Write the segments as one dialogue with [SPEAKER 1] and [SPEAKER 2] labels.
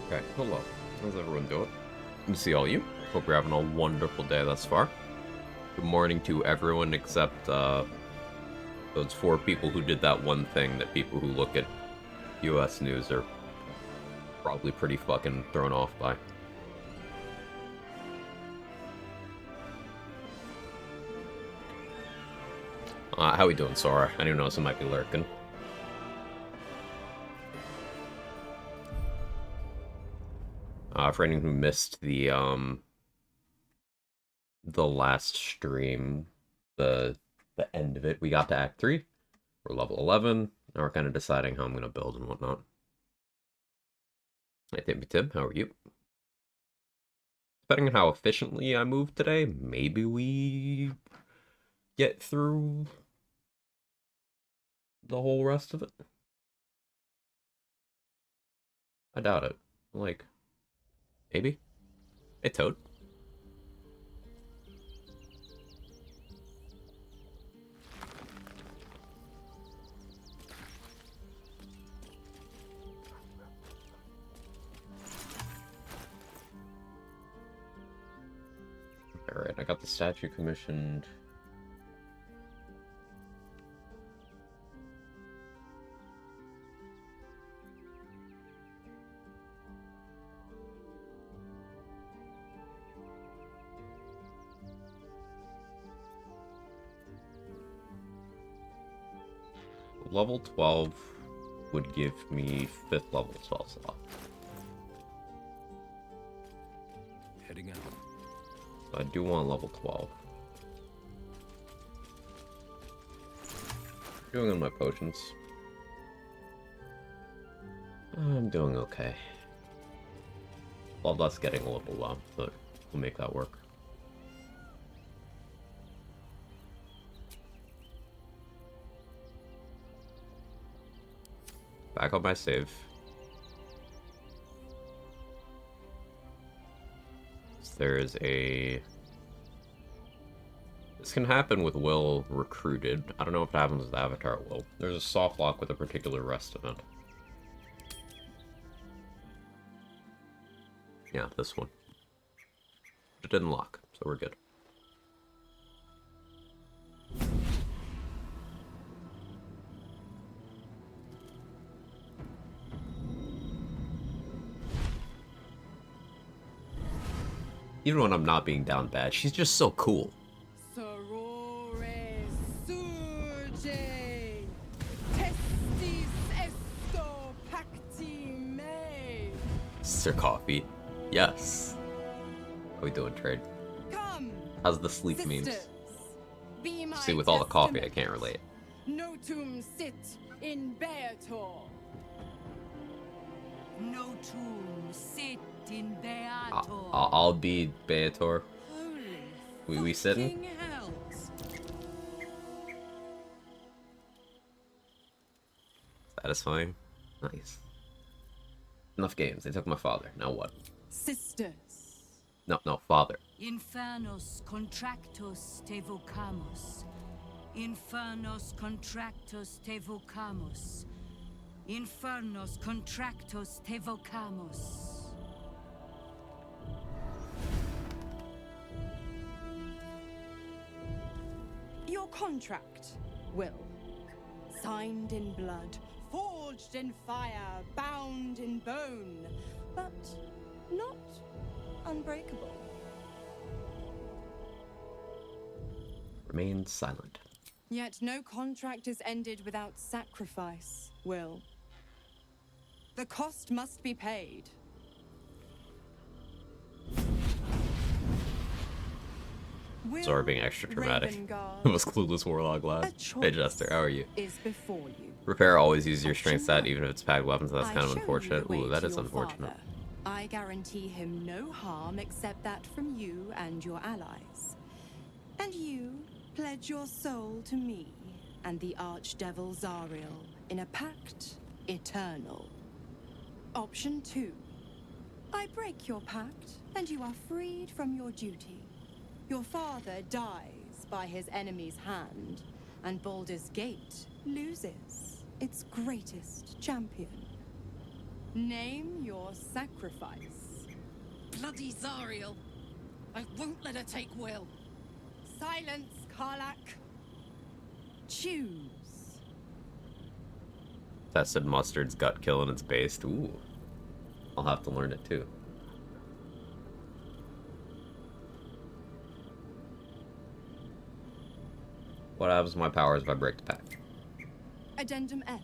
[SPEAKER 1] Okay, hello. How's everyone doing? Good to see all you. Hope you're having a wonderful day thus far. Good morning to everyone except those 4 people who did that one thing that people who look at US news are probably pretty fucking thrown off by. How we doing, Sora? I didn't know some might be lurking. For anyone who missed the last stream, the end of it, we got to Act 3. We're level 11. Now we're kind of deciding how I'm going to build and whatnot. Hey, Tim, how are you? Depending on how efficiently I move today, maybe we get through the whole rest of it. I doubt it. Like, maybe? Hey, Toad. Alright, I got the statue commissioned. Level 12 would give me 5th level spell slot.
[SPEAKER 2] Heading out.
[SPEAKER 1] So I do want level 12. Doing on my potions. I'm doing okay. Well, that's getting a little low, but we'll make that work. Back on my save. There is a... This can happen with Will recruited. I don't know if it happens with Avatar Will. There's a soft lock with a particular rest event. Yeah, this one. It didn't lock, so we're good. Even when I'm not being down bad, she's just so cool.
[SPEAKER 3] Sorcerer, surge, testis esto pacti me.
[SPEAKER 1] Sir Coffee. Yes. How we doing, trade?
[SPEAKER 3] Come,
[SPEAKER 1] How's the sleep memes?
[SPEAKER 3] sisters, be my
[SPEAKER 1] See, with all the coffee, I
[SPEAKER 3] testament.
[SPEAKER 1] can't relate.
[SPEAKER 3] Notum sit in Beator.
[SPEAKER 4] Notum sit in
[SPEAKER 1] I'll,
[SPEAKER 4] Beato.
[SPEAKER 1] I'll be Beator.
[SPEAKER 3] Holy
[SPEAKER 1] We sitting?
[SPEAKER 3] fucking hells.
[SPEAKER 1] Satisfying. Nice. Enough games. They took my father. Now what?
[SPEAKER 3] Sisters,
[SPEAKER 1] No, father.
[SPEAKER 4] Infernos contractos te vocamus. Infernos contractos te vocamus. Infernos contractos te vocamus.
[SPEAKER 3] your contract, Will. Signed in blood, forged in fire, bound in bone, but not unbreakable.
[SPEAKER 1] Remain silent.
[SPEAKER 3] Yet no contract is ended without sacrifice, Will. The cost must be paid.
[SPEAKER 1] Sorry, being extra dramatic.
[SPEAKER 3] Ravengard,
[SPEAKER 1] It was clueless warlock
[SPEAKER 3] a
[SPEAKER 1] lad.
[SPEAKER 3] choice
[SPEAKER 1] Hey Jester, how are you?
[SPEAKER 3] is before you.
[SPEAKER 1] Repair always use your
[SPEAKER 3] Option
[SPEAKER 1] strength stat
[SPEAKER 3] one.
[SPEAKER 1] even if it's packed weapons, that's
[SPEAKER 3] I
[SPEAKER 1] kind of
[SPEAKER 3] show you
[SPEAKER 1] unfortunate.
[SPEAKER 3] the way
[SPEAKER 1] Ooh, that
[SPEAKER 3] to
[SPEAKER 1] is
[SPEAKER 3] your
[SPEAKER 1] unfortunate.
[SPEAKER 3] father. I guarantee him no harm except that from you and your allies. And you pledge your soul to me and the archdevil Zariel in a pact eternal. Option 2. I break your pact and you are freed from your duty. Your father dies by his enemy's hand, and Baldur's Gate loses its greatest champion. Name your sacrifice.
[SPEAKER 5] Bloody Zariel. I won't let her take Will.
[SPEAKER 3] Silence, Karlak. Choose.
[SPEAKER 1] Tested mustard's gut kill and it's based. Ooh. I'll have to learn it too. What happens to my powers if I break the pact?
[SPEAKER 3] Addendum F.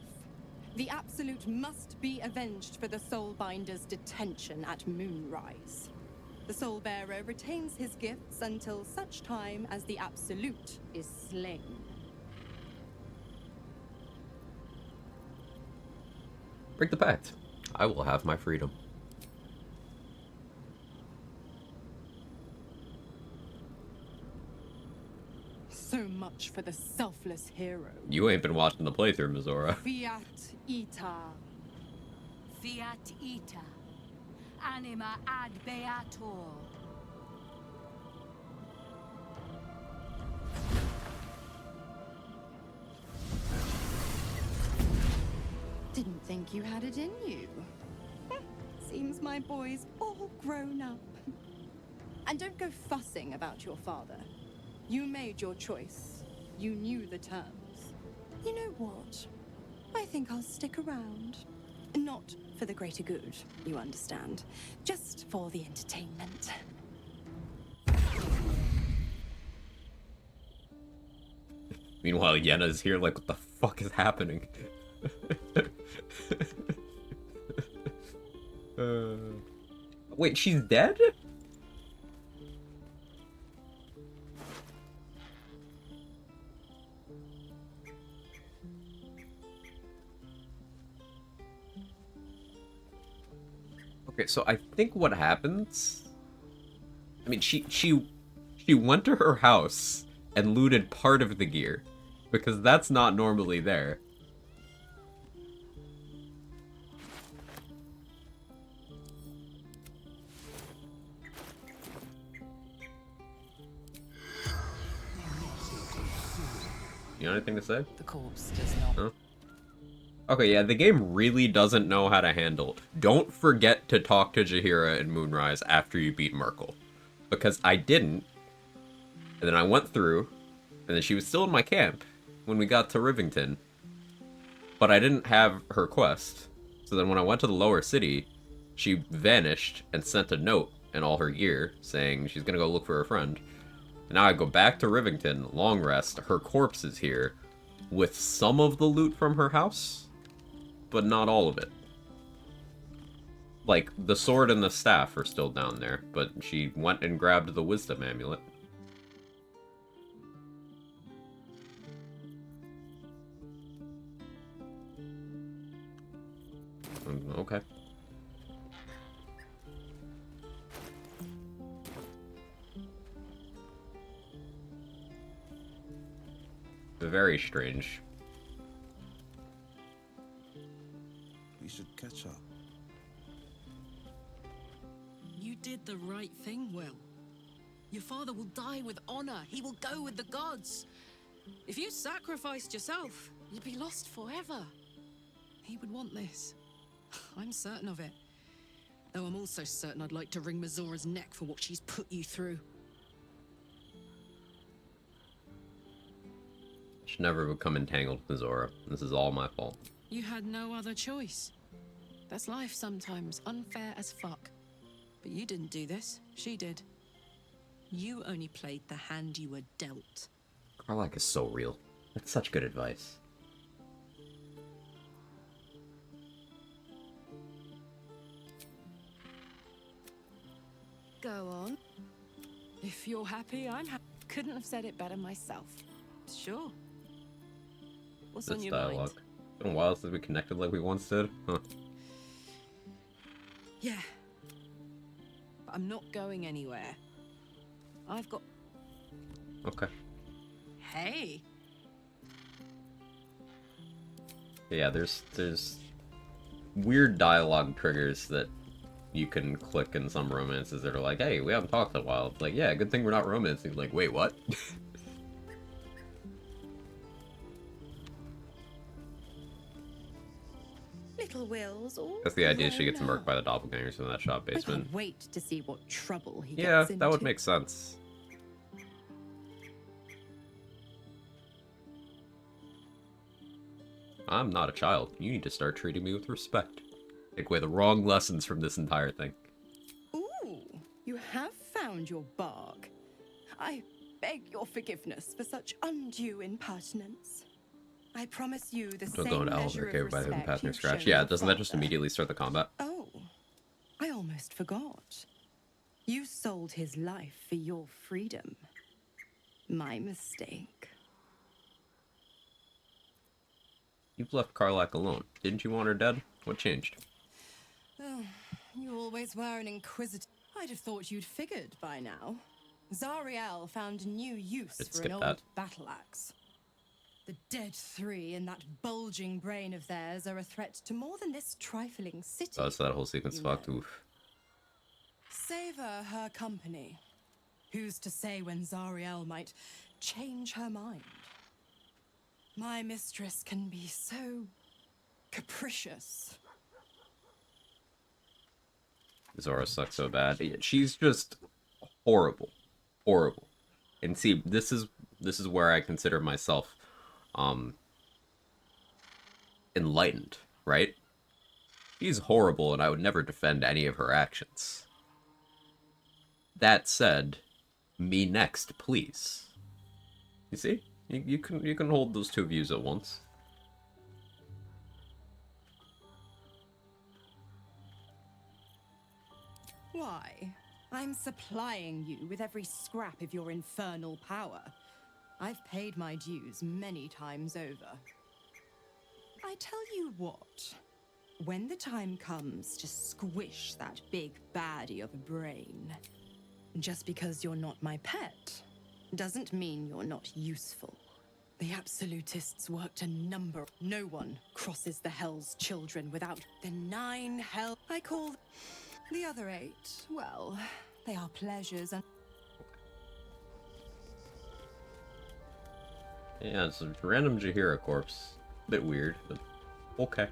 [SPEAKER 3] The Absolute must be avenged for the Soulbinder's detention at Moonrise. The Soulbearer retains his gifts until such time as the Absolute is slain.
[SPEAKER 1] Break the pact. I will have my freedom.
[SPEAKER 3] So much for the selfless hero.
[SPEAKER 1] You ain't been watching the playthrough, Mizora.
[SPEAKER 3] Fiat Ita.
[SPEAKER 4] Fiat ita. Anima ad beator.
[SPEAKER 3] Didn't think you had it in you. Seems my boy's all grown up. And don't go fussing about your father. You made your choice. You knew the terms. You know what? I think I'll stick around. Not for the greater good, you understand. Just for the entertainment.
[SPEAKER 1] Meanwhile, Yenna's here like, what the fuck is happening? Wait, she's dead? Okay, so I think what happens... I mean, she went to her house and looted part of the gear, because that's not normally there. You know anything to say?
[SPEAKER 5] The corpse does not.
[SPEAKER 1] Huh? Okay, yeah, the game really doesn't know how to handle. Don't forget to talk to Jaheira in Moonrise after you beat Merkel. Because I didn't. And then I went through, and then she was still in my camp when we got to Rivington. But I didn't have her quest. So then when I went to the lower city, she vanished and sent a note and all her gear saying she's gonna go look for her friend. And now I go back to Rivington, long rest, her corpse is here, with some of the loot from her house, but not all of it. Like, the sword and the staff are still down there, but she went and grabbed the wisdom amulet. Okay. Very strange.
[SPEAKER 2] We should catch up.
[SPEAKER 5] You did the right thing, Will. Your father will die with honor. He will go with the gods. If you sacrificed yourself, you'd be lost forever. He would want this. I'm certain of it. Though I'm also certain I'd like to wring Mizora's neck for what she's put you through.
[SPEAKER 1] Should never become entangled with Zora. This is all my fault.
[SPEAKER 5] You had no other choice. That's life sometimes, unfair as fuck. But you didn't do this, she did. You only played the hand you were dealt.
[SPEAKER 1] Karlak is so real. That's such good advice.
[SPEAKER 5] Go on. If you're happy, I'm happy. Couldn't have said it better myself. Sure. What's on
[SPEAKER 1] This
[SPEAKER 5] your
[SPEAKER 1] dialogue.
[SPEAKER 5] mind?
[SPEAKER 1] It's been a while since we connected like we once did. Huh.
[SPEAKER 5] Yeah. But I'm not going anywhere. I've got...
[SPEAKER 1] Okay.
[SPEAKER 5] Hey!
[SPEAKER 1] Yeah, there's weird dialogue triggers that you can click in some romances that are like, hey, we haven't talked in a while. It's like, yeah, good thing we're not romancing. Like, wait, what?
[SPEAKER 3] Little Will's all
[SPEAKER 1] That's the idea. She
[SPEAKER 3] grown
[SPEAKER 1] gets murked
[SPEAKER 3] up.
[SPEAKER 1] by the doppelgangers in that shop
[SPEAKER 3] I
[SPEAKER 1] basement.
[SPEAKER 3] can't wait to see what trouble he
[SPEAKER 1] Yeah,
[SPEAKER 3] gets into.
[SPEAKER 1] that would make sense. I'm not a child. You need to start treating me with respect. Take away the wrong lessons from this entire thing.
[SPEAKER 3] Ooh, you have found your bark. I beg your forgiveness for such undue impertinence. I promise you the
[SPEAKER 1] Don't
[SPEAKER 3] same
[SPEAKER 1] go into
[SPEAKER 3] measure
[SPEAKER 1] elevator
[SPEAKER 3] of
[SPEAKER 1] cave by him
[SPEAKER 3] respect
[SPEAKER 1] passing
[SPEAKER 3] you've
[SPEAKER 1] scratch.
[SPEAKER 3] shown
[SPEAKER 1] Yeah,
[SPEAKER 3] your
[SPEAKER 1] doesn't that just
[SPEAKER 3] father.
[SPEAKER 1] immediately start the combat?
[SPEAKER 3] Oh, I almost forgot. You sold his life for your freedom. My mistake.
[SPEAKER 1] You've left Karlak alone. Didn't you want her dead? What changed?
[SPEAKER 3] Oh, you always were an inquisitor. I'd have thought you'd figured by now. Zariel found new use
[SPEAKER 1] Let's
[SPEAKER 3] for an
[SPEAKER 1] skip
[SPEAKER 3] old
[SPEAKER 1] that.
[SPEAKER 3] battle axe. The dead three and that bulging brain of theirs are a threat to more than this trifling city.
[SPEAKER 1] Oh, so that whole sequence
[SPEAKER 3] you
[SPEAKER 1] fucked.
[SPEAKER 3] know.
[SPEAKER 1] Oof.
[SPEAKER 3] Savor her company. Who's to say when Zariel might change her mind? My mistress can be so capricious.
[SPEAKER 1] Zora sucks so bad. She's just horrible. Horrible. And see, this is where I consider myself enlightened, right? She's horrible and I would never defend any of her actions. That said, me next, please. You see? You can hold those two views at once.
[SPEAKER 3] Why? I'm supplying you with every scrap of your infernal power. I've paid my dues many times over. I tell you what, when the time comes to squish that big baddie of a brain, just because you're not my pet, doesn't mean you're not useful. The absolutists worked a number. No one crosses the Hell's Children without the 9 hell. I call the other 8, well, they are pleasures and...
[SPEAKER 1] Yeah, it's a random Jahira corpse. Bit weird, but okay.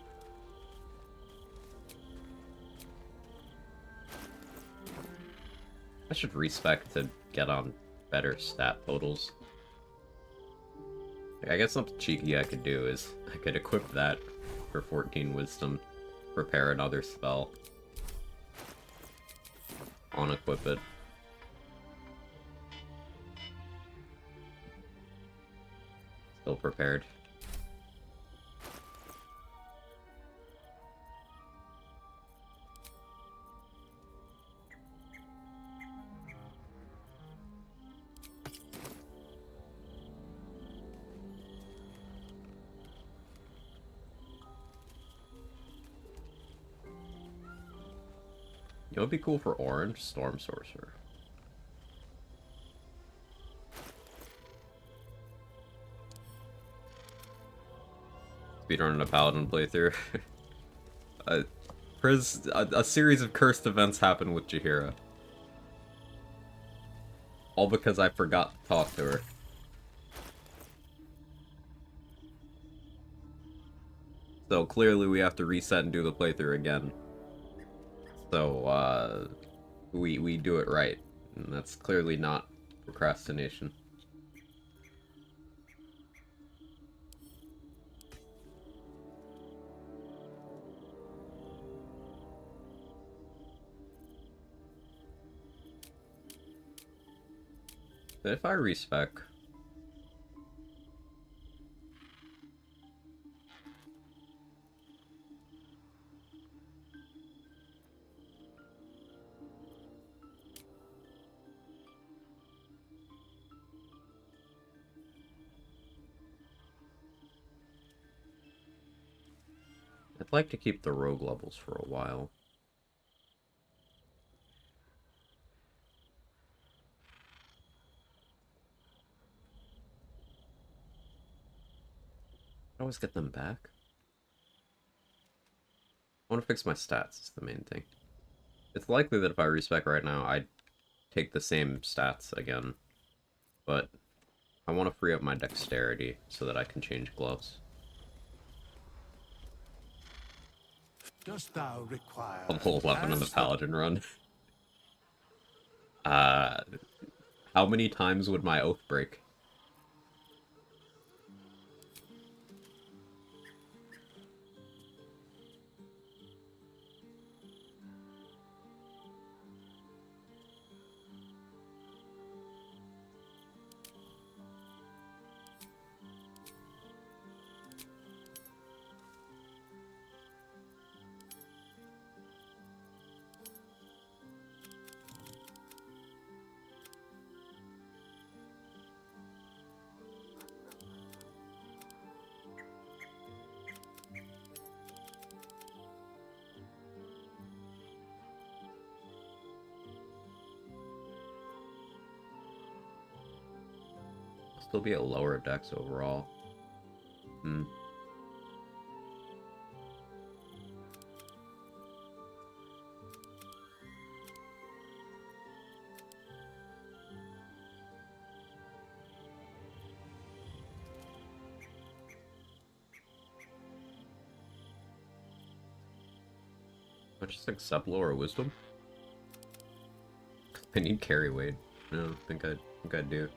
[SPEAKER 1] I should respec to get on better stat totals. I guess something cheeky I could do is I could equip that for 14 wisdom, prepare another spell, unequip it. Still prepared. It would be cool for Orange Storm Sorcerer. Speedrunning a Paladin playthrough. A series of cursed events happened with Jahira. All because I forgot to talk to her. So clearly we have to reset and do the playthrough again. So, we do it right. And that's clearly not procrastination. But if I respec... I'd like to keep the rogue levels for a while. I always get them back. I want to fix my stats, is the main thing. It's likely that if I respec right now, I'd take the same stats again. But I want to free up my dexterity so that I can change gloves.
[SPEAKER 6] dost thou require?
[SPEAKER 1] Level 11 on the
[SPEAKER 6] As
[SPEAKER 1] Paladin run. How many times would my oath break? Still be a lower dex overall. Hmm. I just accept lower wisdom. I need carry weight. No, I think I do.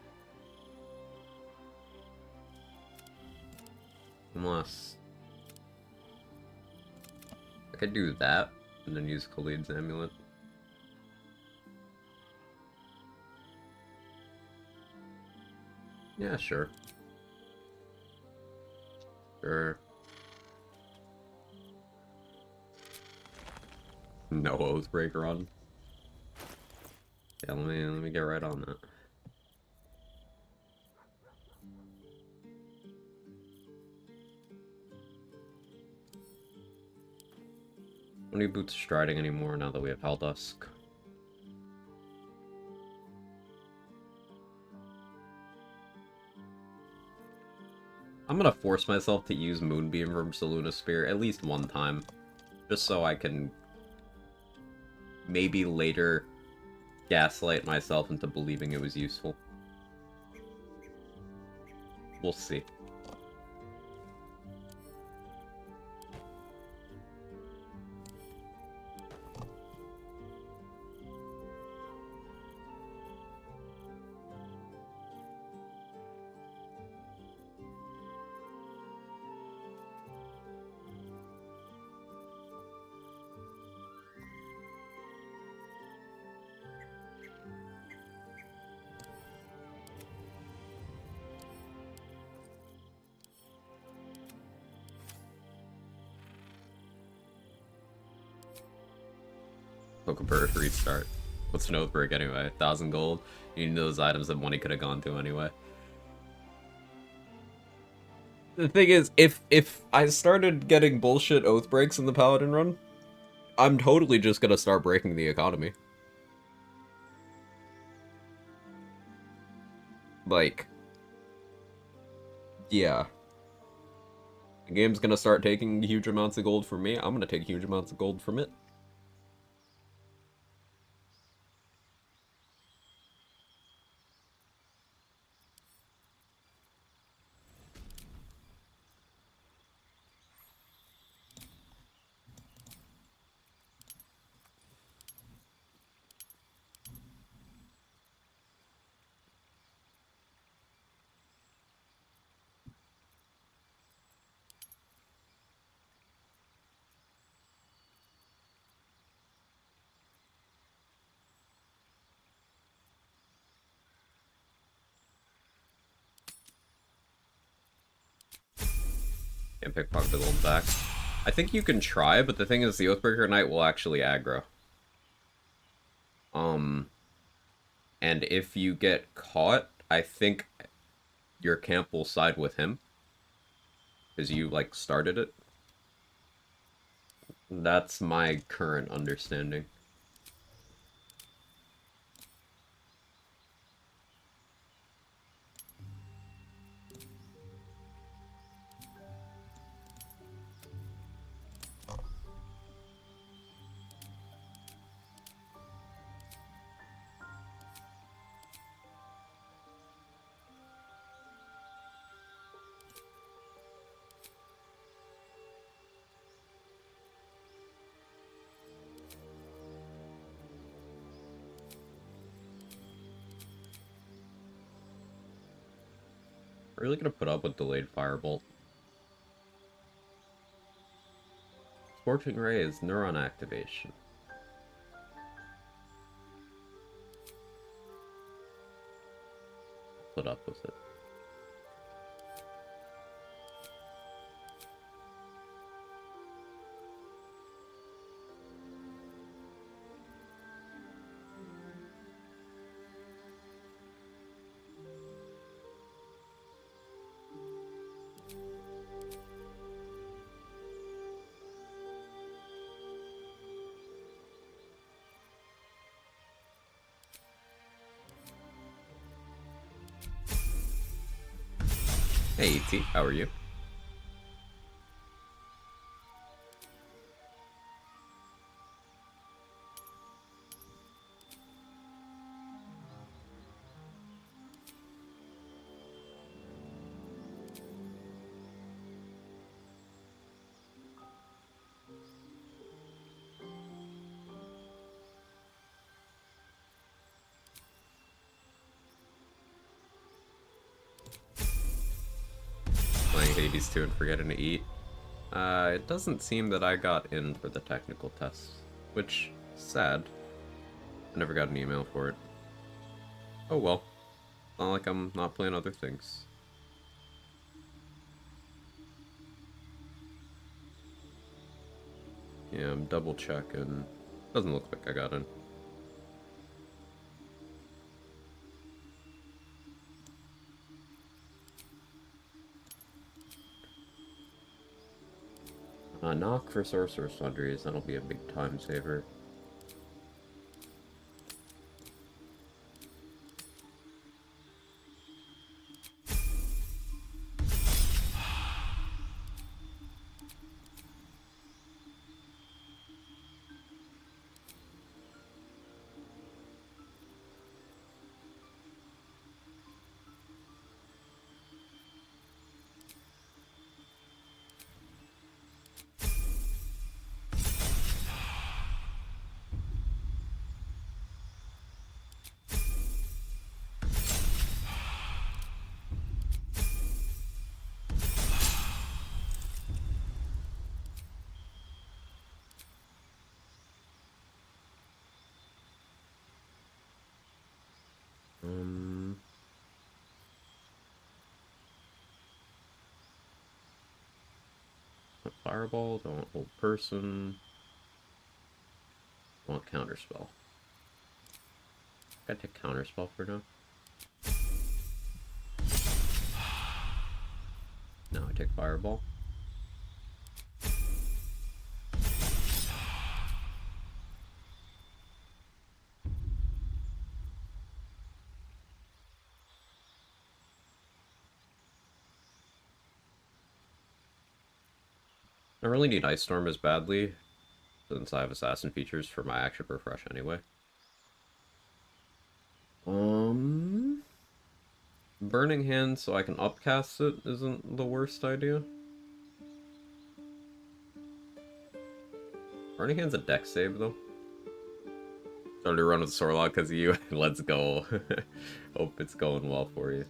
[SPEAKER 1] Unless I could do that and then use Khalid's amulet. Yeah, sure. Sure. No Oathbreaker on. Yeah, let me get right on that. Don't need boots striding anymore now that we have Haldusk. I'm gonna force myself to use Moonbeam from Selûne Spear at least one time. Just so I can maybe later gaslight myself into believing it was useful. We'll see. Pokebird restart. What's an Oathbreak anyway? 1,000 gold? You need those items that money could have gone to anyway. The thing is, if I started getting bullshit Oathbreaks in the Paladin run, I'm totally just gonna start breaking the economy. Like, yeah. The game's gonna start taking huge amounts of gold from me, I'm gonna take huge amounts of gold from it. Can't pickpocket the gold back. I think you can try, but the thing is the Oathbreaker Knight will actually aggro. And if you get caught, I think your camp will side with him. Because you, like, started it. That's my current understanding. Really gonna put up with delayed firebolt. Scorching Ray is neuron activation. Put up with it. Hey, E.T., how are you? Playing Hades 2 and forgetting to eat. It doesn't seem that I got in for the technical test, which is sad. I never got an email for it. Oh well. Not like I'm not playing other things. Yeah, I'm double checking. Doesn't look like I got in. Knock for Sorcerer Sundries, that'll be a big time saver. Fireball, don't want hold person. Want counterspell. Gotta take counterspell for now. Now I take fireball. I really need Ice Storm as badly, since I have Assassin features for my action refresh anyway. Burning Hand so I can upcast it isn't the worst idea. Burning Hand's a deck save though. Started to run with Sorlock because of you. Let's go. Hope it's going well for you.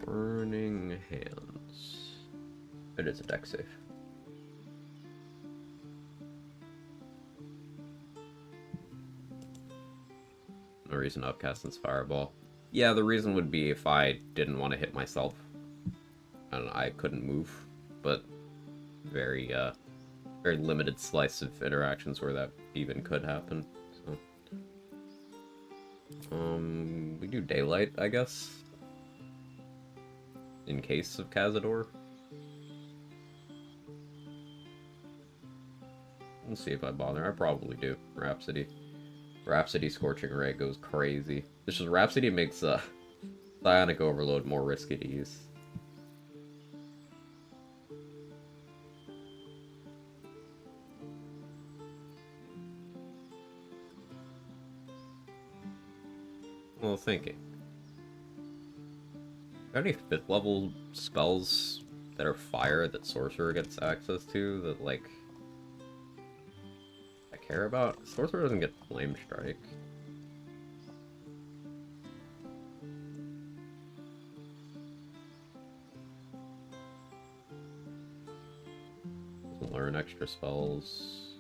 [SPEAKER 1] Burning Hands. It is a deck save. No reason to upcast this Fireball. Yeah, the reason would be if I didn't want to hit myself. And I couldn't move. But very limited slice of interactions where that even could happen. So. We do Daylight, I guess. In case of Cazador. Let's see if I bother. I probably do. Rhapsody. Rhapsody Scorching Ray goes crazy. It's just Rhapsody makes Psionic Overload more risky to use. Well, thinking. Are there any 5th level spells that are fire that Sorcerer gets access to that, like, I care about. Sorcerer doesn't get Flame Strike. Doesn't learn extra spells.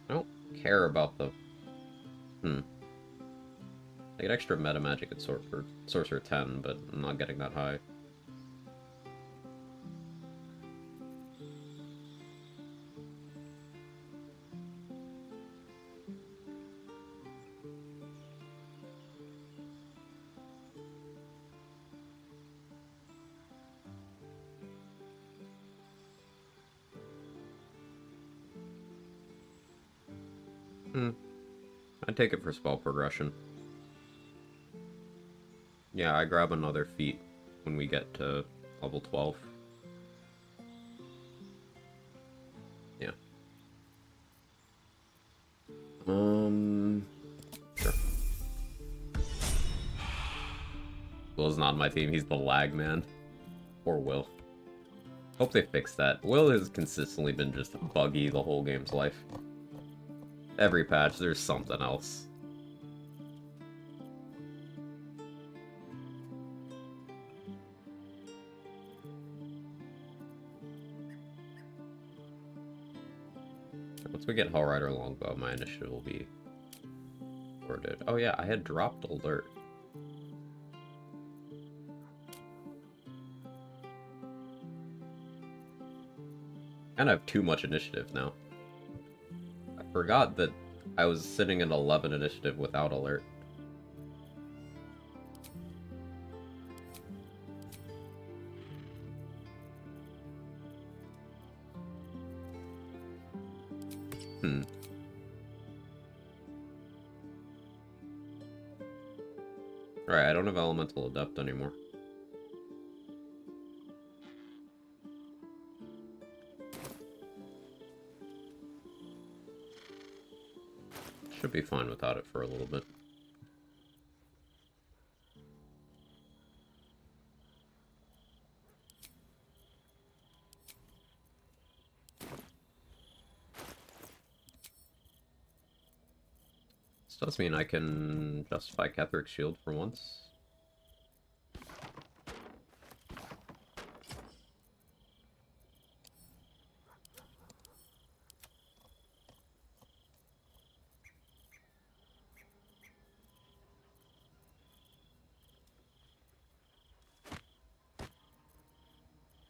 [SPEAKER 1] I don't care about the... I get extra meta magic at Sorcerer 10, but I'm not getting that high. I'd take it for spell progression. Yeah, I grab another feat when we get to level 12. Yeah. Sure. Will's not my team, he's the lag man. Poor Will. Hope they fix that. Will has consistently been just buggy the whole game's life. Every patch, there's something else. Once we get Hellrider Longbow, my initiative will be sorted. Oh yeah, I had dropped alert. And I have too much initiative now. I forgot that I was sitting at 11 initiative without alert. Alright, I don't have Elemental Adept anymore. Should be fine without it for a little bit. This does mean I can justify Ketheric's Shield for once.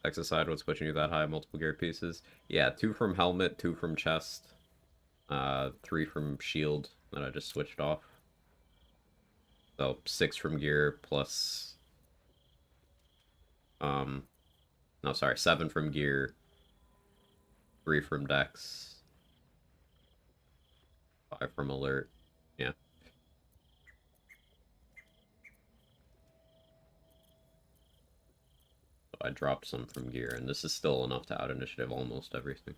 [SPEAKER 1] Exercise, what's pushing you that high? Multiple gear pieces? Yeah, 2 from helmet, 2 from chest, 3 from shield that I just switched off. So 6 from gear plus... no, sorry, 7 from gear, 3 from dex, 5 from alert. Yeah. I dropped some from gear, and this is still enough to out initiative almost everything.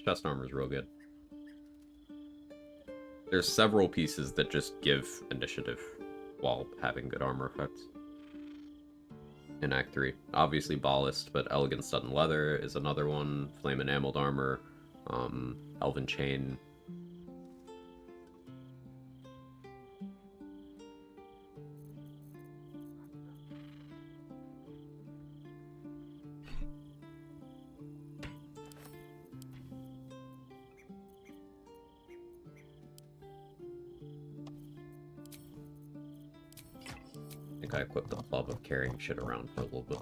[SPEAKER 1] Chest armor is real good. There's several pieces that just give initiative while having good armor effects. In Act 3. Obviously Ballast, but Elegant Stud and Leather is another one. Flame Enameled Armor, Elven Chain. I equipped the club of carrying shit around for a little bit.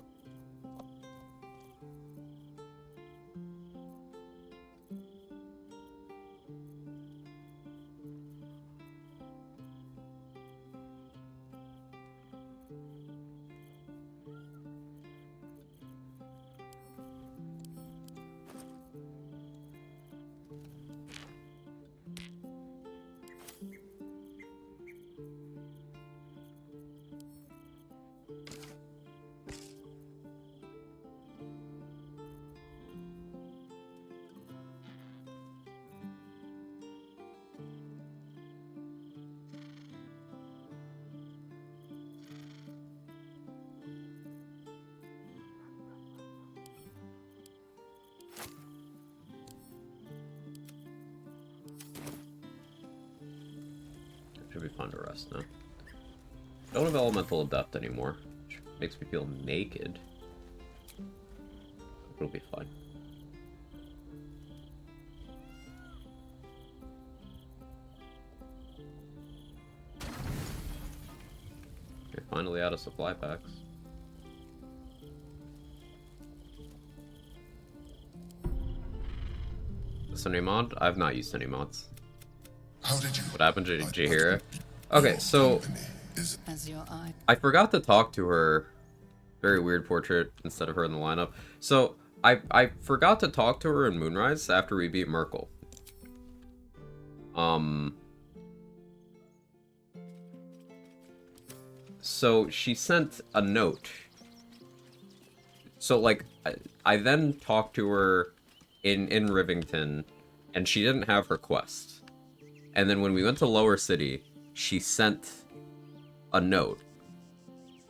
[SPEAKER 1] Should be fun to rest now. Don't have Elemental Adept anymore, which makes me feel naked. It'll be fine. Okay, finally out of supply packs. Is there any mod? I've not used any mods. What happened to Jaheira? Okay, so
[SPEAKER 5] As your eye.
[SPEAKER 1] I forgot to talk to her. Very weird portrait instead of her in the lineup. So I forgot to talk to her in Moonrise after we beat Merkel. So she sent a note. So like I then talked to her in Rivington, and she didn't have her quest. And then when we went to Lower City, she sent a note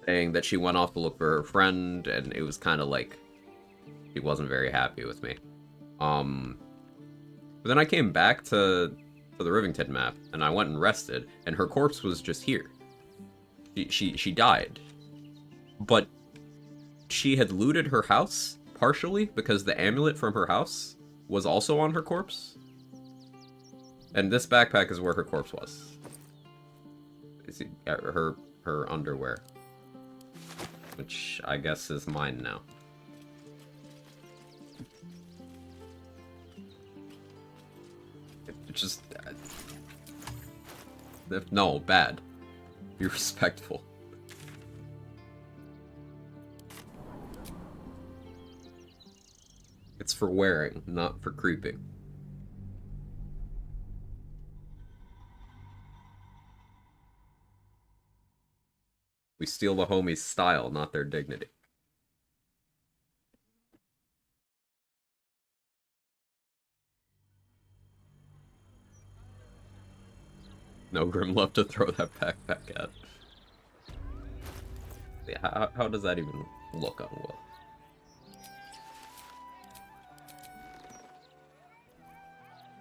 [SPEAKER 1] saying that she went off to look for her friend, and it was kind of like she wasn't very happy with me. But then I came back to the Rivington map, and I went and rested, and her corpse was just here. She died. But she had looted her house, partially, because the amulet from her house was also on her corpse. And this backpack is where her corpse was. Is her underwear. Which I guess is mine now. It just... no, bad. Be respectful. It's for wearing, not for creeping. We steal the homies' style, not their dignity. No Grim love to throw that backpack at. Yeah, how does that even look on Will?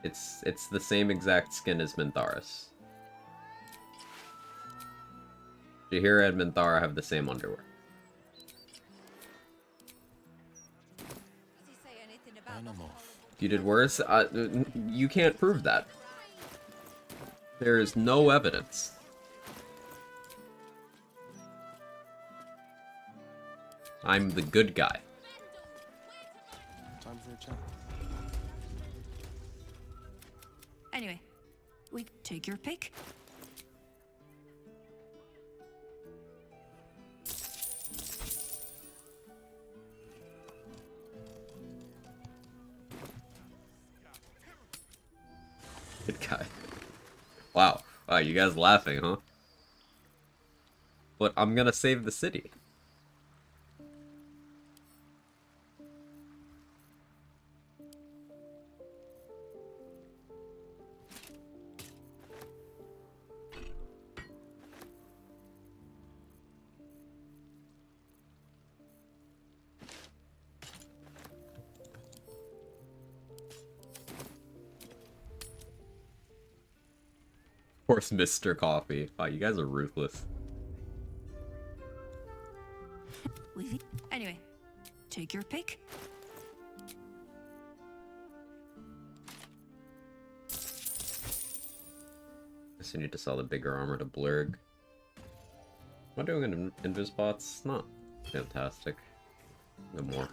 [SPEAKER 1] It's the same exact skin as Mintharis. Jaheira and Minthara have the same underwear. You did worse? You can't prove that. There is no evidence. I'm the good guy.
[SPEAKER 2] Time for a chat.
[SPEAKER 4] Anyway, we take your pick.
[SPEAKER 1] Good guy. Wow. Wow, you guys laughing, huh? But I'm gonna save the city. Of course, Mr. Coffee. Wow, you guys are ruthless.
[SPEAKER 4] Anyway, take your pick.
[SPEAKER 1] Guess I need to sell the bigger armor to Blurg. Am I doing an Invisbots? Not fantastic. No more.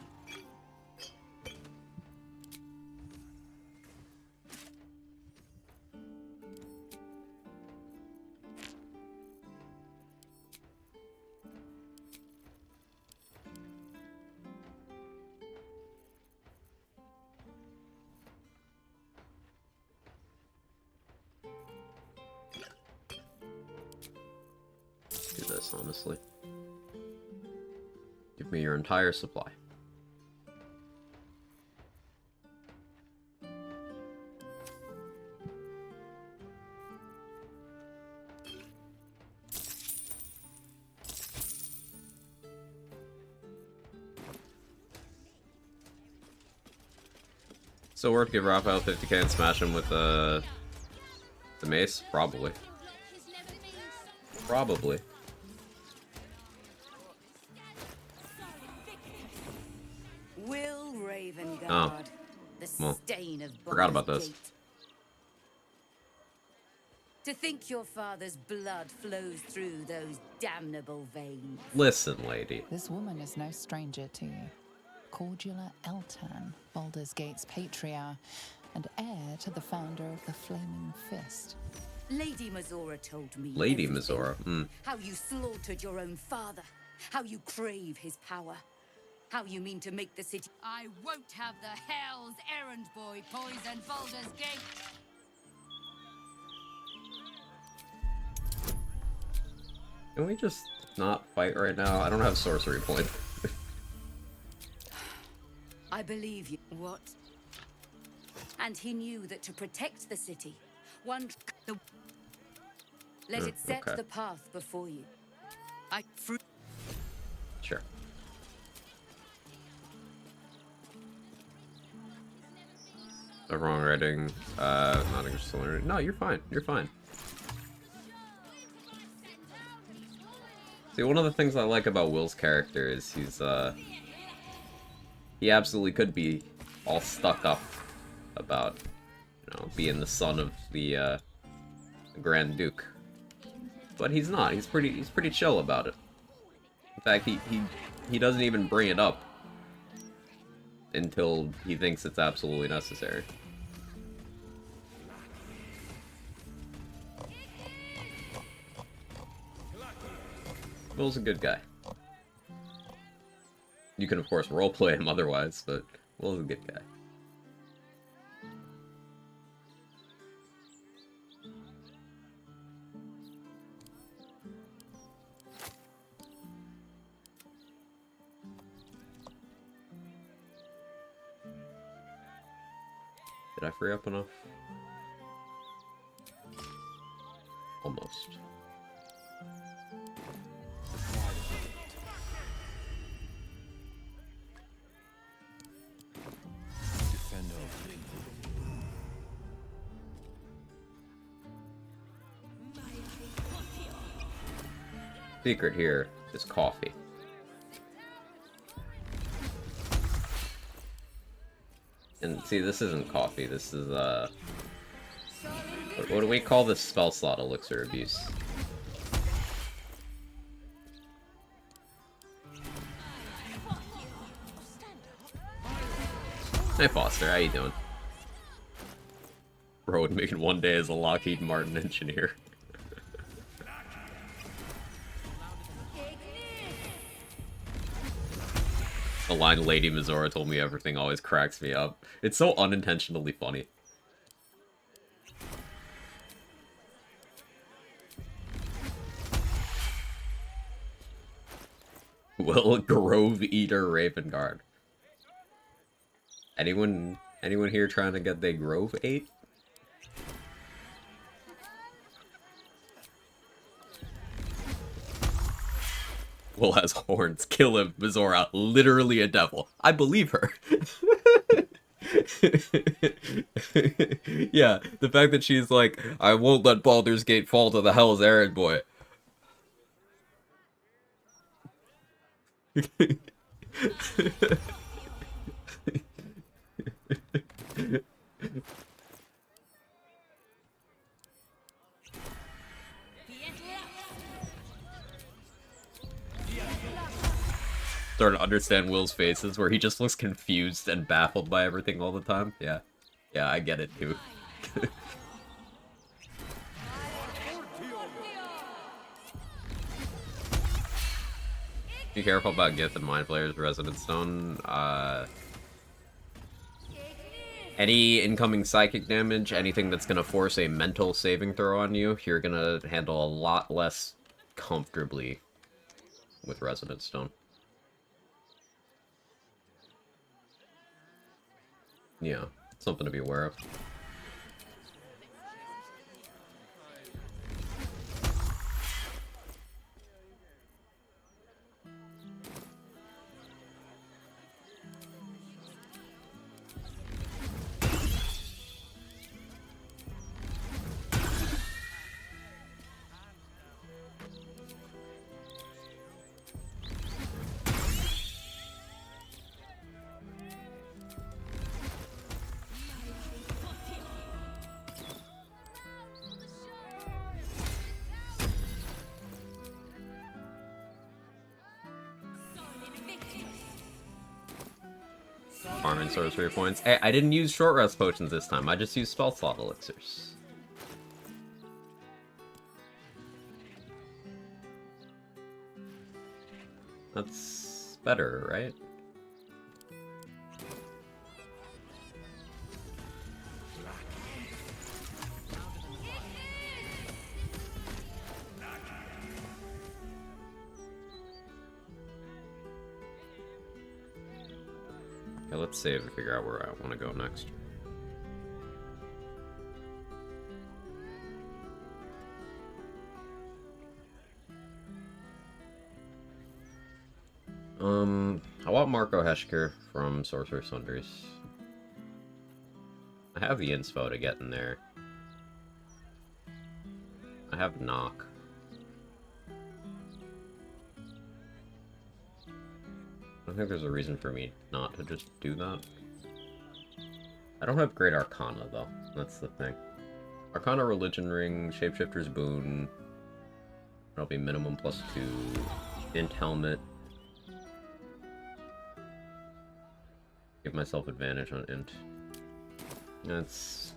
[SPEAKER 1] Do this, honestly. Give me your entire supply. So worth give Raphael 50k and smash him with the mace? Probably. Probably.
[SPEAKER 6] Will Ravengard,
[SPEAKER 1] Oh.
[SPEAKER 6] the
[SPEAKER 1] Well,
[SPEAKER 6] stain of
[SPEAKER 1] forgot
[SPEAKER 6] Baldur's
[SPEAKER 1] about this.
[SPEAKER 6] Gate. To think your father's blood flows through those damnable veins.
[SPEAKER 1] Listen, lady.
[SPEAKER 7] This woman is no stranger to you. Cordula Eltan, Baldur's Gate's patriarch, and heir to the founder of the Flaming Fist.
[SPEAKER 6] Lady Mazora told me
[SPEAKER 1] Lady
[SPEAKER 6] everything.
[SPEAKER 1] Mazora.
[SPEAKER 6] How you slaughtered your own father. How you crave his power. How you mean to make the city... I won't have the Hell's Errand Boy poison Baldur's Gate.
[SPEAKER 1] Can we just not fight right now? I don't have sorcery point.
[SPEAKER 6] I believe you. What? And he knew that to protect the city, let it set
[SPEAKER 1] okay.
[SPEAKER 6] the path before you.
[SPEAKER 1] Sure. The wrong writing. Not interested in it. No, you're fine. You're fine. See, one of the things I like about Will's character is he absolutely could be all stuck up about, you know, being the son of the Grand Duke. But he's not. He's pretty chill about it. In fact, he doesn't even bring it up until he thinks it's absolutely necessary. Will's a good guy. You can, of course, roleplay him otherwise, but Will's a good guy. Did I free up enough? Almost. Secret here is coffee. And see, this isn't coffee, this is, what do we call this spell slot elixir abuse? Hey Foster, how you doing? Bro would make it one day as a Lockheed Martin engineer. The line Lady Mazora told me everything always cracks me up. It's so unintentionally funny. Will Grove Eater Ravengard. Anyone here trying to get their Grove ate? Will has horns. Kill him, Mazora. Literally a devil. I believe her. Yeah, the fact that she's like, I won't let Baldur's Gate fall to the Hell's Errand Boy. Starting to understand Will's faces, where he just looks confused and baffled by everything all the time. Yeah. Yeah, I get it, too. Be careful about Gith and Mind Flayer's Resonant Stone. Any incoming psychic damage, anything that's gonna force a mental saving throw on you, you're gonna handle a lot less comfortably with Resonant Stone. Yeah, something to be aware of. farming sorcery points. Hey, I didn't use short rest potions this time. I just used spell slot elixirs. That's better, right? Okay, let's save and figure out where I want to go next. I want Marco Heschker from Sorcerer Sundries. I have the inspo to get in there. I have knock. I think there's a reason for me not to just do that. I don't have Great Arcana, though. That's the thing. Arcana Religion Ring, Shapeshifter's Boon. That'll be minimum +2. Int Helmet. Give myself advantage on Int. That's...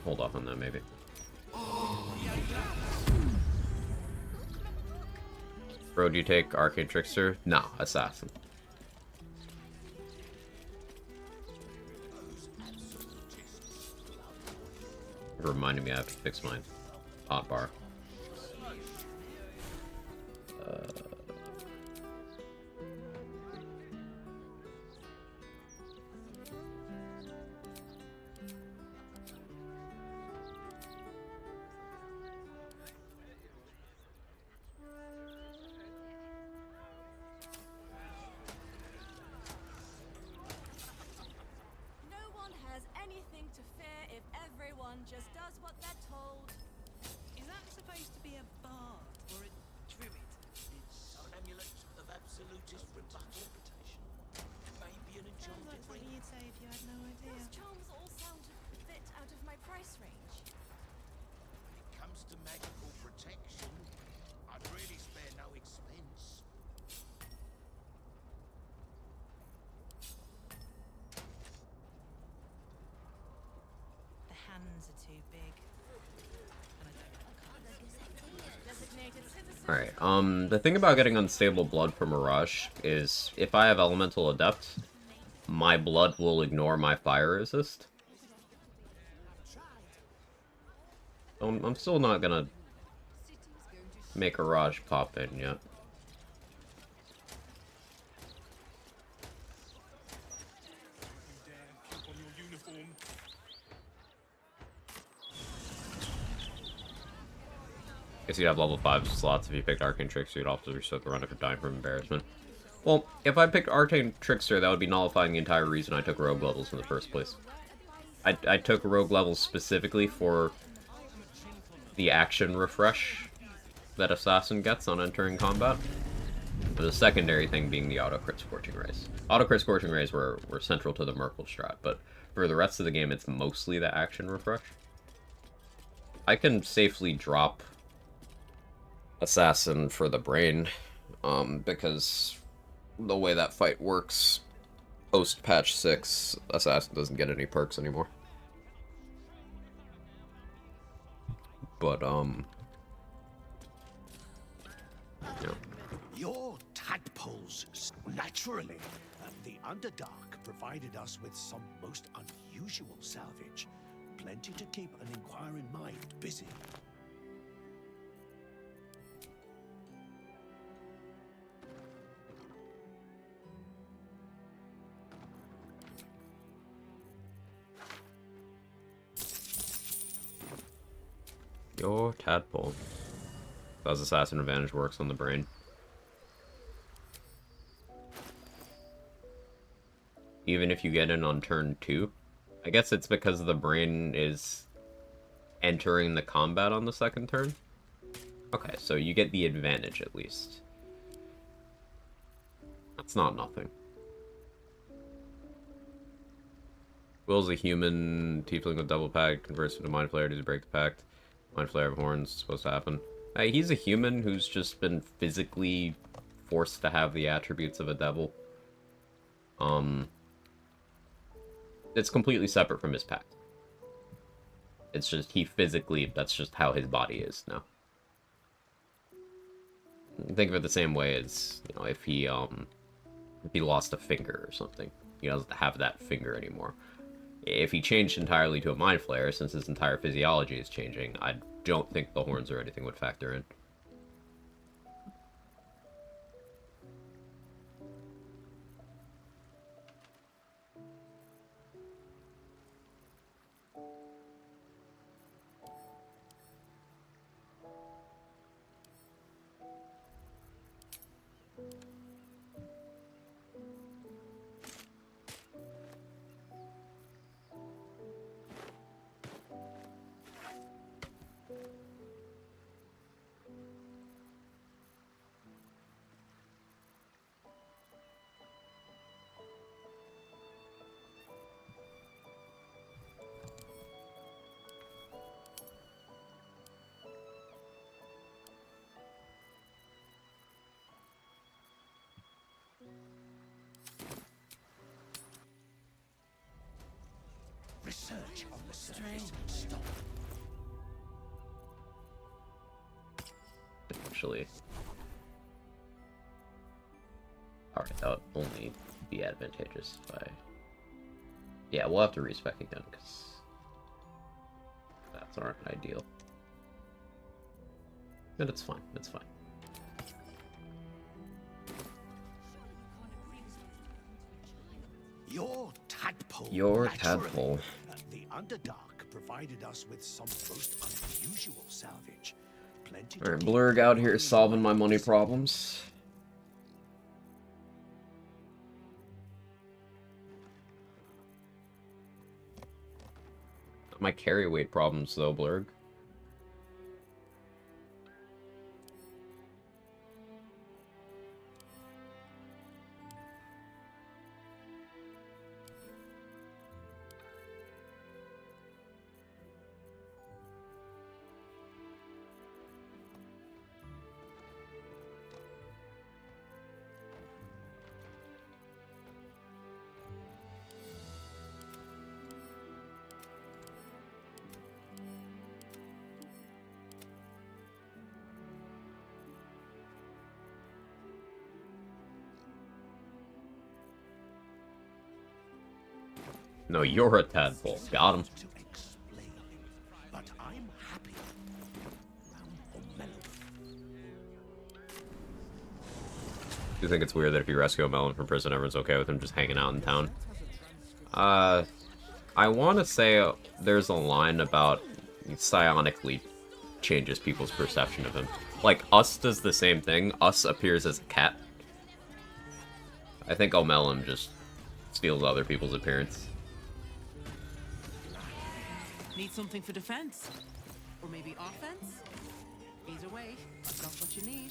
[SPEAKER 1] hold off on that, maybe. Bro, do you take Arcane Trickster? No, Assassin. It reminded me I have to fix my hotbar.
[SPEAKER 8] Just does what they're told.
[SPEAKER 5] Is that supposed to be a bard or a druid?
[SPEAKER 9] It's an amulet of absolutist rebuttal. Maybe an
[SPEAKER 8] Sounds like
[SPEAKER 9] enchanted
[SPEAKER 8] something
[SPEAKER 9] ring.
[SPEAKER 8] you'd say if you had no idea.
[SPEAKER 6] Those charms all sound a bit out of my price range.
[SPEAKER 9] When it comes to magical protection, I'd really spare no expense.
[SPEAKER 8] The hands are too big. And I don't like designated citizen.
[SPEAKER 1] Alright, the thing about getting unstable blood from Mirage is if I have Elemental Adept, my blood will ignore my fire resist. So I'm still not gonna make a Raj pop in yet. Guess you'd have level 5 slots if you picked Arcane Trickster, you'd also reset the run if you're dying from embarrassment. Well, if I picked Arcane Trickster, that would be nullifying the entire reason I took rogue levels in the first place. I took rogue levels specifically for the action refresh that Assassin gets on entering combat. The secondary thing being the auto-crit Scorching Rays. Auto-crit Scorching Rays were central to the Merkle strat, but for the rest of the game, it's mostly the action refresh. I can safely drop Assassin for the brain, because the way that fight works, post-patch 6, Assassin doesn't get any perks anymore. But, yeah.
[SPEAKER 10] Your tadpoles, naturally. The Underdark provided us with some most unusual salvage. Plenty to keep an inquiring mind busy.
[SPEAKER 1] Your tadpole. Because Assassin Advantage works on the brain. Even if you get in on turn 2. I guess it's because the brain is entering the combat on the second turn. Okay, so you get the advantage at least. That's not nothing. Will's a human tiefling with double pact, converts into Mind Flayer to break the pact. Mind Flayer of Horns supposed to happen. He's a human who's just been physically forced to have the attributes of a devil. It's completely separate from his pact. It's just he physically, that's just how his body is now. Think of it the same way as, you know, if he lost a finger or something. He doesn't have that finger anymore. If he changed entirely to a Mind Flayer, since his entire physiology is changing, I don't think the horns or anything would factor in.
[SPEAKER 10] Research on the surface. Stop.
[SPEAKER 1] Actually. Alright, that would only be advantageous if I... Yeah, we'll have to respec again, because that's aren't ideal. But it's fine, it's fine.
[SPEAKER 10] Your tadpole.
[SPEAKER 1] Your
[SPEAKER 10] naturally.
[SPEAKER 1] tadpole.
[SPEAKER 10] The Underdark provided us with some most unusual salvage. Plenty.
[SPEAKER 1] Alright, Blurg out here solving my money problems. My carry weight problems, though, Blurg. No, you're a tadpole. Got him.
[SPEAKER 10] But I'm happy.
[SPEAKER 1] Do you think it's weird that if you rescue a melon from prison, everyone's okay with him just hanging out in town? I want to say there's a line about psionically changes people's perception of him. Like, Us does the same thing. Us appears as a cat. I think O'Melon just steals other people's appearance.
[SPEAKER 5] Need something for defense? Or maybe offense? Either way, I've got what you need.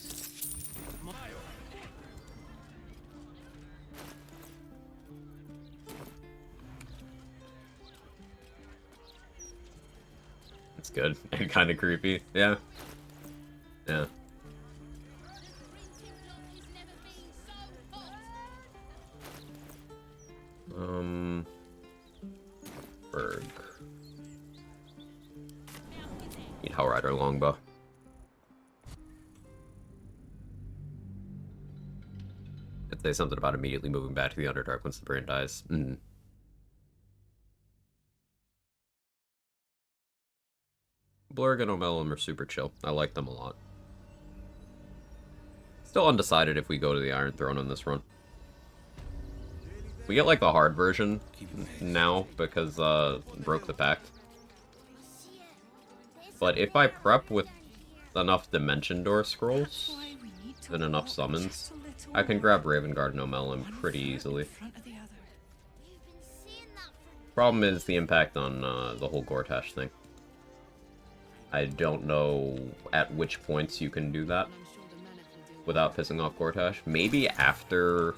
[SPEAKER 1] It's good and kind of creepy. Yeah. Yeah. Berg. Need Hell Rider Longbow. I'd say something about immediately moving back to the Underdark once the brain dies. Blurg and O'Melon are super chill. I like them a lot. Still undecided if we go to the Iron Throne in this run. We get like the hard version now because broke the pact. But if I prep with enough Dimension Door scrolls and enough summons, I can grab Ravengard and O'Melon pretty easily. Problem is the impact on the whole Gortash thing. I don't know at which points you can do that without pissing off Gortash. Maybe after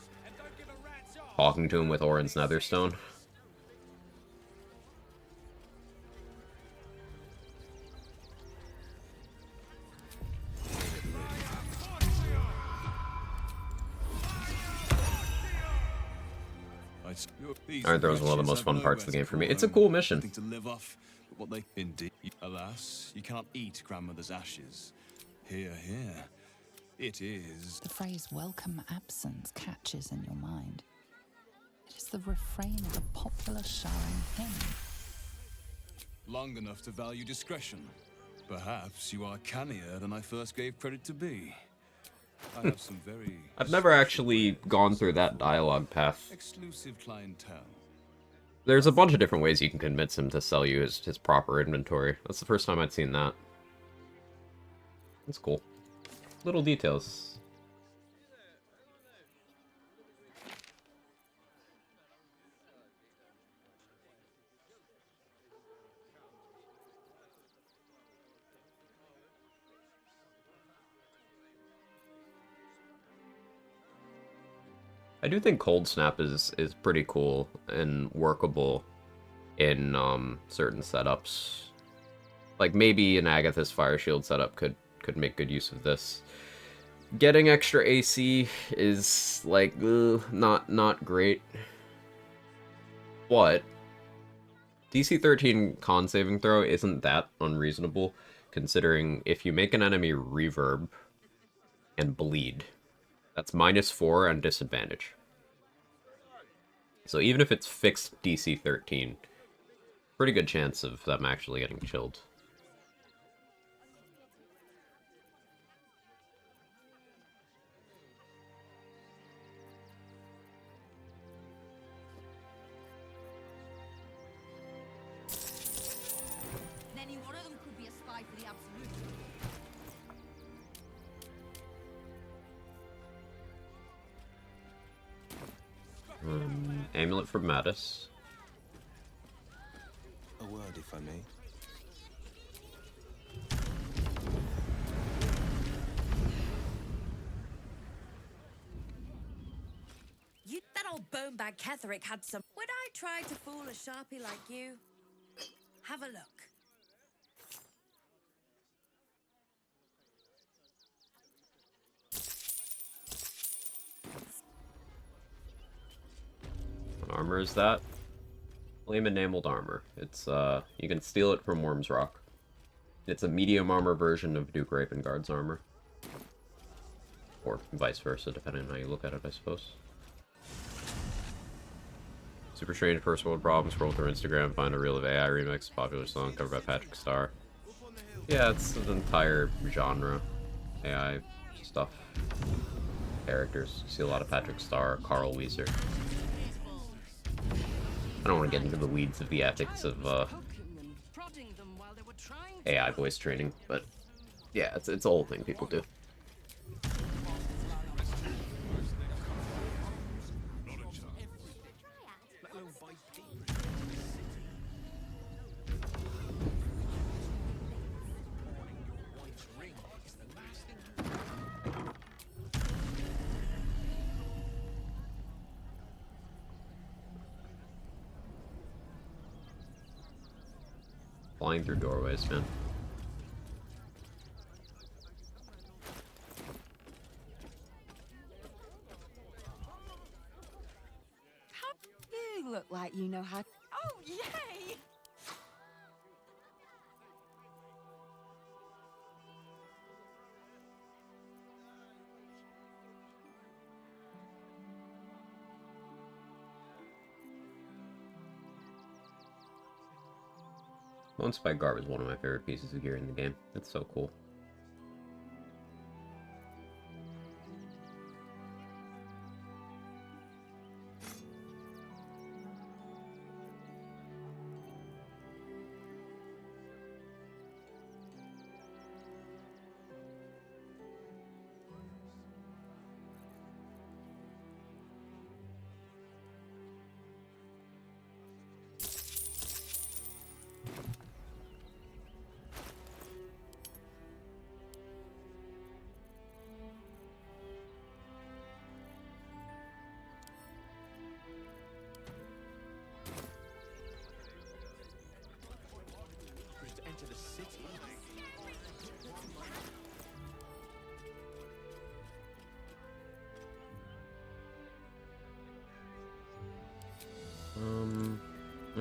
[SPEAKER 1] talking to him with Orin's Netherstone.
[SPEAKER 2] I'd
[SPEAKER 1] Iron Throne is one of the most fun parts of the game for me. It's a cool mission.
[SPEAKER 2] To live off, but what they indeed. Alas, you can't eat grandmother's ashes. Here, here. It is.
[SPEAKER 7] The phrase welcome absence catches in your mind. It is the refrain of a popular showering hymn.
[SPEAKER 2] Long enough to value discretion. Perhaps you are cannier than I first gave credit to be. I have some very
[SPEAKER 1] I've never actually gone through that dialogue path.
[SPEAKER 2] exclusive clientele.
[SPEAKER 1] There's a bunch of different ways you can convince him to sell you his proper inventory. That's the first time I'd seen that. That's cool. Little details. I do think Cold Snap is pretty cool and workable in certain setups. Like maybe an Agatha's Fire Shield setup could make good use of this. Getting extra AC is like not great. But DC 13 con saving throw isn't that unreasonable, considering if you make an enemy reverb and bleed, that's -4 and disadvantage. So even if it's fixed DC 13, pretty good chance of them actually getting chilled.
[SPEAKER 6] Any one of them could be a spy for the Absolute.
[SPEAKER 1] Amulet for Mattis.
[SPEAKER 2] A word, if I may.
[SPEAKER 6] That old bone bag Ketherick had some. Would I try to fool a sharpie like you? Have a look.
[SPEAKER 1] What armor is that? Flame enameled armor. It's you can steal it from Worm's Rock. It's a medium armor version of Duke Ravengard's armor. Or vice versa, depending on how you look at it, I suppose. Super strange first world problems. Scroll through Instagram, find a reel of AI remix, popular song covered by Patrick Starr. Yeah, it's an entire genre. AI stuff. Characters. You see a lot of Patrick Starr, Carl Weiser. I don't want to get into the weeds of the ethics of AI voice training, but yeah, it's a whole thing people do. Flying through doorways, man.
[SPEAKER 6] You look like you know how. Oh, yay!
[SPEAKER 1] Lone Spike Garb is one of my favorite pieces of gear in the game. It's so cool.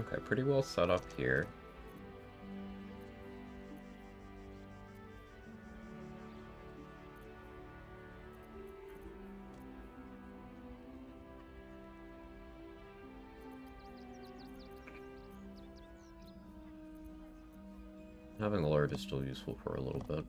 [SPEAKER 1] Okay, pretty well set up here. Having a lord is still useful for a little bit.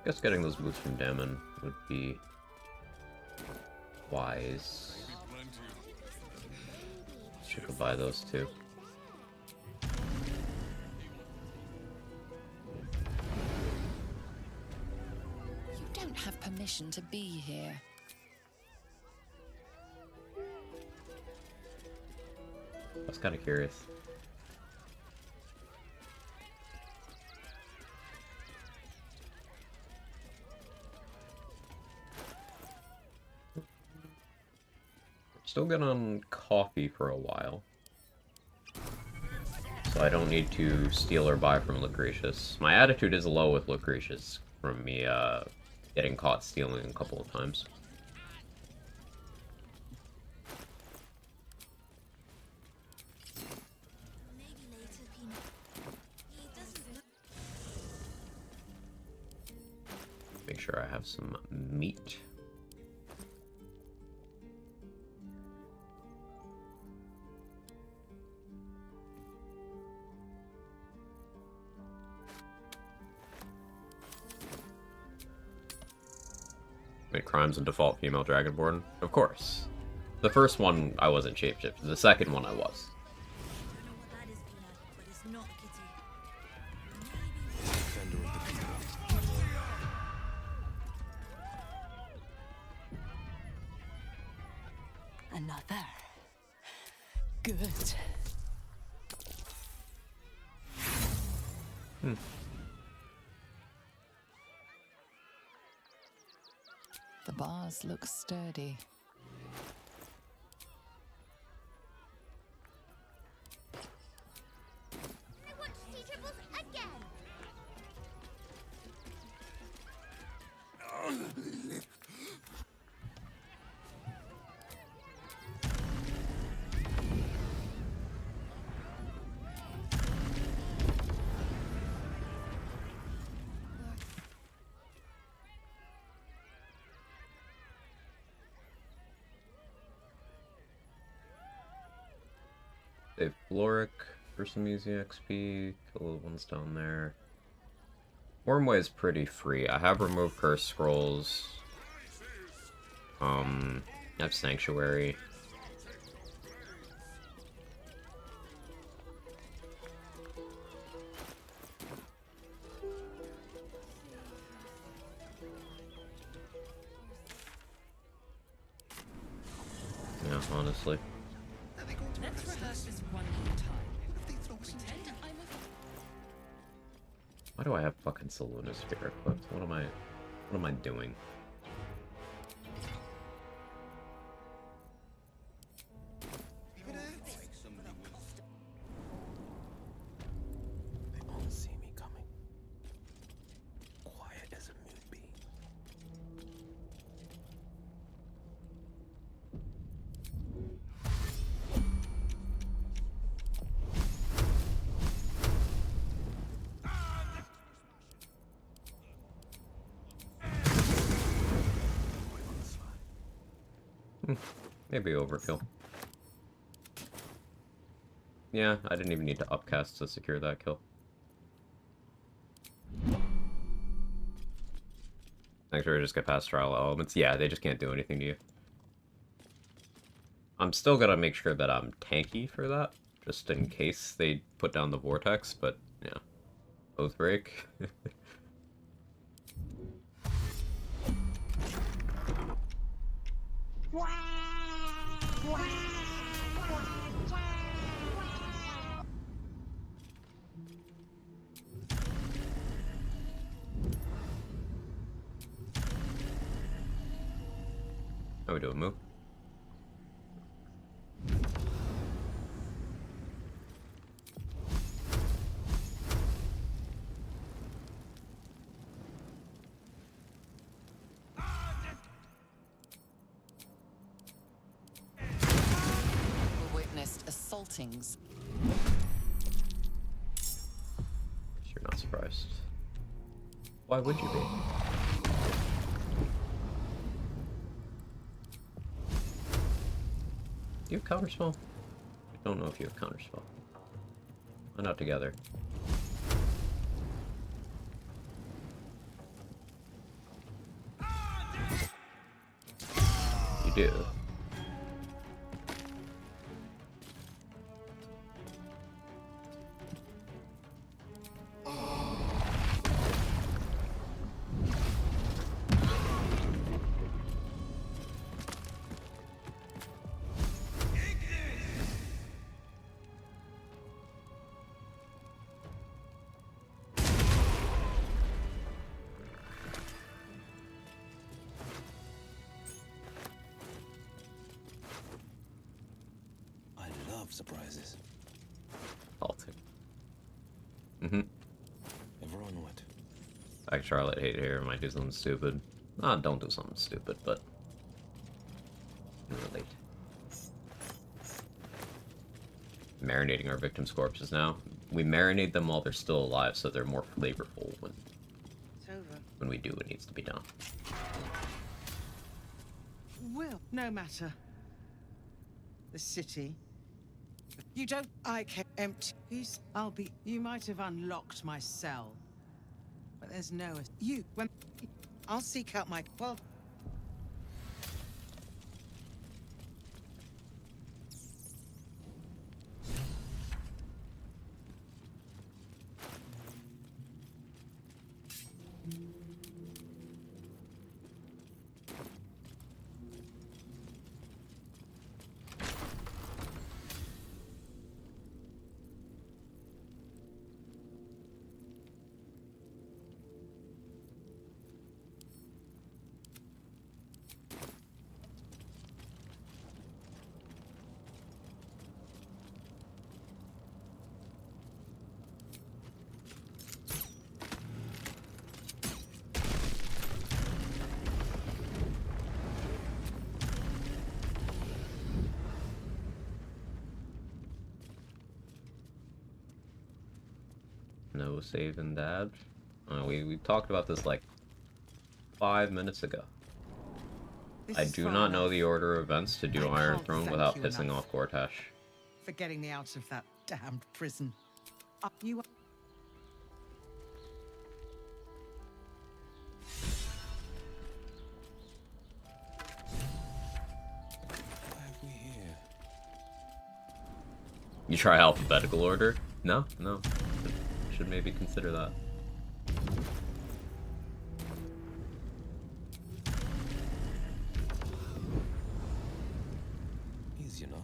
[SPEAKER 1] Guess getting those boots from Damon would be wise. Should go buy those too.
[SPEAKER 7] You don't have permission to be here.
[SPEAKER 1] I was kind of curious. Still good on coffee for a while. So I don't need to steal or buy from Lucretius. My attitude is low with Lucretius from me getting caught stealing a couple of times. Make sure I have some meat. Commit crimes and default female dragonborn? Of course. The first one I wasn't shapeshifted. The second one I was.
[SPEAKER 6] Another. Good.
[SPEAKER 7] The bars look sturdy.
[SPEAKER 11] I want to see triples again.
[SPEAKER 1] Save Floric for some easy XP. Kill the ones down there. Wormway is pretty free. I have removed curse scrolls. I have Sanctuary. Yeah, honestly.
[SPEAKER 5] Let's rehearse this one more time. Pretend I'm a...
[SPEAKER 1] Why do I have fucking Selûne Spear equipped? What am I doing?
[SPEAKER 10] They all see me coming. Quiet as a moonbeam.
[SPEAKER 1] Maybe overkill. Yeah, I didn't even need to upcast to secure that kill. Make sure I just get past trial elements. Yeah, they just can't do anything to you. I'm still gonna make sure that I'm tanky for that, just in case they put down the vortex, but yeah. Oathbreak. How we doing, Moo?
[SPEAKER 7] cuttings.
[SPEAKER 1] You're not surprised. Why would you be? Do you have counterspell? I don't know if you have counterspell. Find out together. You do.
[SPEAKER 12] Surprises.
[SPEAKER 1] I'll take. Mm-hmm.
[SPEAKER 12] Everyone what?
[SPEAKER 1] Like Charlotte hate here, might do something stupid. Ah, don't do something stupid, but relate. Marinating our victims' corpses now. We marinate them while they're still alive, so they're more flavorful when we do what needs to be done.
[SPEAKER 13] Well, no matter. The city. You don't. I kept empty. I'll be. You might have unlocked my cell, but there's no. You. When. I'll seek out my. Well.
[SPEAKER 1] No save and dad. We talked about this like 5 minutes ago. I do not know the order of events to do Iron Throne without pissing off Gortash.
[SPEAKER 13] For getting me out of that damned prison. You.
[SPEAKER 1] You try alphabetical order? No, no. Should maybe consider that.
[SPEAKER 12] Easy enough.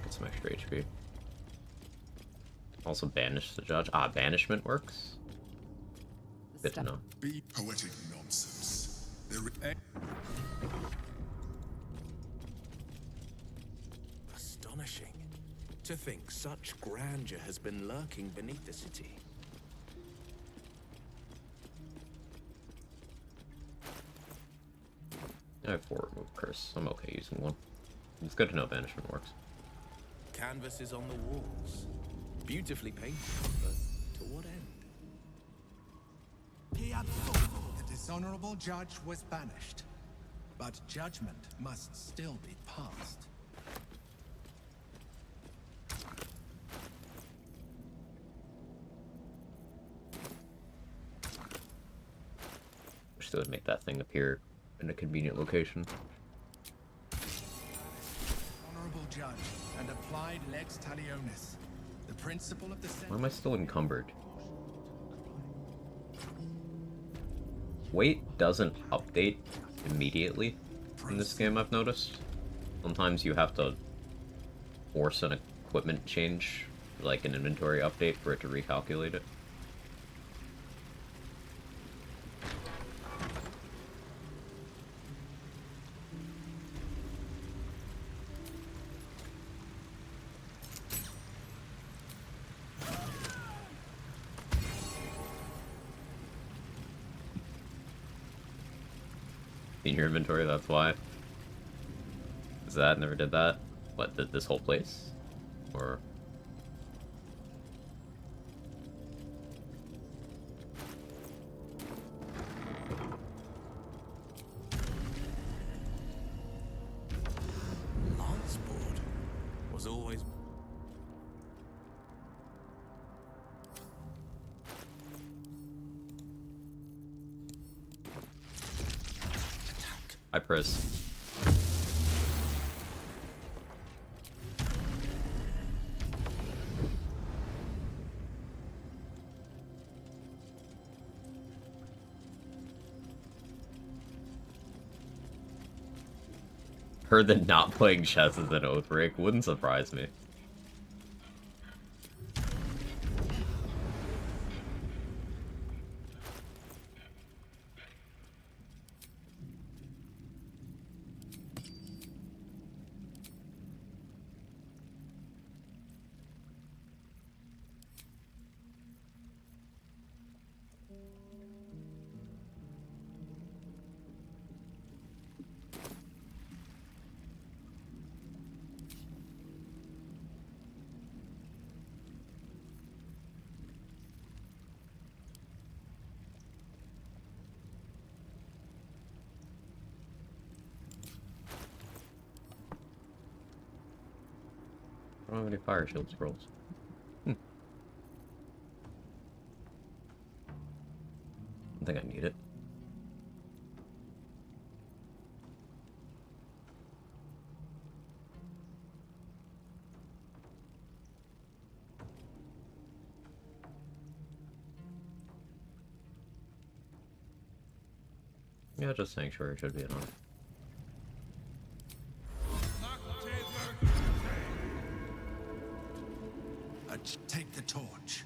[SPEAKER 1] Get some extra HP. Also banish the judge. Ah, banishment works. Good to know.
[SPEAKER 14] Be poetic nonsense.
[SPEAKER 10] Astonishing. To think such grandeur has been lurking beneath the city.
[SPEAKER 1] I have 4 remove curse. I'm okay using one. It's good to know banishment works.
[SPEAKER 10] Canvases on the walls. Beautifully painted, but to what end?
[SPEAKER 9] The dishonorable judge was banished, but judgment must still be passed.
[SPEAKER 1] Wish they would make that thing appear in a convenient location.
[SPEAKER 9] Honorable judge and applied lex talionis, the principle of the
[SPEAKER 1] Why am I still encumbered? Weight doesn't update immediately in this game, I've noticed. Sometimes you have to force an equipment change, like an inventory update, for it to recalculate it. In your inventory, that's why. Is that? Never did that? What, did this whole place? Or...
[SPEAKER 12] Lance board was always...
[SPEAKER 1] I press. Heard that not playing chess is an oath break wouldn't surprise me. I don't have any fire shield scrolls. I don't think I need it. Yeah, just Sanctuary should be enough.
[SPEAKER 9] Take the torch.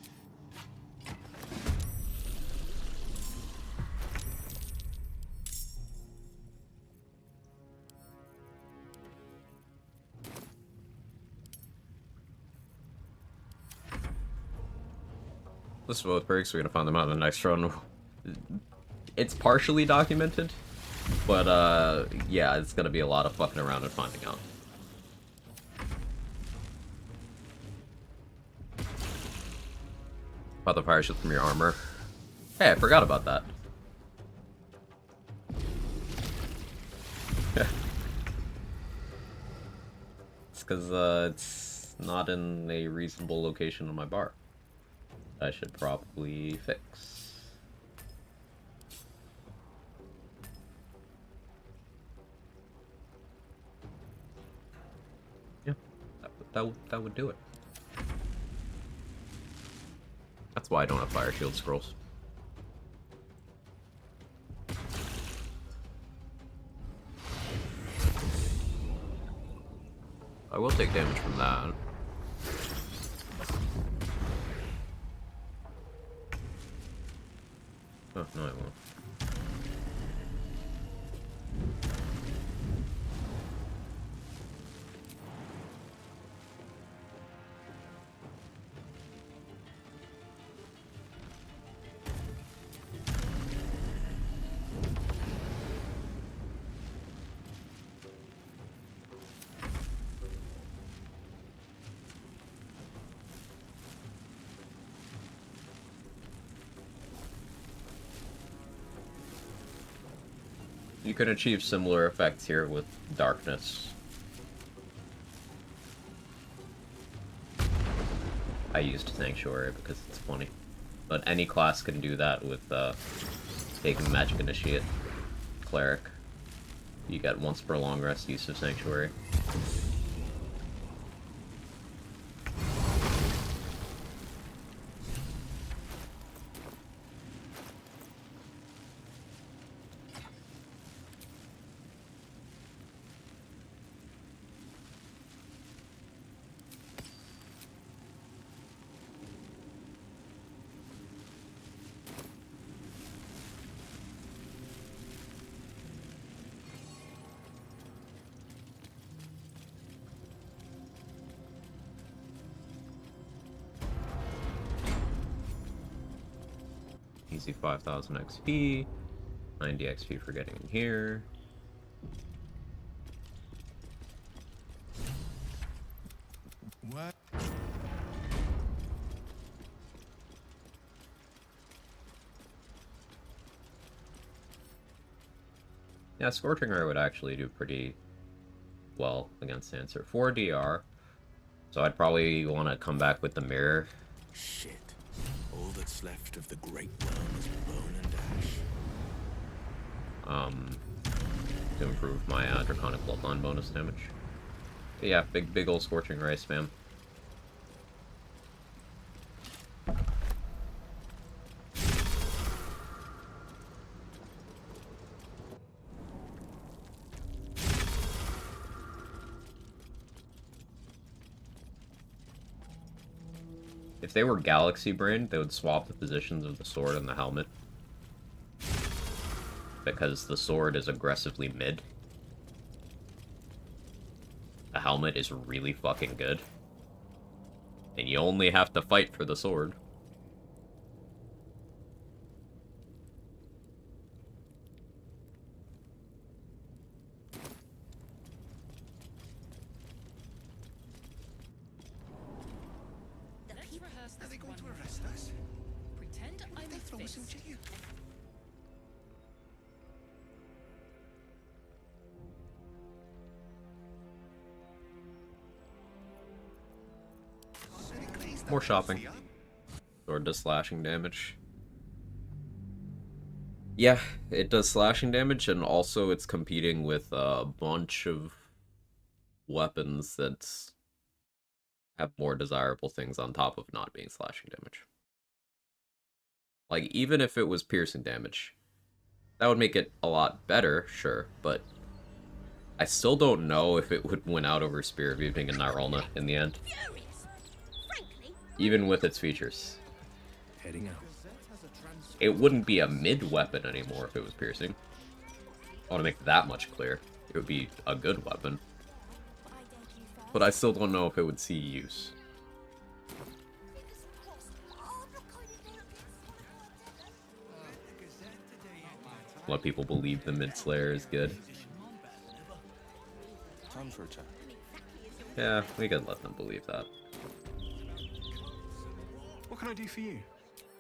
[SPEAKER 1] This is both breaks. We're gonna find them out in the next run. It's partially documented, but yeah, it's gonna be a lot of fucking around and finding out. About the fire shield from your armor. Hey, I forgot about that. It's because it's not in a reasonable location on my bar. I should probably fix. Yeah, that would do it. That's why I don't have fire shield scrolls. I will take damage from that. Oh, no I won't. You can achieve similar effects here with darkness. I used Sanctuary because it's funny. But any class can do that with taking Magic Initiate. Cleric. You get once per long rest use of Sanctuary. Easy 5,000 XP, 90 XP for getting in here.
[SPEAKER 2] What?
[SPEAKER 1] Yeah, Scorching Ray would actually do pretty well against Answer. 4 DR, so I'd probably want to come back with the Mirror.
[SPEAKER 12] Shit. All that's left of the Great Realm is bone and ash.
[SPEAKER 1] To improve my Draconic Bloodline bonus damage. But yeah, big old Scorching Ray spam. If they were Galaxy Brain, they would swap the positions of the sword and the helmet. Because the sword is aggressively mid. The helmet is really fucking good. And you only have to fight for the sword.
[SPEAKER 9] Are they going to arrest us?
[SPEAKER 5] Pretend I'm
[SPEAKER 9] They throw us in jail.
[SPEAKER 1] More shopping. Sword does slashing damage. Yeah, it does slashing damage, and also it's competing with a bunch of weapons that have more desirable things on top of not being slashing damage. Like, even if it was piercing damage, that would make it a lot better, sure, but I still don't know if it would win out over Spear of Evening and Niralna in the end. Even with its features.
[SPEAKER 12] Heading out.
[SPEAKER 1] It wouldn't be a mid-weapon anymore if it was piercing. I want to make that much clear. It would be a good weapon. But I still don't know if it would see use. Let people believe the mid-slayer is good.
[SPEAKER 12] Time for a chat.
[SPEAKER 1] Yeah, we could let them believe that.
[SPEAKER 12] What can I do for you?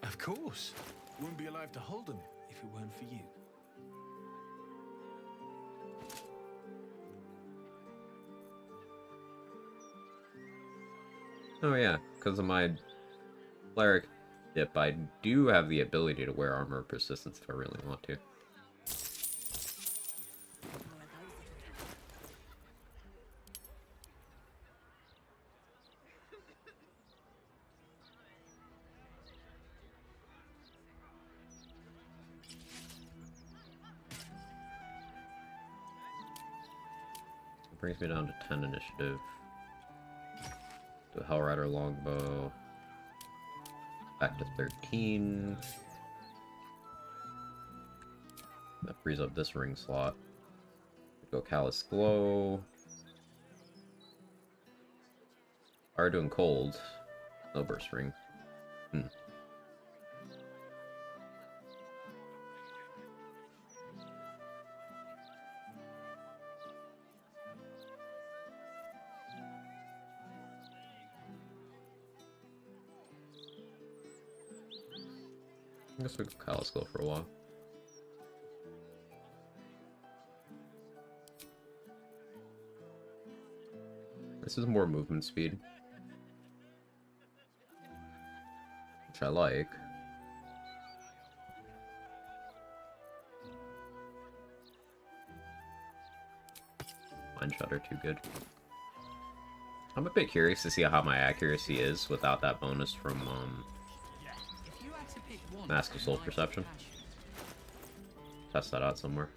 [SPEAKER 12] Of course. Wouldn't be alive to hold them if it weren't for you.
[SPEAKER 1] Oh yeah, because of my cleric dip, I do have the ability to wear Armor of Persistence if I really want to. It brings me down to 10 initiative. Do a Hellrider Longbow. Back to 13. That frees up this ring slot. Go Callous Glow. Are doing cold. No burst ring. I guess we go Callous Glow for a while. This is more movement speed, which I like. Mind Shudder too good. I'm a bit curious to see how my accuracy is without that bonus from Mask of Soul Perception. Test that out somewhere.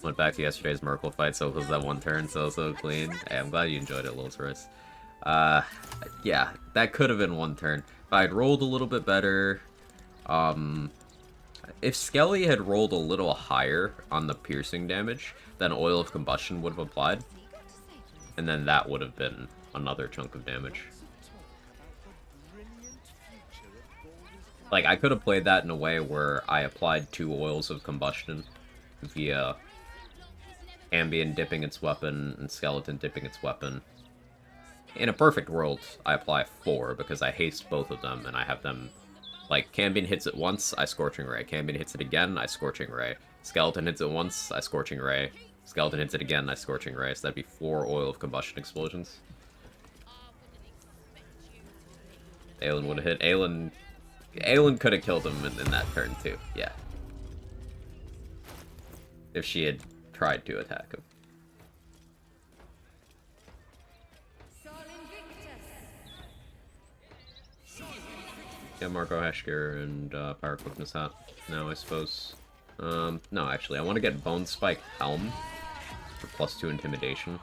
[SPEAKER 1] Went back to yesterday's Merkle fight, so it was that one turn, so clean. Hey, I'm glad you enjoyed it, Lil Royce. Yeah, that could have been one turn. If I'd rolled a little bit better, if Skelly had rolled a little higher on the piercing damage, then Oil of Combustion would have applied. And then that would have been another chunk of damage. Like, I could have played that in a way where I applied 2 Oils of Combustion via Ambient dipping its weapon and Skeleton dipping its weapon. In a perfect world, I apply 4 because I haste both of them and I have them... Like, Cambion hits it once, I Scorching Ray. Cambion hits it again, I Scorching Ray. Skeleton hits it once, I Scorching Ray. Skeleton hits it again, I Scorching Ray. So that'd be 4 Oil of Combustion explosions. Aelin would have hit. Aelin could have killed him in that turn, too. Yeah. If she had tried to attack him. Yeah, Marco Hashker and Power Quickness Hat. No, I suppose. No, actually, I want to get Bone Spike Helm for +2 Intimidation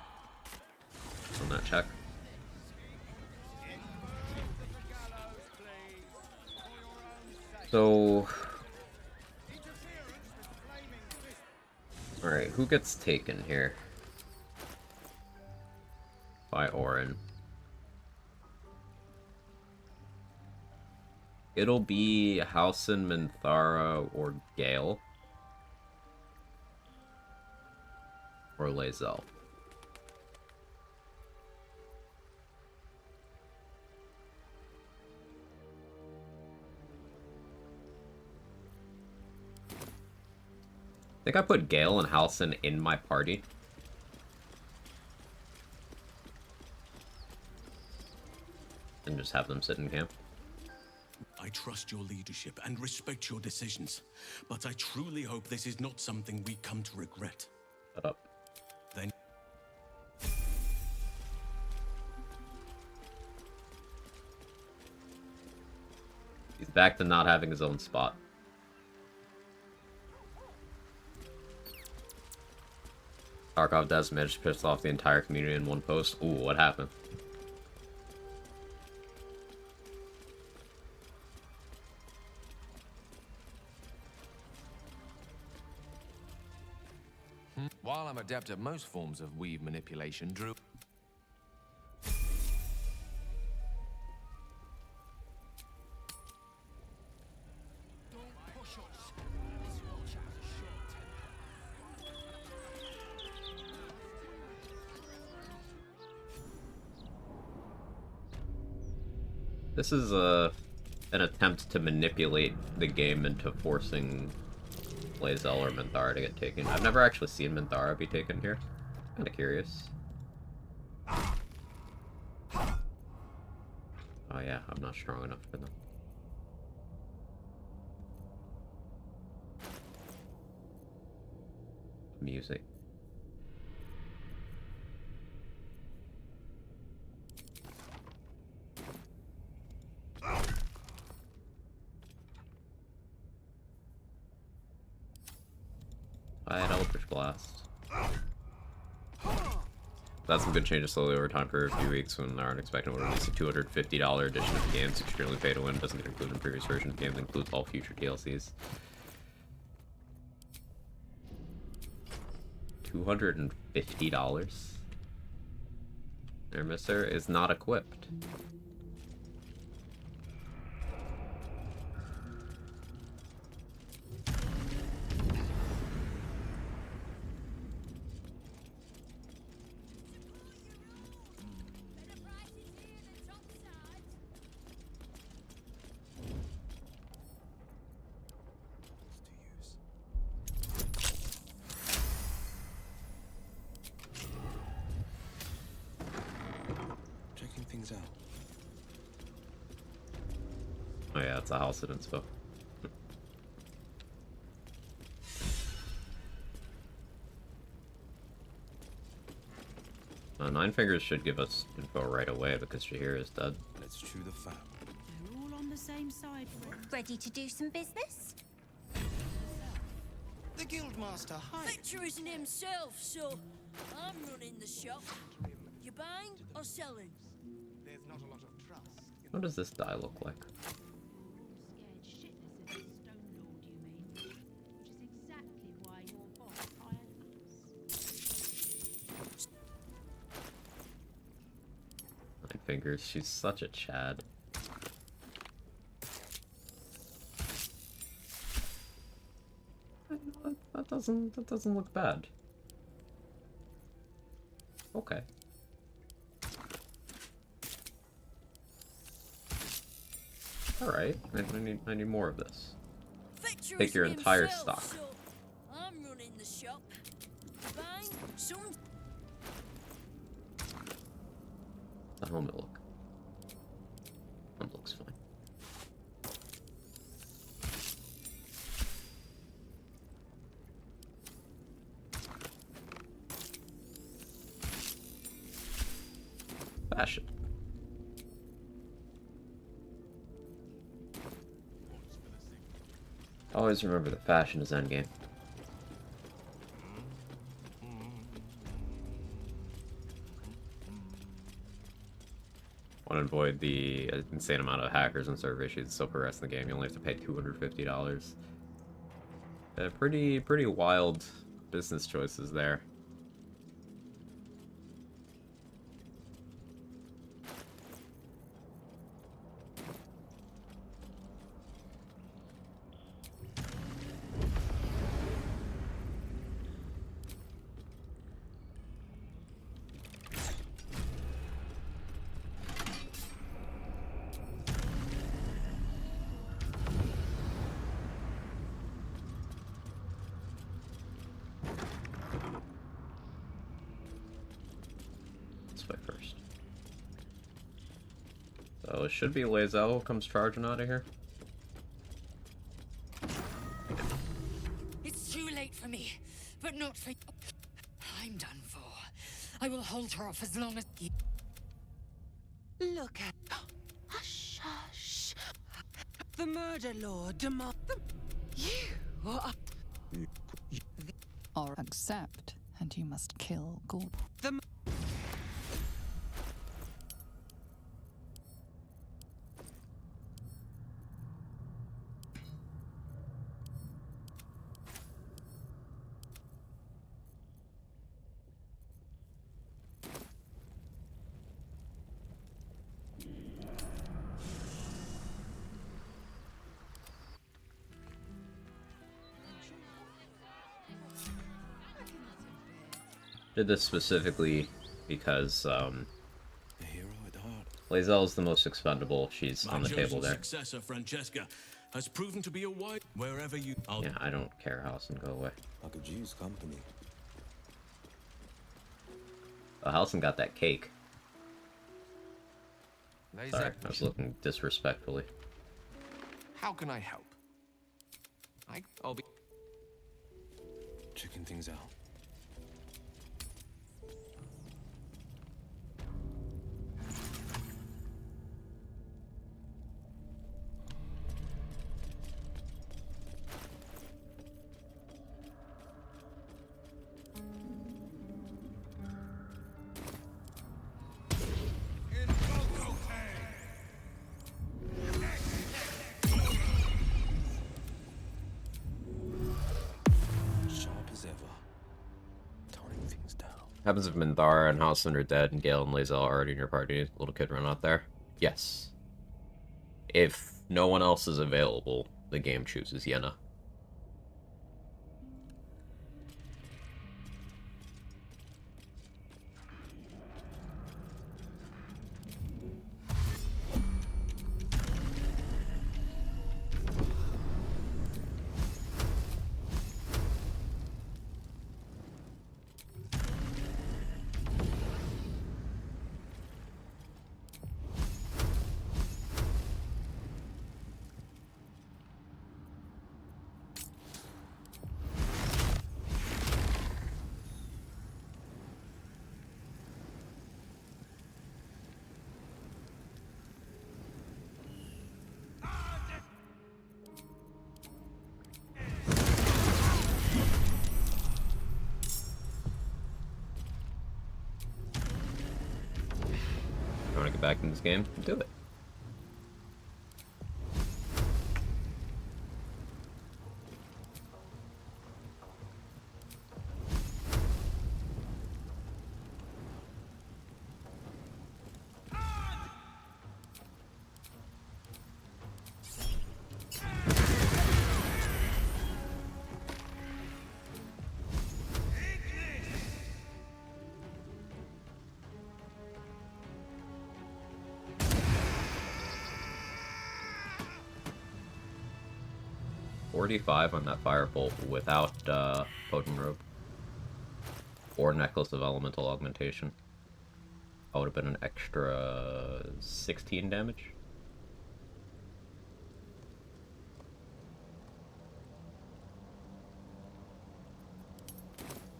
[SPEAKER 1] on that check. So... Alright, who gets taken here? By Orin. It'll be Halsin, Minthara, or Gale. Or Lae'zel. I think I put Gale and Halsin in my party. And just have them sit in camp.
[SPEAKER 15] I trust your leadership and respect your decisions, but I truly hope this is not something we come to regret.
[SPEAKER 1] Shut up.
[SPEAKER 15] Then...
[SPEAKER 1] He's back to not having his own spot. Tarkov Devs managed to piss off the entire community in one post. Ooh, what happened?
[SPEAKER 16] While I'm adept at most forms of weave manipulation, Drew...
[SPEAKER 1] This is an attempt to manipulate the game into forcing Lae'zel or Minthara to get taken. I've never actually seen Minthara be taken here. Kinda curious. Oh yeah, I'm not strong enough for them. Music. I had Eldritch Blast. That's some good changes slowly over time for a few weeks when they aren't expecting to release a $250 edition of the game. It's extremely pay to win. Doesn't get included in previous versions of the game. It includes all future DLCs. $250? Their Mister is not equipped.
[SPEAKER 12] out.
[SPEAKER 1] Oh yeah, it's a house at inspo. Nine Fingers should give us info right away because Shahir is dead.
[SPEAKER 12] Let's chew the fat.
[SPEAKER 11] They're all on the same side, friend. Ready to do some business?
[SPEAKER 17] The Guildmaster, hi.
[SPEAKER 18] Victor isn't himself, so I'm running the shop. You buying or selling?
[SPEAKER 17] There's not a lot of trust.
[SPEAKER 1] What does this die look like? Nine Fingers, she's such a Chad. That doesn't look bad. Okay. Alright, I need more of this.
[SPEAKER 18] Victor
[SPEAKER 1] Take your
[SPEAKER 18] isn't
[SPEAKER 1] entire
[SPEAKER 18] himself,
[SPEAKER 1] stock.
[SPEAKER 18] so I'm running the shop. You buying some?
[SPEAKER 1] The helmet look. Helmet looks fine. Fashion. Always remember that fashion is endgame. Want to avoid the insane amount of hackers and server issues that still progress in the game. You only have to pay $250. Pretty wild business choices there. First. So it should be Lae'zel comes charging out of here.
[SPEAKER 6] It's too late for me, but not for you. I'm done for. I will hold her off as long as you.
[SPEAKER 13] Look at... Hush, hush. The murder lord demand... You are...
[SPEAKER 7] Or accept, and you must kill Gordon.
[SPEAKER 13] The...
[SPEAKER 1] Did this specifically because Lae'zel is the most expendable. She's on the table there.
[SPEAKER 15] Successor Francesca has proven to be a wide wherever you.
[SPEAKER 1] Yeah, I don't care, Halcyon, go away.
[SPEAKER 12] I could use company.
[SPEAKER 1] Oh, Halcyon got that cake. Sorry, I was looking disrespectfully.
[SPEAKER 16] How can I help? I'll be
[SPEAKER 12] checking things out.
[SPEAKER 1] Happens if Mindara and Halcyon are dead and Gale and Lae'zel are already in your party. Little kid run out there? Yes. If no one else is available, the game chooses Yenna. want to get back in this game, do it. $45 on that firebolt without potent robe or necklace of elemental augmentation. That would have been an extra 16 damage.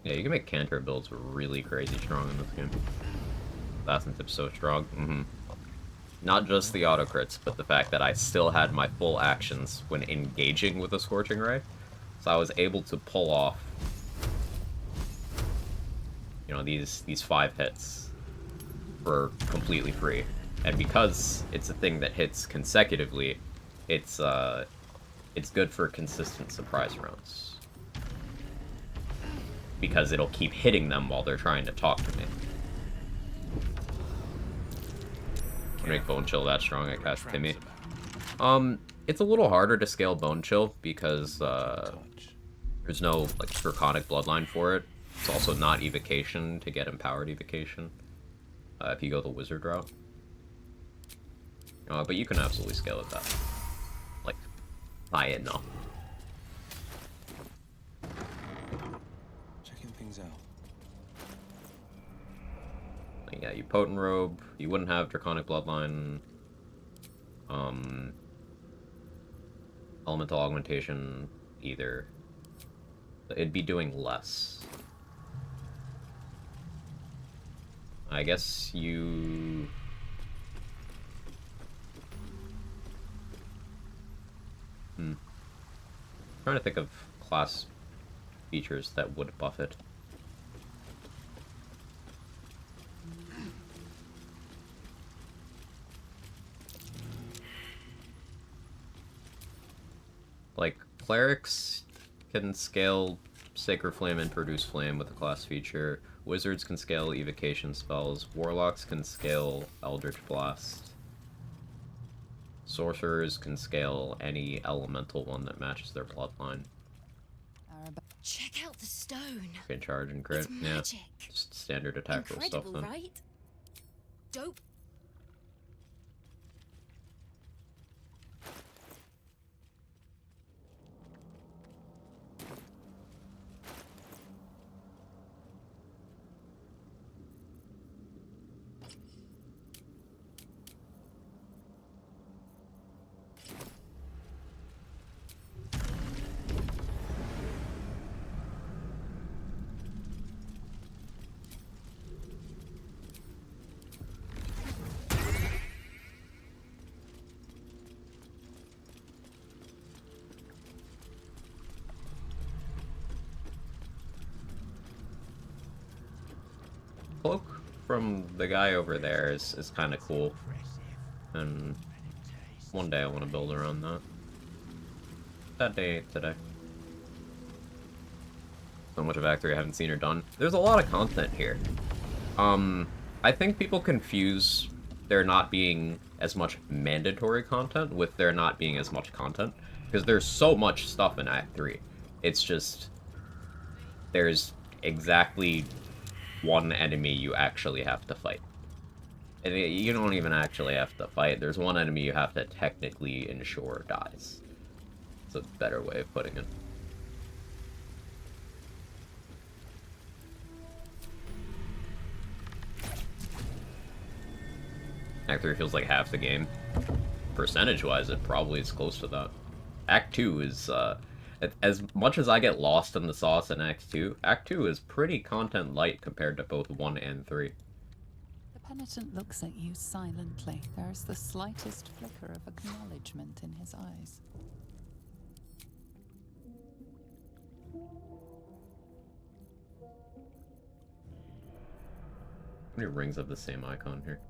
[SPEAKER 1] Yeah, you can make canter builds really crazy strong in this game. Assassin tip's so strong. Not just the auto crits, but the fact that I still had my full actions when engaging with a Scorching Ray. So I was able to pull off, you know, these 5 hits for completely free. And because it's a thing that hits consecutively, it's good for consistent surprise rounds. Because it'll keep hitting them while they're trying to talk to me. Make Bone Chill that strong at cast Timmy. It's a little harder to scale Bone Chill because there's no like Draconic Bloodline for it. It's also not Evocation to get Empowered Evocation if you go the Wizard route. But you can absolutely scale it that. Like, high enough.
[SPEAKER 12] Checking things out.
[SPEAKER 1] Yeah, you Potent Robe, you wouldn't have Draconic Bloodline, Elemental Augmentation either. It'd be doing less. I guess you... Trying to think of class features that would buff it. Like, clerics can scale Sacred Flame and Produce Flame with a class feature. Wizards can scale Evocation spells. Warlocks can scale Eldritch Blast. Sorcerers can scale any elemental one that matches their bloodline.
[SPEAKER 18] Check out the stone.
[SPEAKER 1] Can charge and crit.
[SPEAKER 18] It's magic.
[SPEAKER 1] Yeah, just standard attack roll stuff
[SPEAKER 18] Incredible,
[SPEAKER 1] then.
[SPEAKER 18] right? Dope.
[SPEAKER 1] Cloak from the guy over there is kind of cool, and one day I want to build around that. That day ain't today. So much of Act 3 I haven't seen or done. There's a lot of content here. I think people confuse there not being as much mandatory content with there not being as much content, because there's so much stuff in Act 3. It's just there's exactly one enemy you actually have to fight. And you don't even actually have to fight. There's one enemy you have to technically ensure dies. It's a better way of putting it. Act 3 feels like half the game. Percentage-wise, it probably is close to that. Act 2 is, as much as I get lost in the sauce in Act 2, Act 2 is pretty content light compared to both 1 and 3.
[SPEAKER 7] The penitent looks at you silently. There is the slightest flicker of acknowledgement in his eyes.
[SPEAKER 1] How many rings have the same icon here?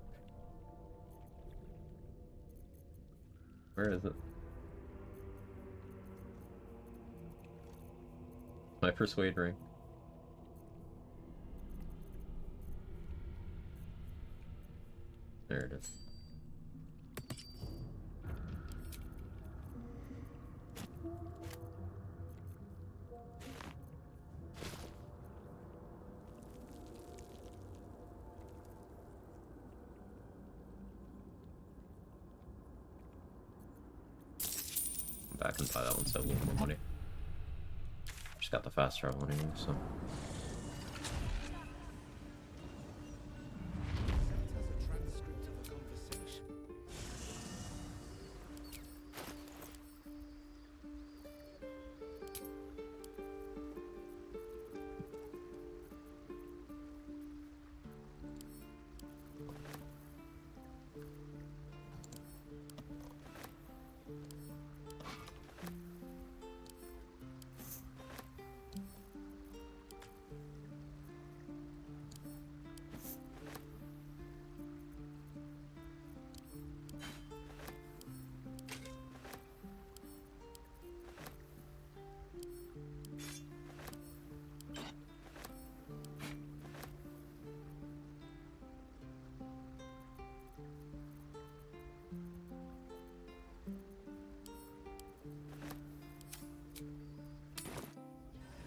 [SPEAKER 1] Where is it? My persuade ring. There it is. Back and buy that one, so a little more money. Just got the fast travel anyway, so.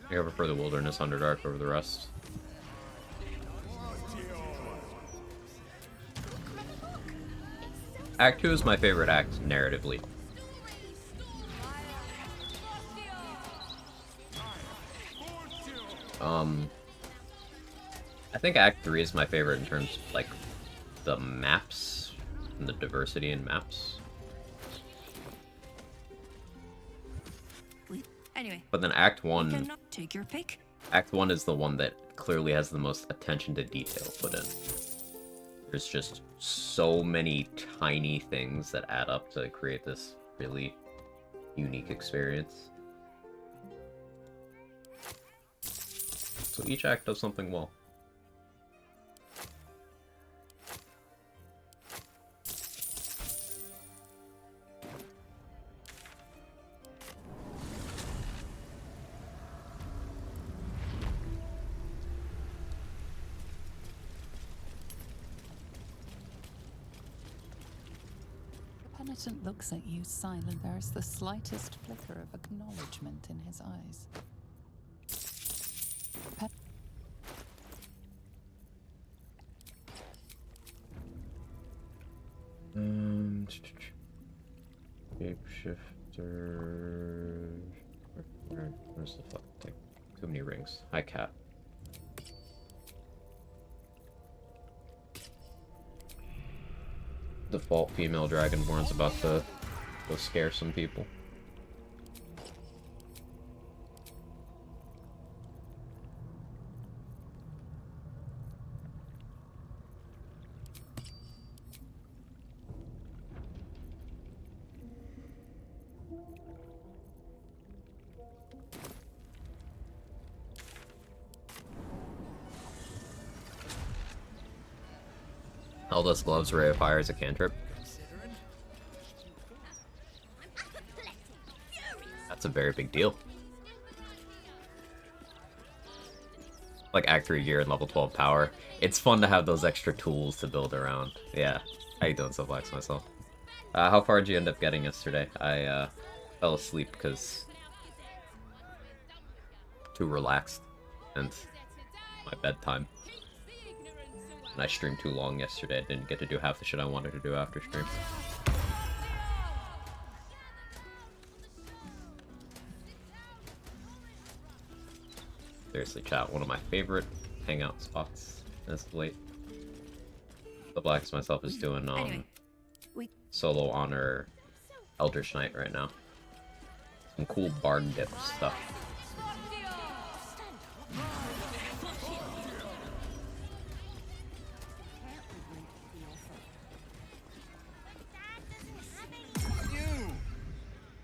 [SPEAKER 1] I prefer the Wilderness Underdark over the rest. Act 2 is my favorite act narratively. I think Act 3 is my favorite in terms of, like, the maps and the diversity in maps.
[SPEAKER 4] Anyway.
[SPEAKER 1] But then Act 1...
[SPEAKER 4] Take your pick.
[SPEAKER 1] Act 1 is the one that clearly has the most attention to detail put in. There's just so many tiny things that add up to create this really unique experience. So each act does something well.
[SPEAKER 7] Penitent looks at you silent. There is the slightest flicker of acknowledgement in his eyes.
[SPEAKER 1] Shapeshifter. Where's the fuck thing? Too many rings. Hi, cat. Default female dragonborn's about to go scare some people. Eldest Gloves Ray of Fire is a cantrip. That's a very big deal. Like Act 3 gear and level 12 power. It's fun to have those extra tools to build around. Yeah. How you doing, Sublex, myself? How far did you end up getting yesterday? I fell asleep because too relaxed and my bedtime. And I streamed too long yesterday. I didn't get to do half the shit I wanted to do after stream. Seriously, chat, one of my favorite hangout spots as of late. The Blacks myself is doing solo honor Eldritch Knight right now. Some cool bard dip stuff.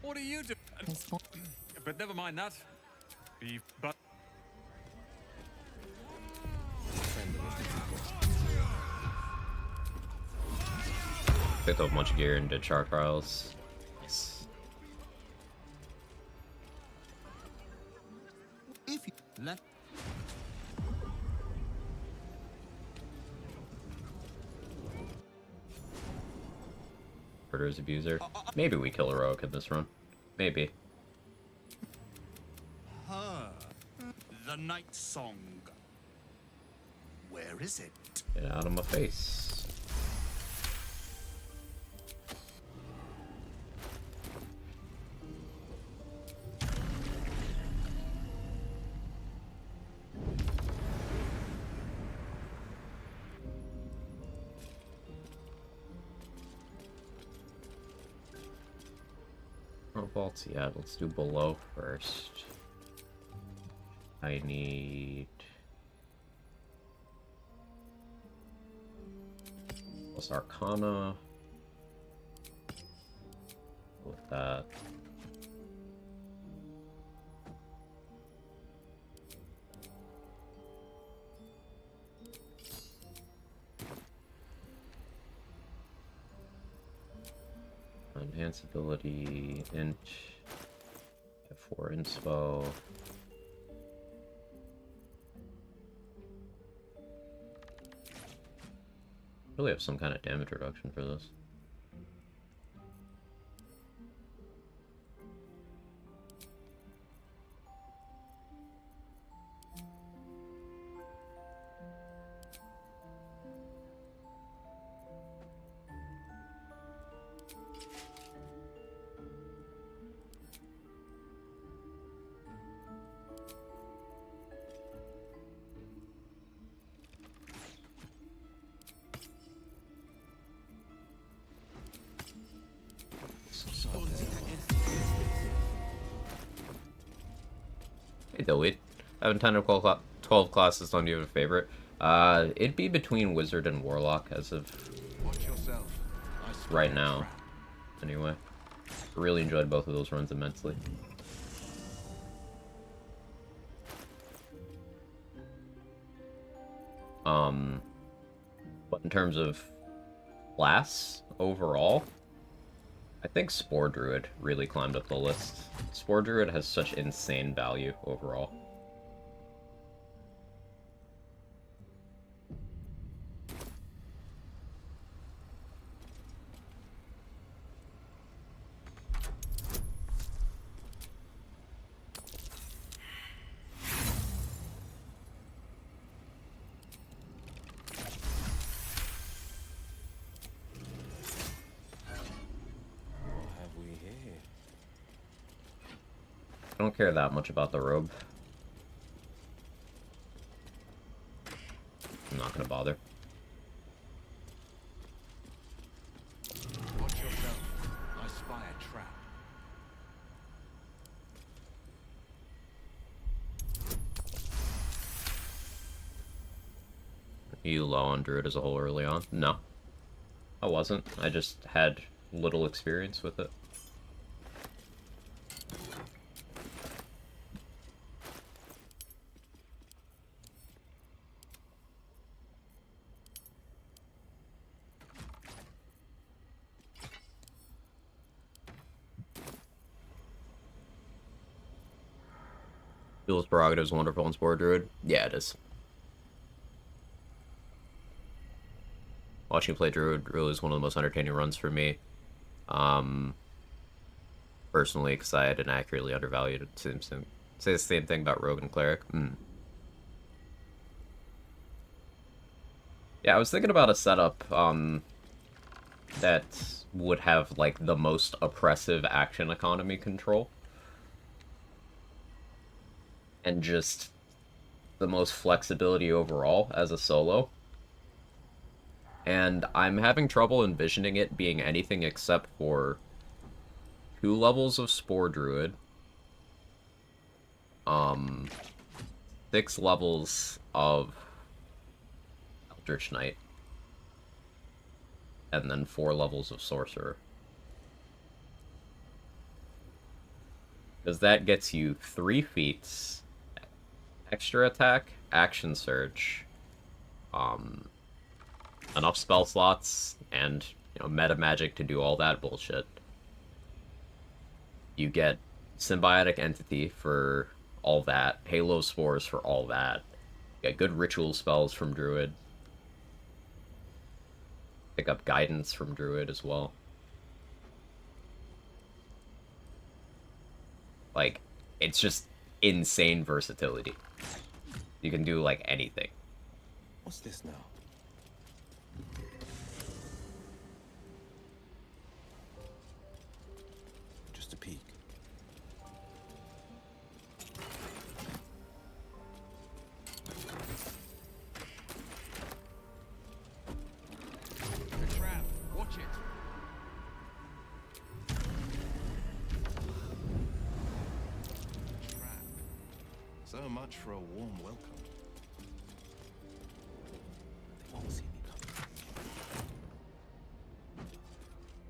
[SPEAKER 19] What are you doing? But never mind that. But
[SPEAKER 1] Picked up a bunch of gear and did char trials. Murderous Abuser. Maybe we kill a rogue in this run. Maybe.
[SPEAKER 9] The Night Song. Where is it?
[SPEAKER 1] Get out of my face. Oh, vaults, yeah, let's do below first. I need... plus Arcana. With that. Enhance ability, int, F4 inspo. Really have some kind of damage reduction for this. Hey Delete. I have 10 or 12 classes, don't you have a favorite? It'd be between Wizard and Warlock as of right now. Anyway. Really enjoyed both of those runs immensely. But in terms of class overall, I think Spore Druid really climbed up the list. Spore Druid has such insane value overall. I don't care that much about the robe. I'm not gonna bother.
[SPEAKER 9] Watch yourself. I spy a trap.
[SPEAKER 1] Are you low on Druid as a whole early on? No. I wasn't. I just had little experience with it. Duel's prerogative is wonderful in Spore Druid. Yeah, it is. Watching you play Druid really is one of the most entertaining runs for me. Personally, because I had an accurately undervalued. Say the same thing about Rogue and Cleric. Yeah, I was thinking about a setup that would have like the most oppressive action economy control. And just the most flexibility overall as a solo. And I'm having trouble envisioning it being anything except for 2 levels of Spore Druid, 6 levels of Eldritch Knight, and then 4 levels of Sorcerer. Because that gets you 3 feats, extra attack, action surge, enough spell slots, and, you know, meta magic to do all that bullshit. You get Symbiotic Entity for all that, Halo Spores for all that. You get good ritual spells from Druid. Pick up Guidance from Druid as well. Like, it's just insane versatility. You can do, like, anything.
[SPEAKER 16] What's this now? Just a peek.
[SPEAKER 19] The trap. Watch it.
[SPEAKER 9] Trap. So much for a warm welcome.
[SPEAKER 16] They won't see me coming.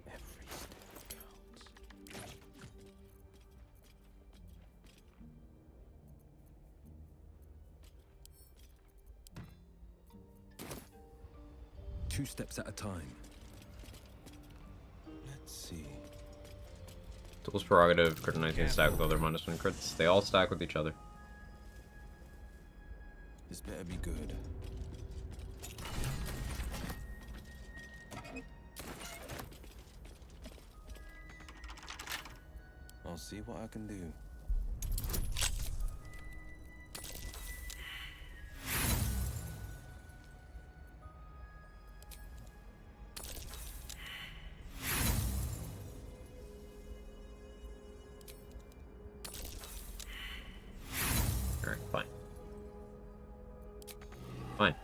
[SPEAKER 16] Every step counts.
[SPEAKER 15] Two steps at a time.
[SPEAKER 16] Let's see.
[SPEAKER 1] Tools prerogative, crit 19 stack with other -1 crits. They all stack with each other.
[SPEAKER 16] This better be good. I'll see what I can do.
[SPEAKER 1] Alright, fine. Fine.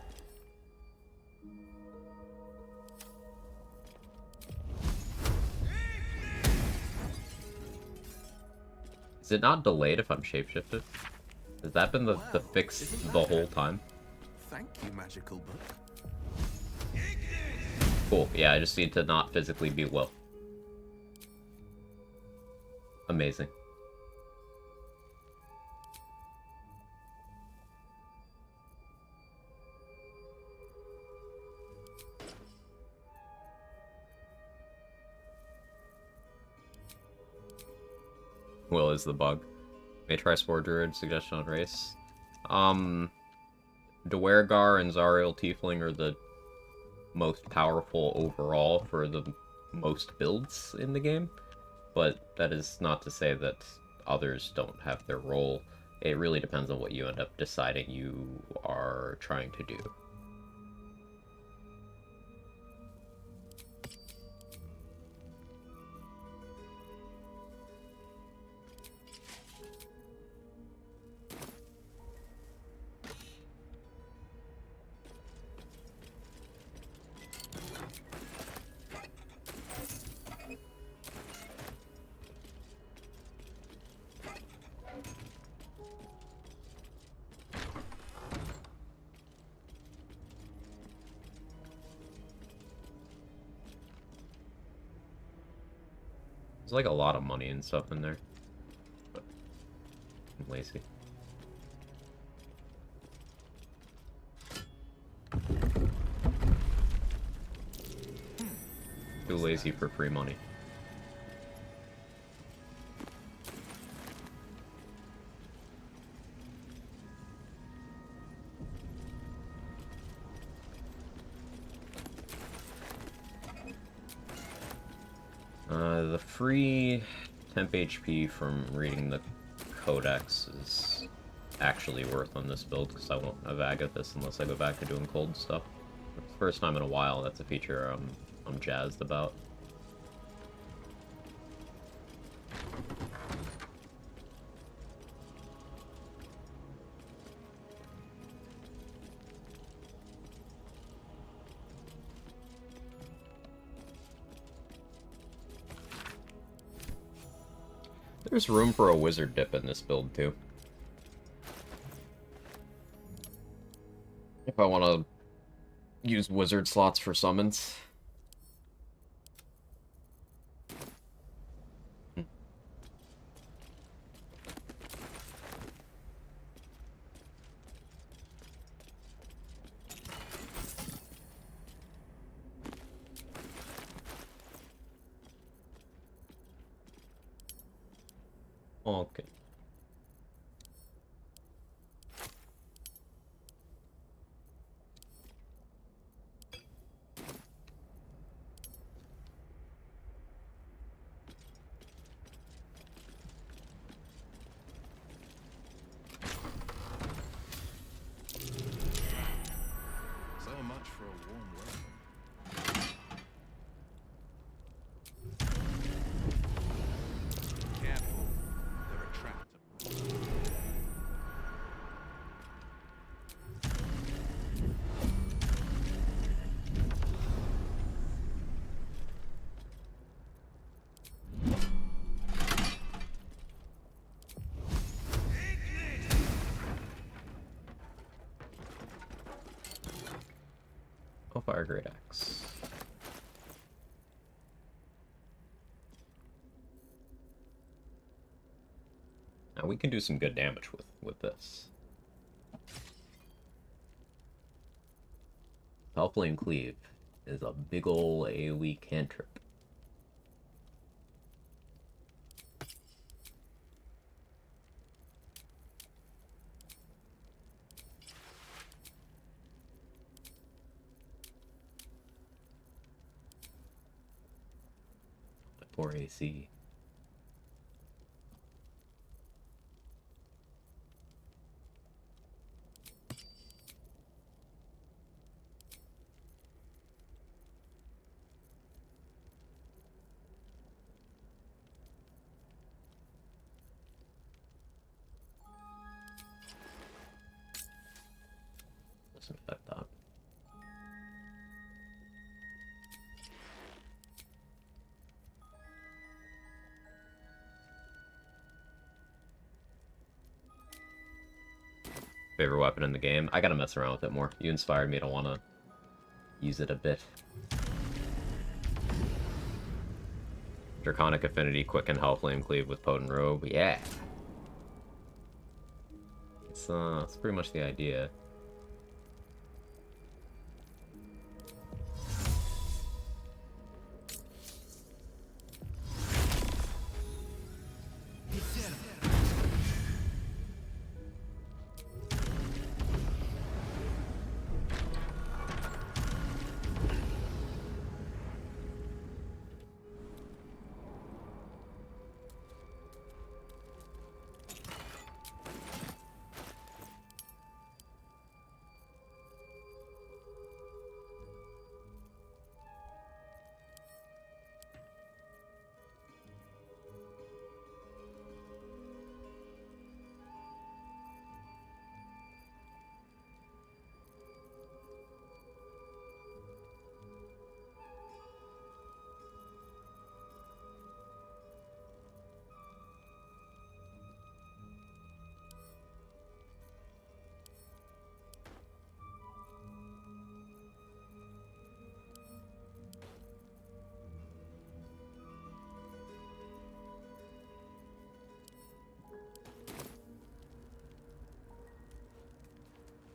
[SPEAKER 1] Is it not delayed if I'm shapeshifted? Has that been the fix the whole time?
[SPEAKER 16] Thank you, magical book.
[SPEAKER 1] Cool, yeah, I just need to not physically be Will. Amazing. Will is the bug. May try Spore Druid, suggestion on race. Dwergar and Zariel Tiefling are the most powerful overall for the most builds in the game, but that is not to say that others don't have their role. It really depends on what you end up deciding you are trying to do. There's like a lot of money and stuff in there, but I'm lazy. Too lazy for free money. The free temp HP from reading the codex is actually worth on this build, because I won't have Agathis unless I go back to doing cold stuff. It's the first time in a while that's a feature I'm jazzed about. There's room for a wizard dip in this build, too. If I want to use wizard slots for summons. Okay. Hellfire Great Axe. Now we can do some good damage with this. Hellflame Cleave is a big ol' AoE cantrip. Poor AC. Doesn't affect that. Favorite weapon in the game? I gotta mess around with it more. You inspired me to want to use it a bit. Draconic Affinity, Quicken, Hellflame Cleave with Potent Robe. Yeah! It's pretty much the idea.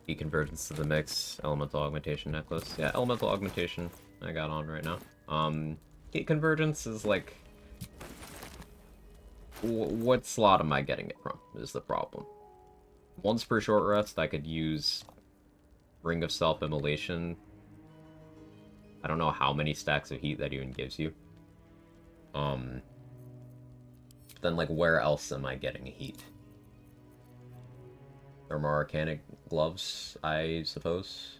[SPEAKER 1] Key Convergence to the mix, Elemental Augmentation Necklace. Yeah, Elemental Augmentation I got on right now. Key Convergence is like... what slot am I getting it from, is the problem. Once per short rest, I could use Ring of Self-Immolation. I don't know how many stacks of heat that even gives you. Then, like, where else am I getting heat? Thermo-Arcanic gloves, I suppose.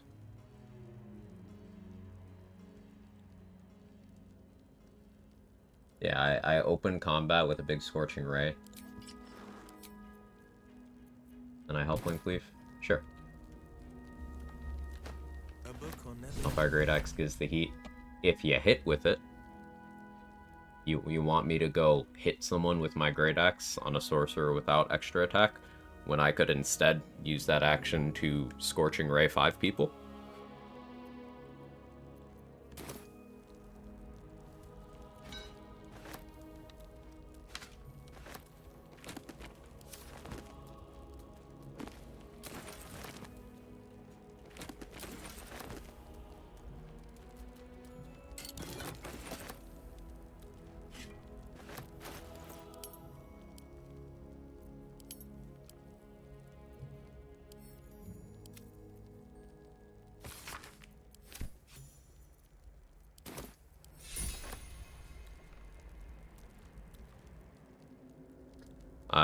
[SPEAKER 1] Yeah, I open combat with a big Scorching Ray. And I Hellflame Cleave? Sure. Hellfire Great Axe gives the heat. If you hit with it, you want me to go hit someone with my Great Axe on a Sorcerer without extra attack, when I could instead use that action to Scorching Ray 5 people?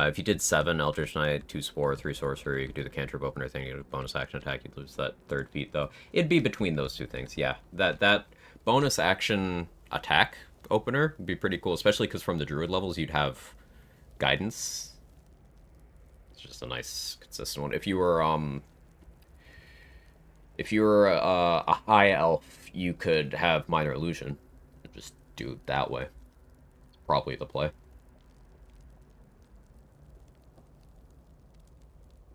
[SPEAKER 1] If you did 7 Eldritch Knight, 2 Spore, 3 Sorcerer, you could do the Cantrip Opener thing, you get a bonus action attack, you'd lose that 3rd feat, though. It'd be between those two things, yeah. That bonus action attack opener would be pretty cool, especially because from the Druid levels, you'd have Guidance. It's just a nice, consistent one. If you were a High Elf, you could have Minor Illusion. Just do it that way. It's probably the play.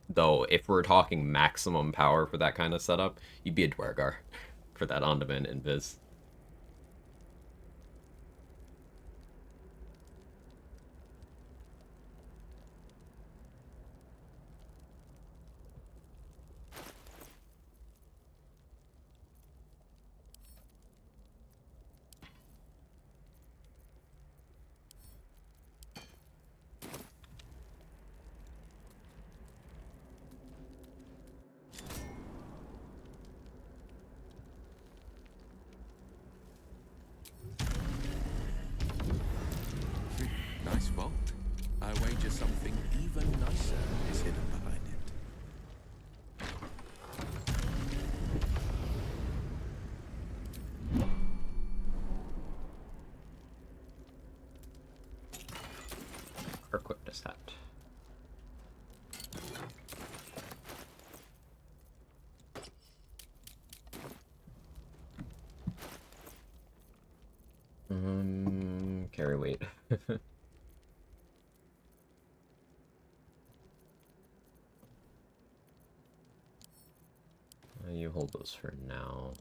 [SPEAKER 1] Though, if we're talking maximum power for that kind of setup, you'd be a Dwergar. for that on-demand invis.
[SPEAKER 15] Nice vault. I wager something even nicer is hidden behind it.
[SPEAKER 1] Or quickness hat. Carry weight. You hold those for now.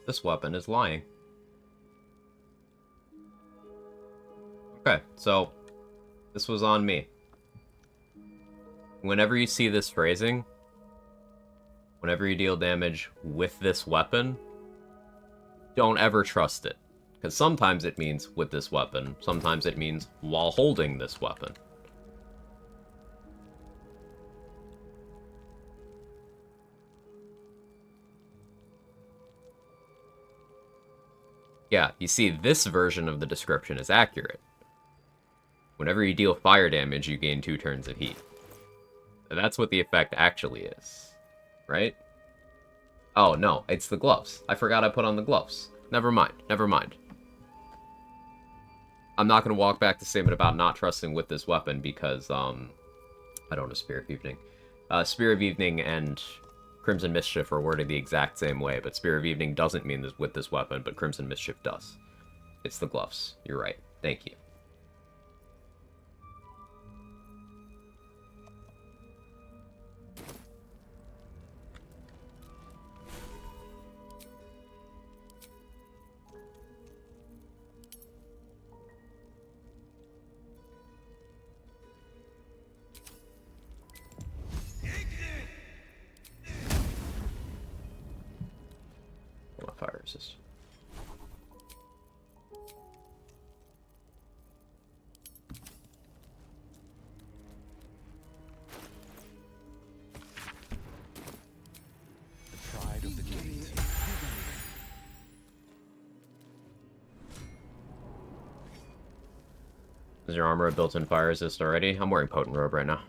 [SPEAKER 1] This weapon is lying. Okay, so this was on me. Whenever you see this phrasing, whenever you deal damage with this weapon, don't ever trust it. Because sometimes it means with this weapon, sometimes it means while holding this weapon. Yeah, you see, this version of the description is accurate. Whenever you deal fire damage, you gain 2 turns of heat. That's what the effect actually is, right? Oh, no, it's the gloves. I forgot I put on the gloves. Never mind, never mind. I'm not going to walk back the statement about not trusting with this weapon because, I don't know, Spirit of Evening. Spirit of Evening and Crimson Mischief are worded the exact same way, but Spirit of Evening doesn't mean this with this weapon, but Crimson Mischief does. It's the gloves. You're right. Thank you. Fire resist.
[SPEAKER 15] The pride of the gate.
[SPEAKER 1] Is your armor a built-in fire resist already? I'm wearing Potent Robe right now.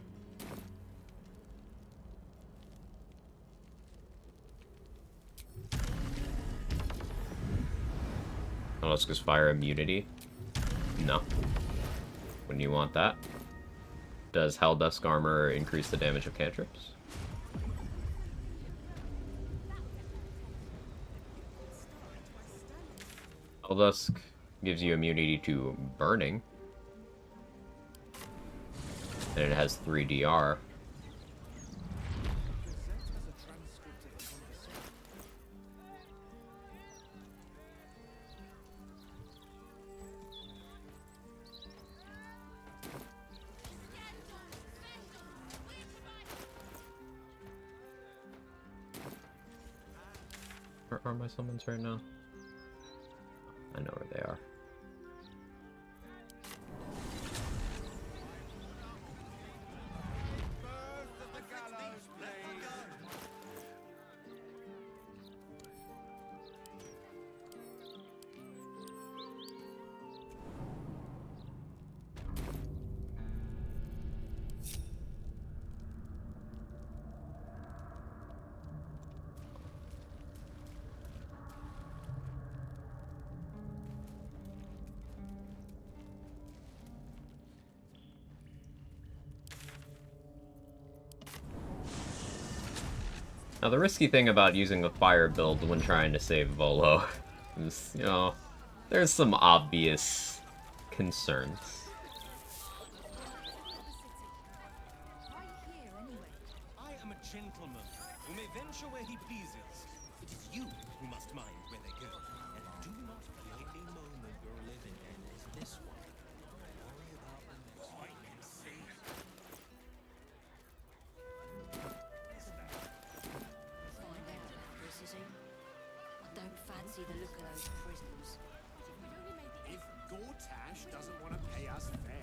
[SPEAKER 1] Alaska's fire immunity? No. Wouldn't you want that? Does Helldusk armor increase the damage of cantrips? Helldusk gives you immunity to burning. And it has 3 DR. Where are my summons right now? I know where they are. Now, the risky thing about using a fire build when trying to save Volo is, you know, there's some obvious concerns.
[SPEAKER 20] I am a gentleman who may venture where he pleases. It is you who must mind where they go. And do not feel a moment you're living in is this one. Worry about the next one. I can see.
[SPEAKER 6] Find out about this, is he? I don't fancy the look of those prisoners.
[SPEAKER 9] If Gortash doesn't want to pay us fair...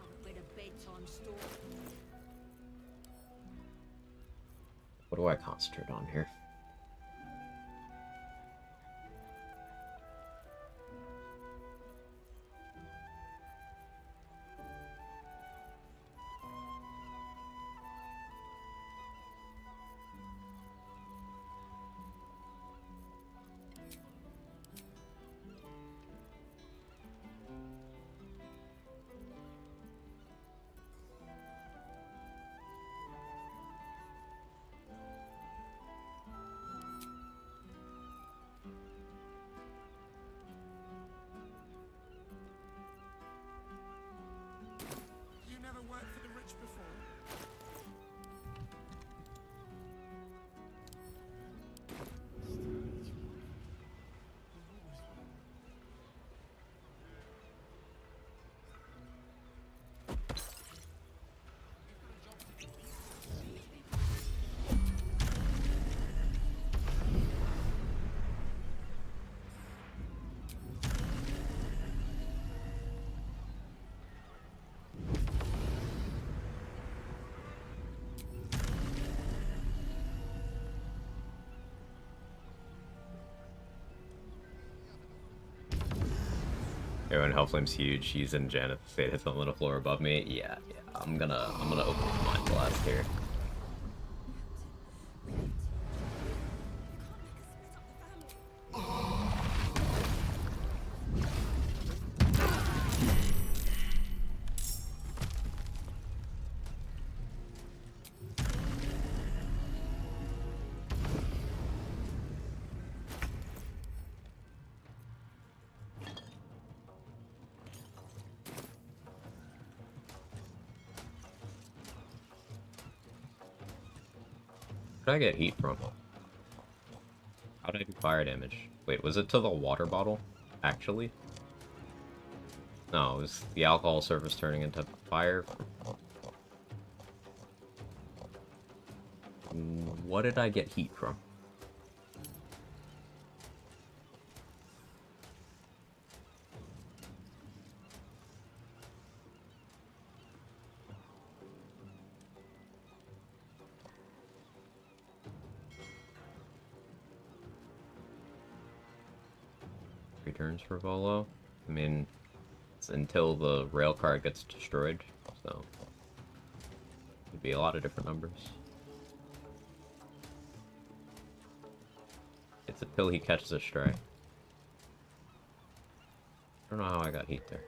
[SPEAKER 6] I've read a bedtime story.
[SPEAKER 1] What do I concentrate on here?
[SPEAKER 9] You never worked for the rich before?
[SPEAKER 1] Everyone, Hellflame's huge. She's in Janeth. Fate hits on the floor above me. Yeah. I'm gonna open the Mind Blast here. Where did I get heat from? How did I do fire damage? Wait, was it to the water bottle? Actually? No, it was the alcohol surface turning into fire. What did I get heat from? Returns for Volo. I mean, it's until the rail car gets destroyed, so it'd be a lot of different numbers. It's until he catches a stray. I don't know how I got heat there.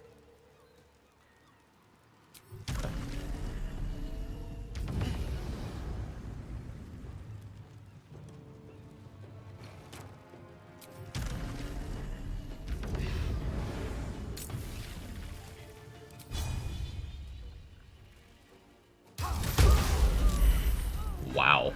[SPEAKER 1] Wow.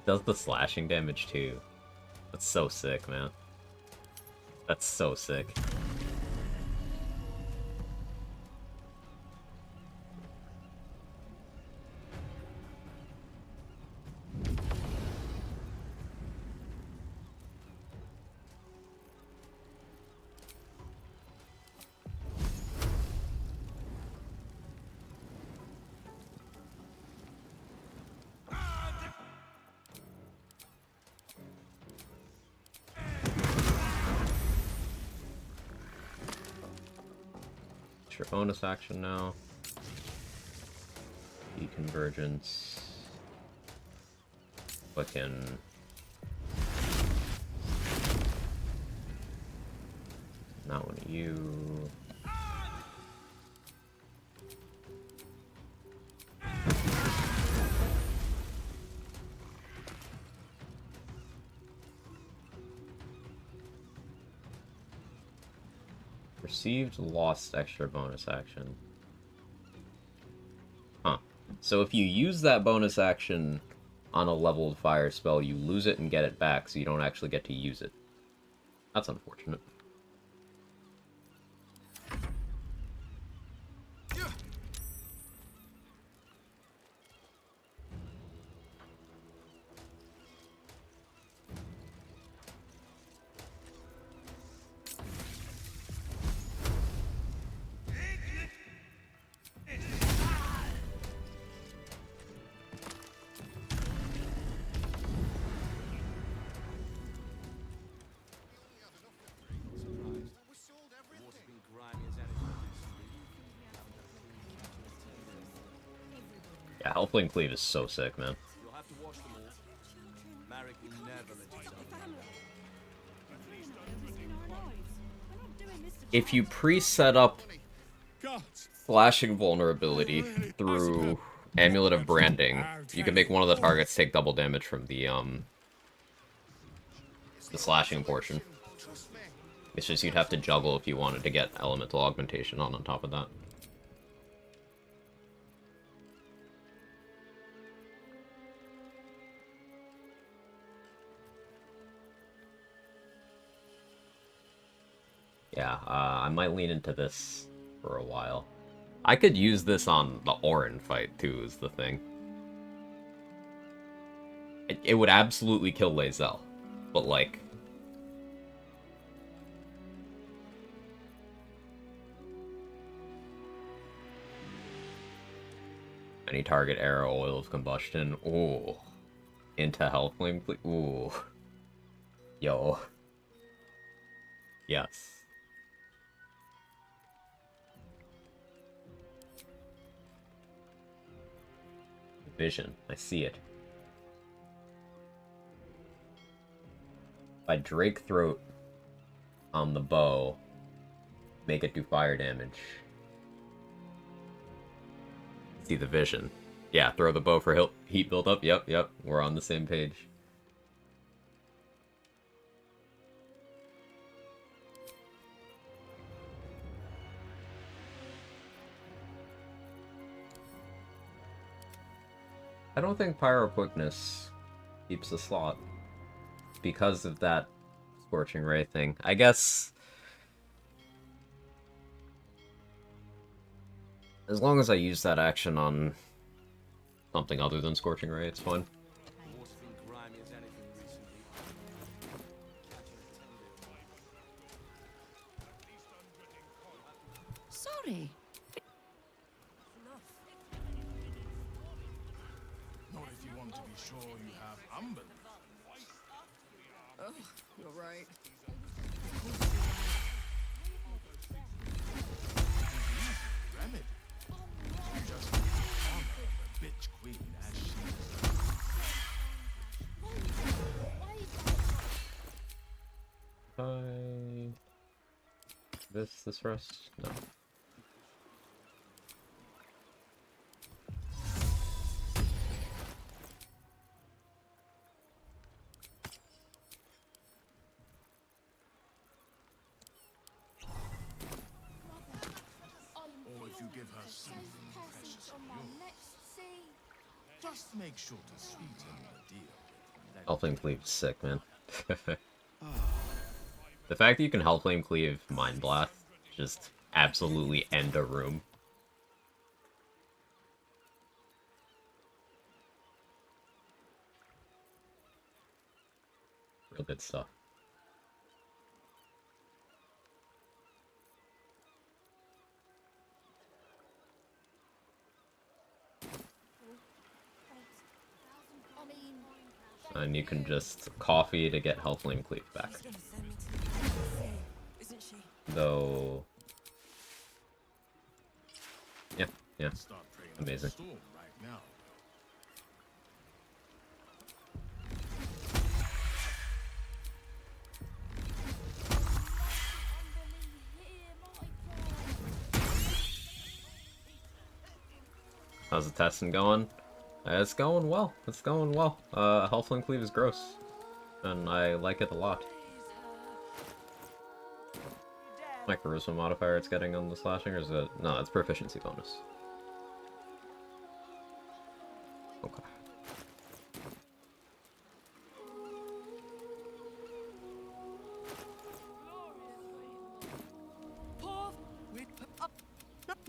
[SPEAKER 1] Does the slashing damage too. That's so sick, man. That's so sick. Extra bonus action now. Deconvergence. Fucking. Not one of you. Received lost extra bonus action. Huh. So if you use that bonus action on a leveled fire spell, you lose it and get it back, so you don't actually get to use it. That's unfortunate. Yeah, Hellflame Cleave is so sick, man.
[SPEAKER 20] You'll have to wash them all. Marek will never let you down.
[SPEAKER 1] If you pre-set up slashing vulnerability through Amulet of Branding, you can make one of the targets take double damage from the slashing portion. It's just you'd have to juggle if you wanted to get elemental augmentation on top of that. Yeah, I might lean into this for a while. I could use this on the Orin fight, too, is the thing. It would absolutely kill Lae'zel, but, like... Any target arrow, oil of combustion. Ooh. Into Hellflame. Ooh. Yo. Yes. Vision. I see it. If I Drake Throat on the bow, make it do fire damage. See the vision. Yeah, throw the bow for heat buildup. Yep. We're on the same page. I don't think Pyro Quickness keeps the slot because of that Scorching Ray thing. I guess as long as I use that action on something other than Scorching Ray, it's fine.
[SPEAKER 4] Sorry.
[SPEAKER 2] Not if you want to be sure you have Umber.
[SPEAKER 5] Oh, you're right.
[SPEAKER 2] Remedy. You just honor the bitch queen as she is.
[SPEAKER 1] This rest? No.
[SPEAKER 2] Or if you give her something precious of yours, just make sure to sweeten the deal.
[SPEAKER 1] Hellflame Cleave is sick, man. The fact that you can Hellflame Cleave Mind Blast, just absolutely end a room. Real good stuff. And you can just coffee to get Hellflame Cleave back. Though Yeah, amazing. How's the testing going? It's going well. It's going well. Halfling Cleave is gross, and I like it a lot. My charisma modifier it's getting on the slashing, or is it? No, it's proficiency bonus. Okay.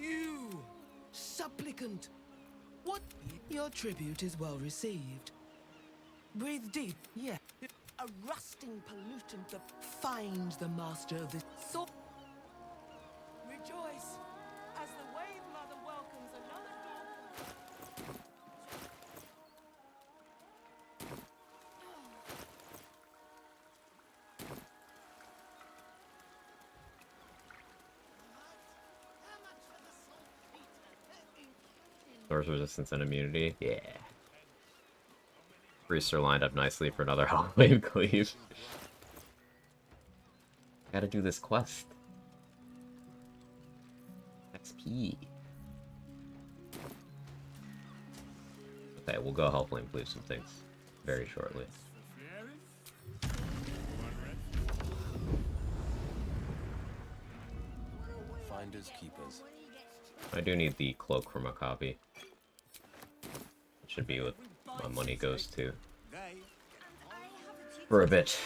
[SPEAKER 21] You, supplicant. What? Your tribute is well received. Breathe deep, yeah. A rusting pollutant that finds the master of this sort.
[SPEAKER 18] Rejoice, as the Wave Mother welcomes another daughter.
[SPEAKER 1] Source resistance and immunity. Yeah. Priests are lined up nicely for another Halloween Cleave. Gotta do this quest. XP. Okay, we'll go Hellflame Cleave some things very shortly.
[SPEAKER 20] Finders keepers.
[SPEAKER 1] I do need the cloak for my copy. It should be what my money goes to. For a bit.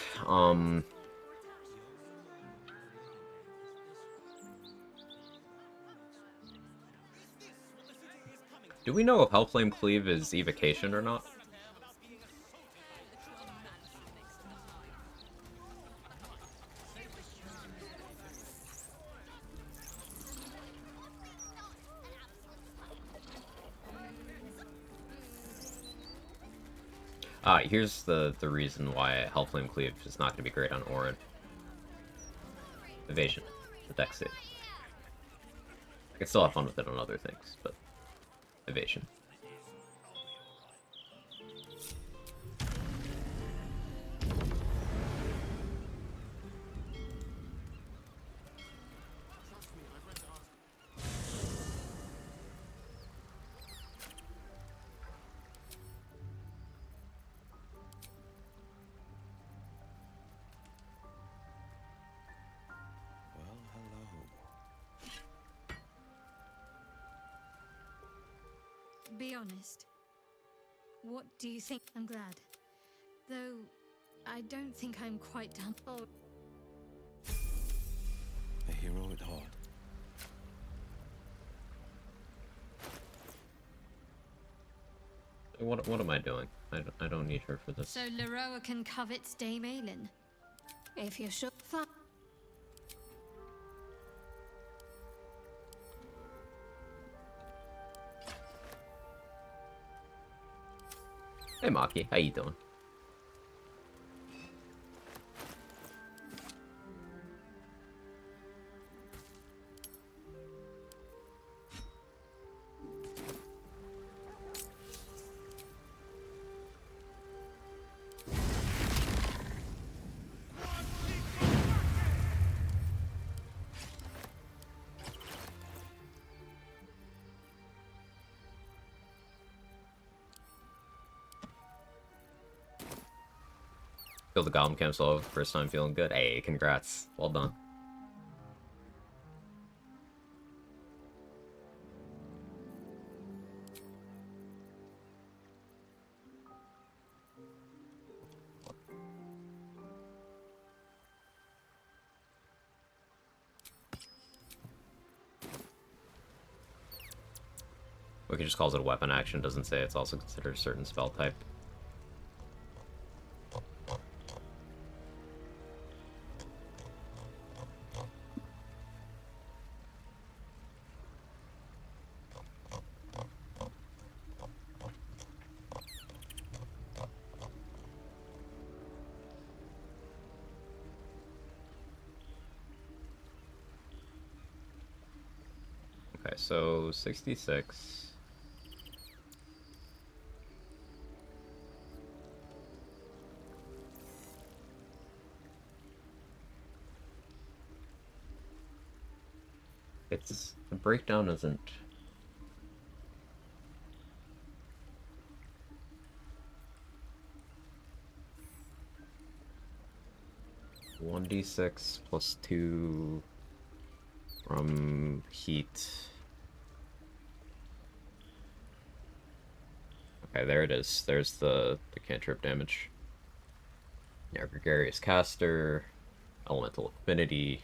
[SPEAKER 1] Do we know if Hellflame Cleave is evocation or not? Here's the reason why Hellflame Cleave is not going to be great on Orin. Evasion. The dex save. I can still have fun with it on other things, but evasion.
[SPEAKER 11] Be honest. What do you think? I'm glad. Though, I don't think I'm quite done. Oh.
[SPEAKER 20] A hero at heart.
[SPEAKER 1] What am I doing? I don't need her for this.
[SPEAKER 11] So Leroa can covet Dame Aelin. If you're sure. Fine.
[SPEAKER 1] Hey Maki, how you doing? Killed the Goblin Camp solo, first time feeling good. Hey, congrats. Well done. Wiki just calls it a weapon action, doesn't say it's also considered a certain spell type. Okay, so 66. It's the breakdown isn't 1d6 plus 2 from heat. Okay, there it is. There's the cantrip damage. Yeah, Gregarious Caster, Elemental Affinity.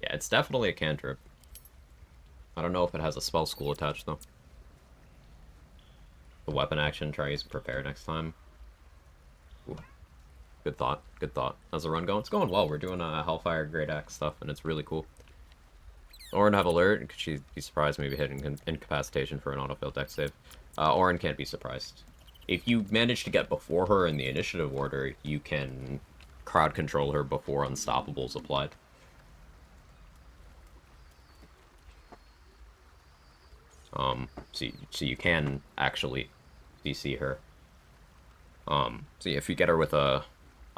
[SPEAKER 1] Yeah, it's definitely a cantrip. I don't know if it has a spell school attached, though. The weapon action, try using Prepare next time. Ooh. Good thought, good thought. How's the run going? It's going well. We're doing Hellfire Great Axe stuff, and it's really cool. Orin have alert. Could she be surprised maybe hitting incapacitation for an autofill deck save? Orin can't be surprised. If you manage to get before her in the initiative order, you can crowd control her before Unstoppable's applied. So you can actually DC her. So yeah, if you get her with a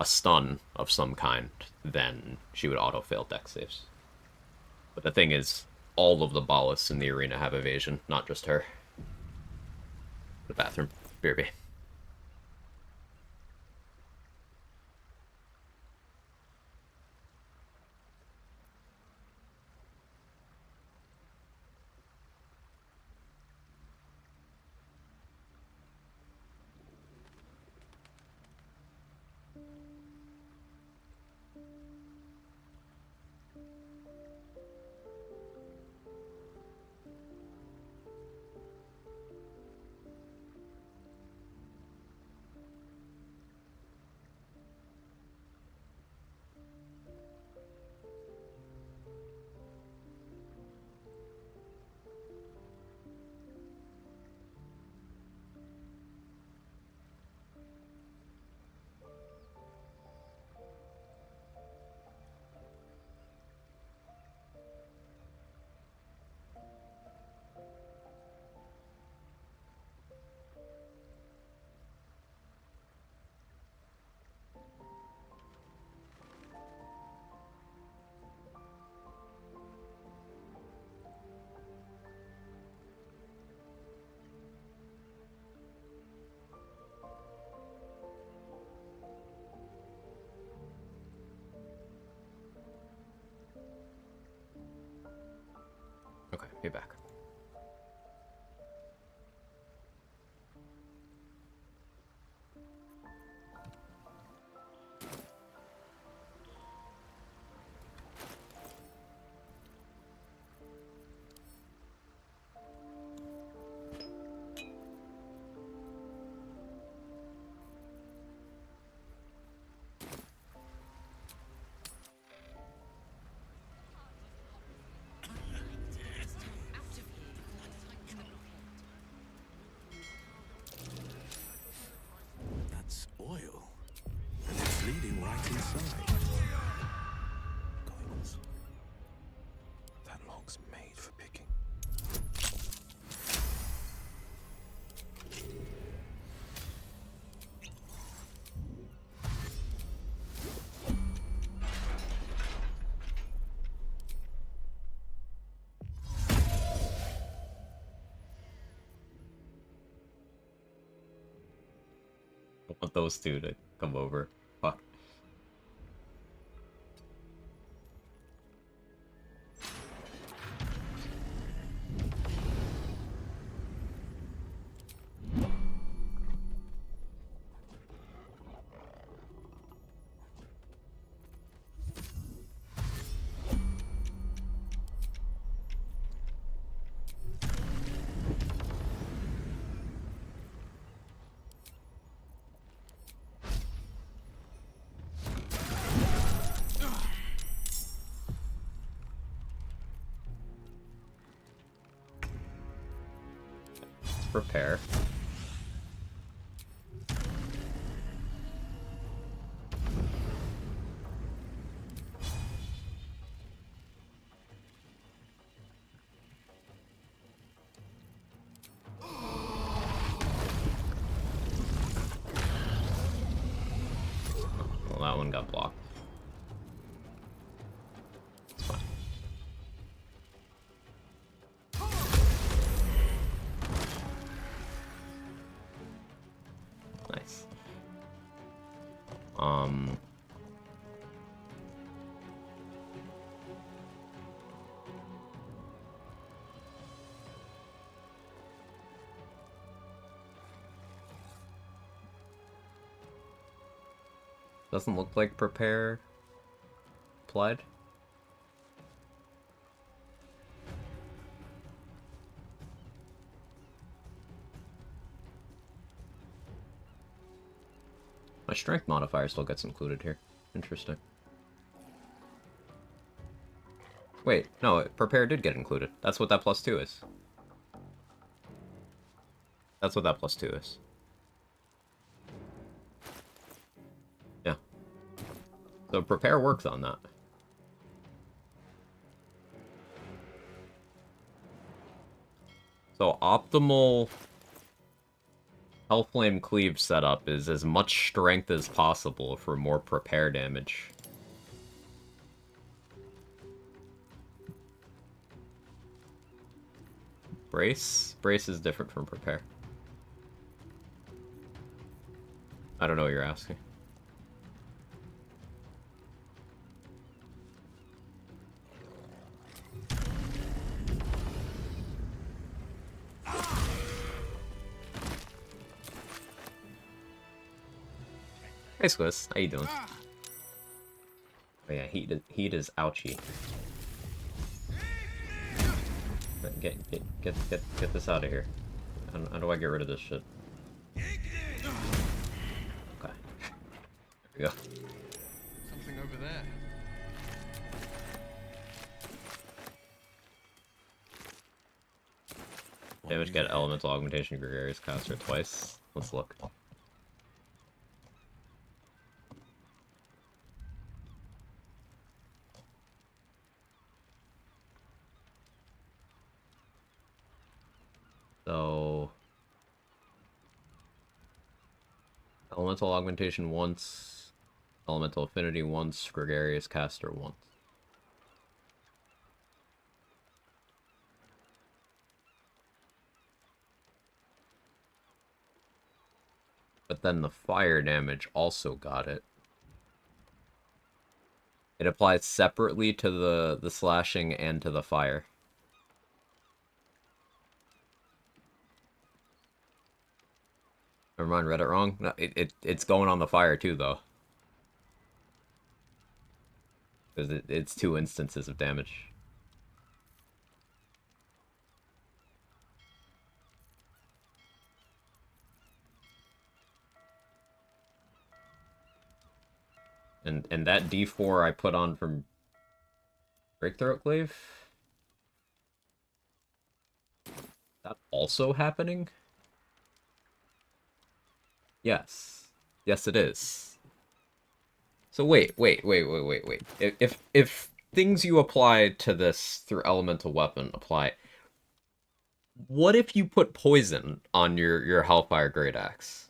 [SPEAKER 1] stun of some kind, then she would auto-fail deck saves. But the thing is, all of the Ballists in the arena have evasion, not just her. The bathroom. BRB. Okay, be back.
[SPEAKER 10] That's oil. And it's leading right inside. Goings. That log's made for picking.
[SPEAKER 1] I want those two to come over. Fuck. Prepare. one got blocked. It's fine. Nice. Doesn't look like prepare applied. My strength modifier still gets included here. Interesting. Wait, no, prepare did get included. That's what that +2 is. That's what that +2 is. Yeah. So prepare works on that. So optimal Hellflame Cleave setup is as much strength as possible for more prepare damage. Brace? Brace is different from prepare. I don't know what you're asking. Hey Squiz, how you doing? Oh yeah, heat is ouchy. Get this out of here. How do I get rid of this shit? Okay. There we go.
[SPEAKER 16] Something over there.
[SPEAKER 1] Damage get elemental augmentation gregarious caster twice. Let's look. So elemental augmentation once, elemental affinity once, gregarious caster once. But then the fire damage also got it. It applies separately to the slashing and to the fire. Never mind, read it wrong. No, it's going on the fire too, though. Because it's 2 instances of damage. And that D4 I put on from Breakthroat Glaive? That also happening? Yes. Yes, it is. So wait. If things you apply to this through elemental weapon apply, what if you put poison on your Hellfire Great Axe?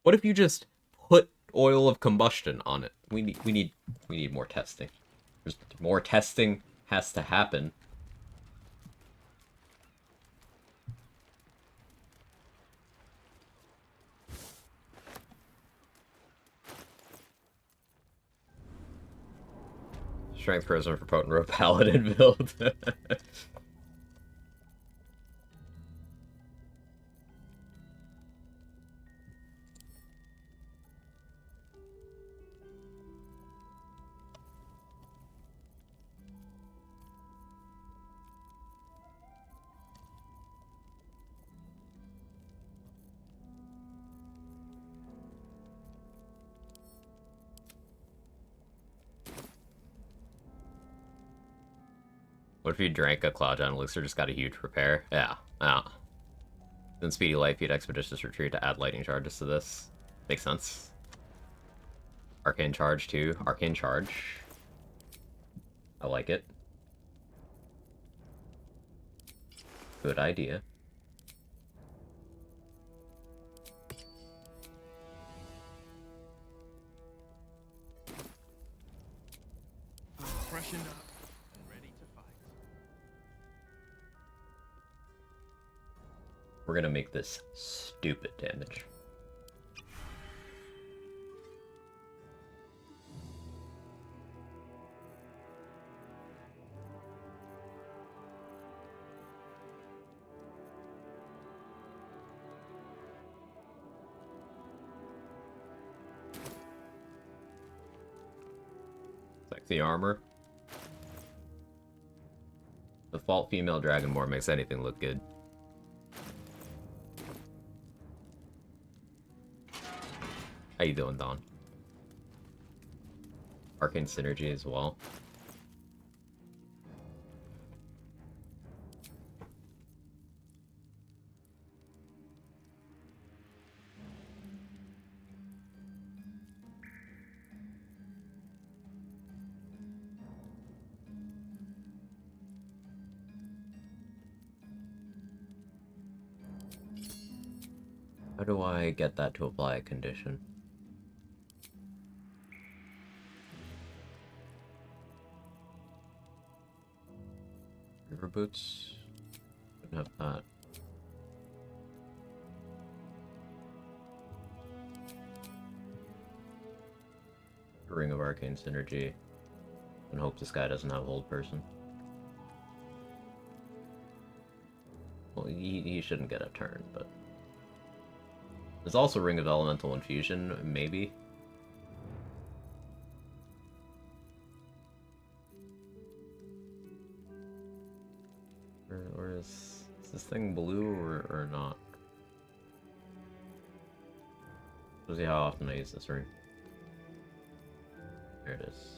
[SPEAKER 1] What if you just put oil of combustion on it? We need more testing. More testing has to happen. Strength Prism for Potent Rogue Paladin build. What if you drank a Cloudjon Elixir, just got a huge repair? Yeah. Then Speedy Light Feed Expeditious Retreat to add lightning charges to this. Makes sense. Arcane Charge too. Arcane Charge. I like it. Good idea. We're gonna make this stupid damage. Sexy armor. Default female dragonborn makes anything look good. How you doing, Don? Arcane synergy as well. How do I get that to apply a condition? River boots? Don't have that. Ring of Arcane Synergy. And hope this guy doesn't have Hold Person. Well, he shouldn't get a turn, but... There's also Ring of Elemental Infusion, maybe? Or is this thing blue or not? Let's see how often I use this ring. There it is.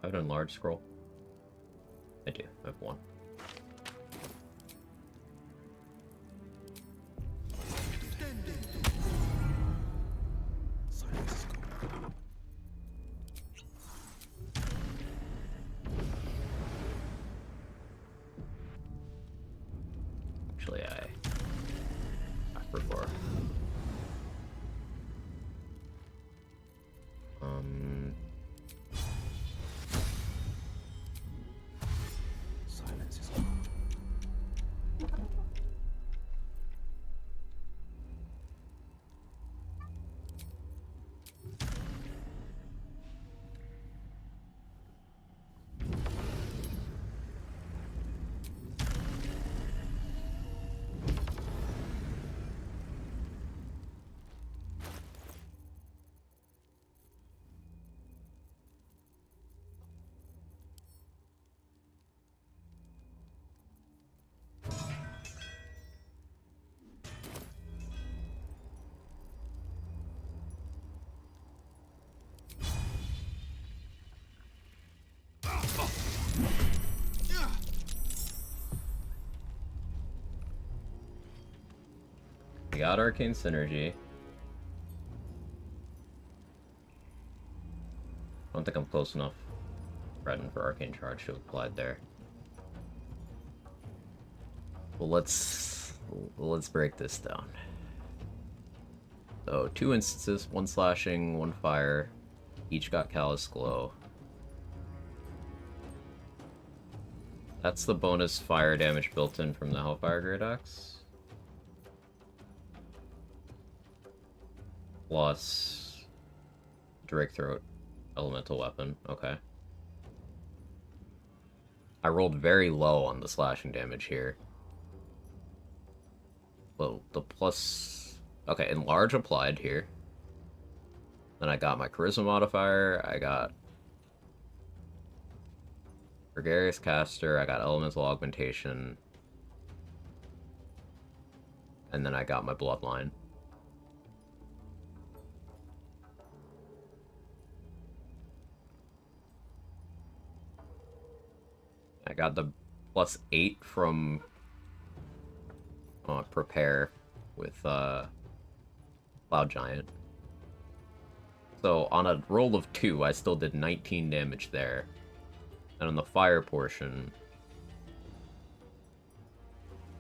[SPEAKER 1] I have an enlarged scroll. I do. I have one. Actually, I prefer.
[SPEAKER 20] Silence is gold.
[SPEAKER 1] We got Arcane Synergy. I don't think I'm close enough. Threatened for Arcane Charge to apply there. Well, let's break this down. So 2 instances, 1 slashing, 1 fire. Each got Callous Glow. That's the bonus fire damage built in from the Hellfire Great Axe. Plus Drake Throat Elemental Weapon. Okay. I rolled very low on the slashing damage here. Well, the plus... Okay, Enlarge applied here. Then I got my Charisma modifier, I got Gregarious Caster, I got Elemental Augmentation, and then I got my Bloodline. I got the +8 from Prepare with Cloud Giant. So on a roll of 2, I still did 19 damage there. And on the fire portion,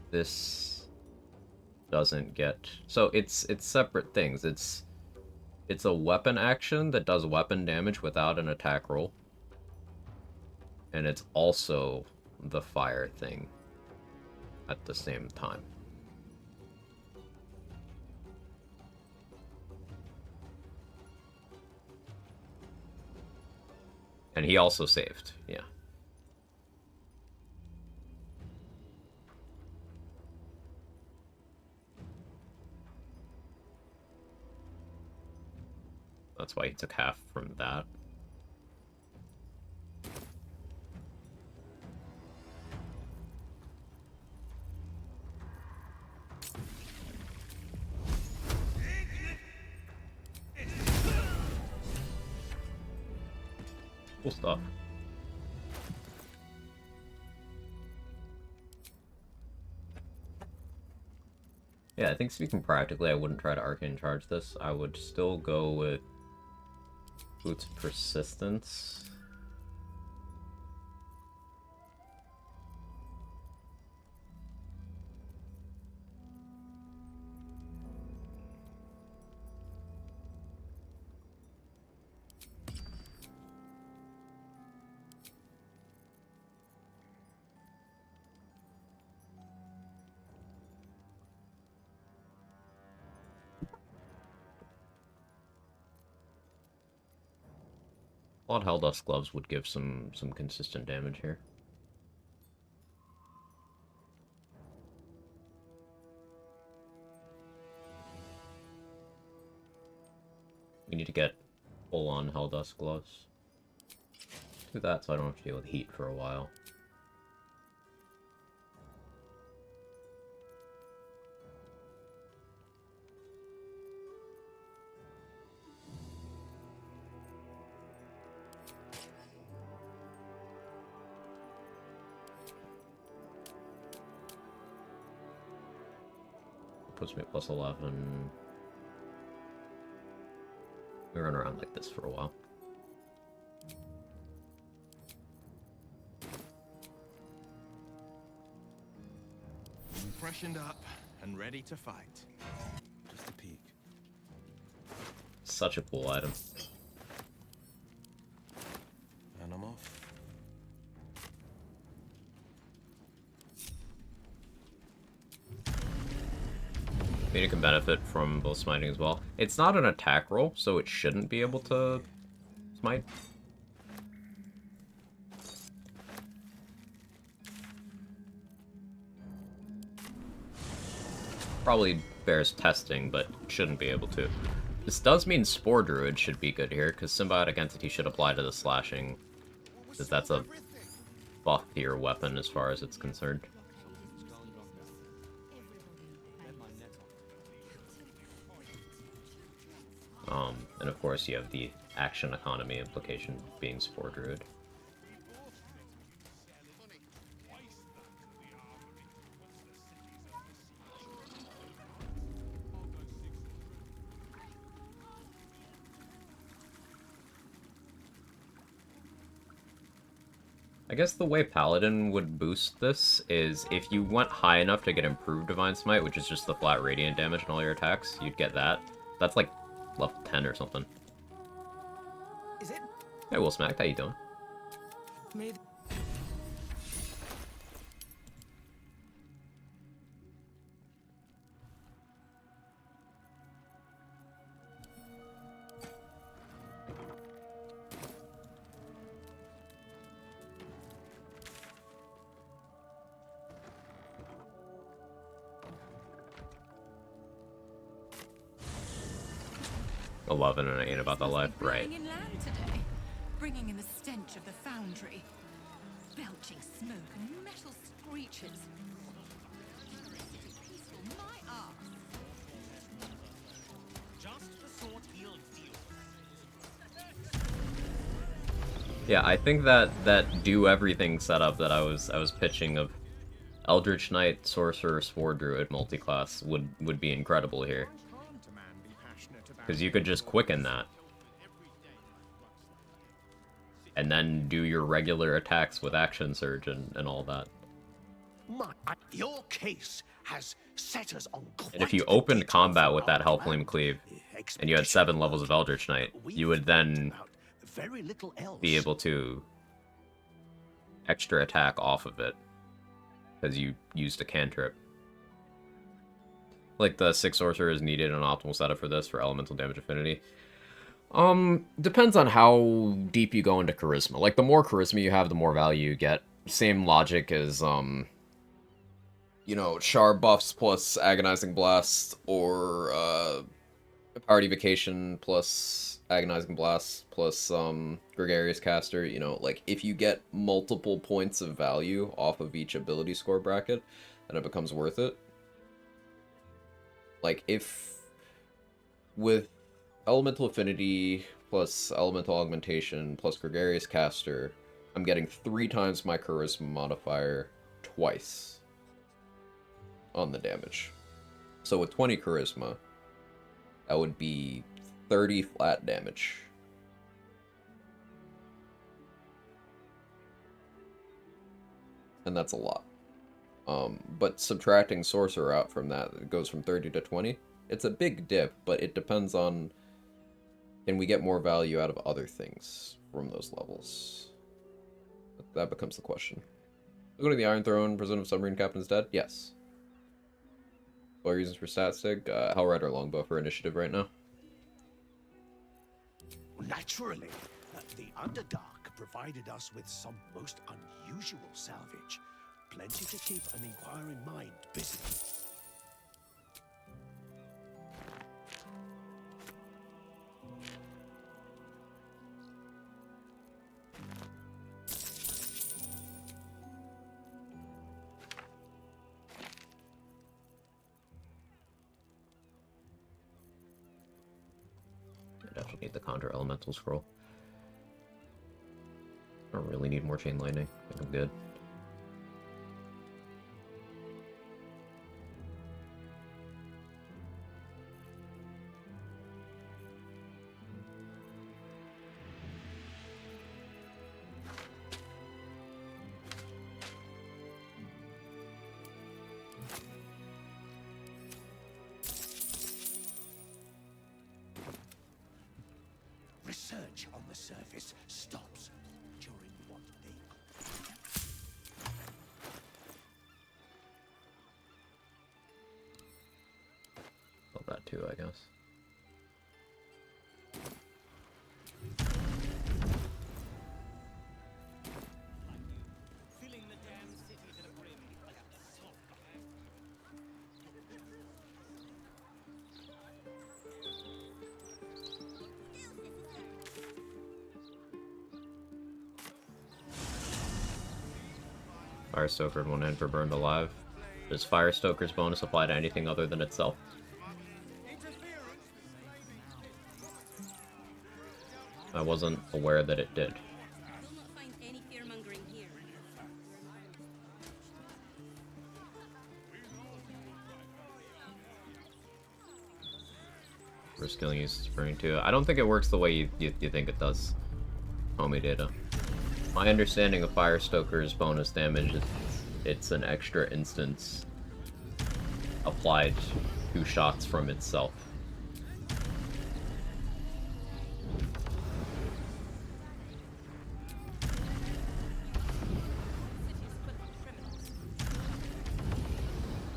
[SPEAKER 1] this doesn't get... So it's separate things. It's a weapon action that does weapon damage without an attack roll. And it's also the fire thing at the same time. And he also saved, yeah. That's why he took half from that. Cool stuff. Yeah, I think speaking practically, I wouldn't try to Arcane Charge this. I would still go with Boots Persistence. Blood Helldust Gloves would give some consistent damage here. We need to get full-on Helldust Gloves. Do that so I don't have to deal with heat for a while. Puts me at plus 11. We run around like this for a while.
[SPEAKER 20] Freshened up and ready to fight. Just a peek.
[SPEAKER 1] Such a cool item.
[SPEAKER 20] And I'm off.
[SPEAKER 1] Mina can benefit from both smiting as well. It's not an attack roll, so it shouldn't be able to smite. Probably bears testing, but shouldn't be able to. This does mean Spore Druid should be good here, because Symbiotic Entity should apply to the slashing, because that's a buff tier weapon as far as it's concerned. And of course you have the action economy implication being Spore Druid. I guess the way Paladin would boost this is if you went high enough to get Improved Divine Smite, which is just the flat radiant damage in all your attacks, you'd get that. That's like level 10 or something.
[SPEAKER 21] Is it?
[SPEAKER 1] Hey, Will Smack, how you doing?
[SPEAKER 21] May
[SPEAKER 1] 11 and I ain't about the life, right?
[SPEAKER 6] In land today, bringing in the stench of the foundry, belching smoke and metal screeches. Peaceful, my arse.
[SPEAKER 20] Just the sort he'll deal
[SPEAKER 1] Yeah, I think that do everything setup that I was pitching of Eldritch Knight, Sorcerer, Spore Druid multiclass would be incredible here. Because you could just quicken that. and then do your regular attacks with Action Surge and all that.
[SPEAKER 10] Your case has set us on quite
[SPEAKER 1] And if you
[SPEAKER 10] the
[SPEAKER 1] opened
[SPEAKER 10] detour
[SPEAKER 1] combat
[SPEAKER 10] from
[SPEAKER 1] with
[SPEAKER 10] our
[SPEAKER 1] that Hellflame
[SPEAKER 10] plan.
[SPEAKER 1] Cleave, and you had 7 levels of Eldritch Knight, you would then
[SPEAKER 10] Very little else.
[SPEAKER 1] be able to extra attack off of it, because you used a cantrip. Like, the 6 Sorcerer is needed an optimal setup for this, for Elemental Damage Affinity. Depends on how deep you go into Charisma. Like, the more Charisma you have, the more value you get. Same logic as, you know, Char buffs plus Agonizing Blast, or, Power Evocation plus Agonizing Blast plus, Gregarious Caster. You know, like, if you get multiple points of value off of each ability score bracket, then it becomes worth it. Like, if with Elemental Affinity plus Elemental Augmentation plus Gregarious Caster, I'm getting 3 times my Charisma modifier twice on the damage. So with 20 Charisma, that would be 30 flat damage. And that's a lot. But subtracting Sorcerer out from that, it goes from 30 to 20. It's a big dip, but it depends on, can we get more value out of other things from those levels? That becomes the question. Looking at the Iron Throne, President of Submarine Captain's dead? Yes. What reasons for stat sig? Hellrider Longbow for initiative right now.
[SPEAKER 10] Naturally, the Underdark provided us with some most unusual salvage. Plenty to keep an inquiring mind busy.
[SPEAKER 1] I definitely need the Conjure Elemental Scroll. I don't really need more Chain Lightning. I think I'm good.
[SPEAKER 10] Research on the surface stops during what they
[SPEAKER 1] Love that too, I guess. Firestoker and 1 hand for burned alive. Does Firestoker's bonus apply to anything other than itself? I wasn't aware that it did.
[SPEAKER 6] You'll not find any fearmongering here.
[SPEAKER 1] Risk killing uses Spring too. I don't think it works the way you think it does. Homie data. My understanding of Firestoker's bonus damage is it's an extra instance applied to shots from itself.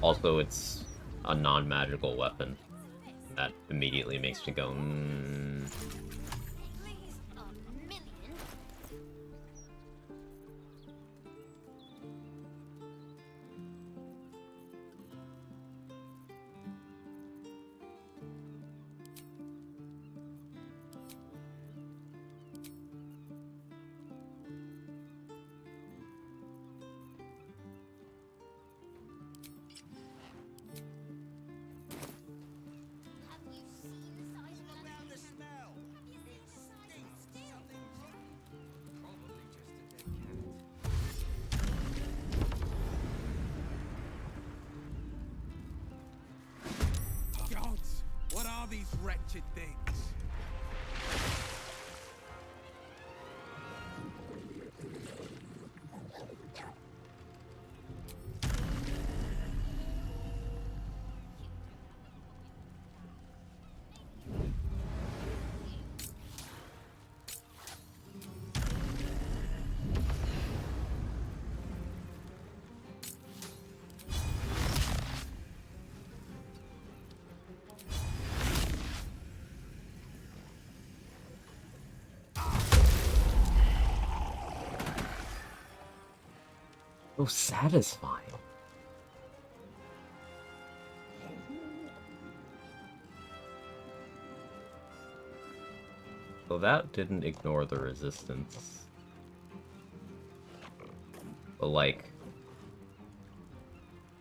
[SPEAKER 1] Also, it's a non-magical weapon. That immediately makes me go,
[SPEAKER 9] Gods, what are these wretched things?
[SPEAKER 1] So satisfying. So that didn't ignore the resistance. But like,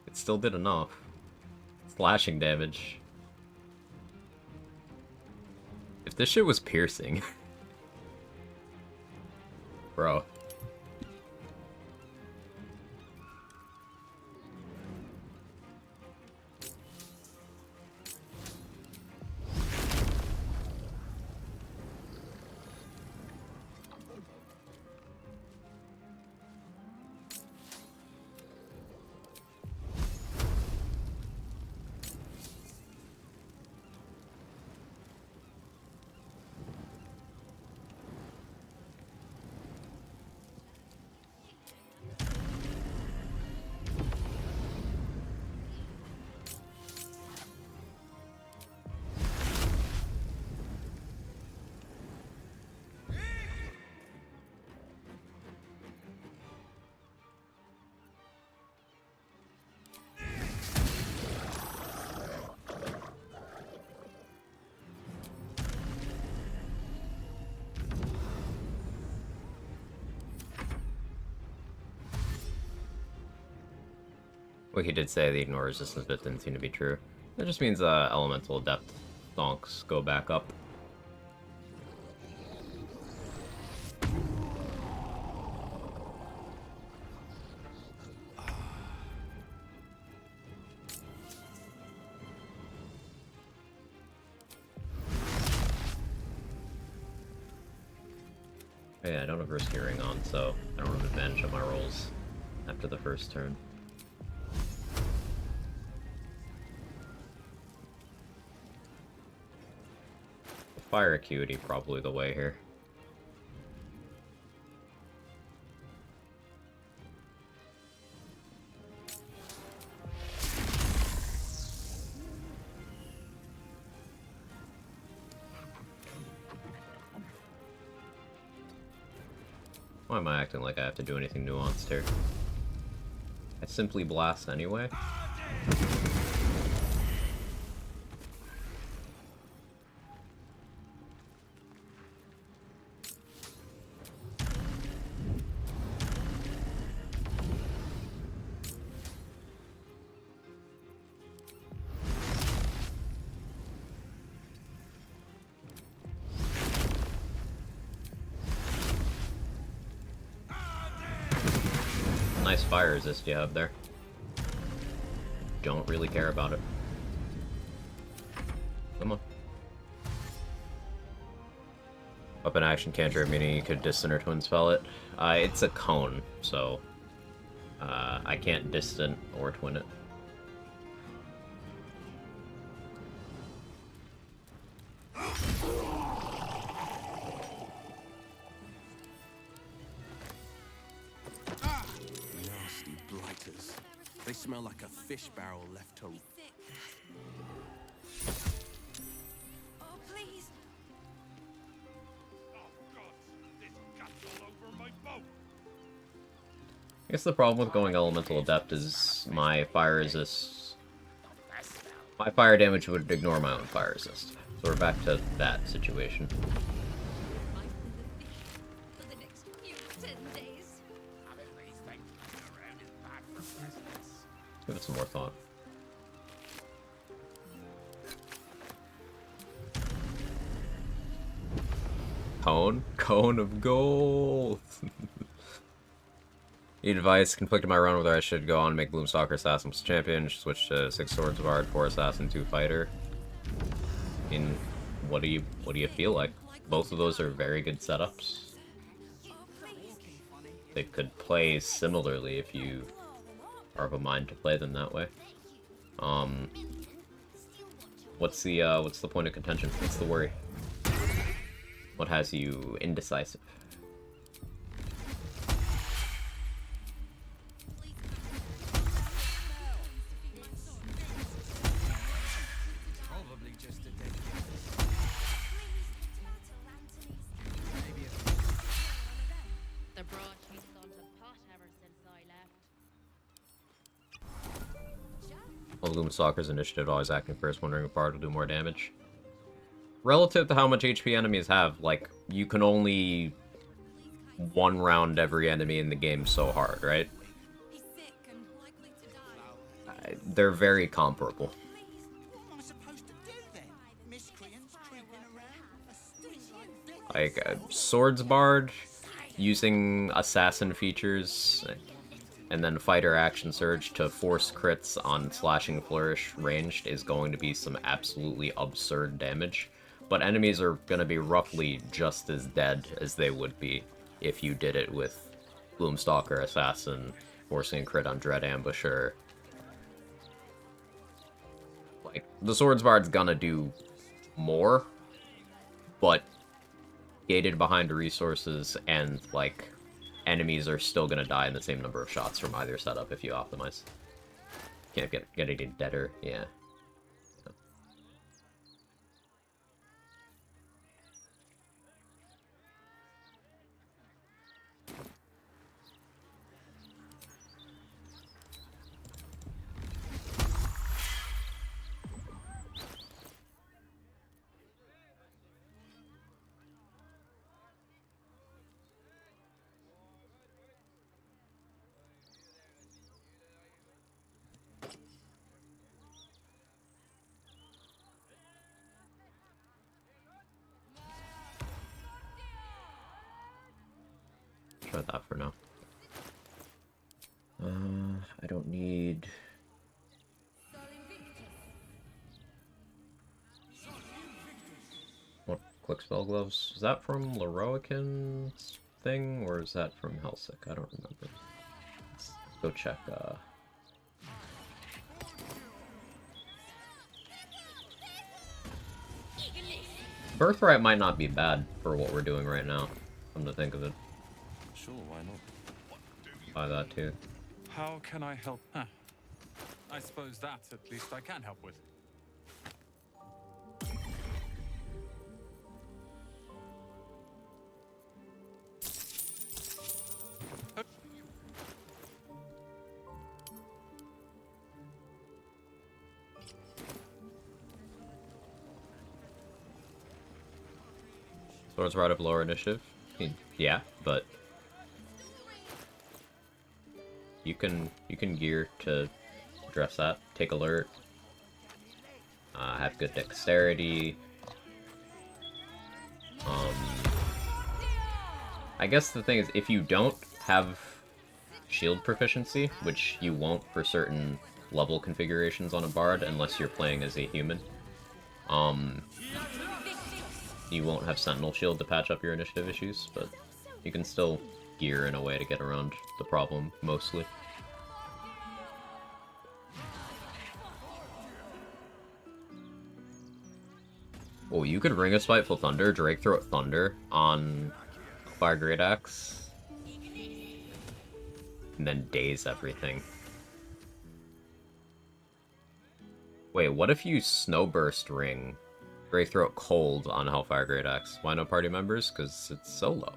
[SPEAKER 1] it still did enough. Slashing damage. If this shit was piercing... Bro. Well, he did say the ignore resistance bit didn't seem to be true. That just means elemental adept donks go back up. Yeah, I don't have Risk Hearing on, so I don't have advantage on my rolls after the first turn. Fire Acuity probably the way here. Why am I acting like I have to do anything nuanced here? I simply blast anyway. Nice fire resist you have there. Don't really care about it. Come on. Up an action cantrip, meaning you could distant or twin spell it. It's a cone, so I can't distant or twin it.
[SPEAKER 20] Nasty blighters. They smell like a fish barrel left to...
[SPEAKER 18] Oh, please.
[SPEAKER 1] I guess the problem with going Elemental Adept is my fire resist... My fire damage would ignore my own fire resist. So we're back to that situation. Give it some more thought. Cone? Cone of gold! Need advice? Conflicted my run whether I should go on and make Gloomstalker Assassin champion, switch to 6 Swords Bard, 4 Assassin, 2 Fighter. I mean, what do you feel like? Both of those are very good setups. They could play similarly if you are of a mind to play them that way. What's the point of contention? What's the worry? What has you indecisive?
[SPEAKER 20] Probably just a day.
[SPEAKER 8] The broad she's gone to pot ever since I left.
[SPEAKER 1] Well, Gloomstalker's initiative always acting first, wondering if Bard will do more damage. Relative to how much HP enemies have, like, you can only one round every enemy in the game so hard, right? They're very comparable. Like, Swords Bard, using Assassin features, and then Fighter Action Surge to force crits on Slashing Flourish ranged is going to be some absolutely absurd damage. But enemies are going to be roughly just as dead as they would be if you did it with Gloomstalker Assassin, forcing a crit on Dread Ambusher. Like, the Swords Bard's gonna do more, but gated behind resources and, like, enemies are still gonna die in the same number of shots from either setup if you optimize. Can't get any deader, yeah. Try that for now. I don't need... What, quick spell gloves? Is that from Leroican's thing, or is that from Helsik? I don't remember. Let's go check, Birthright might not be bad for what we're doing right now, come to think of it.
[SPEAKER 19] Sure, why not?
[SPEAKER 1] Buy that too.
[SPEAKER 19] How can I help? Huh. I suppose that, at least, I can help with.
[SPEAKER 1] Swords right up lower initiative? I mean, yeah, but you can gear to address that. Take alert. Have good dexterity. I guess the thing is, if you don't have shield proficiency, which you won't for certain level configurations on a bard unless you're playing as a human, you won't have Sentinel Shield to patch up your initiative issues, but you can still gear in a way to get around the problem, mostly. Oh, you could Ring of Spiteful Thunder, Drake Throat Thunder on Fire Great Axe, and then daze everything. Wait, what if you Snowburst Ring Drake Throat Cold on Hellfire Great Axe? Why no party members? Because it's solo.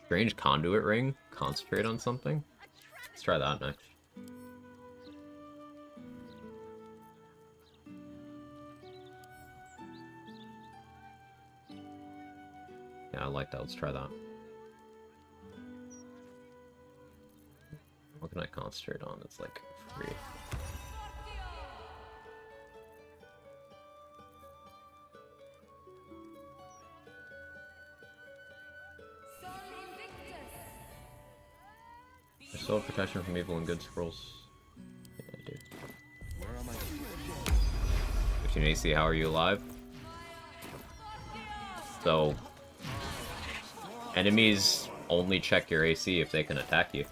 [SPEAKER 1] Strange Conduit Ring? Concentrate on something? Let's try that next. Yeah, I like that. Let's try that. What can I concentrate on? It's like free. I still have protection from evil and good scrolls. Yeah, I do. 15 AC, how are you alive? So, enemies only check your AC if they can attack you.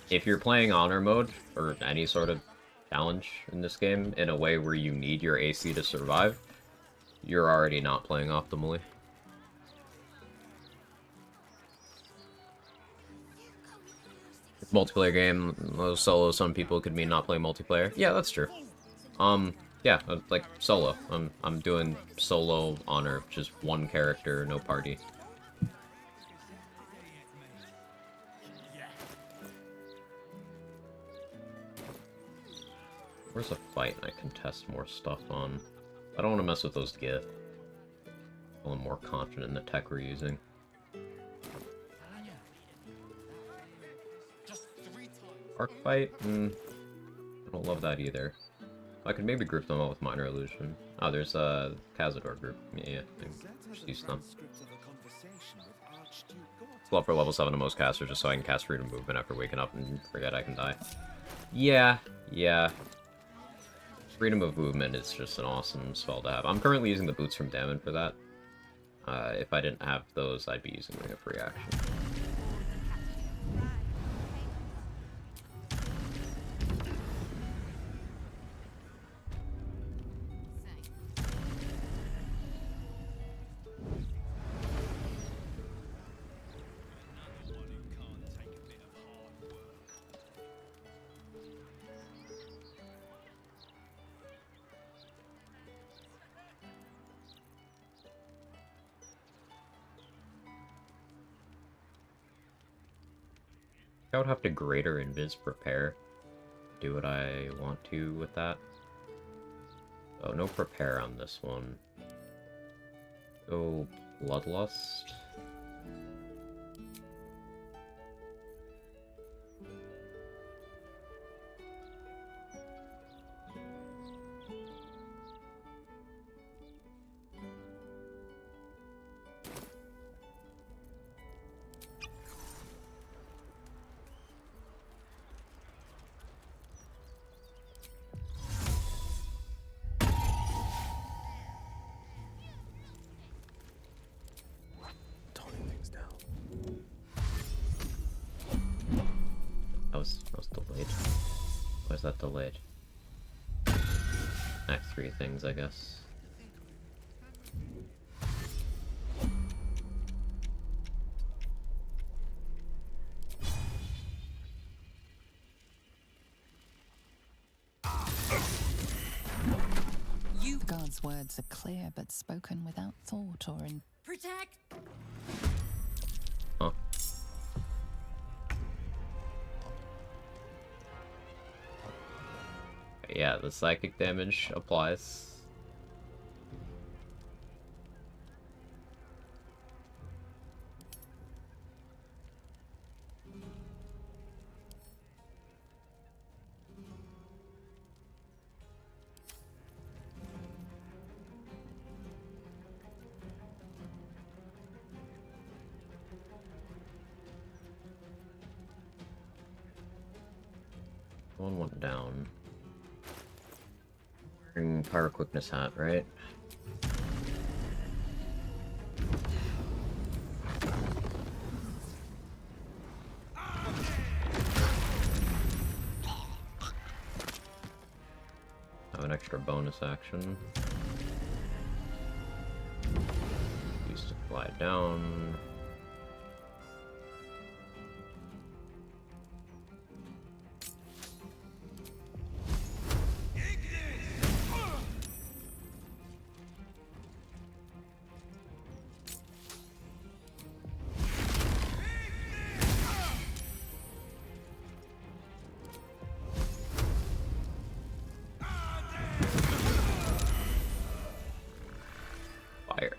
[SPEAKER 1] If you're playing honor mode, or any sort of challenge in this game, in a way where you need your AC to survive, you're already not playing optimally. Multiplayer game, solo, some people could mean not playing multiplayer. Yeah, that's true. Yeah, like solo. I'm doing solo honor, just one character, no party. Where's a fight I can test more stuff on? I don't want to mess with those Git. I'm more confident in the tech we're using. Arc fight? I don't love that either. I could maybe group them up with Minor Illusion. Oh, there's a Cazador group. Yeah, I can just use them. Slow for level 7 to most casters just so I can cast Freedom Movement after waking up and forget I can die. Yeah. Freedom of Movement is just an awesome spell to have. I'm currently using the Boots from Damon for that. If I didn't have those, I'd be using Ring of Free Action. I would have to Greater Invis Prepare. Do what I want to with that. Oh, no Prepare on this one. Go Bloodlust. That was delayed. Why is that delayed? Act 3 things, I guess.
[SPEAKER 7] The guard's words are clear, but spoken without thought or in...
[SPEAKER 6] Protect!
[SPEAKER 1] Huh. Yeah, the psychic damage applies. One went down. Bring Pyro Quickness Hat, right? Have an extra bonus action. Used to fly down. Fire.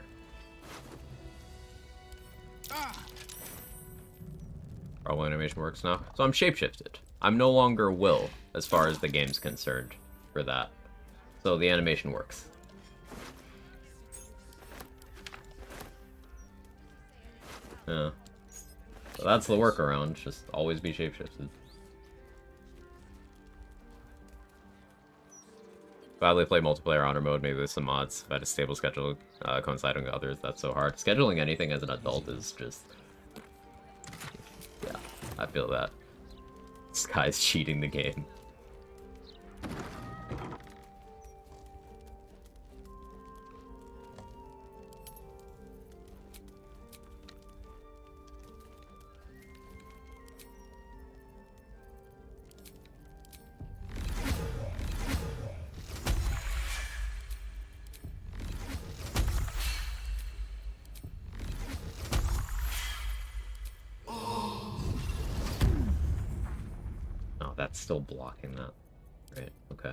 [SPEAKER 1] How animation works now. So I'm shapeshifted. I'm no longer Will, as far as the game's concerned, for that. So the animation works. Yeah. So that's the workaround, just always be shapeshifted. Gladly play multiplayer honor mode, maybe with some mods. If I had a stable schedule coinciding with others, that's so hard. Scheduling anything as an adult is just... Yeah, I feel that. This guy's cheating the game. it's still blocking that. Right, okay.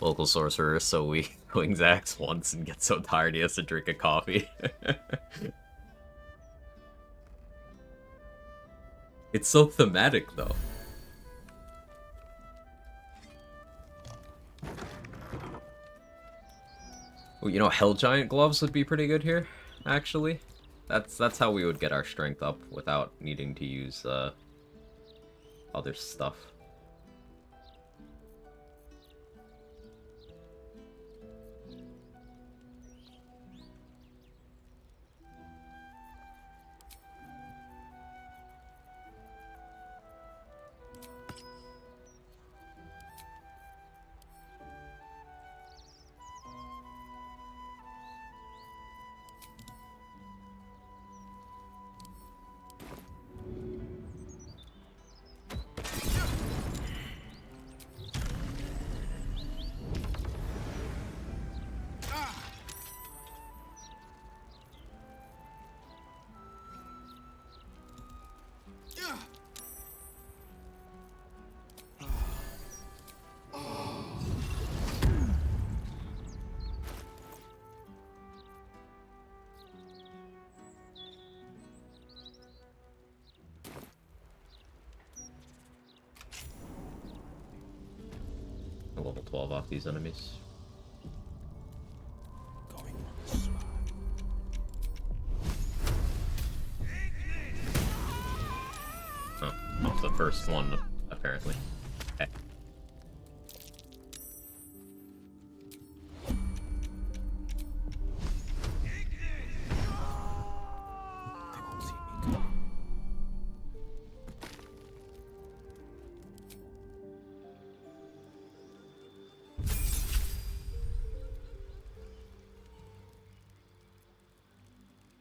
[SPEAKER 1] Local sorcerer is so weak. Wings axe once and gets so tired he has to drink a coffee. It's so thematic, though. Well, you know, Hell Giant gloves would be pretty good here, actually. That's how we would get our strength up without needing to use other stuff. Level 12 off these enemies. Oh, off the first one, apparently. Okay.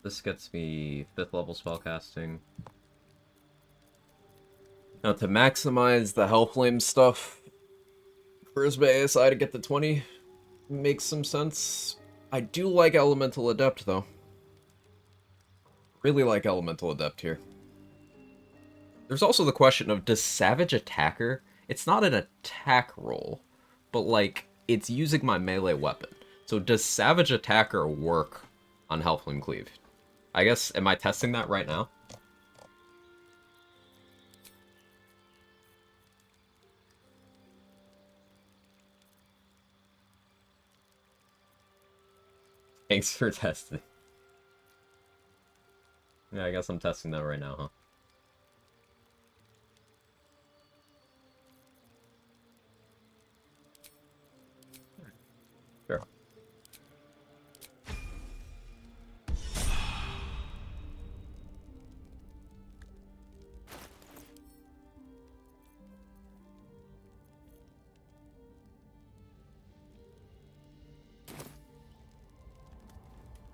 [SPEAKER 1] This gets me 5th level spellcasting. Now to maximize the Hellflame stuff for his ASI to get to 20 makes some sense. I do like Elemental Adept though. Really like Elemental Adept here. There's also the question of, does Savage Attacker... It's not an attack roll, but like, it's using my melee weapon. So does Savage Attacker work on Hellflame Cleave? I guess, am I testing that right now? Thanks for testing. Yeah, I guess I'm testing that right now, huh? Sure.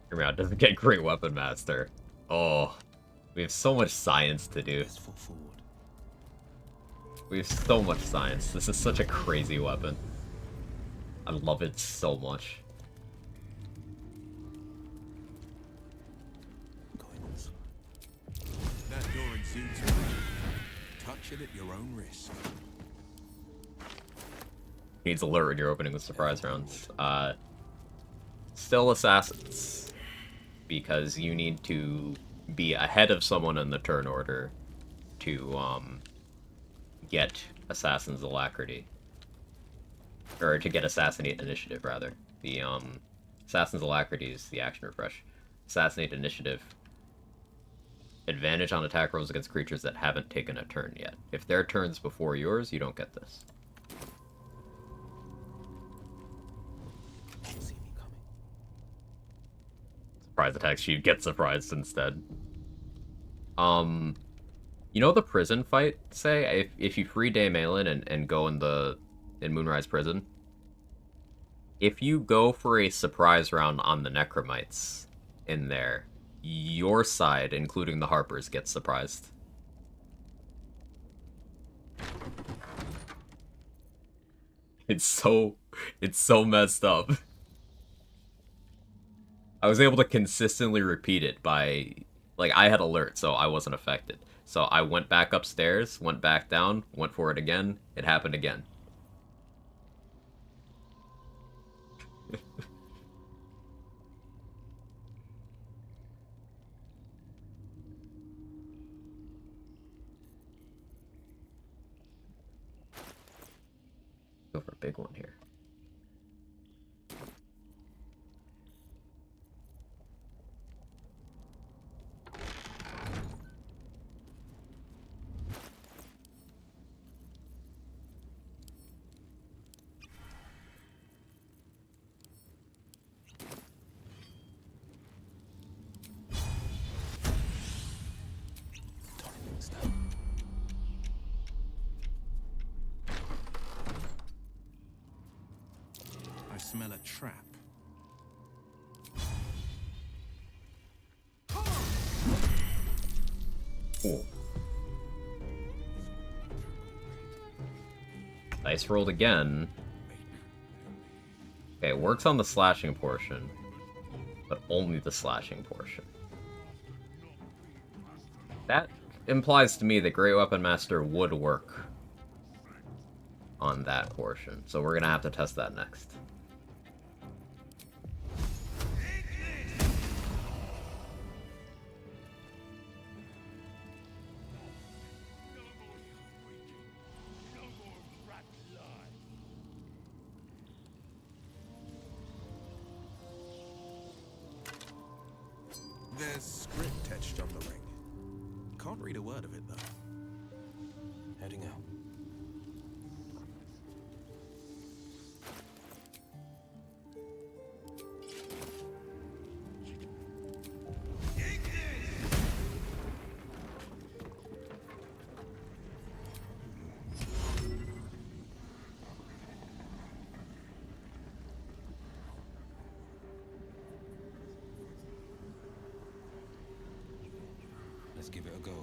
[SPEAKER 1] Around doesn't get Great Weapon Master. Oh, we have so much science to do. We have so much science. This is such a crazy weapon. I love it so much.
[SPEAKER 2] That door exudes magic. Touch it at your own risk.
[SPEAKER 1] Needs alert when you're opening the surprise rounds. Still assassins. Because you need to be ahead of someone in the turn order to get Assassin's Alacrity. Or to get Assassinate Initiative, rather. The Assassin's Alacrity is the action refresh. Assassinate Initiative. Advantage on attack rolls against creatures that haven't taken a turn yet. If their turn's before yours, you don't get this. Surprise attacks, you get surprised instead. You know the prison fight, say? If you free Daemalin and go in Moonrise Prison, if you go for a surprise round on the Necromites in there, your side, including the Harpers, gets surprised. It's so messed up. I was able to consistently repeat it by, like, I had alert, so I wasn't affected. So I went back upstairs, went back down, went for it again, it happened again. Go for a big one here.
[SPEAKER 20] I smell a trap.
[SPEAKER 1] Cool. Dice rolled again. Okay, it works on the slashing portion, but only the slashing portion. That implies to me that Great Weapon Master would work on that portion, so we're gonna have to test that next.
[SPEAKER 20] There's script etched on the ring. Can't read a word of it, though. Heading out. Let's give it a go.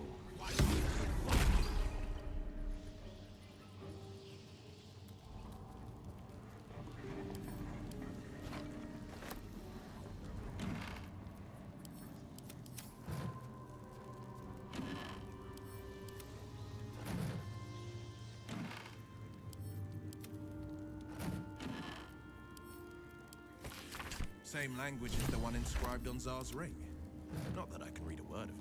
[SPEAKER 20] Same language as the one inscribed on Zar's ring. Not that I can read a word of it.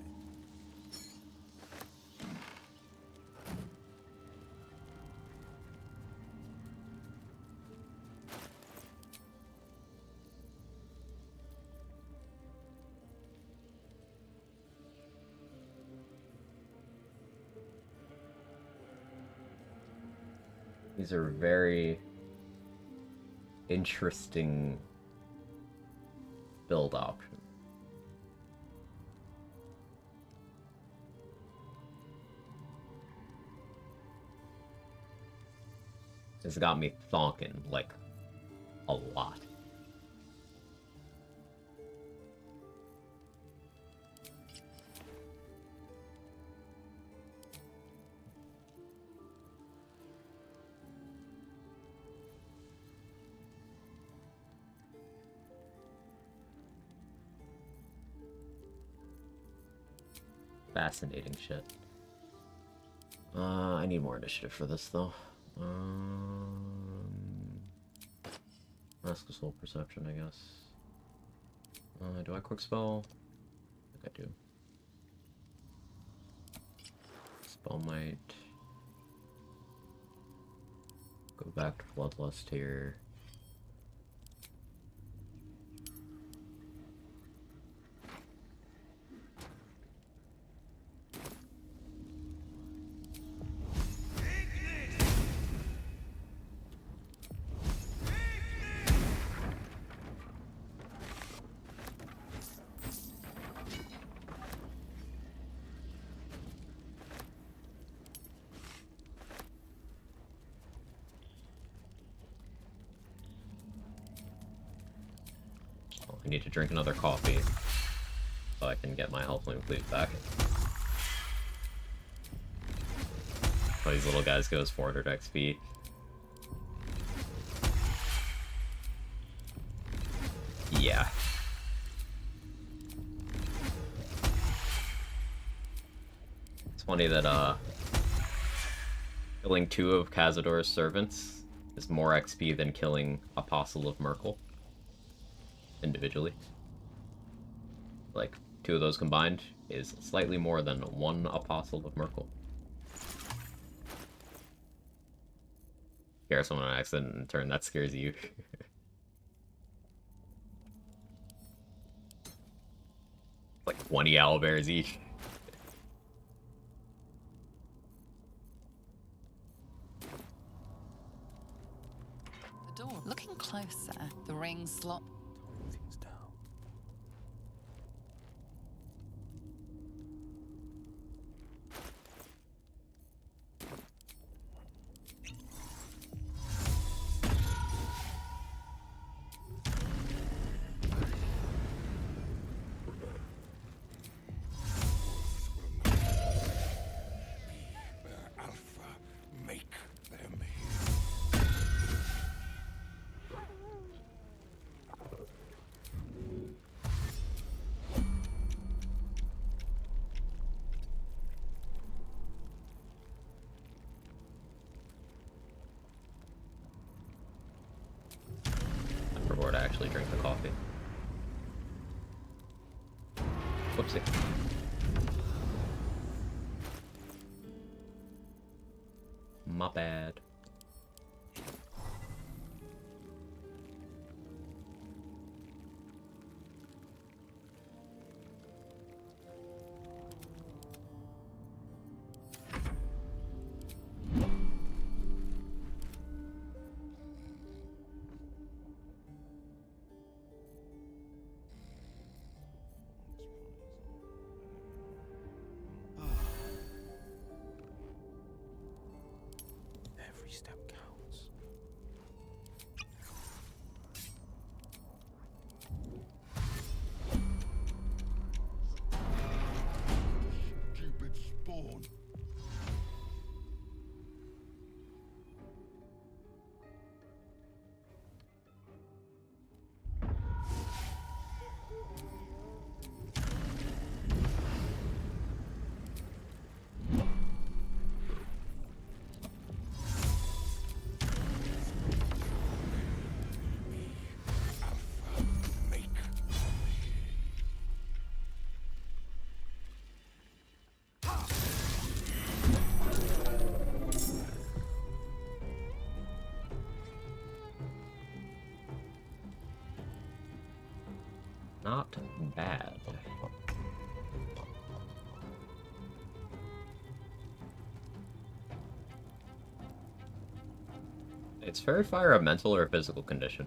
[SPEAKER 1] These are very interesting build options. It's got me thonking, like, a lot. Fascinating shit. I need more initiative for this, though. Mask of Soul Perception, I guess. Do I quick spell? I think I do. Spell Might. Go back to Bloodlust here. I need to drink another coffee. so I can get my health flame cleave back. Oh, these little guys goes 400 XP. Yeah. It's funny that, killing 2 of Cazador's servants is more XP than killing Apostle of Merkel. Individually. Like, 2 of those combined is slightly more than 1 Apostle of Merkel. Scare someone on accident in turn, that scares you. Like 20 owlbears each.
[SPEAKER 7] The door. Looking closer, the ring slot.
[SPEAKER 1] To actually drink the coffee. Whoopsie. My bad.
[SPEAKER 20] Every step counts.
[SPEAKER 9] Stupid spawn.
[SPEAKER 1] Not bad. It's Fairy Fire a mental or a physical condition?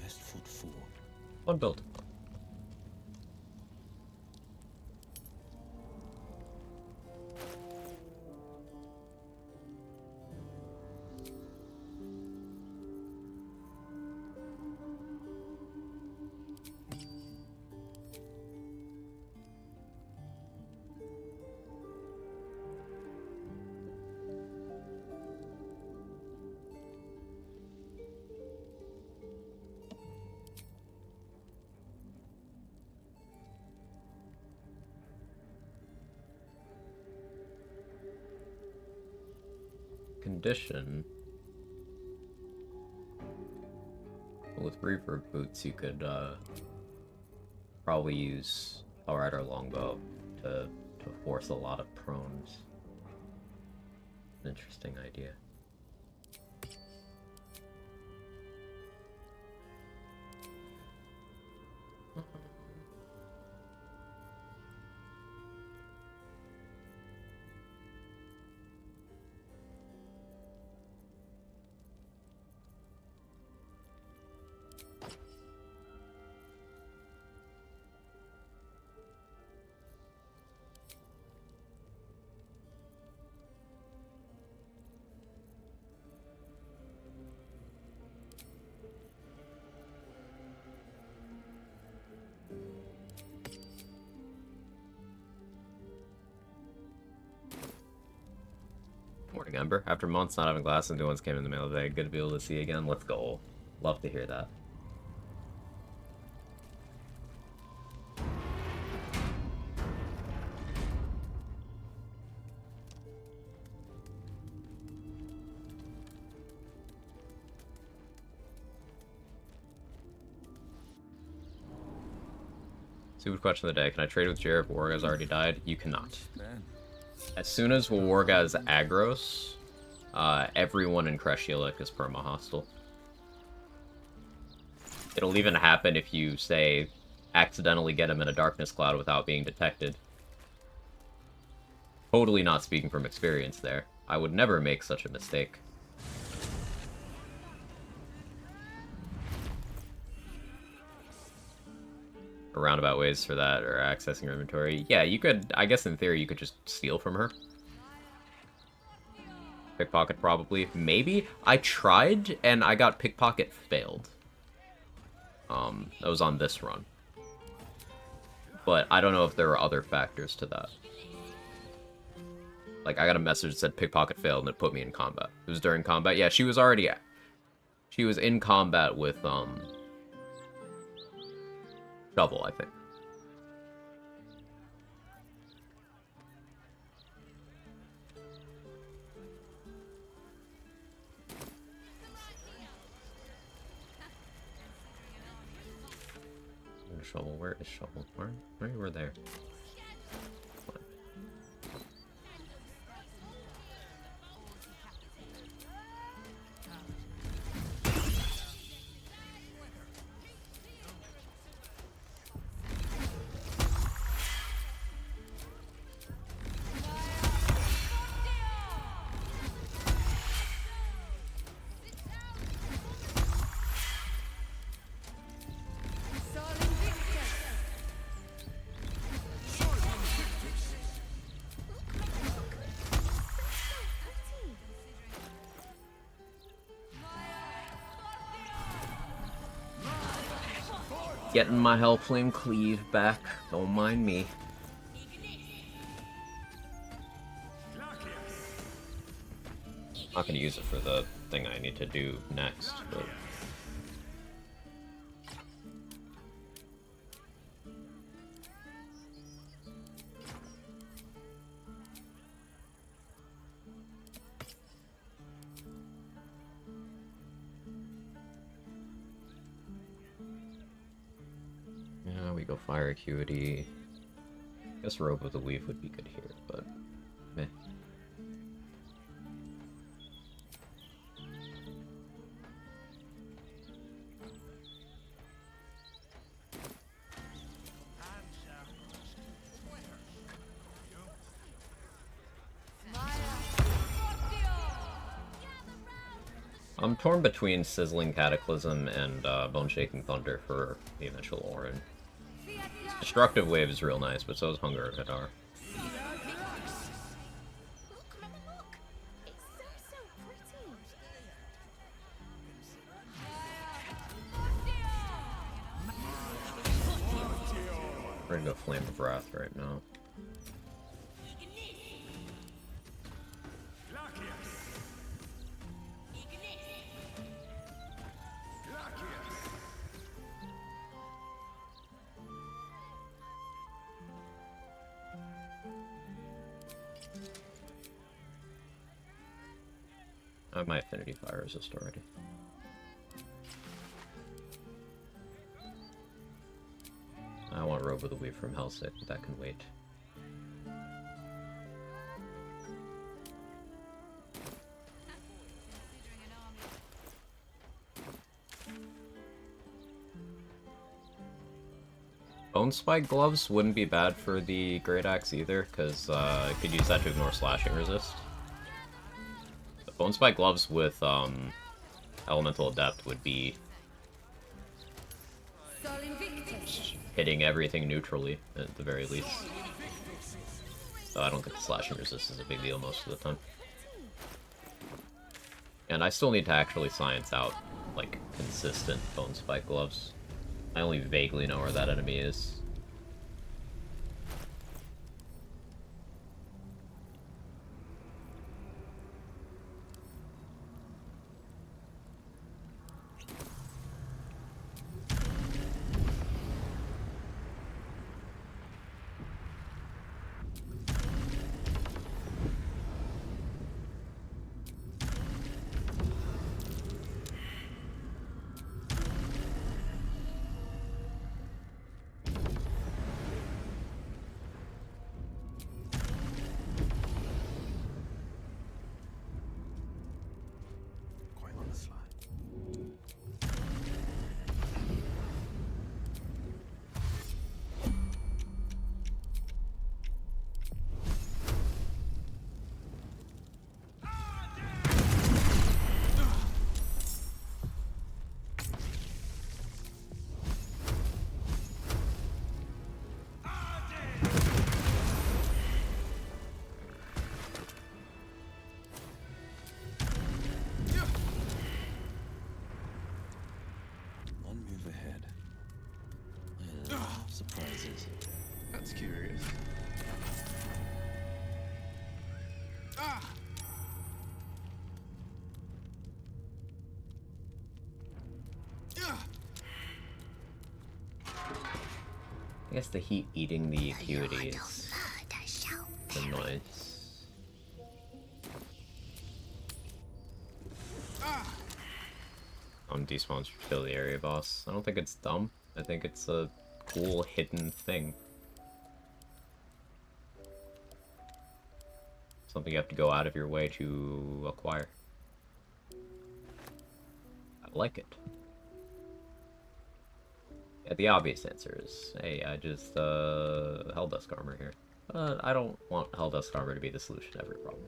[SPEAKER 20] Best foot forward.
[SPEAKER 1] One build. addition, with reverb boots, you could probably use Alright or Longbow to force a lot of prones. Interesting idea. Morning, Ember. After months not having glasses, new ones came in the mail today. Good to be able to see again. Let's go. Love to hear that. Stupid question of the day. Can I trade with Jared if Wargaz already died? You cannot. As soon as Wargaz aggros, everyone in Kreshilik is perma-hostile. It'll even happen if you, say, accidentally get him in a darkness cloud without being detected. Totally not speaking from experience there. I would never make such a mistake. Roundabout ways for that, or accessing your inventory. Yeah, you could, I guess in theory, you could just steal from her. Pickpocket, probably. Maybe? I tried, and I got pickpocket failed. That was on this run. But I don't know if there are other factors to that. Like, I got a message that said pickpocket failed, and it put me in combat. It was during combat. Yeah, she was already... She was in combat with, Shovel, I think. Shovel, where is Shovel? Where you were there? Getting my Hellflame Cleave back. Don't mind me. Not gonna use it for the thing I need to do next, but... Yeah, we go Fire Acuity. I guess Robe of the Weave would be good here, but meh. I'm torn between Sizzling Cataclysm and Bone Shaking Thunder for the eventual Orin. Destructive Wave is real nice, but so is Hunger of Hadar. We're gonna go Flame of Wrath right now. I have my affinity fire resist already. I want Robe of the Weave from Hellsick, but that can wait. Bone Spike Gloves wouldn't be bad for the Great Axe either, because I could use that to ignore slashing resist. But Bone Spike Gloves with Elemental Adept would be hitting everything neutrally, at the very least. So I don't think the slashing resist is a big deal most of the time. And I still need to actually science out, like, consistent Bone Spike Gloves. I only vaguely know where that enemy is.
[SPEAKER 20] Surprises. That's curious.
[SPEAKER 1] I guess the heat eating the acuity is annoyance. Despawns to kill the area boss. I don't think it's dumb. I think it's a cool hidden thing. Something you have to go out of your way to acquire. I like it. Yeah, the obvious answer is, hey, I just, Helldusk Armor here. But I don't want Helldusk Armor to be the solution to every problem.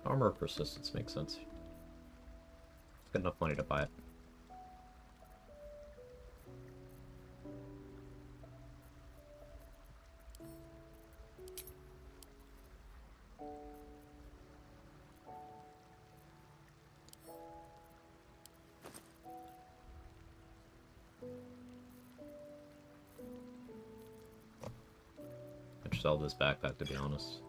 [SPEAKER 1] Armor persistence makes sense. Good enough money to buy it. I should sell this backpack, to be honest.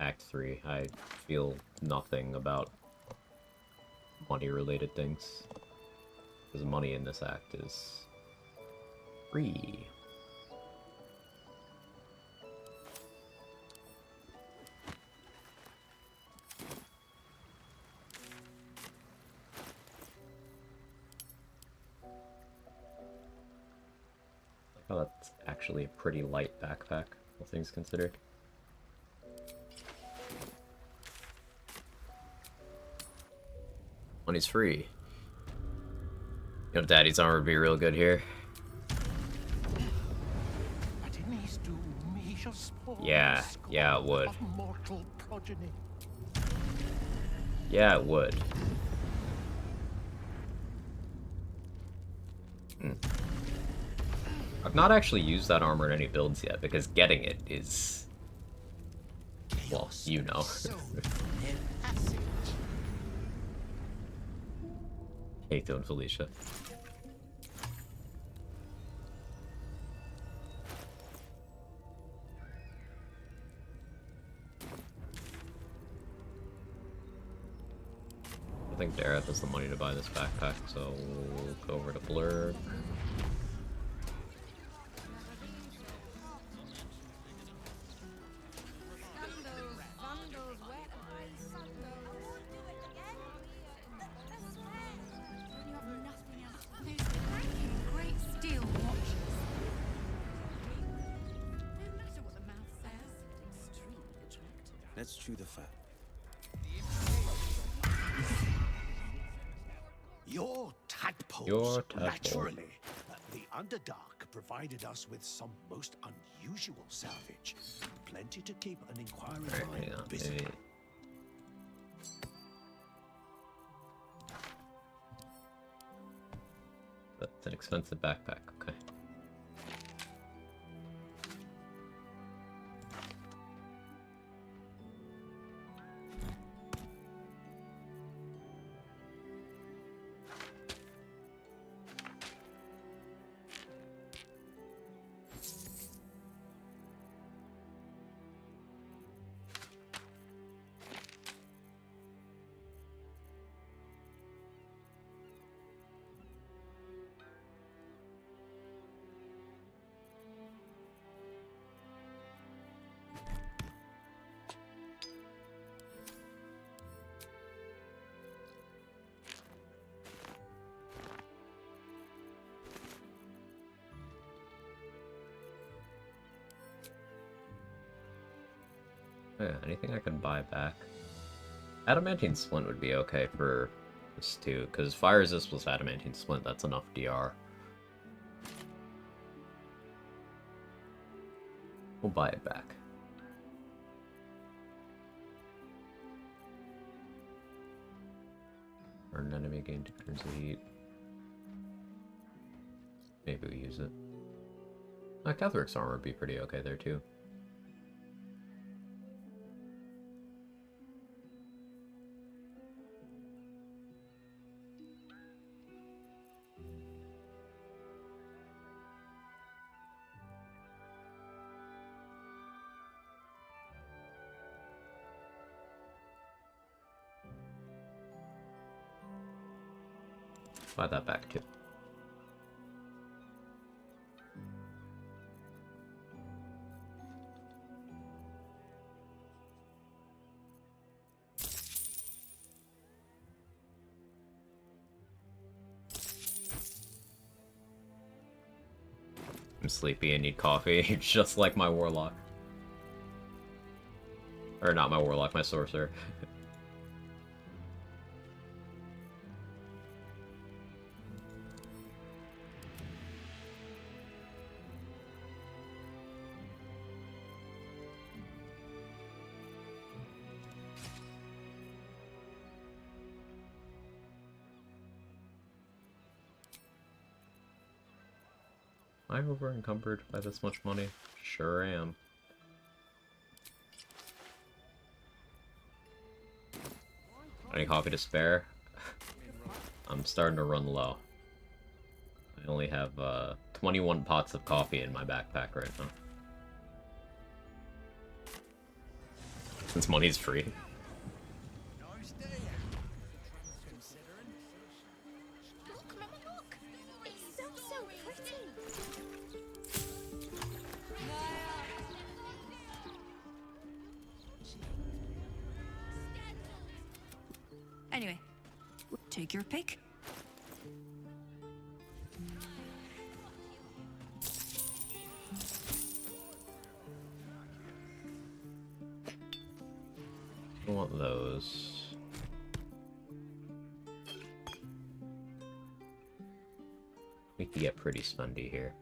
[SPEAKER 1] Act 3. I feel nothing about money-related things. Because money in this act is free. Oh, that's actually a pretty light backpack, all things considered. Money's free. You know, Daddy's armor would be real good here. Yeah, it would. Yeah, it would. I've not actually used that armor in any builds yet, because getting it is... well, you know. Kato and Felicia. I think Dareth has the money to buy this backpack, so we'll go over to Blurb.
[SPEAKER 6] Great steel watches. No matter what the mouth says.
[SPEAKER 20] Extremely attractive. Let's chew the fat.
[SPEAKER 10] Your tadpoles,
[SPEAKER 1] Your tadpole.
[SPEAKER 10] naturally. The Underdark provided us with some most unusual salvage. Plenty to keep an inquiring mind busy.
[SPEAKER 1] Maybe. That's an expensive backpack, okay. Oh, yeah, anything I can buy back? Adamantine Splint would be okay for this too, because Fire Resist plus Adamantine Splint, that's enough DR. We'll buy it back. Earn an enemy gain 2 turns of heat. Maybe we use it. Catheric's armor would be pretty okay there too. Buy that back too. I'm sleepy and need coffee, just like my warlock. Or not my warlock, my sorcerer. Am I over encumbered by this much money? Sure am. Any coffee to spare? I'm starting to run low. I only have 21 pots of coffee in my backpack right now. Since money's free.
[SPEAKER 11] Look, Mama, look! It's so pretty!
[SPEAKER 4] Anyway, take your pick.
[SPEAKER 1] I want those. We can get pretty spendy here.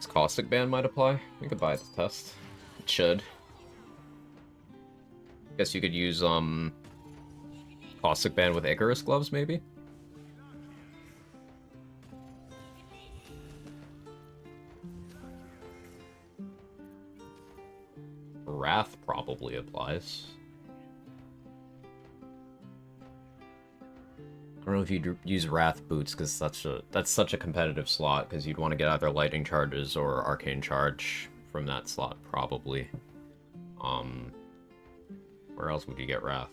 [SPEAKER 1] This caustic ban might apply. We could buy the test. It should. Guess you could use caustic ban with Icarus gloves, maybe? Wrath probably applies. I don't know if you'd use Wrath boots because that's such a competitive slot because you'd want to get either lightning charges or arcane charge from that slot probably. Where else would you get Wrath?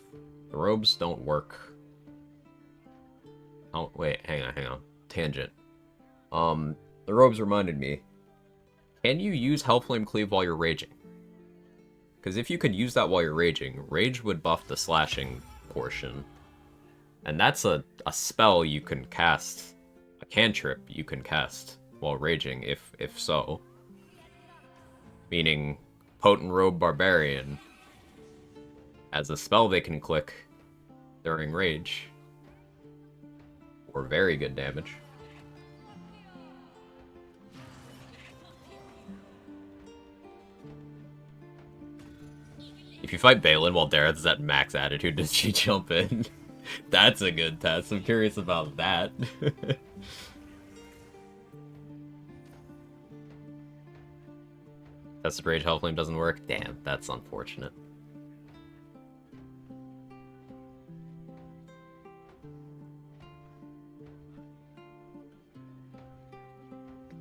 [SPEAKER 1] The robes don't work. Oh wait, hang on. Tangent. The robes reminded me. Can you use Hellflame Cleave while you're raging? Because if you could use that while you're raging, rage would buff the slashing portion. And that's a spell you can cast, a cantrip you can cast while raging, if so. Meaning, Potent Robe Barbarian as a spell they can click during rage. Or very good damage. If you fight Balin while Dareth's at max attitude, does she jump in? That's a good test. I'm curious about that. Tested Rage Hellflame doesn't work? Damn, that's unfortunate.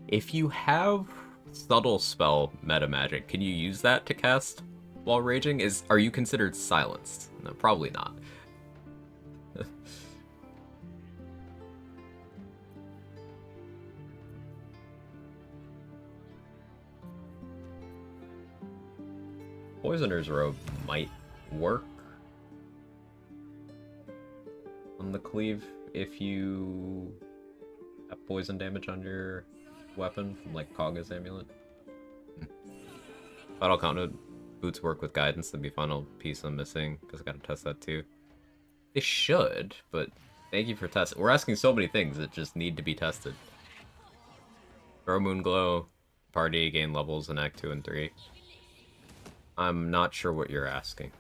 [SPEAKER 1] If you have Subtle Spell meta magic, can you use that to cast while raging? Are you considered silenced? No, probably not. Poisoner's Robe might work on the cleave if you have poison damage on your weapon from like Kaga's amulet. Final count boots work with guidance. That'd be final piece I'm missing because I gotta test that too. They should, but thank you for testing. We're asking so many things that just need to be tested. Throw Moonglow, party, gain levels in Act 2 and 3. I'm not sure what you're asking.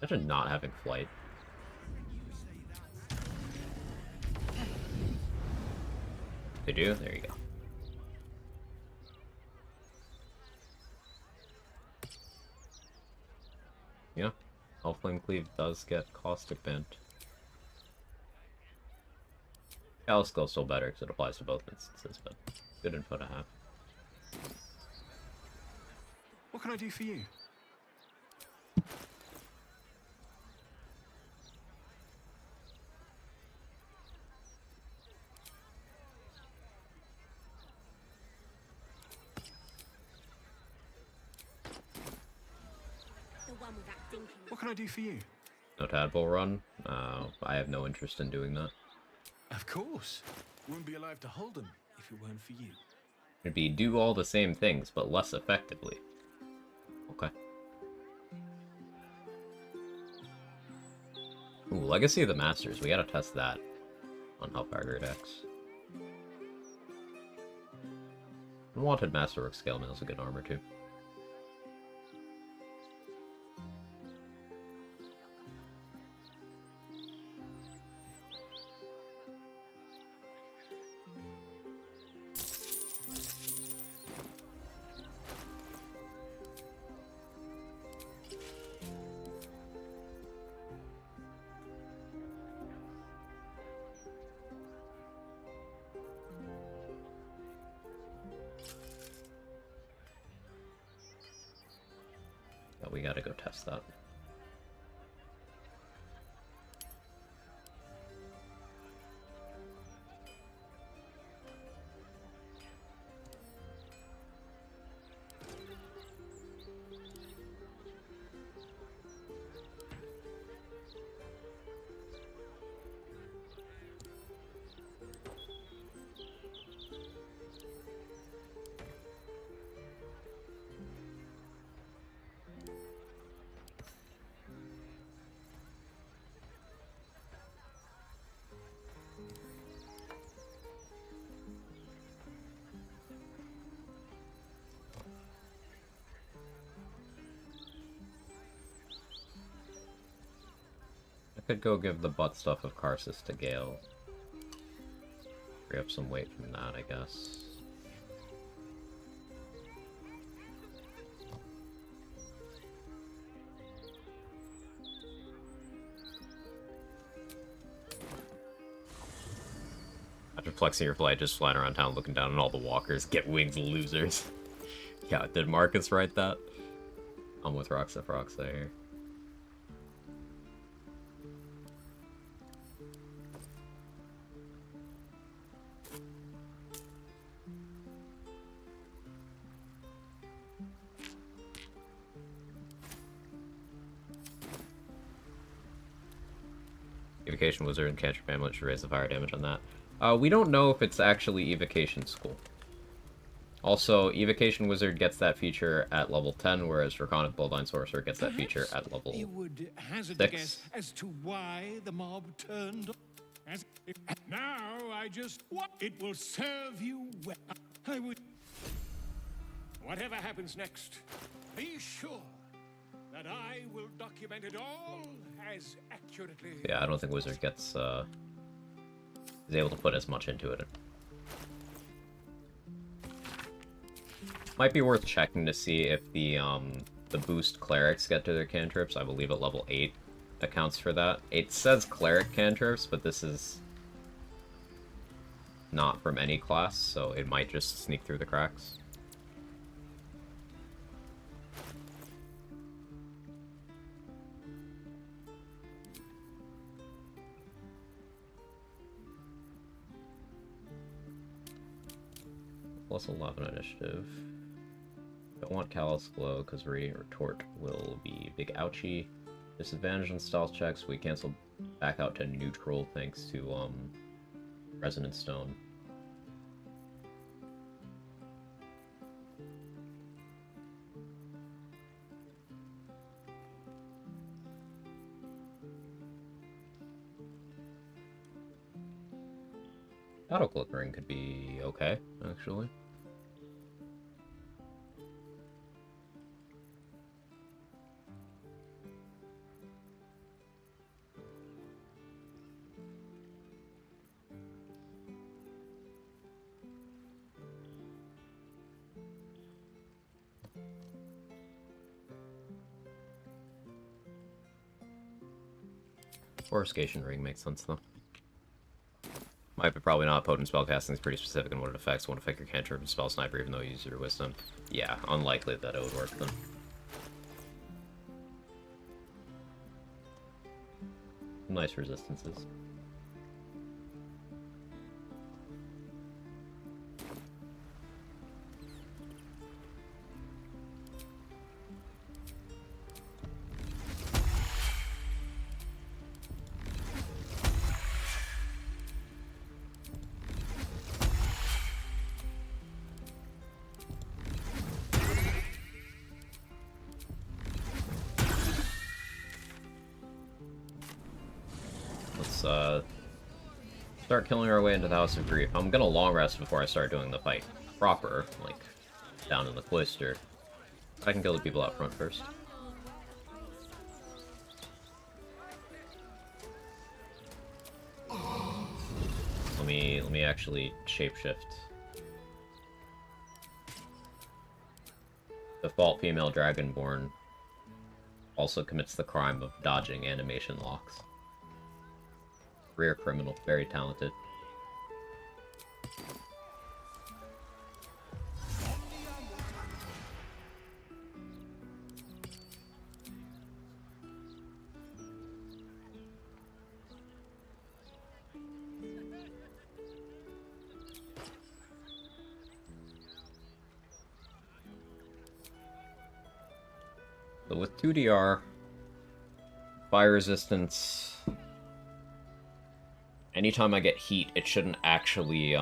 [SPEAKER 1] Imagine not having flight. They do? There you go. Yeah. Hellflame Cleave does get Caustic Bent. Caliskill's still better because it applies to both instances, but good info to have.
[SPEAKER 12] What can I do for you? What can I do for you?
[SPEAKER 1] No Tadpole run? I have no interest in doing that.
[SPEAKER 12] Of course. Wouldn't be alive to hold them if it weren't for you.
[SPEAKER 1] It'd be do all the same things, but less effectively. Okay. Ooh, Legacy of the Masters. We gotta test that on Hellfire decks. Unwanted Masterwork Scale Mail is a good armor too. We gotta go test that. Could go give the butt stuff of Karsus to Gale. Free up some weight from that, I guess. After flexing your flight, just flying around town looking down on all the walkers. Get wings, losers. Yeah, did Marcus write that? I'm with Roxa here. Evocation Wizard and Cantrip Amulet should raise the fire damage on that. We don't know if it's actually Evocation School. Also, Evocation Wizard gets that feature at level 10, whereas Draconic Bloodline Sorcerer gets that feature at level
[SPEAKER 9] You would hazard
[SPEAKER 1] 6.
[SPEAKER 9] a guess as to why the mob turned. As now, I just what it will serve you well. I would. Whatever happens next, be sure that I will document it all as accurately.
[SPEAKER 1] Yeah, I don't think Wizard gets is able to put as much into it. Might be worth checking to see if the boost clerics get to their cantrips. I believe at level 8 accounts for that. It says cleric cantrips, but this is not from any class, so it might just sneak through the cracks. Plus 11 initiative. Don't want Callous Glow because Radiant Retort will be big ouchie. Disadvantage on stealth checks. We cancel back out to neutral thanks to Resonant Stone. Auto Clickering could be okay, actually. Forestication Ring makes sense, though. Might be probably not. Potent spellcasting is pretty specific in what it affects. Won't affect your cantrip and spell sniper even though you use your wisdom. Yeah, unlikely that it would work then. Nice resistances. Start killing our way into the House of Grief. I'm gonna long rest before I start doing the fight proper, like down in the cloister. I can kill the people out front first. Let me actually shapeshift. Default female dragonborn also commits the crime of dodging animation locks. Rare criminal, very talented. So with 2DR, fire resistance, anytime I get heat, it shouldn't actually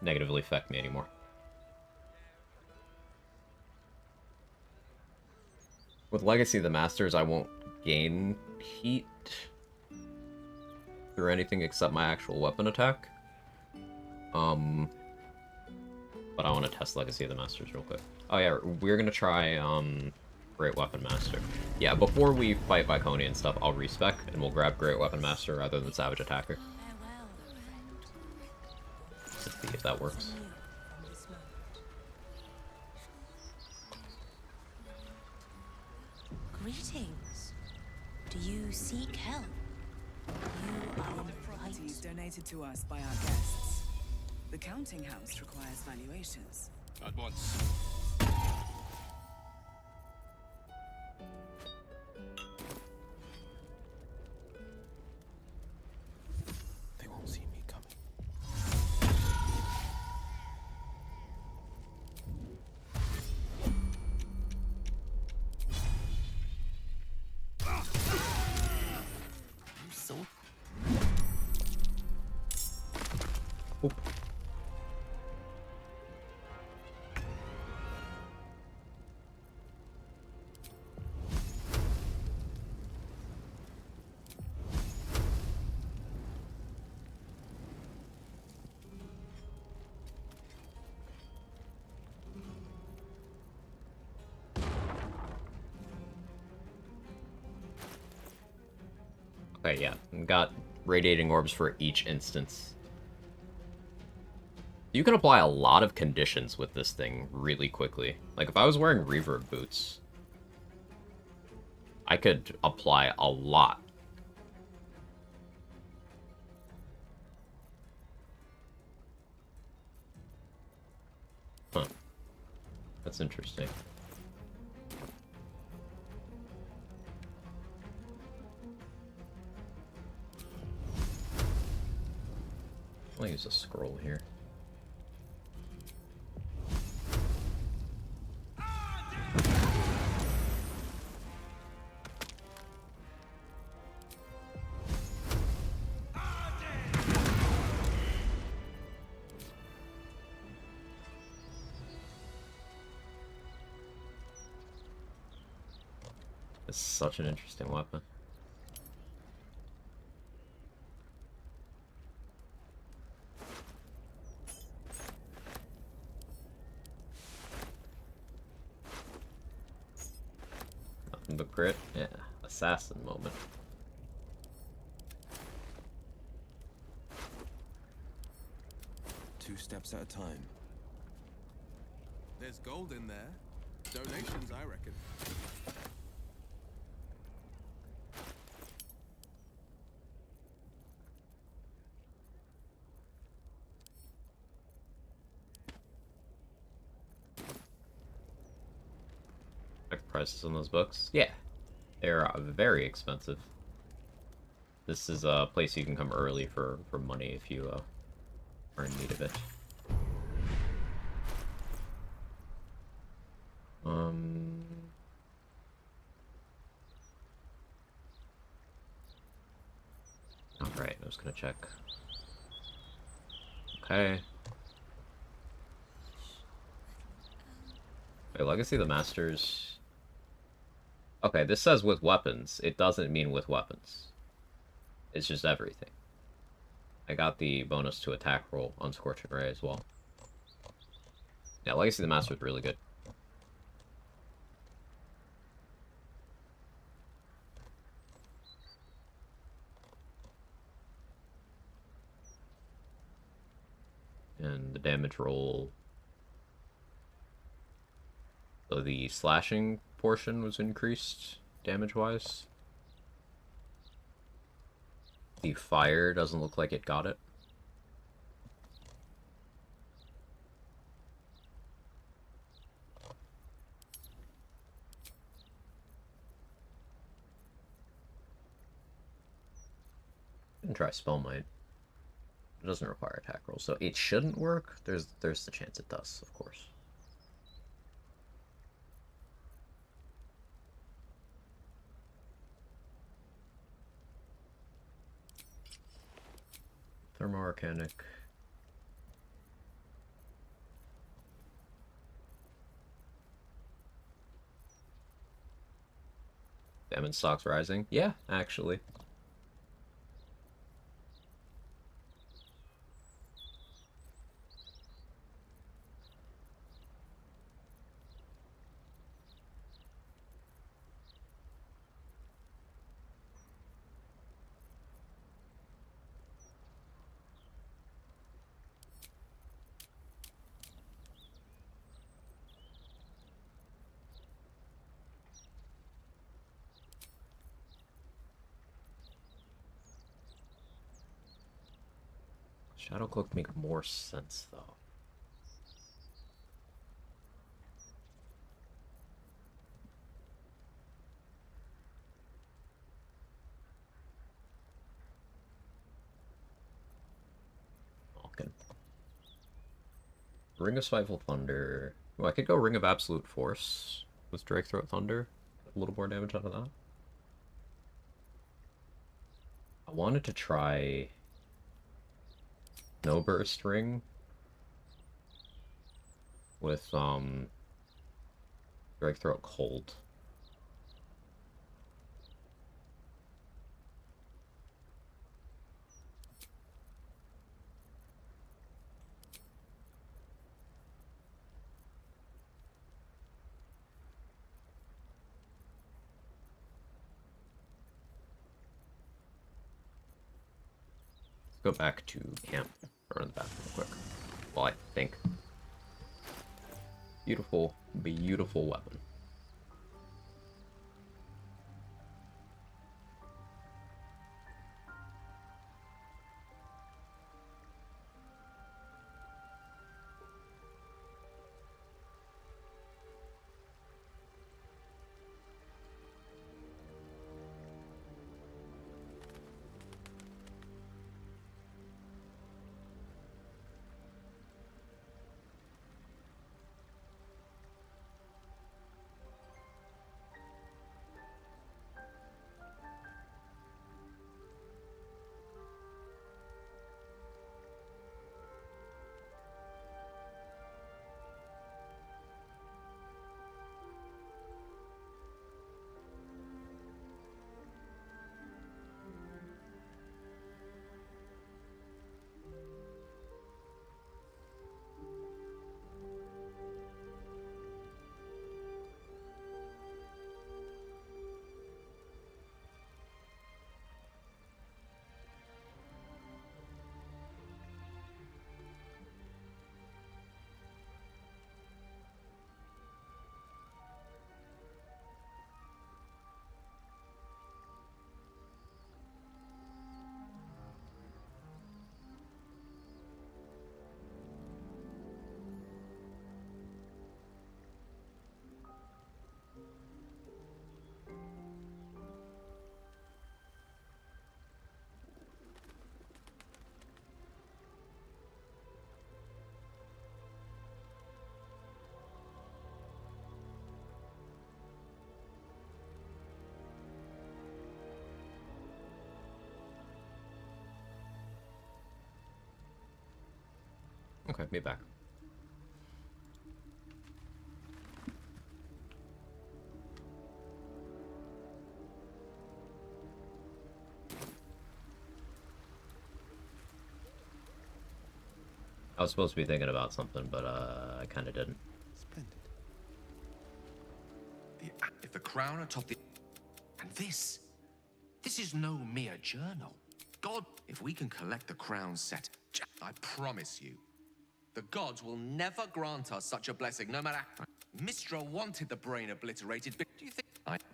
[SPEAKER 1] negatively affect me anymore. With Legacy of the Masters, I won't gain heat through anything except my actual weapon attack. But I want to test Legacy of the Masters real quick. Oh yeah, we're gonna try Great Weapon Master. Yeah, before we fight Viconia and stuff, I'll respec, and we'll grab Great Weapon Master rather than Savage Attacker. Let's see if that works.
[SPEAKER 18] Greetings. Do you seek help? You are in the
[SPEAKER 3] Properties donated to us by our guests. The counting house requires valuations.
[SPEAKER 2] At once.
[SPEAKER 20] They won't see me coming.
[SPEAKER 3] You so
[SPEAKER 1] Oop. Okay, yeah, got radiating orbs for each instance. You can apply a lot of conditions with this thing really quickly. Like, if I was wearing reverb boots, I could apply a lot. Huh. That's interesting. I'll use a scroll here. It's such an interesting weapon. Nothing but crit? Yeah, assassin moment.
[SPEAKER 20] Two steps at a time.
[SPEAKER 2] There's gold in there. Donations, I reckon.
[SPEAKER 1] Prices on those books? Yeah. They're very expensive. This is a place you can come early for money if you are in need of it. Alright, I was gonna check. Okay. Wait, Legacy of the Masters... Okay, this says with weapons. It doesn't mean with weapons. It's just everything. I got the bonus to attack roll on Scorching Ray as well. Yeah, Legacy of the Master is really good. And the damage roll... So the slashing portion was increased damage-wise. The fire doesn't look like it got it. I can try Spell Might. It doesn't require attack rolls, so it shouldn't work. There's the chance it does, of course. Thermo-Arcanic. Damage stocks rising? Yeah, actually. Shadow Cloak make more sense, though. Okay. Ring of Spiteful Thunder. Well, I could go Ring of Absolute Force with Drake Throat Thunder. A little more damage out of that. I wanted to try Snow Burst Ring with Drake Throat Cold. Go back to camp, run the bathroom real quick. Well, I think. Beautiful, beautiful weapon. Okay, be back. I was supposed to be thinking about something, but I kind of didn't.
[SPEAKER 16] Splendid. If the crown atop the... And this is no mere journal. God, if we can collect the crown set, I promise you, the gods will never grant us such a blessing, no matter... Mistra wanted the brain obliterated, but do you think...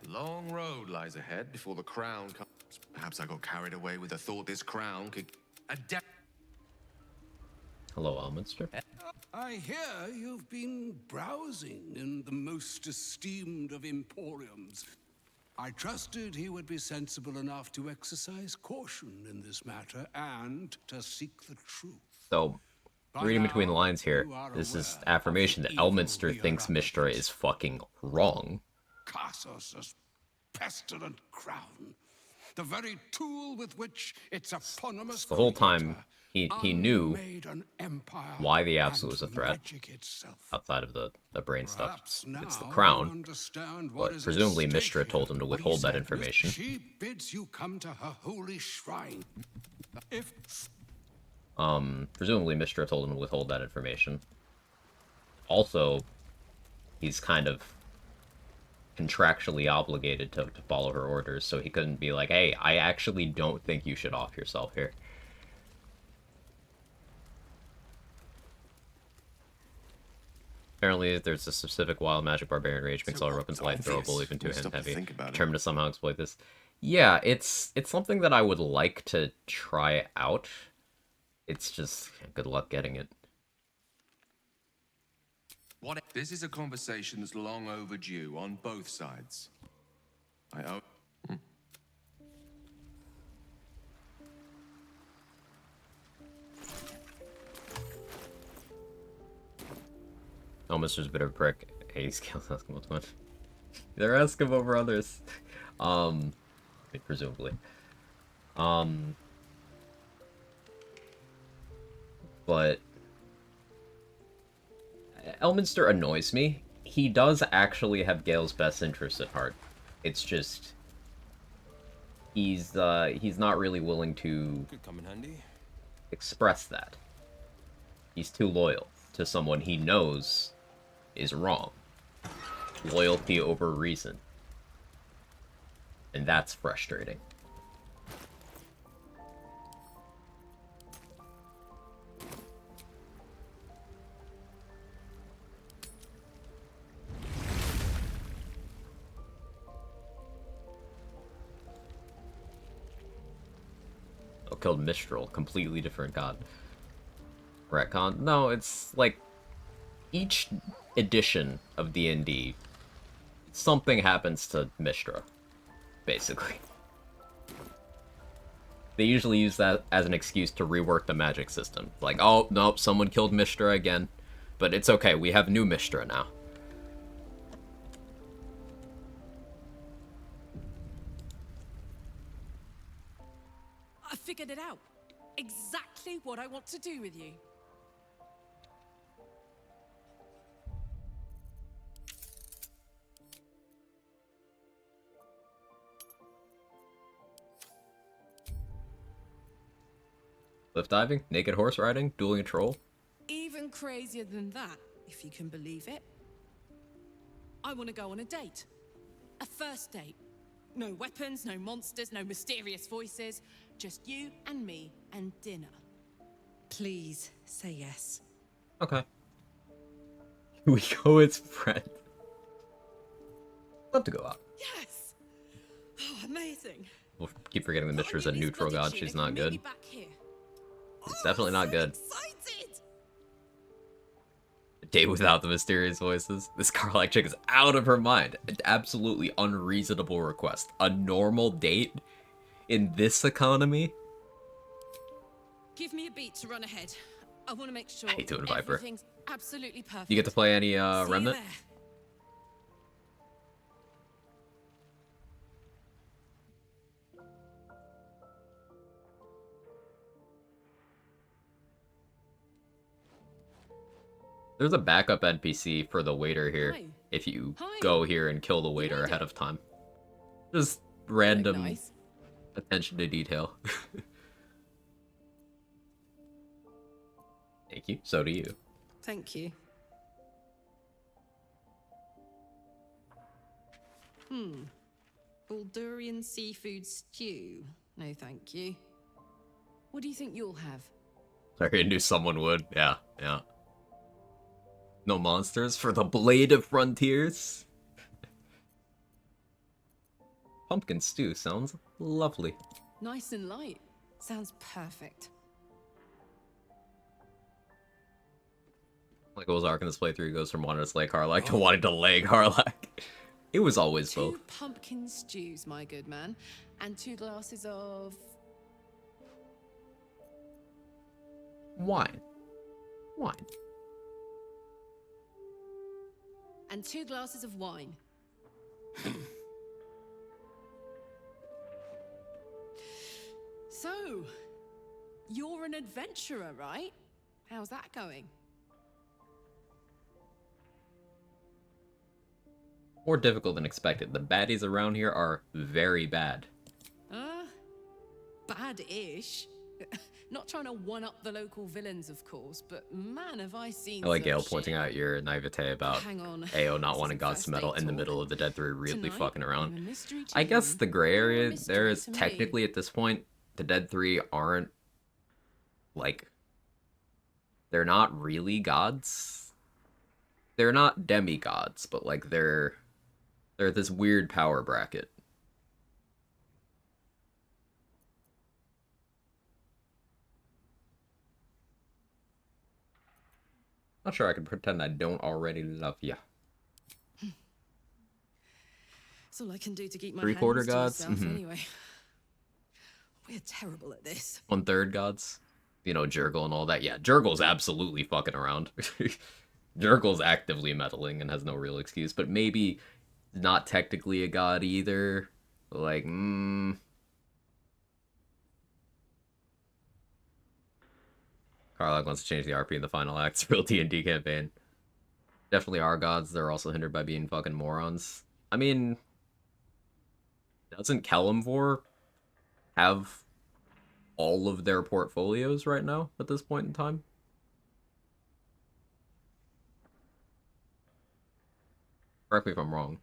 [SPEAKER 16] Long road lies ahead before the crown comes. Perhaps I got carried away with the thought this crown could...
[SPEAKER 1] Hello, Alminster.
[SPEAKER 10] I hear you've been browsing in the most esteemed of emporiums. I trusted he would be sensible enough to exercise caution in this matter and to seek the truth.
[SPEAKER 1] So, reading between the lines here, this is affirmation that Elminster thinks Mistra is fucking wrong.
[SPEAKER 10] Cassos' pestilent crown, the very tool with which its eponymous
[SPEAKER 1] The whole time, he knew why the Absolute was a threat, outside of the brain stuff. It's the crown, but presumably Mistra told him to withhold that information.
[SPEAKER 10] She bids you come to her holy shrine.
[SPEAKER 1] Presumably Mistra told him to withhold that information. Also, he's kind of contractually obligated to follow her orders, so he couldn't be like, hey, I actually don't think you should off yourself here. Apparently, there's a specific wild magic barbarian rage makes all our weapons light and throwable, even two-hand heavy. Determined to somehow exploit this. Yeah, it's something that I would like to try out. It's just good luck getting it.
[SPEAKER 16] What? This is a conversation that's long overdue on both sides. I owe.
[SPEAKER 1] Oh, Mr.'s a bit of a prick. Hey, skills Eskimo twin. They're Eskimo brothers. Presumably. But Elminster annoys me. He does actually have Gale's best interests at heart. It's just he's not really willing to
[SPEAKER 20] Could come in handy.
[SPEAKER 1] express that. He's too loyal to someone he knows is wrong. Loyalty over reason. And that's frustrating. Oh, killed Mistral, completely different god. Retcon? No, it's like each edition of D&D, something happens to Mistra, basically. They usually use that as an excuse to rework the magic system. Like, oh, nope, someone killed Mistra again. But it's okay, we have new Mistra now.
[SPEAKER 5] I figured it out. Exactly what I want to do with you.
[SPEAKER 1] Cliff diving, naked horse riding, dueling a troll.
[SPEAKER 5] Even crazier than that, if you can believe it. I want to go on a date. A first date. No weapons, no monsters, no mysterious voices. Just you and me and dinner. Please say yes.
[SPEAKER 1] Okay. We go as friends. Love to go out.
[SPEAKER 5] Yes! Oh, amazing.
[SPEAKER 1] We'll keep forgetting the Mistra's a neutral god. She's not good.
[SPEAKER 5] Back here.
[SPEAKER 1] It's definitely not good.
[SPEAKER 5] Excited!
[SPEAKER 1] A date without the mysterious voices. This Carlac chick is out of her mind. An absolutely unreasonable request. A normal date in this economy?
[SPEAKER 5] Give me a beat to run ahead. I want to make sure
[SPEAKER 1] I hate doing Viper.
[SPEAKER 5] everything's absolutely perfect.
[SPEAKER 1] You get to play any
[SPEAKER 5] See you
[SPEAKER 1] Remnant?
[SPEAKER 5] there.
[SPEAKER 1] There's a backup NPC for the waiter here.
[SPEAKER 5] Hi.
[SPEAKER 1] If you
[SPEAKER 5] Hi.
[SPEAKER 1] go here and kill the waiter ahead of time. Just random
[SPEAKER 5] Nice.
[SPEAKER 1] attention to detail. Thank you. So do you.
[SPEAKER 5] Thank you. Baldurian seafood stew. No, thank you. What do you think you'll have?
[SPEAKER 1] Sorry, I knew someone would. Yeah, yeah. No monsters for the Blade of Frontiers? Pumpkin stew sounds lovely.
[SPEAKER 5] Nice and light. Sounds perfect.
[SPEAKER 1] Like Ozark in this playthrough goes from wanting to slay Carlac to wanting to lay Carlac. It was always both.
[SPEAKER 5] 2 pumpkin stews, my good man, and 2 glasses of...
[SPEAKER 1] Wine. Wine.
[SPEAKER 5] and 2 glasses of wine. So, you're an adventurer, right? How's that going?
[SPEAKER 1] More difficult than expected. The baddies around here are very bad.
[SPEAKER 5] Bad-ish. Not trying to one-up the local villains, of course, but man, have I seen
[SPEAKER 1] I like
[SPEAKER 5] some
[SPEAKER 1] Gale
[SPEAKER 5] shit.
[SPEAKER 1] pointing out your naivete about
[SPEAKER 5] Hang on.
[SPEAKER 1] AO not
[SPEAKER 5] This
[SPEAKER 1] wanting
[SPEAKER 5] isn't
[SPEAKER 1] Gods
[SPEAKER 5] first
[SPEAKER 1] to meddle
[SPEAKER 5] date
[SPEAKER 1] in the
[SPEAKER 5] talk.
[SPEAKER 1] middle of the Dead 3 really
[SPEAKER 5] Tonight,
[SPEAKER 1] fucking
[SPEAKER 5] I'm a
[SPEAKER 1] around.
[SPEAKER 5] mystery to
[SPEAKER 1] I guess
[SPEAKER 5] you.
[SPEAKER 1] the gray
[SPEAKER 5] You're a
[SPEAKER 1] area
[SPEAKER 5] mystery
[SPEAKER 1] there is
[SPEAKER 5] to me.
[SPEAKER 1] technically at this point, the Dead 3 aren't, like, they're not really gods. They're not demigods, but like they're this weird power bracket. Not sure I can pretend I don't already love you.
[SPEAKER 5] That's all I can do to keep my
[SPEAKER 1] Three-quarter
[SPEAKER 5] hands to
[SPEAKER 1] gods?
[SPEAKER 5] myself
[SPEAKER 1] Mhm.
[SPEAKER 5] anyway. We're terrible at this.
[SPEAKER 1] 1/3 gods? You know, Jurgle and all that. Yeah, Jurgle's absolutely fucking around. Jurgle's actively meddling and has no real excuse, but maybe not technically a god either. Like, Karlach wants to change the RP in the final act's real D&D campaign. Definitely are gods. They're also hindered by being fucking morons. I mean, doesn't Kalimvor have all of their portfolios right now at this point in time? Correct me if I'm wrong.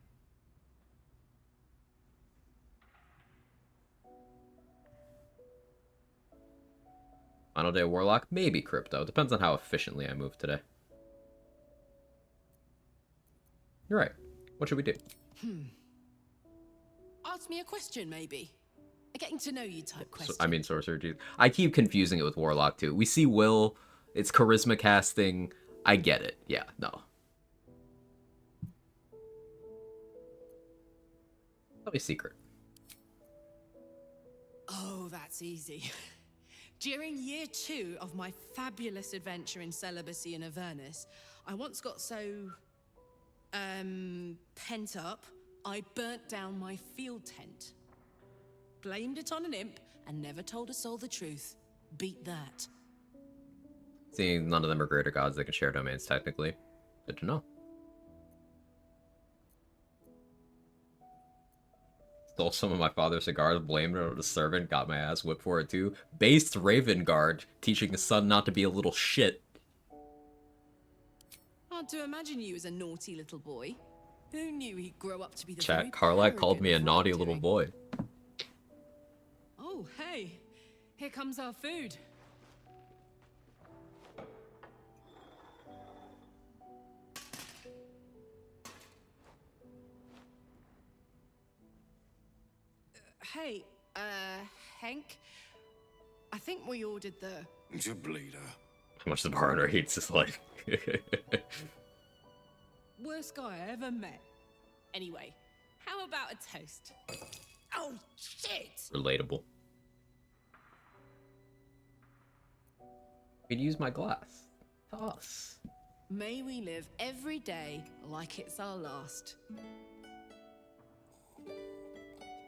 [SPEAKER 1] Final day Warlock? Maybe Crypto. Depends on how efficiently I move today. You're right. What should we do?
[SPEAKER 5] Ask me a question, maybe. A getting to know you type question.
[SPEAKER 1] I mean, Sorcerer, dude. I keep confusing it with Warlock, too. We see Will. It's charisma casting. I get it. Yeah, no. Tell me secret.
[SPEAKER 5] Oh, that's easy. During year 2 of my fabulous adventure in celibacy in Avernus, I once got so pent up, I burnt down my field tent. Blamed it on an imp and never told a soul the truth. Beat that.
[SPEAKER 1] Seeing none of them are greater gods, they can share domains technically. Good to know. Stole some of my father's cigars, blamed it on a servant, got my ass whipped for it too. Based Raven Guard, teaching the son not to be a little shit.
[SPEAKER 5] Hard to imagine you as a naughty little boy. Who knew he'd grow up to be the
[SPEAKER 1] Chat,
[SPEAKER 5] very
[SPEAKER 1] Karlach called
[SPEAKER 5] paragon
[SPEAKER 1] me a
[SPEAKER 5] of
[SPEAKER 1] naughty
[SPEAKER 5] wrongdoing?
[SPEAKER 1] little boy.
[SPEAKER 5] Oh, hey. Here comes our food. Hey, Hank. I think we ordered the...
[SPEAKER 10] It's a bleeder.
[SPEAKER 1] How much the barter hates his life.
[SPEAKER 5] worst guy I ever met. Anyway, how about a toast? Oh, shit!
[SPEAKER 1] Relatable. You could use my glass. Toss.
[SPEAKER 5] May we live every day like it's our last.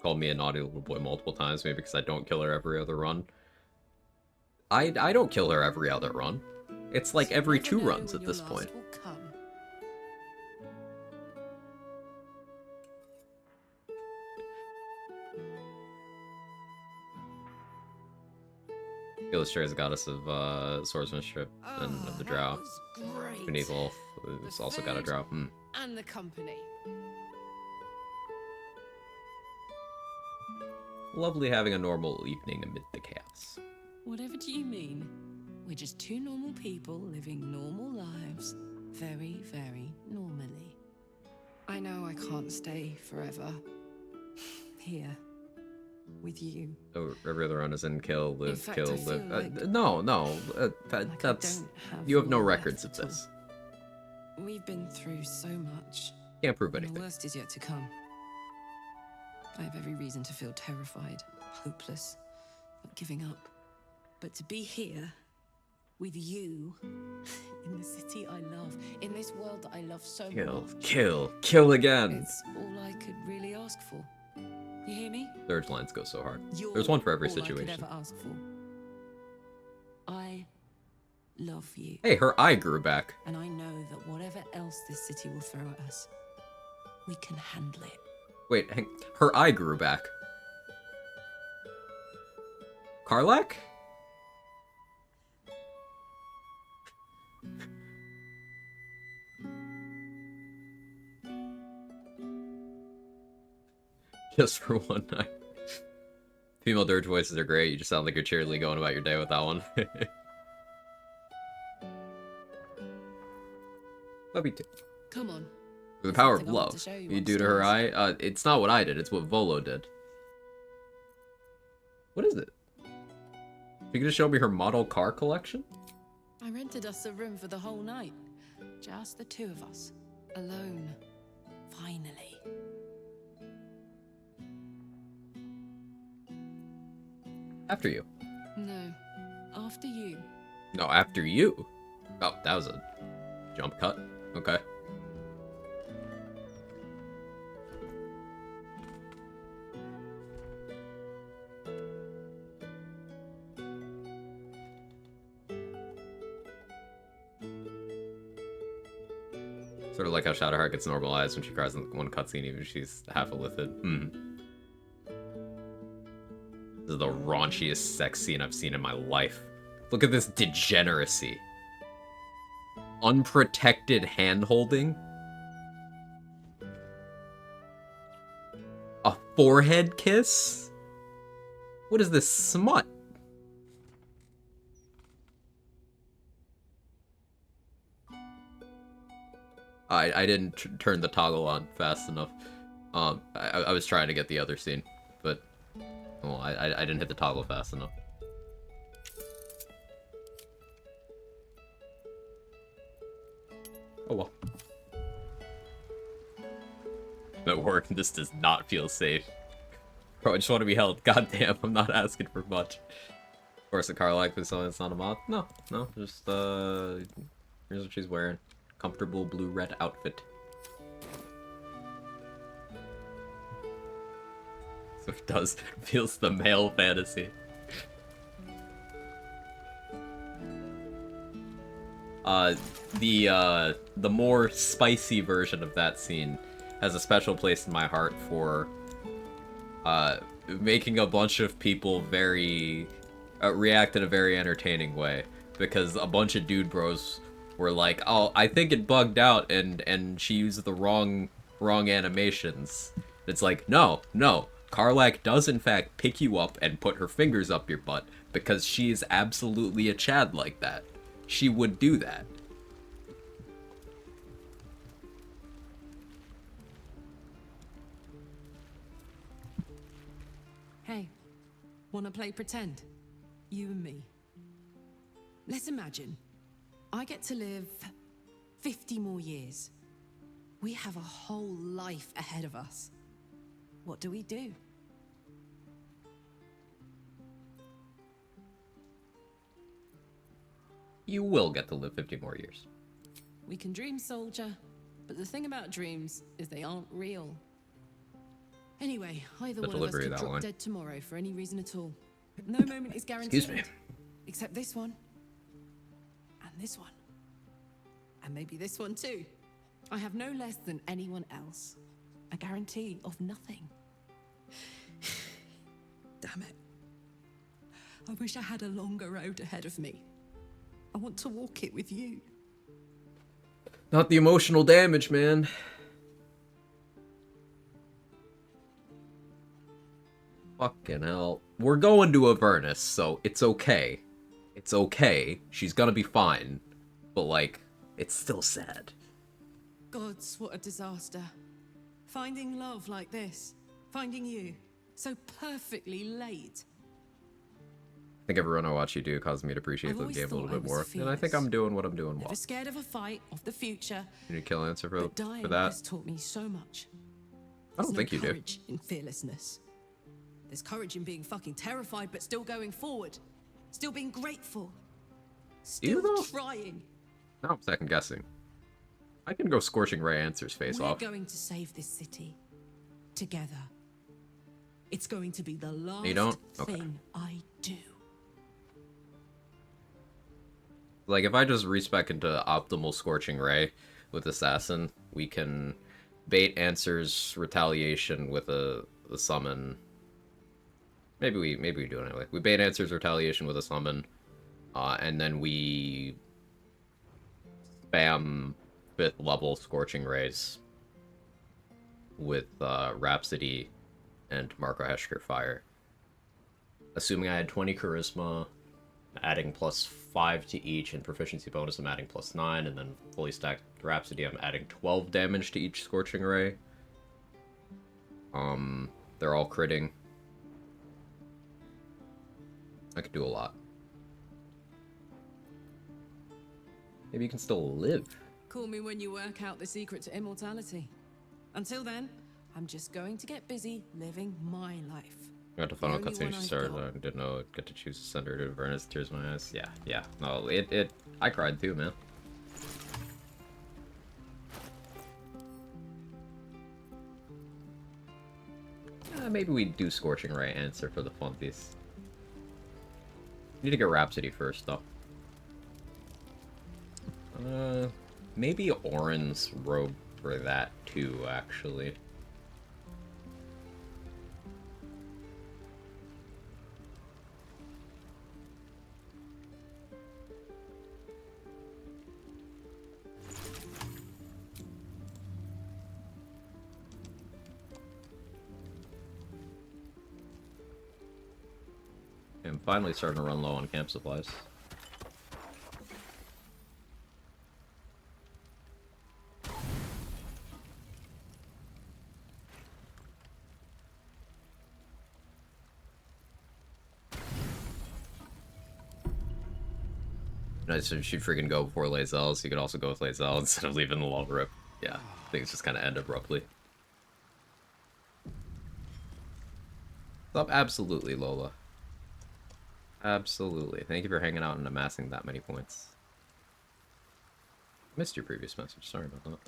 [SPEAKER 1] Called me a naughty little boy multiple times, maybe because I don't kill her every other run. I don't kill her every other run. It's like every 2 runs at this point. Illustrates a goddess of swordsmanship and of the drow. Beneath Wolf has also got a drow.
[SPEAKER 5] And the company.
[SPEAKER 1] Lovely having a normal evening amid the chaos.
[SPEAKER 5] Whatever do you mean? We're just 2 normal people living normal lives. Very, very normally. I know I can't stay forever. Here. With you.
[SPEAKER 1] So every other run is in kill, live,
[SPEAKER 5] fact,
[SPEAKER 1] kill,
[SPEAKER 5] I feel
[SPEAKER 1] live.
[SPEAKER 5] like-
[SPEAKER 1] No.
[SPEAKER 5] Like
[SPEAKER 1] That's...
[SPEAKER 5] I don't have
[SPEAKER 1] You have no
[SPEAKER 5] more
[SPEAKER 1] records of
[SPEAKER 5] left at all.
[SPEAKER 1] this.
[SPEAKER 5] We've been through so much.
[SPEAKER 1] Can't prove
[SPEAKER 5] And
[SPEAKER 1] anything.
[SPEAKER 5] the worst is yet to come. I have every reason to feel terrified, hopeless, not giving up. But to be here, with you, in the city I love, in this world that I love so much.
[SPEAKER 1] Kill again!
[SPEAKER 5] It's all I could really ask for. You hear me?
[SPEAKER 1] Third lines go so hard.
[SPEAKER 5] You're
[SPEAKER 1] There's one for every
[SPEAKER 5] all
[SPEAKER 1] situation.
[SPEAKER 5] I could ever ask for. I love you.
[SPEAKER 1] Hey, her eye grew back.
[SPEAKER 5] And I know that whatever else this city will throw at us, we can handle it.
[SPEAKER 1] Wait, her eye grew back. Karlach? Just for one night. Female dirge voices are great. You just sound like you're cheerily going about your day with that one. Love you too.
[SPEAKER 5] Come on.
[SPEAKER 1] The power of
[SPEAKER 5] something I want to
[SPEAKER 1] love.
[SPEAKER 5] show you
[SPEAKER 1] You
[SPEAKER 5] on
[SPEAKER 1] do to her
[SPEAKER 5] stairs.
[SPEAKER 1] eye? It's not what I did. It's what Volo did. What is it? You can just show me her model car collection?
[SPEAKER 5] I rented us a room for the whole night. Just the two of us. Alone. Finally.
[SPEAKER 1] After you.
[SPEAKER 5] No. After you.
[SPEAKER 1] No, after you. Oh, that was a jump cut. Okay. Sort of like how Shadowheart gets normalized when she cries in one cutscene, even if she's half a Lithid. This is the raunchiest sex scene I've seen in my life. Look at this degeneracy. Unprotected hand-holding. A forehead kiss? What is this smut? I didn't turn the toggle on fast enough. I was trying to get the other scene, but well, I didn't hit the toggle fast enough. Oh well. I'm at work and this does not feel safe. Bro, I just want to be held. Goddamn, I'm not asking for much. Of course, a car like this, so it's not a mod. No, just here's what she's wearing. Comfortable blue-red outfit. So it does. Feels the male fantasy. The more spicy version of that scene has a special place in my heart for making a bunch of people very react in a very entertaining way, because a bunch of dude bros were like, oh, I think it bugged out and she used the wrong animations. It's like, no, Karlach does in fact pick you up and put her fingers up your butt, because she is absolutely a Chad like that. She would do that.
[SPEAKER 5] Hey, wanna play pretend? You and me. Let's imagine I get to live 50 more years. We have a whole life ahead of us. What do we do?
[SPEAKER 1] You will get to live 50 more years.
[SPEAKER 5] We can dream, soldier, but the thing about dreams is they aren't real. Anyway, either one of us could drop dead tomorrow for any reason at all. No moment is guaranteed.
[SPEAKER 1] Excuse me.
[SPEAKER 5] Except this one. And this one. And maybe this one too. I have no less than anyone else. A guarantee of nothing. Damn it. I wish I had a longer road ahead of me. I want to walk it with you.
[SPEAKER 1] Not the emotional damage, man. Fucking hell. We're going to Avernus, so it's okay. It's okay. She's gonna be fine. But, like, it's still sad.
[SPEAKER 5] Gods, what a disaster. Finding love like this. Finding you. So perfectly late.
[SPEAKER 1] I think everyone I watch you do causes me to appreciate the game a little bit more. And I think I'm doing what I'm doing well.
[SPEAKER 5] Never scared of a fight, of the future.
[SPEAKER 1] You need a kill answer
[SPEAKER 5] But
[SPEAKER 1] for
[SPEAKER 5] dying
[SPEAKER 1] that?
[SPEAKER 5] has taught me so much.
[SPEAKER 1] I don't think you do.
[SPEAKER 5] There's courage in fearlessness. There's courage in being fucking terrified, but still going forward. Still being grateful. Still trying.
[SPEAKER 1] Now I'm second guessing. I can go Scorching Ray answers face
[SPEAKER 5] We're
[SPEAKER 1] off.
[SPEAKER 5] going to save this city. Together. It's going to be the last
[SPEAKER 1] You don't? Okay.
[SPEAKER 5] thing I do.
[SPEAKER 1] Like, if I just respec into optimal Scorching Ray with Assassin, we can bait answers retaliation with a summon. Maybe we do it anyway. We bait answers retaliation with a summon, and then we spam 5th level Scorching Rays with Rhapsody and Marco Heschker Fire. Assuming I had 20 Charisma, adding +5 to each, and proficiency bonus I'm adding +9, and then fully stacked Rhapsody I'm adding 12 damage to each Scorching Ray. They're all critting. I could do a lot. Maybe you can still live.
[SPEAKER 5] Call me when you work out the secret to immortality. Until then, I'm just going to get busy living my life.
[SPEAKER 1] Got the final
[SPEAKER 5] The only
[SPEAKER 1] cutscene
[SPEAKER 5] one
[SPEAKER 1] she
[SPEAKER 5] I've
[SPEAKER 1] started.
[SPEAKER 5] got.
[SPEAKER 1] I didn't know it get to choose to send her to Avernus. Tears in my eyes. Yeah. No, I cried too, man. Maybe we do Scorching Ray answer for the funsies. Need to get Rhapsody first, though. Maybe Orin's robe for that too, actually. I'm finally starting to run low on camp supplies. Nice if she'd freaking go before Lae'zel, so you could also go with Lae'zel instead of leaving the long rip. Yeah, things just kind of end abruptly. Stop, absolutely, Lola. Absolutely. Thank you for hanging out and amassing that many points. Missed your previous message. Sorry about that.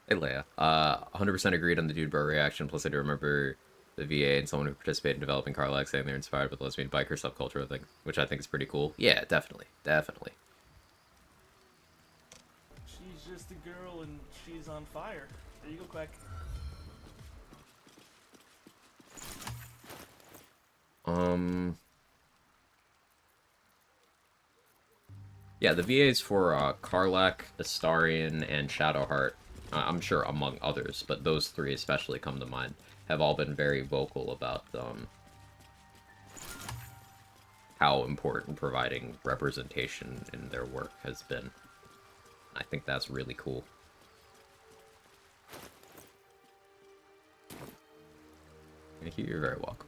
[SPEAKER 1] Hey, Leia. 100% agreed on the dude bro reaction, plus I do remember the VA and someone who participated in developing Carlac saying they're inspired with lesbian biker subculture thing, which I think is pretty cool. Yeah, definitely. Definitely.
[SPEAKER 14] She's just a girl and she's on fire. There you go, Quack.
[SPEAKER 1] Yeah, the VAs for Carlac, Astarion, and Shadowheart, I'm sure among others, but those three especially come to mind, have all been very vocal about how important providing representation in their work has been. I think that's really cool. Thank you, you're very welcome.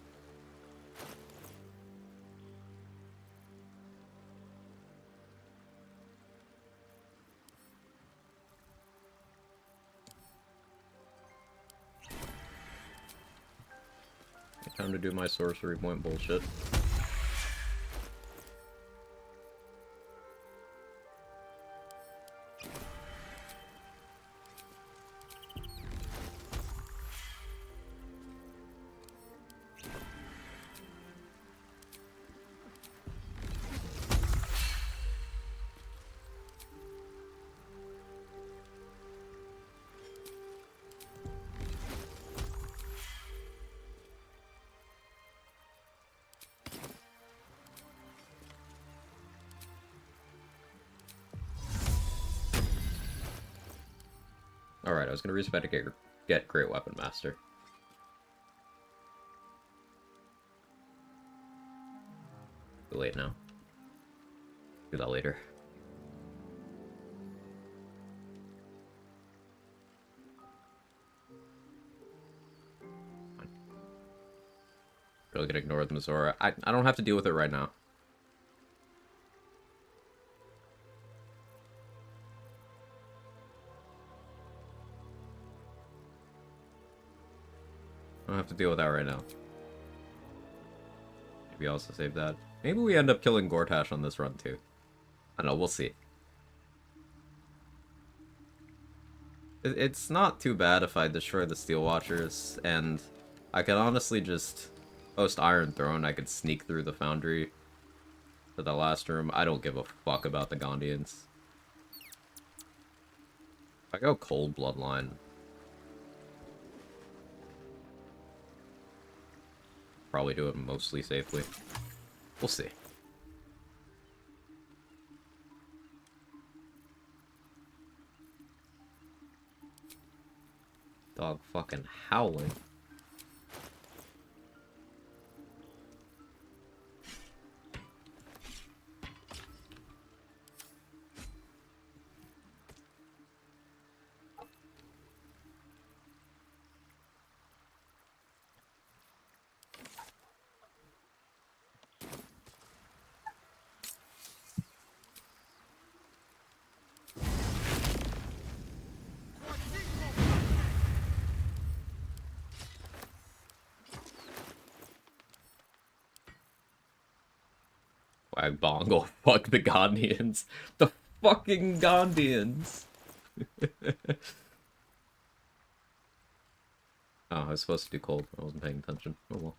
[SPEAKER 1] Time to do my sorcery point bullshit. Alright, I was gonna respec to get Great Weapon Master. Too late now. Do that later. Really gonna ignore the Mazora. I don't have to deal with it right now. I don't have to deal with that right now. Maybe also save that. Maybe we end up killing Gortash on this run too. I don't know, we'll see. It's not too bad if I destroy the Steel Watchers, and I could honestly just post Iron Throne. I could sneak through the Foundry to the last room. I don't give a fuck about the Gondians. If I go Cold Bloodline, probably do it mostly safely. We'll see. Dog fucking howling. Hashtag bongo. Fuck the Gondians. The fucking Gondians. Oh, I was supposed to do cold. I wasn't paying attention. Oh well.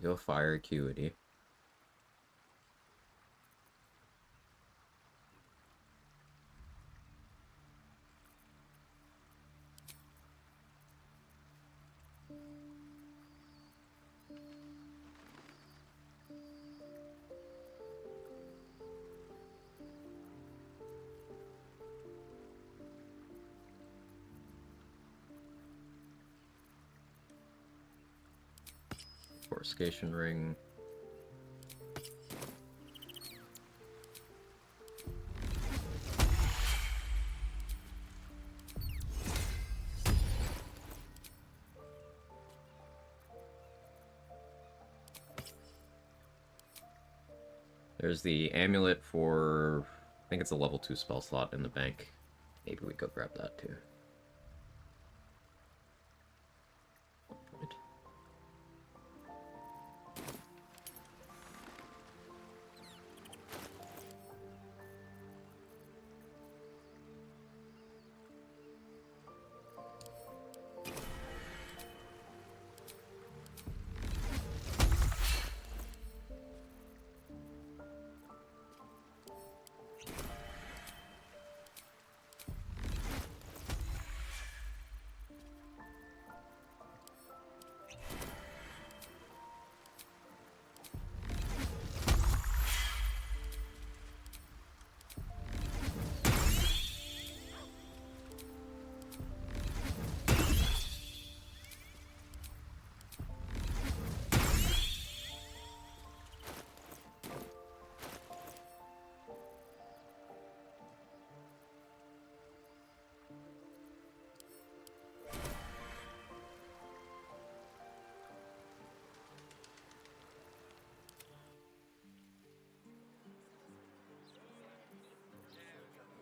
[SPEAKER 1] Go fire acuity. Fortification ring. There's the amulet for, I think it's a level 2 spell slot in the bank. Maybe we go grab that too.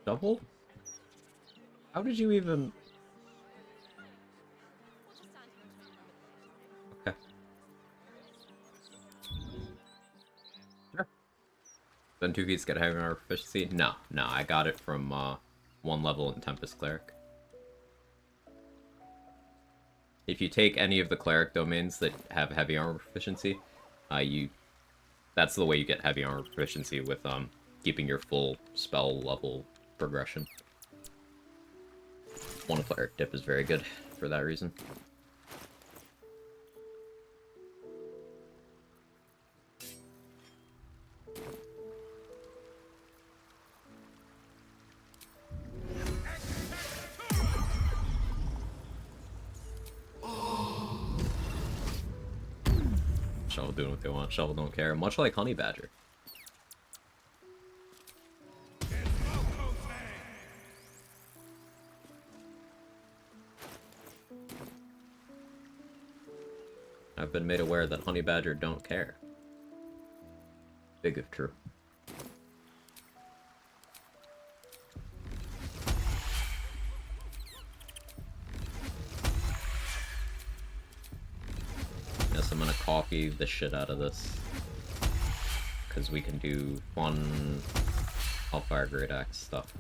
[SPEAKER 1] Double? How did you even... Okay. Sure. Then 2 feats get heavy armor proficiency? No, I got it from 1 level in Tempest Cleric. If you take any of the Cleric domains that have heavy armor proficiency, that's the way you get heavy armor proficiency with keeping your full spell level progression. 1 Cleric dip is very good for that reason. Shovel doing what they want. Shovel don't care. Much like Honey Badger. I've been made aware that Honey Badger don't care. Big if true. Yes, I'm gonna copy the shit out of this. Because we can do fun Hellfire Great Axe stuff.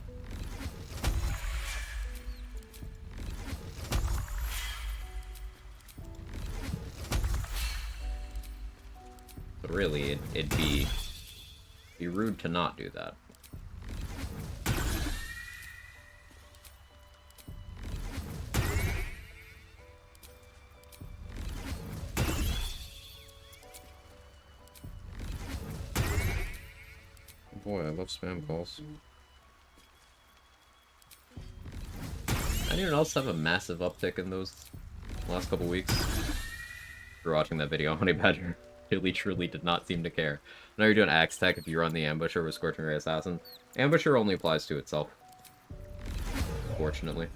[SPEAKER 1] But really, it'd be rude to not do that. Boy, I love spam calls. Anyone else have a massive uptick in those last couple weeks? For watching that video on Honey Badger. really truly did not seem to care. I know you're doing axe tech if you run the ambusher with Scorching Ray Assassin. Ambusher only applies to itself. Fortunately.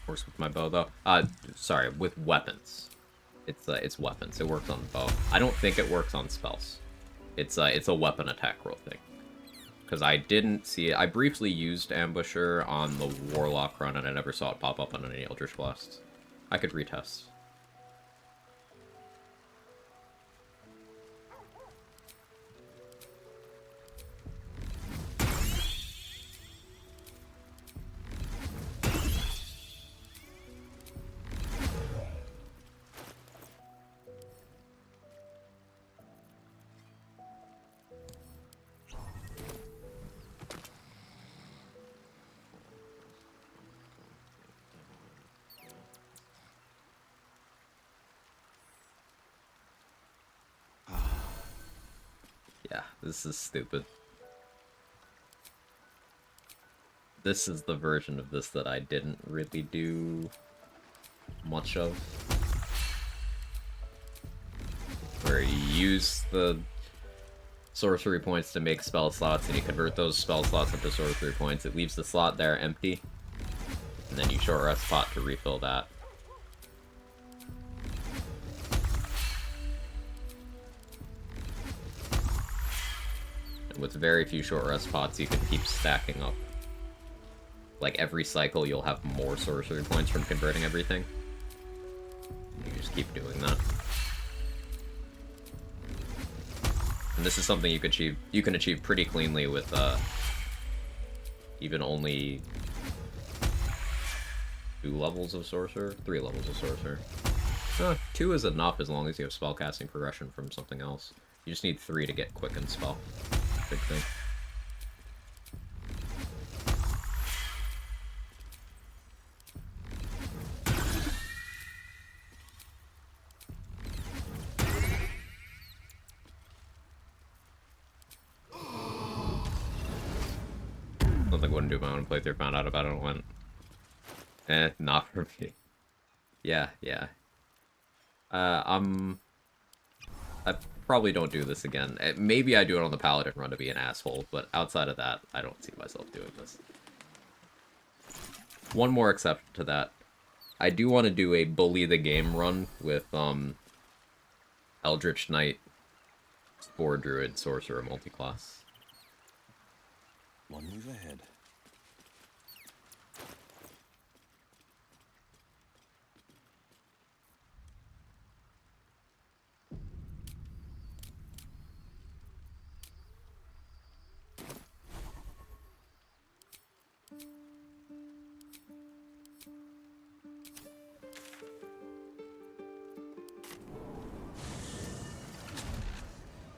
[SPEAKER 1] Works with my bow though. Sorry, with weapons. It's weapons. It works on the bow. I don't think it works on spells. It's a weapon attack roll thing. Because I didn't see it. I briefly used Ambusher on the Warlock run, and I never saw it pop up on any Eldritch Blasts. I could retest. Yeah, this is stupid. This is the version of this that I didn't really do much of. Where you use the sorcery points to make spell slots, and you convert those spell slots into sorcery points. It leaves the slot there empty, and then you short rest spot to refill that. And with very few short rest spots, you can keep stacking up. Like every cycle, you'll have more sorcery points from converting everything. And you just keep doing that. And this is something you can achieve pretty cleanly with even only 2 levels of Sorcerer? 3 levels of Sorcerer. 2 is enough as long as you have spellcasting progression from something else. You just need 3 to get Quicken Spell. Big thing. Something wouldn't do my own playthrough, found out about it and went, not for me. Yeah. I probably don't do this again. Maybe I do it on the Paladin run to be an asshole, but outside of that, I don't see myself doing this. One more exception to that. I do want to do a Bully the Game run with, Eldritch Knight, Spore Druid, Sorcerer, multi-class.
[SPEAKER 2] One move ahead.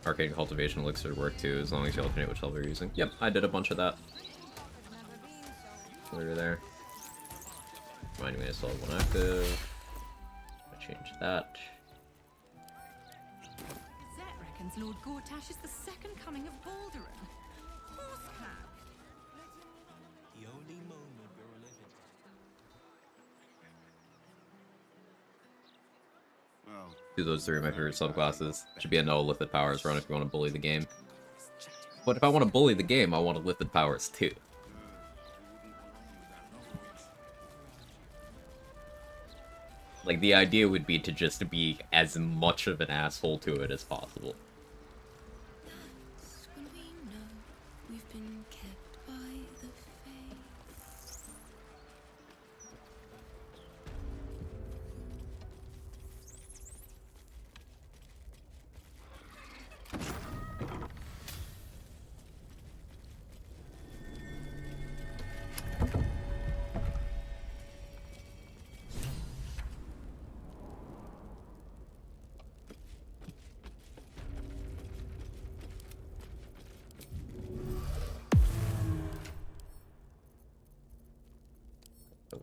[SPEAKER 1] Arcane Cultivation Elixir work too, as long as you alternate which level you're using. Yep, I did a bunch of that. Over there. Reminding me I still have 1 active. I change that.
[SPEAKER 4] Zet reckons Lord Gortash is the second coming of Balduran. Horsehag.
[SPEAKER 20] The only moment we're living.
[SPEAKER 2] Well,
[SPEAKER 1] Do those 3 of my favorite subclasses. Should be a no Lithid Powers run if you want to bully the game. But if I want to bully the game, I want a Lithid Powers too. Like, the idea would be to just be as much of an asshole to it as possible.
[SPEAKER 5] When we know we've been kept by the faith.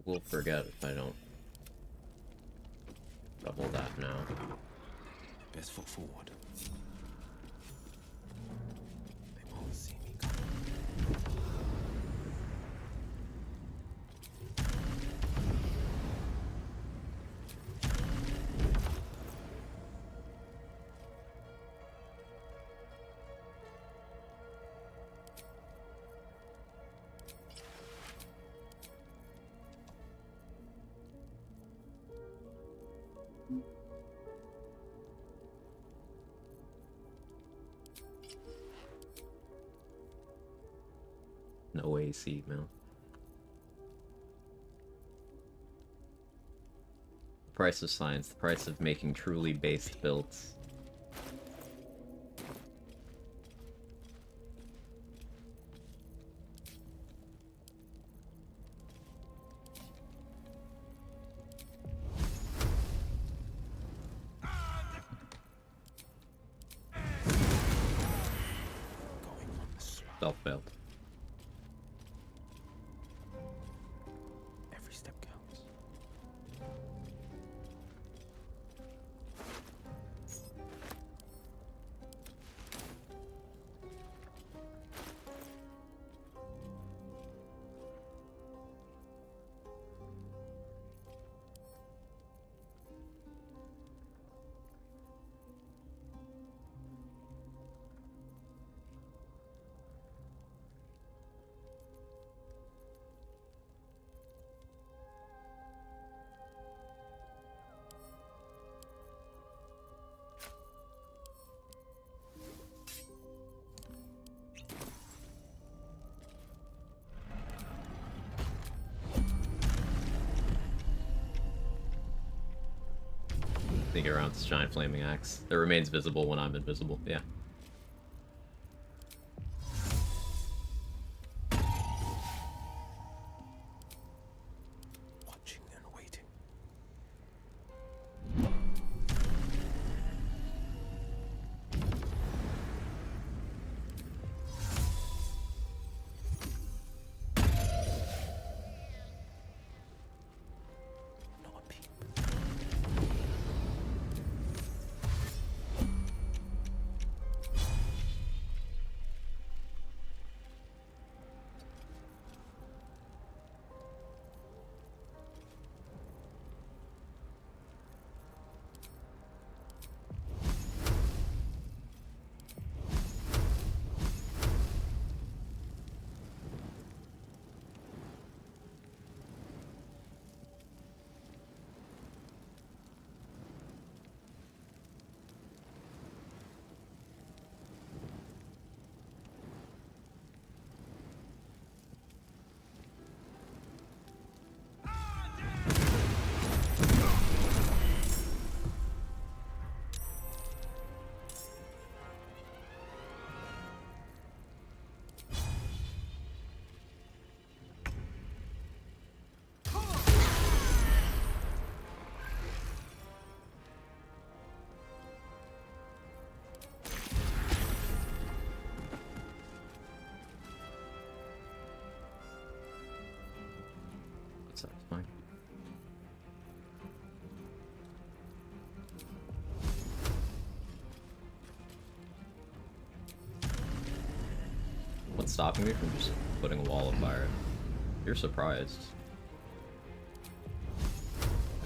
[SPEAKER 1] will forget if I don't double that now.
[SPEAKER 20] Best foot forward. They won't see me coming.
[SPEAKER 1] No AC, man. The price of science, the price of making truly based builds. Self-built.
[SPEAKER 20] Every step counts.
[SPEAKER 1] Think around this giant flaming axe that remains visible when I'm invisible. Yeah.
[SPEAKER 20] Watching and waiting. Not a peep.
[SPEAKER 1] So it's fine. What's stopping me from just putting a wall of fire? You're surprised.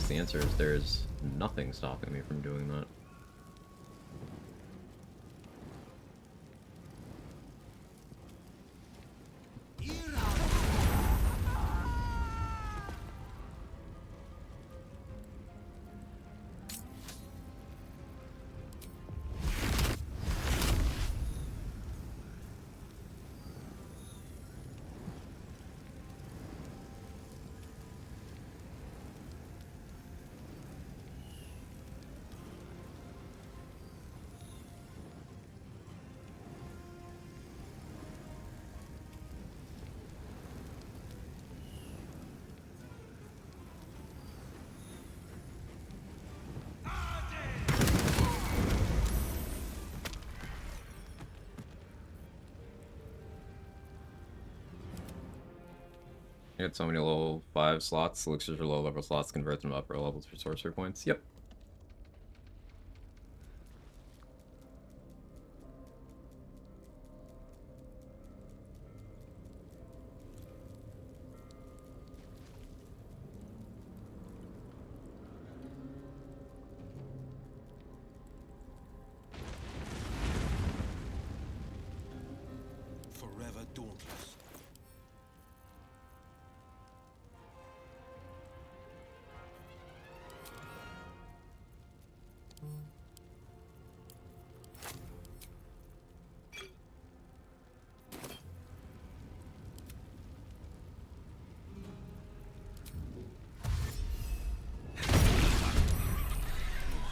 [SPEAKER 1] The answer is there's nothing stopping me from doing that. You got so many level 5 slots. Elixirs for low level slots convert them to upper levels for sorcerer points. Yep.
[SPEAKER 20] Forever dauntless.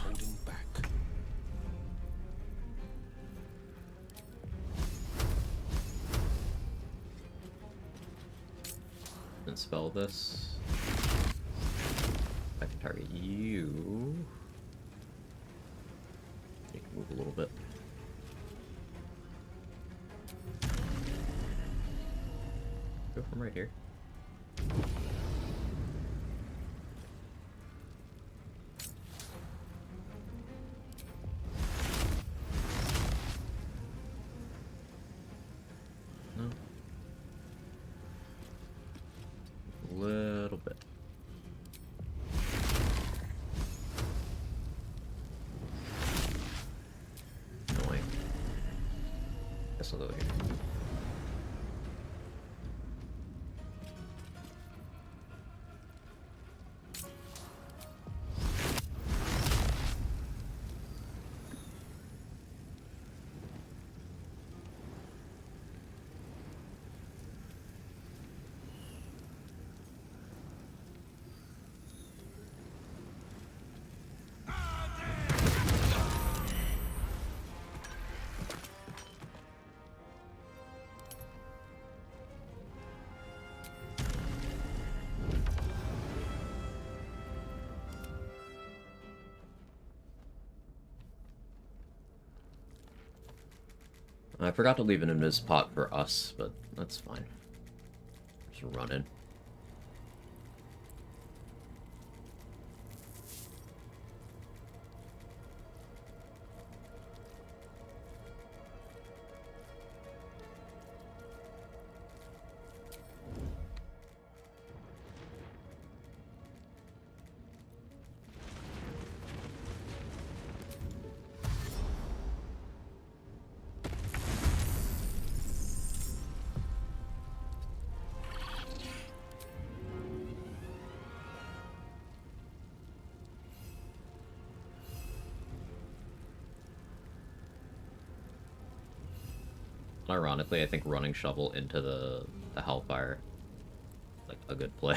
[SPEAKER 20] Holding back.
[SPEAKER 1] And spell this. I can target you. You can move a little bit. Go from right here. No. A little bit. Annoying. Guess I'll go here. I forgot to leave an invis pot for us, but that's fine. Just run in. Ironically, I think running shovel into the Hellfire is like a good play.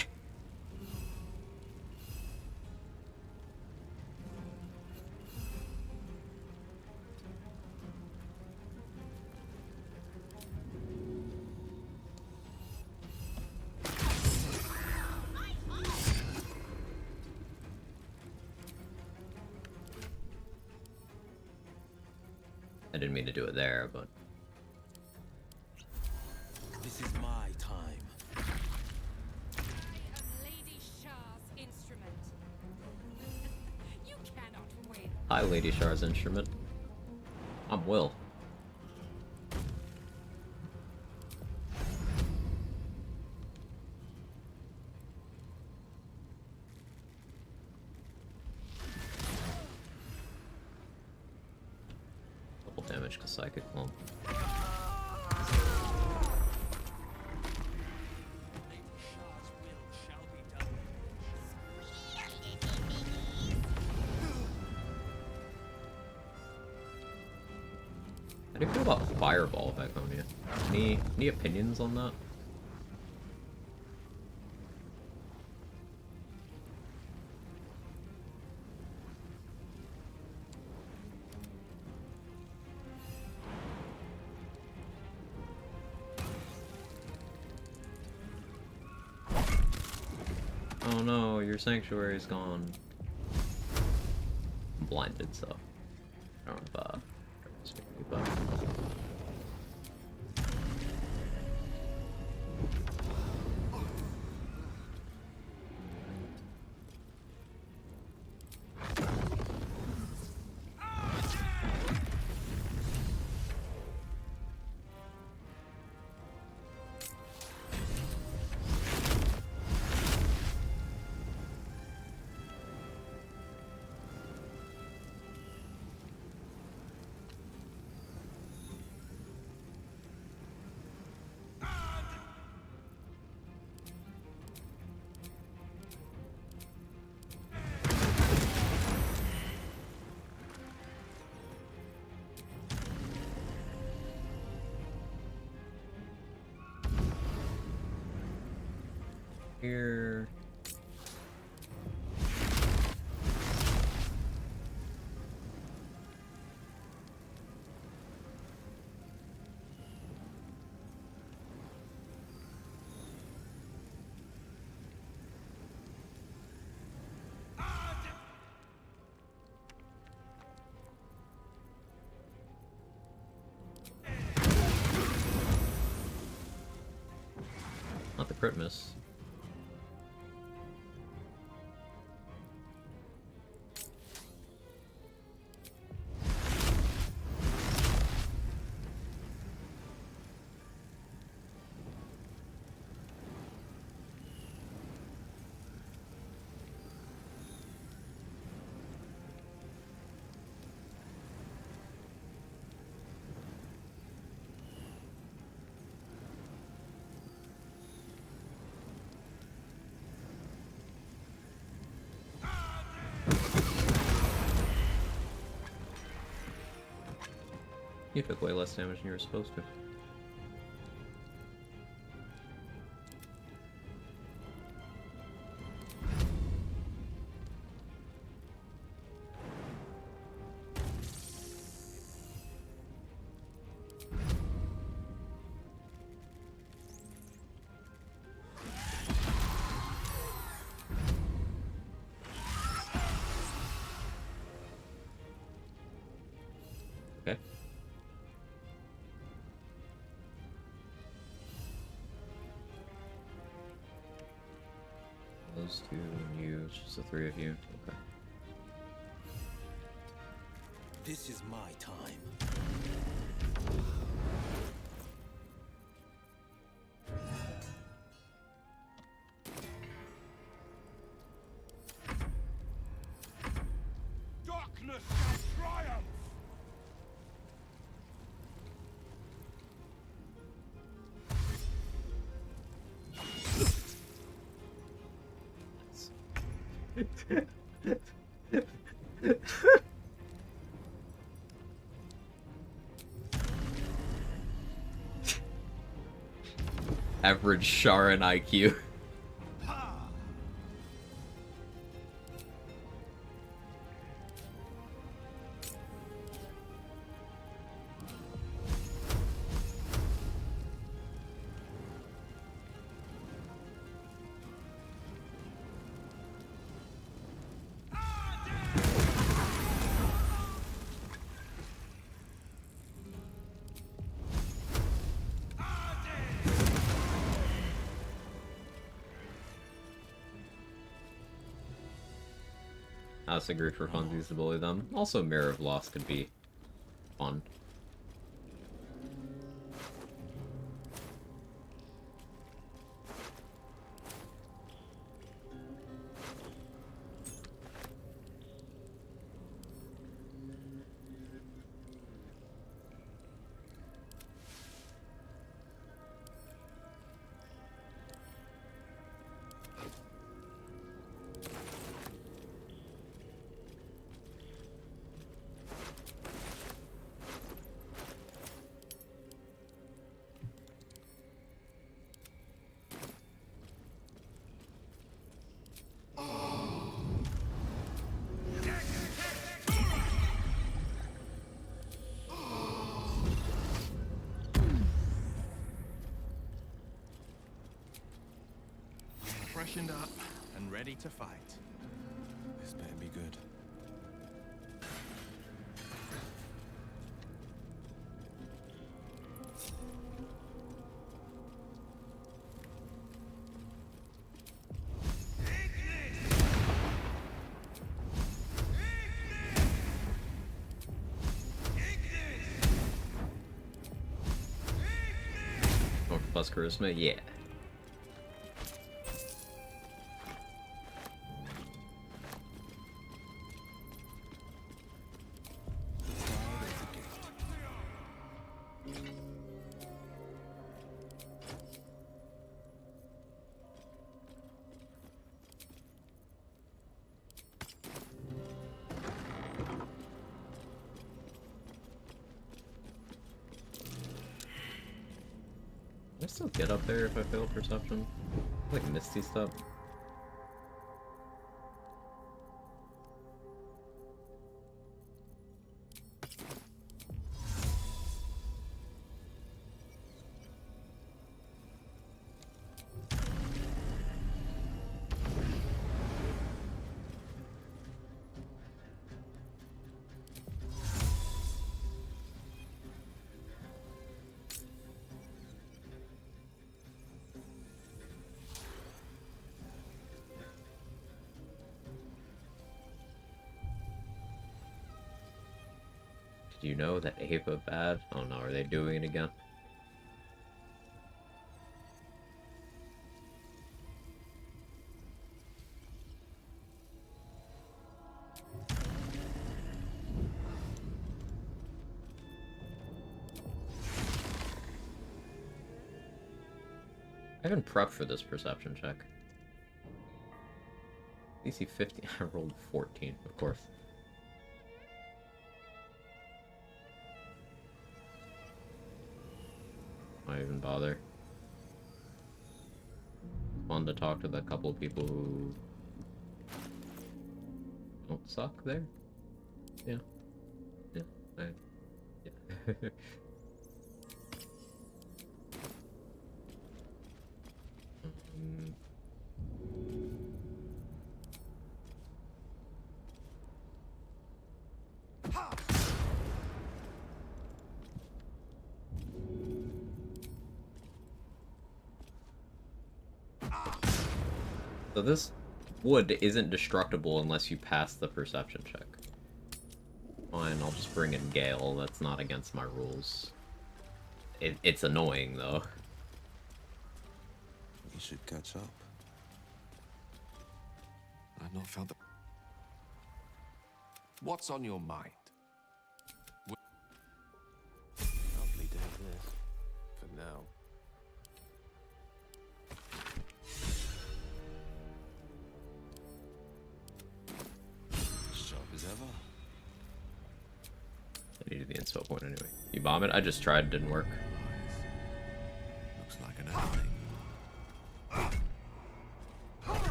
[SPEAKER 1] I didn't mean to do it there, but
[SPEAKER 20] This is my time.
[SPEAKER 4] I am Lady Shah's instrument. You cannot win.
[SPEAKER 1] hi, Lady Shar's instrument. I'm Will. Double damage to Psychic Clump. How do you feel about Fireball back on you? Any opinions on that? Oh no, your sanctuary's gone. I'm blinded, so I don't know if but Here. Not the crit miss. You took way less damage than you were supposed to. Okay. Those two and you, it's just the three of you. Okay.
[SPEAKER 20] This is my time.
[SPEAKER 9] Darkness shall triumph!
[SPEAKER 1] Average Sharon IQ. I was agreed for funsies to bully them. Also, Mirror of Loss could be fun.
[SPEAKER 20] Freshened up and ready to fight.
[SPEAKER 2] This better be good.
[SPEAKER 1] Oh, plus charisma? Yeah. I still get up there if I fail perception? Like Misty Step? Do you know that Ava bad? Oh no, are they doing it again? I haven't prepped for this perception check. DC 15, I rolled 14, of course. Why even bother? Fun to talk to the couple of people who don't suck there. Yeah. Yeah. Yeah. So this wood isn't destructible unless you pass the perception check. Fine, I'll just bring in Gale. That's not against my rules. It's annoying, though.
[SPEAKER 16] You should catch up. I've not felt the... What's on your mind? Lovely day, this. For now. Sharp as ever.
[SPEAKER 1] I needed the inspo point anyway. You bomb it? I just tried, didn't work.
[SPEAKER 16] Looks like an opening.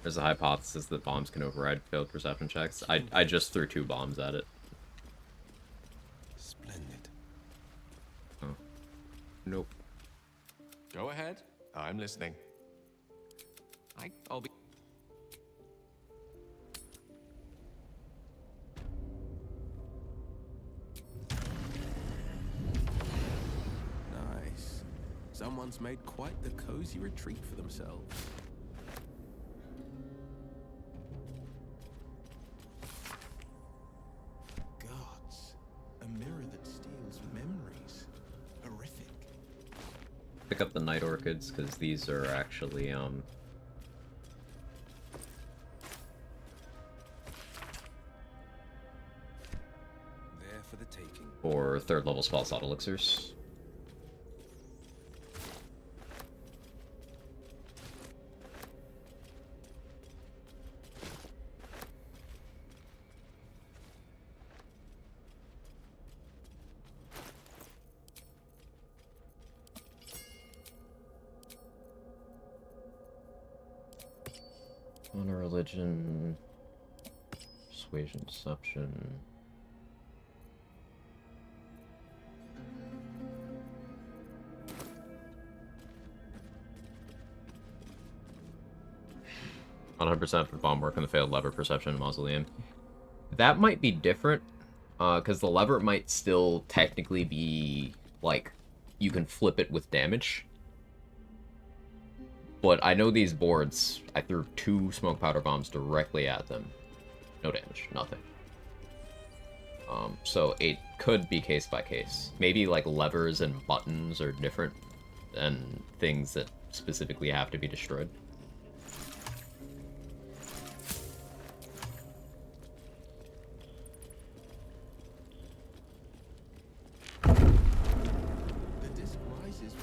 [SPEAKER 1] There's a hypothesis that bombs can override failed perception checks. I just threw 2 bombs at it.
[SPEAKER 16] Splendid.
[SPEAKER 1] Oh. Nope.
[SPEAKER 16] Go ahead. I'm listening. I'll be...
[SPEAKER 20] Nice. Someone's made quite the cozy retreat for themselves. Gods. A mirror that steals memories. Horrific.
[SPEAKER 1] Pick up the night orchids, because these are actually,
[SPEAKER 20] There for the taking.
[SPEAKER 1] for 3rd level spell slot elixirs. Honor, religion, persuasion, deception. %100% for bomb work on the failed lever perception mausoleum. That might be different, because the lever might still technically be, like, you can flip it with damage. But I know these boards, I threw 2 smoke powder bombs directly at them. No damage, nothing. So it could be case by case. Maybe like levers and buttons are different than things that specifically have to be destroyed.
[SPEAKER 20] The disc rises.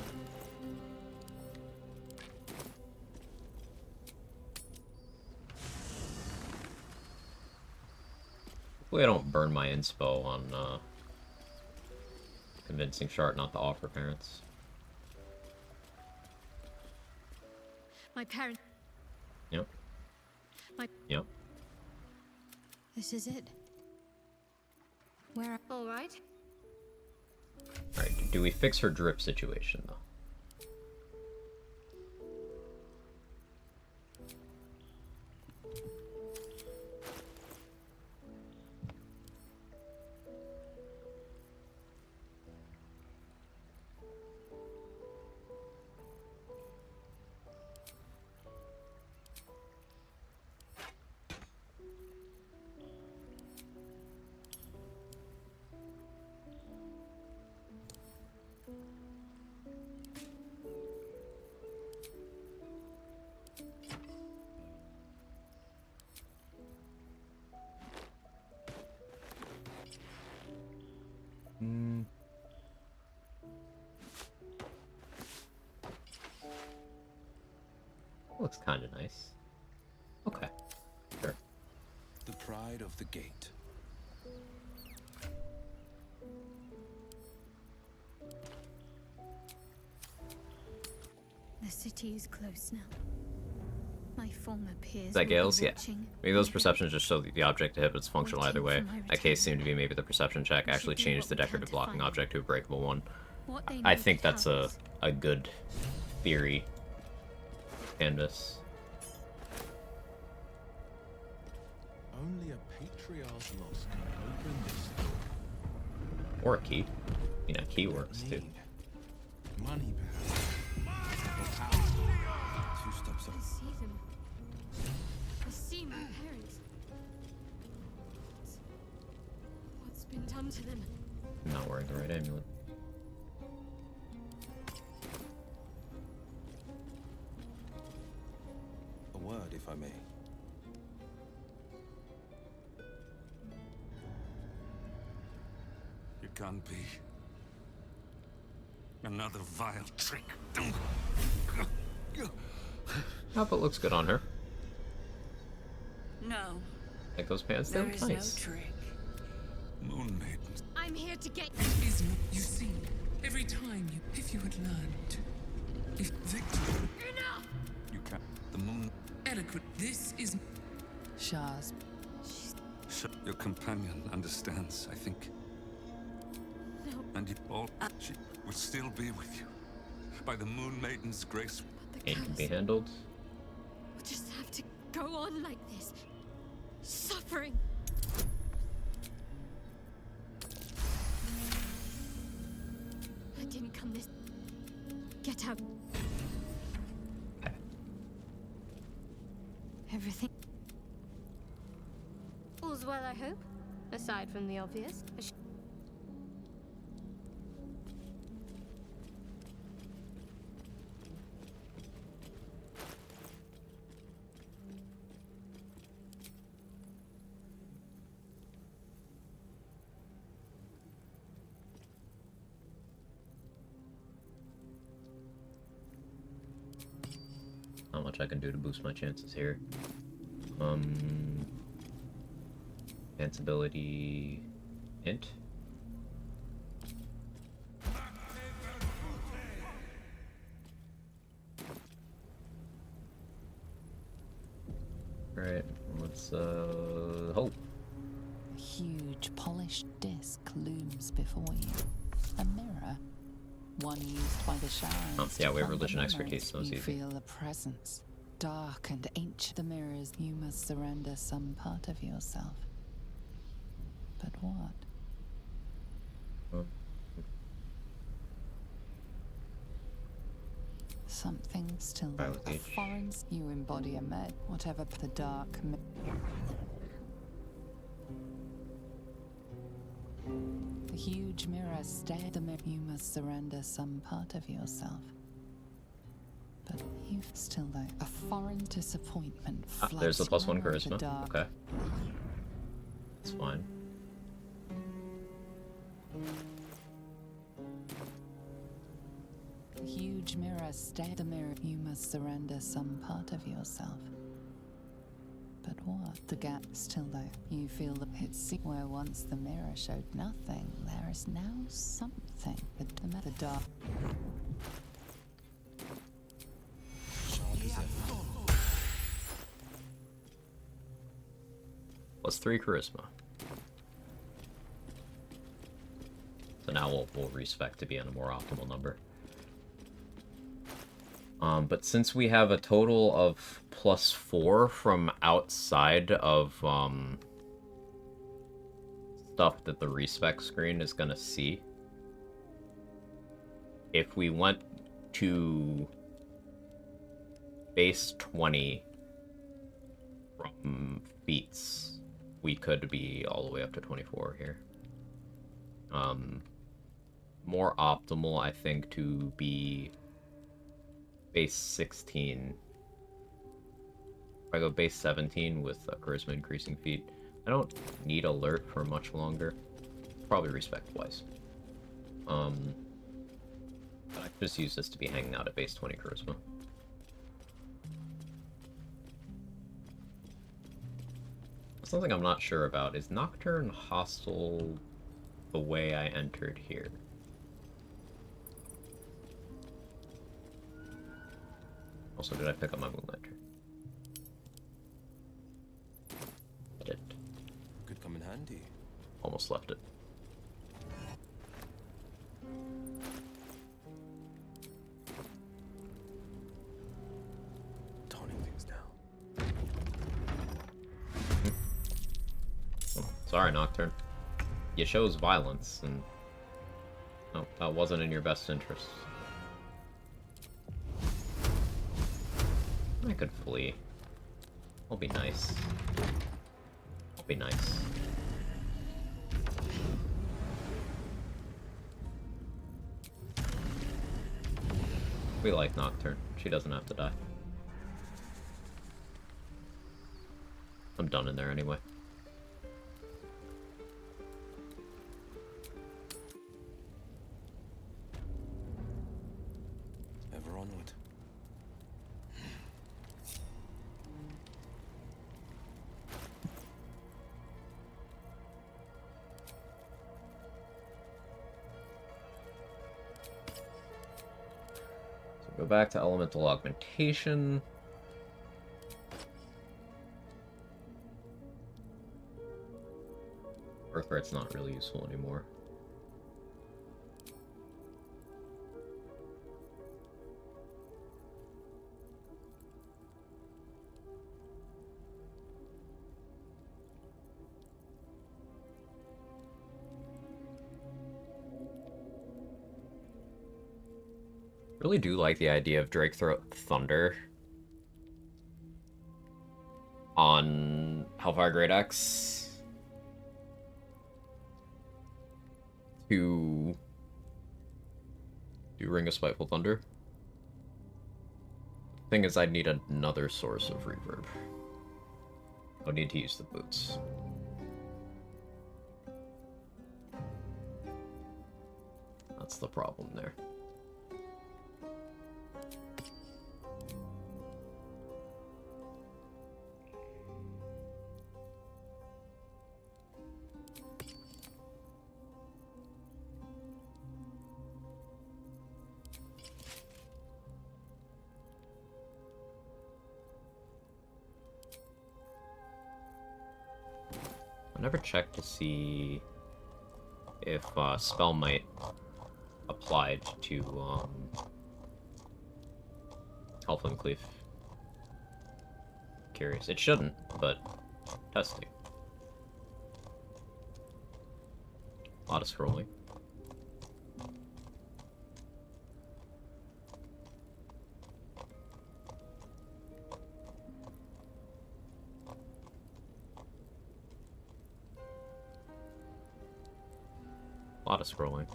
[SPEAKER 1] Hopefully I don't burn my inspo on Convincing Shart not to offer parents.
[SPEAKER 11] My parents.
[SPEAKER 1] Yep. Yep.
[SPEAKER 11] This is it. Where? All right.
[SPEAKER 1] Alright, do we fix her drip situation, though? Looks kind of nice. Okay. Sure.
[SPEAKER 2] The pride of the gate.
[SPEAKER 11] The city is close now. My former peers.
[SPEAKER 1] Is that
[SPEAKER 11] will be
[SPEAKER 1] Gales? Yeah.
[SPEAKER 11] watching.
[SPEAKER 1] Maybe those perceptions just show the object to hit, but it's functional either way. That case seemed to be maybe the perception check actually changed the decorative blocking object to a breakable one. I think that's a good theory. Canvas.
[SPEAKER 2] Only a patriarch lost can open this door.
[SPEAKER 1] Or a key. You know, key works too.
[SPEAKER 2] Money, perhaps. Or power. 2 steps up.
[SPEAKER 11] I see them. I see my parents. What's been done to them?
[SPEAKER 1] I'm not wearing the right amulet.
[SPEAKER 2] A word, if I may.
[SPEAKER 19] It can't be. Another vile trick.
[SPEAKER 1] Oh, but looks good on her.
[SPEAKER 3] No.
[SPEAKER 1] Like those pants, they
[SPEAKER 3] There
[SPEAKER 1] look
[SPEAKER 3] is
[SPEAKER 1] nice.
[SPEAKER 3] no trick.
[SPEAKER 19] Moon Maidens.
[SPEAKER 11] I'm here to get.
[SPEAKER 5] Is you see, every time you, if you had learned, if victory.
[SPEAKER 11] Enough!
[SPEAKER 19] You can't. The moon.
[SPEAKER 5] Eloquent. This is.
[SPEAKER 7] Shah's.
[SPEAKER 19] Your companion understands, I think.
[SPEAKER 11] No.
[SPEAKER 19] And you all. She will still be with you. By the Moon Maiden's grace.
[SPEAKER 1] It can be handled.
[SPEAKER 11] We'll just have to go on like this. Suffering. I didn't come this. Get out. Everything. All's well, I hope. Aside from the obvious.
[SPEAKER 1] Not much I can do to boost my chances here. Dance ability int. Alright, let's hope.
[SPEAKER 7] A huge polished disc looms before you. A mirror. One used by the Shires.
[SPEAKER 1] Oh, yeah, we have
[SPEAKER 7] to
[SPEAKER 1] religion
[SPEAKER 7] find the
[SPEAKER 1] expertise,
[SPEAKER 7] memories.
[SPEAKER 1] so it's
[SPEAKER 7] You
[SPEAKER 1] easy.
[SPEAKER 7] feel a presence. Dark and ancient. The mirrors, you must surrender some part of yourself. But what? Something still there. A foreign. You embody a med. Whatever the dark. The huge mirror stare. The mirror. You must surrender some part of yourself. But you've still there. A foreign disappointment.
[SPEAKER 1] There's the +1
[SPEAKER 7] over the
[SPEAKER 1] charisma.
[SPEAKER 7] dark.
[SPEAKER 1] Okay. That's fine.
[SPEAKER 7] The huge mirror stare. The mirror. You must surrender some part of yourself. But what? The gap still there. You feel the pit where once the mirror showed nothing. There is now something. thing. The dark.
[SPEAKER 1] +3 charisma. So now we'll respec to be in a more optimal number. But since we have a total of +4 from outside of stuff that the respec screen is gonna see, if we went to base 20 from feats, we could be all the way up to 24 here. More optimal, I think, to be base 16. If I go base 17 with a charisma increasing feat, I don't need alert for much longer. Probably respect twice. I just use this to be hanging out at base 20 charisma. Something I'm not sure about is Nocturne hostile the way I entered here. Also, did I pick up my Moon Lantern? I did.
[SPEAKER 20] Could come in handy.
[SPEAKER 1] Almost left it.
[SPEAKER 20] Toning things down.
[SPEAKER 1] Oh, sorry, Nocturne. You chose violence, and no, that wasn't in your best interest. I could flee. I'll be nice. I'll be nice. We like Nocturne. She doesn't have to die. I'm done in there anyway.
[SPEAKER 20] Ever onward.
[SPEAKER 1] Go back to elemental augmentation. Earthlight's not really useful anymore. Really do like the idea of Drake Throat Thunder on Hellfire Great X to do Ring of Spiteful Thunder. Thing is, I'd need another source of reverb. I'll need to use the boots. That's the problem there. I never checked to see if Spell Might applied to Elfin Cleave. Curious. It shouldn't, but testing. A lot of scrolling. A lot of scrolling.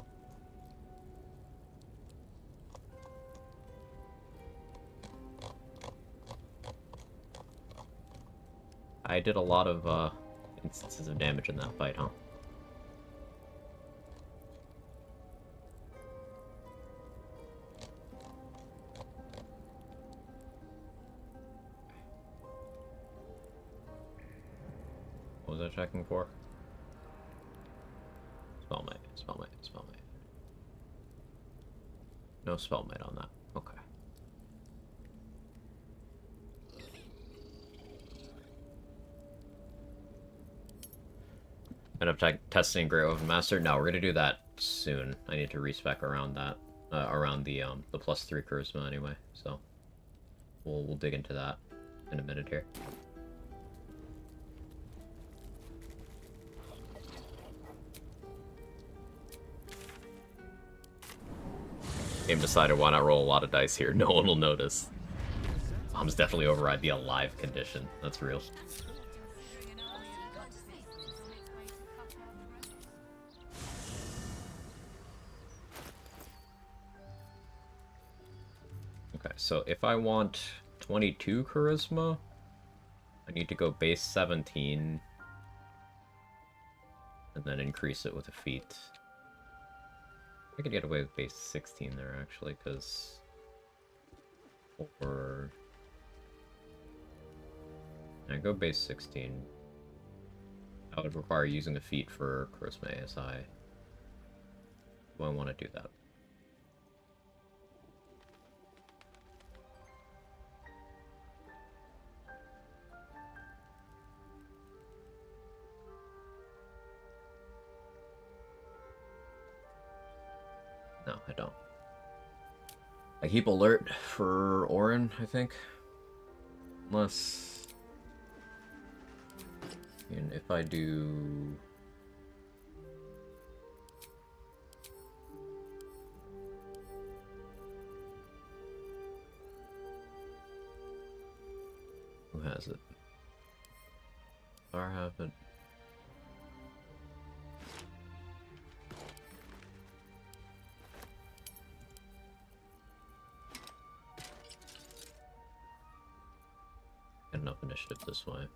[SPEAKER 1] I did a lot of instances of damage in that fight, huh? What was I checking for? Spell Might, Spell Might, Spell Might. No spellmate on that. Okay. End up testing Great Weapon Master. No, we're gonna do that soon. I need to respec around that, around the +3 charisma anyway. So we'll dig into that in a minute here. Game decided why not roll a lot of dice here. No one will notice. Bombs definitely override the alive condition. That's real. Okay, so if I want 22 charisma, I need to go base 17 and then increase it with a feat. I could get away with base 16 there, actually, because... Or... I go base 16. That would require using a feat for Charisma ASI. Do I want to do that? No, I don't. I keep alert for Orin, I think. Unless... And if I do... Who has it? Star have it. Get enough initiative this way.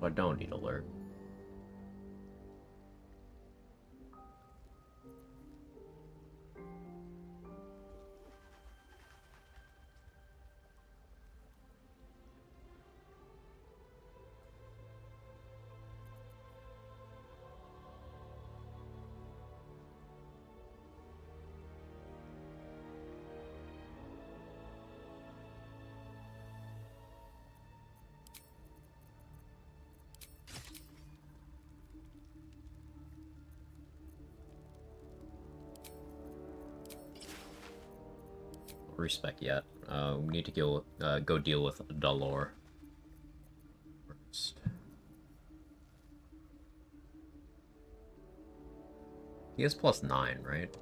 [SPEAKER 1] I don't need alert. Respec yet. We need to go deal with Dalor first. He has +9, right?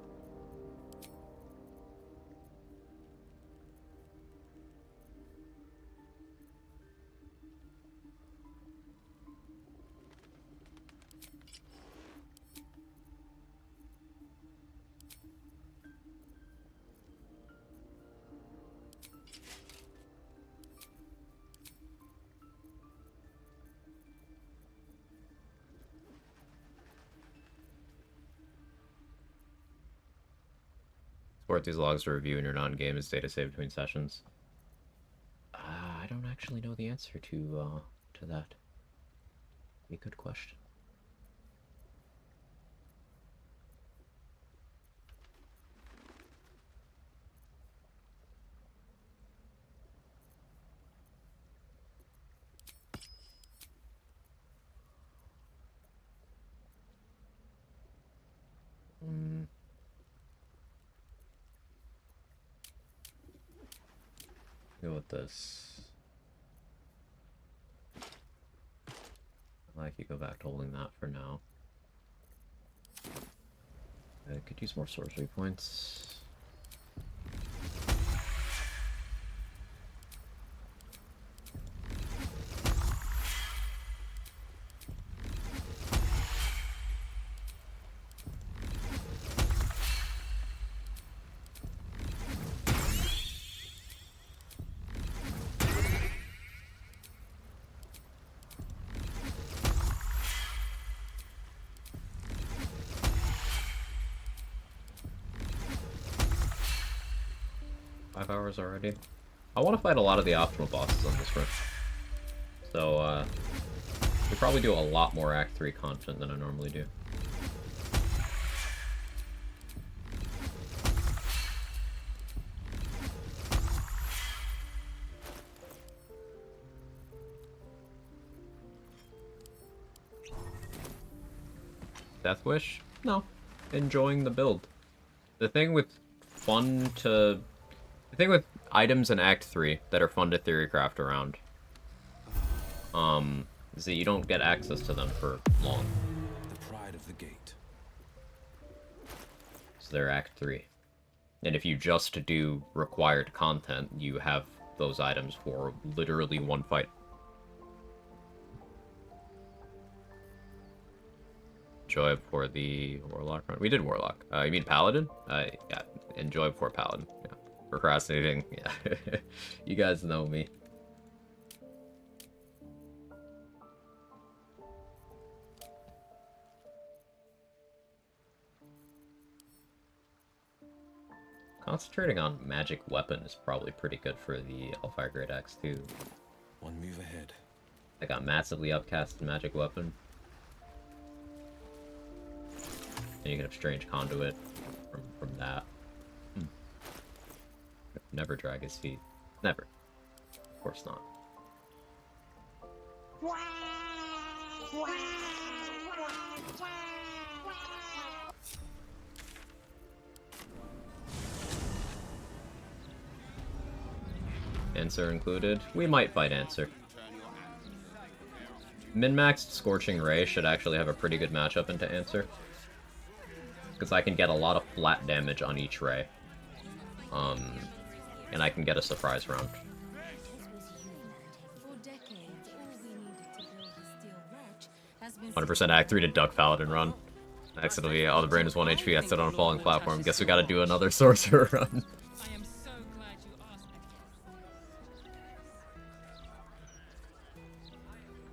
[SPEAKER 1] Export these logs to review in your non-game as data saved between sessions. I don't actually know the answer to that. Be a good question. Go with this. I like you go back to holding that for now. I could use more sorcery points. Hours already. I want to fight a lot of the optional bosses on this run. So, We probably do a lot more Act 3 content than I normally do. Death Wish? No. Enjoying the build. The thing with items in Act 3 that are fun to theorycraft around, is that you don't get access to them for long.
[SPEAKER 20] The pride of the gate.
[SPEAKER 1] So they're Act 3. And if you just do required content, you have those items for literally one fight. Enjoy before the Warlock run. We did Warlock. You mean Paladin? Yeah. Enjoy before Paladin. Yeah. Procrastinating. Yeah. You guys know me. Concentrating on magic weapon is probably pretty good for the Hellfire Great Axe too.
[SPEAKER 20] One move ahead.
[SPEAKER 1] I got massively upcast magic weapon. And you can have strange conduit from that. Never drag his feet. Never. Of course not. Answer included. We might fight Answer. Min-maxed Scorching Ray should actually have a pretty good matchup into Answer. Because I can get a lot of flat damage on each Ray. And I can get a surprise round. 100% Act 3 to Duck Paladin run. Accidentally, all the brain is 1 HP, I stood on a falling platform. Guess we gotta do another Sorcerer run.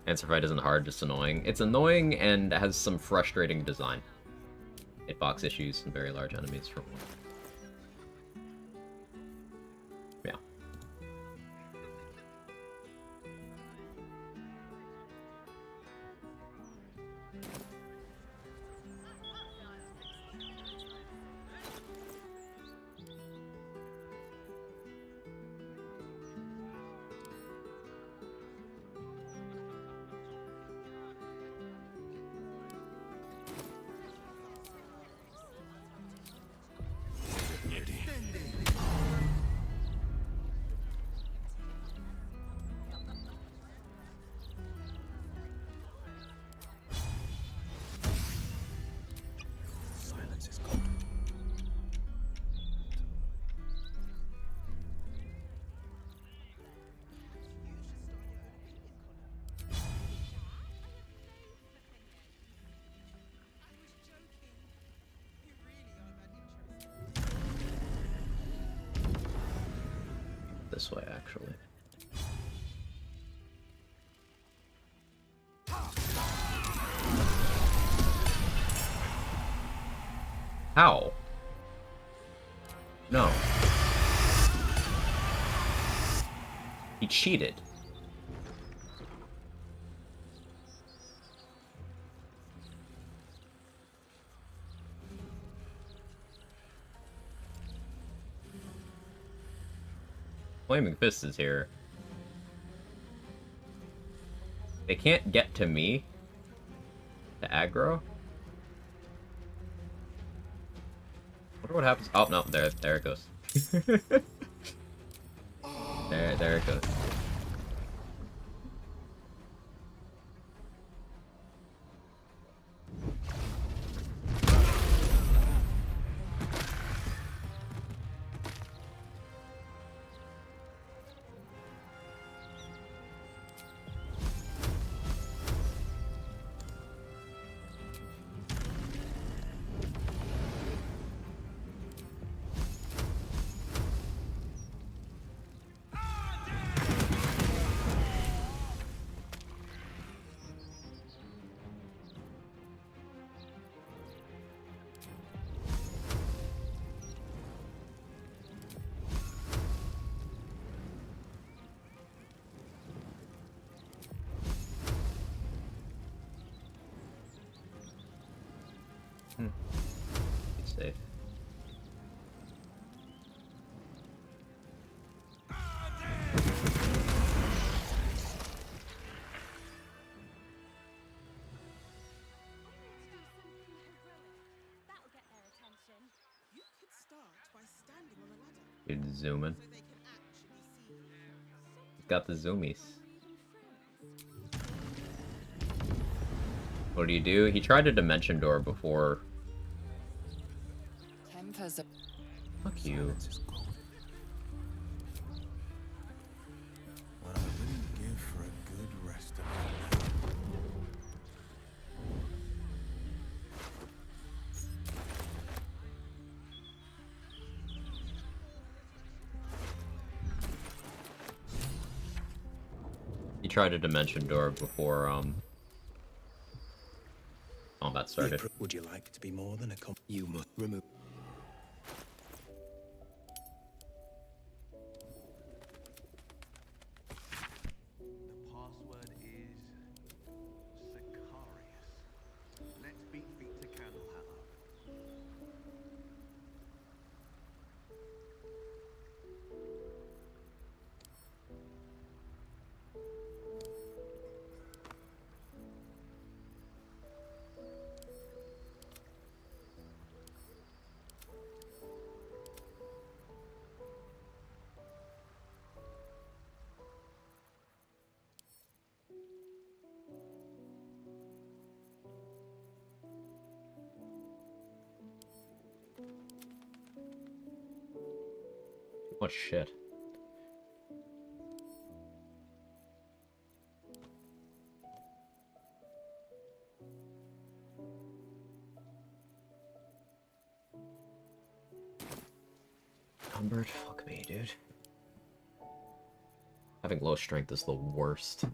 [SPEAKER 1] Answer fight isn't hard, just annoying. It's annoying and has some frustrating design. Hitbox issues and very large enemies for one. Yeah. This way, actually. How? No. He cheated. Flaming Fist is here. They can't get to me to aggro. Wonder what happens. Oh no, there it goes. there it goes. Be safe.
[SPEAKER 5] You could start by standing on a ladder.
[SPEAKER 1] Dude, zoom in. He's got the zoomies. What do? He tried a dimension door before.
[SPEAKER 7] Tempers are...
[SPEAKER 1] Fuck you.
[SPEAKER 2] What I wouldn't give for a good rest of the night.
[SPEAKER 1] He tried a dimension door before combat started.
[SPEAKER 20] Would you like to be more than a You must remove.
[SPEAKER 10] The password is Sicarius. Let's beat feet to Candlehammer.
[SPEAKER 1] What shit? Humbert, fuck me, dude. Having low strength is the worst.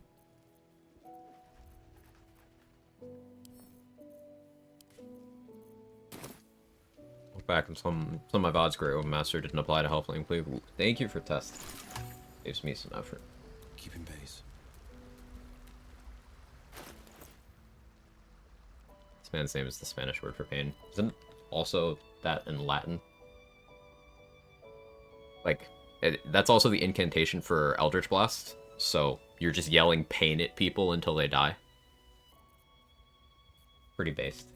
[SPEAKER 1] Look back and some of my VODs great master didn't apply to Helpling. Please, thank you for test. Saves me some effort.
[SPEAKER 20] Keeping pace.
[SPEAKER 1] This man's name is the Spanish word for pain. Isn't also that in Latin? Like, that's also the incantation for Eldritch Blast. So you're just yelling pain at people until they die. Pretty based.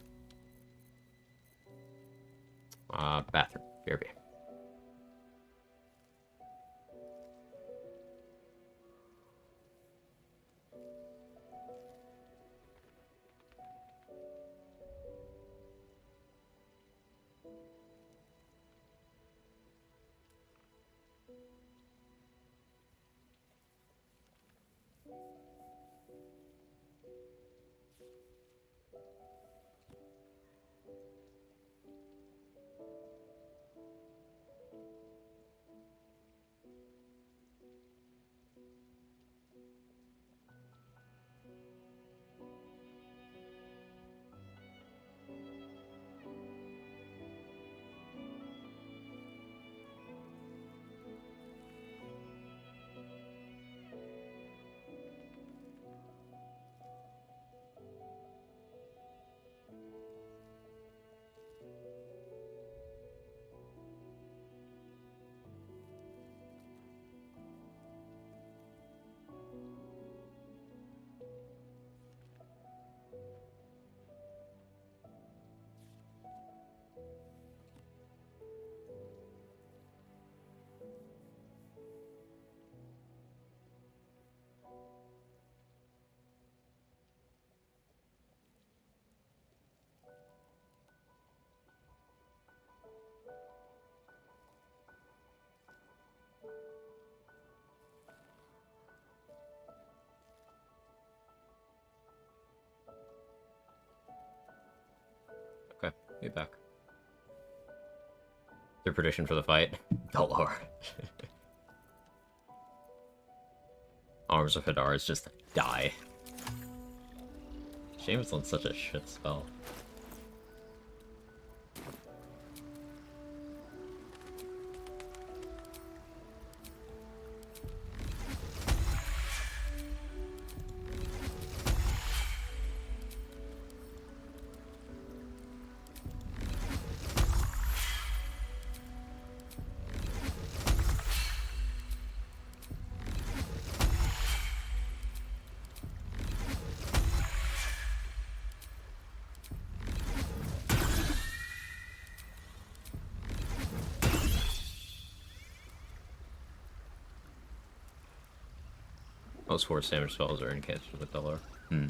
[SPEAKER 1] Bathroom. BRB. Okay, be back. Their prediction for the fight? Oh lord. Arms of Hadars just die. Shame it's on such a shit spell. Most force damage spells are incapable with Dollar. Yeah,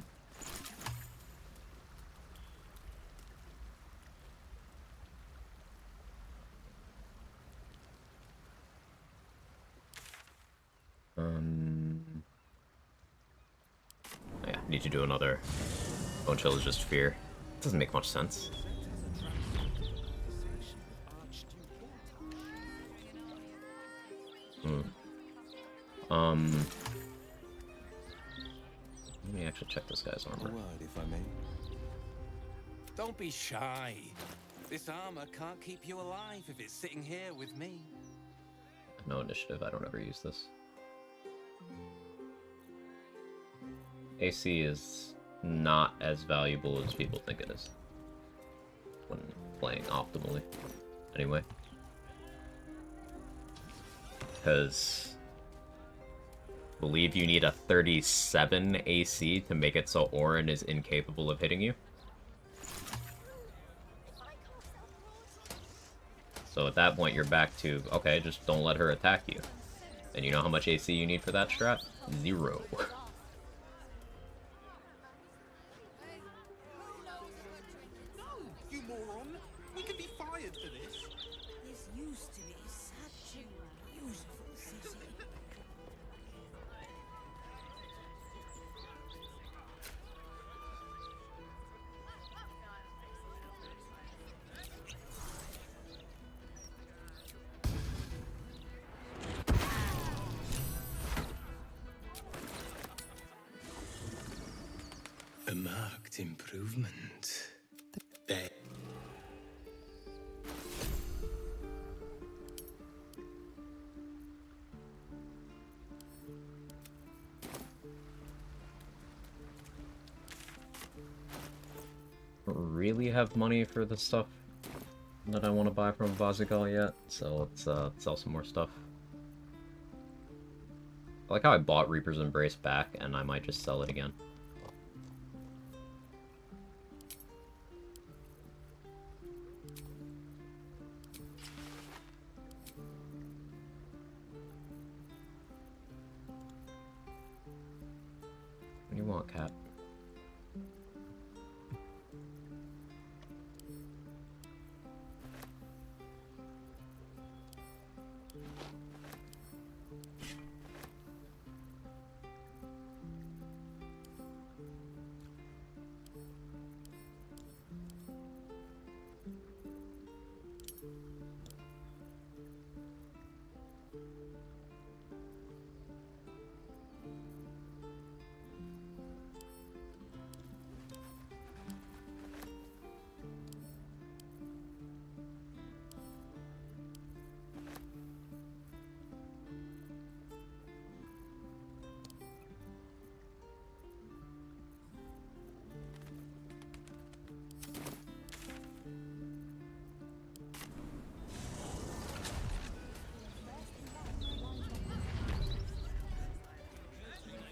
[SPEAKER 1] need to do another Bone Chill is just fear. Doesn't make much sense. Let me actually check this guy's armor.
[SPEAKER 20] A word, if I may. Don't be shy. This armor can't keep you alive if it's sitting here with me.
[SPEAKER 1] No initiative, I don't ever use this. AC is not as valuable as people think it is when playing optimally. Anyway. Because I believe you need a 37 AC to make it so Orin is incapable of hitting you. So at that point, you're back to, okay, just don't let her attack you. And you know how much AC you need for that strat? 0.
[SPEAKER 20] You moron! We could be fired for this.
[SPEAKER 18] This used to be such a beautiful city.
[SPEAKER 20] A marked improvement. There.
[SPEAKER 1] Don't really have money for the stuff that I want to buy from Vazigal yet, so let's sell some more stuff. I like how I bought Reaper's Embrace back, and I might just sell it again. What do you want, cat?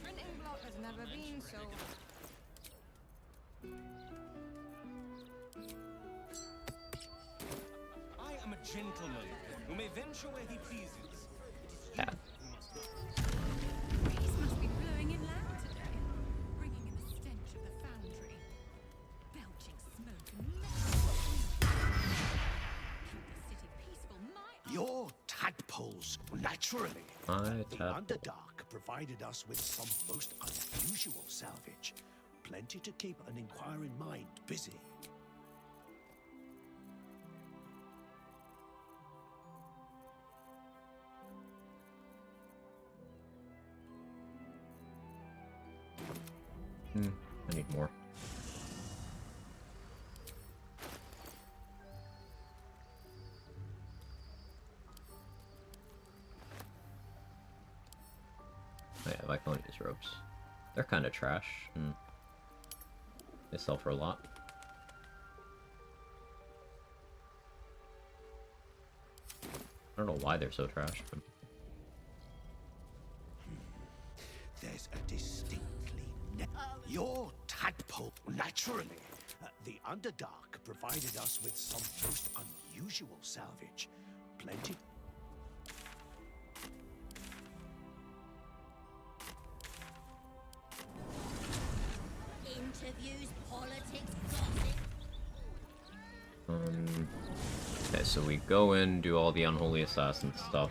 [SPEAKER 11] Printing block has never been so.
[SPEAKER 20] I am a gentleman who may venture where he pleases.
[SPEAKER 1] Cat.
[SPEAKER 4] Breeze must be blowing in loud today, bringing in the stench of the foundry. Belching smoke and keep the city peaceful, my
[SPEAKER 10] Your tadpoles, naturally. The Underdark provided us with some most unusual salvage. Plenty to keep an inquiring mind busy.
[SPEAKER 1] I need more. Oh yeah, Viconia's robes. They're kind of trash, and they sell for a lot. I don't know why they're so trash, but...
[SPEAKER 10] There's a distinctly your tadpole, naturally. The Underdark provided us with some most unusual salvage. Plenty.
[SPEAKER 18] Interviews, politics, gossip.
[SPEAKER 1] Okay, so we go in, do all the unholy assassin stuff.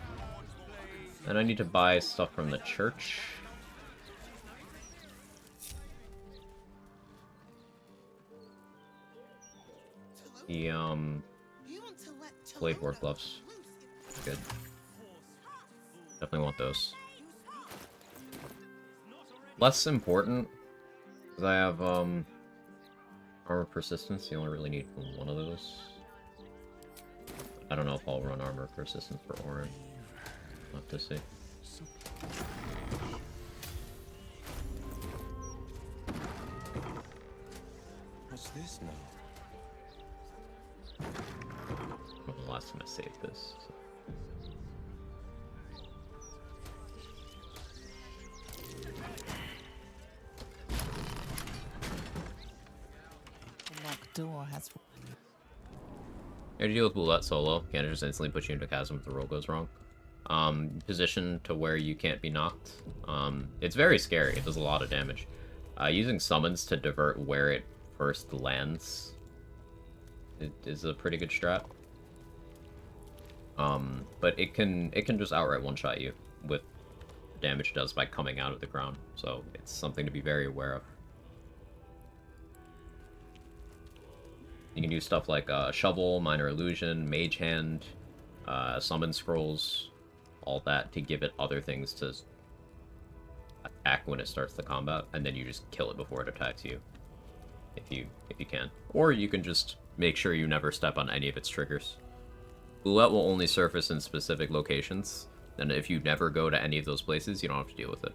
[SPEAKER 1] And I need to buy stuff from the church. The, blade war gloves. Good. Definitely want those. Less important, because I have, armor persistence. You only really need one of those. I don't know if I'll run armor persistence for Orin. I'll have to see.
[SPEAKER 20] What's this now?
[SPEAKER 1] Well, the last time I saved this. So.
[SPEAKER 7] The locked door has.
[SPEAKER 1] You have to deal with Boulette solo. Can't just instantly put you into a chasm if the roll goes wrong. Position to where you can't be knocked. It's very scary. It does a lot of damage. Using summons to divert where it first lands is a pretty good strat. But it can just outright one-shot you with damage it does by coming out of the ground. So it's something to be very aware of. You can do stuff like Shovel, Minor Illusion, Mage Hand, Summon Scrolls, all that to give it other things to attack when it starts the combat, and then you just kill it before it attacks you, if you can. Or you can just make sure you never step on any of its triggers. Boulette will only surface in specific locations, and if you never go to any of those places, you don't have to deal with it.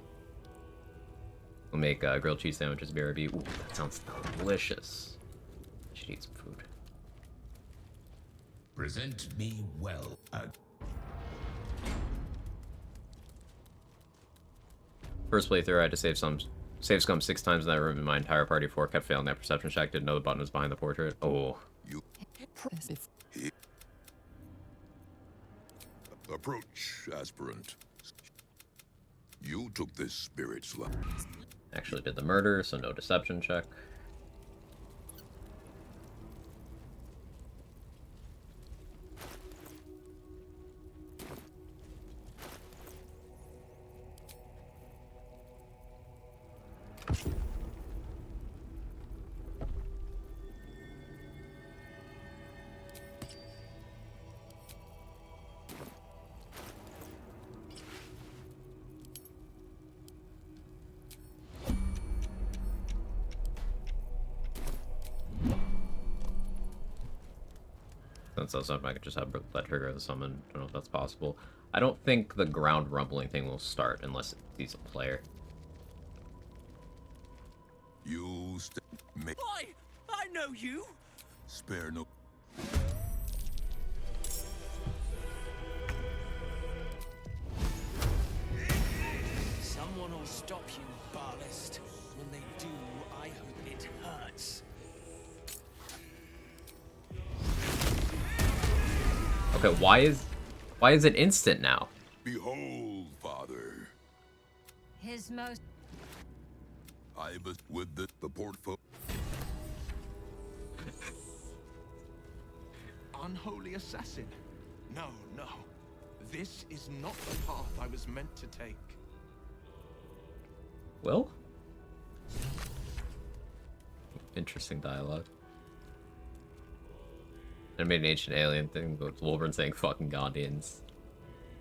[SPEAKER 1] We'll make grilled cheese sandwiches, BRB. Ooh, that sounds delicious. I should eat some food.
[SPEAKER 17] Present me well.
[SPEAKER 1] First playthrough, I had to save scum 6 times in that room, and my entire party of 4 kept failing that perception check. Didn't know the button was behind the portrait. Oh.
[SPEAKER 22] Approach, aspirant. You took this spirit's life.
[SPEAKER 1] Actually did the murder, so no deception check. Since that's something I could just have that trigger the summon. I don't know if that's possible. I don't think the ground rumbling thing will start unless it sees a player.
[SPEAKER 22] You
[SPEAKER 18] Boy, I know you.
[SPEAKER 22] spare no.
[SPEAKER 20] Someone will stop you, Barlist. When they do, I hope it hurts.
[SPEAKER 1] Okay, why is it instant now?
[SPEAKER 22] Behold, Father.
[SPEAKER 6] His most.
[SPEAKER 22] I was with the portfolio.
[SPEAKER 10] Unholy assassin. No, no. This is not the path I was meant to take.
[SPEAKER 1] Will? Interesting dialogue. I made an ancient alien thing with Wolverine saying fucking Guardians.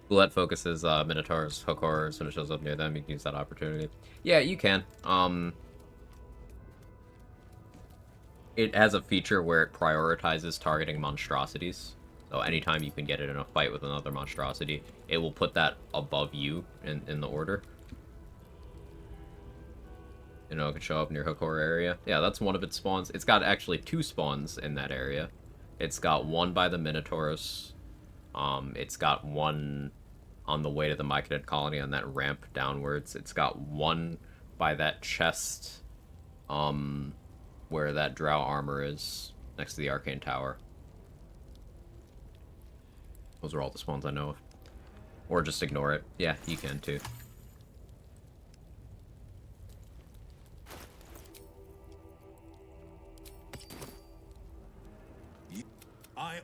[SPEAKER 1] Boulette focuses Minotaurs, hook horrors when it shows up near them. You can use that opportunity. Yeah, you can. It has a feature where it prioritizes targeting monstrosities. So anytime you can get it in a fight with another monstrosity, it will put that above you in the order. You know, it could show up in your hook horror area. Yeah, that's one of its spawns. It's got actually 2 spawns in that area. It's got one by the Minotaurs. It's got one on the way to the Myconid colony on that ramp downwards. It's got one by that chest, where that drow armor is, next to the arcane tower. Those are all the spawns I know of. Or just ignore it. Yeah, you can too.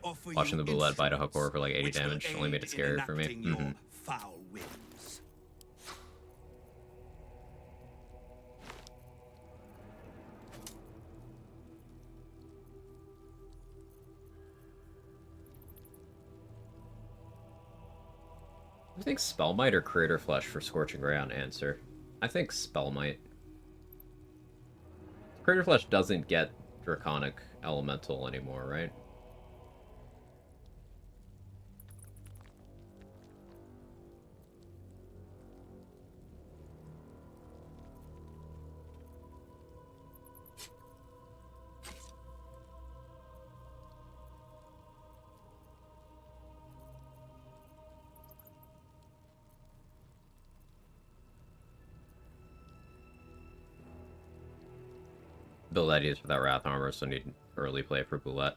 [SPEAKER 20] offer
[SPEAKER 1] Watching
[SPEAKER 20] you
[SPEAKER 1] the Boulette bite a hook
[SPEAKER 20] instruments
[SPEAKER 1] for like 80
[SPEAKER 20] which will
[SPEAKER 1] damage only made it
[SPEAKER 20] aid in
[SPEAKER 1] scarier for me.
[SPEAKER 20] enacting your foul whims.
[SPEAKER 1] I think Spellmite or Creator Flesh for Scorching Ray on answer. I think Spellmite. Creator Flesh doesn't get Draconic Elemental anymore, right? Build ideas for that Wrath armor, so need early play for Boulette.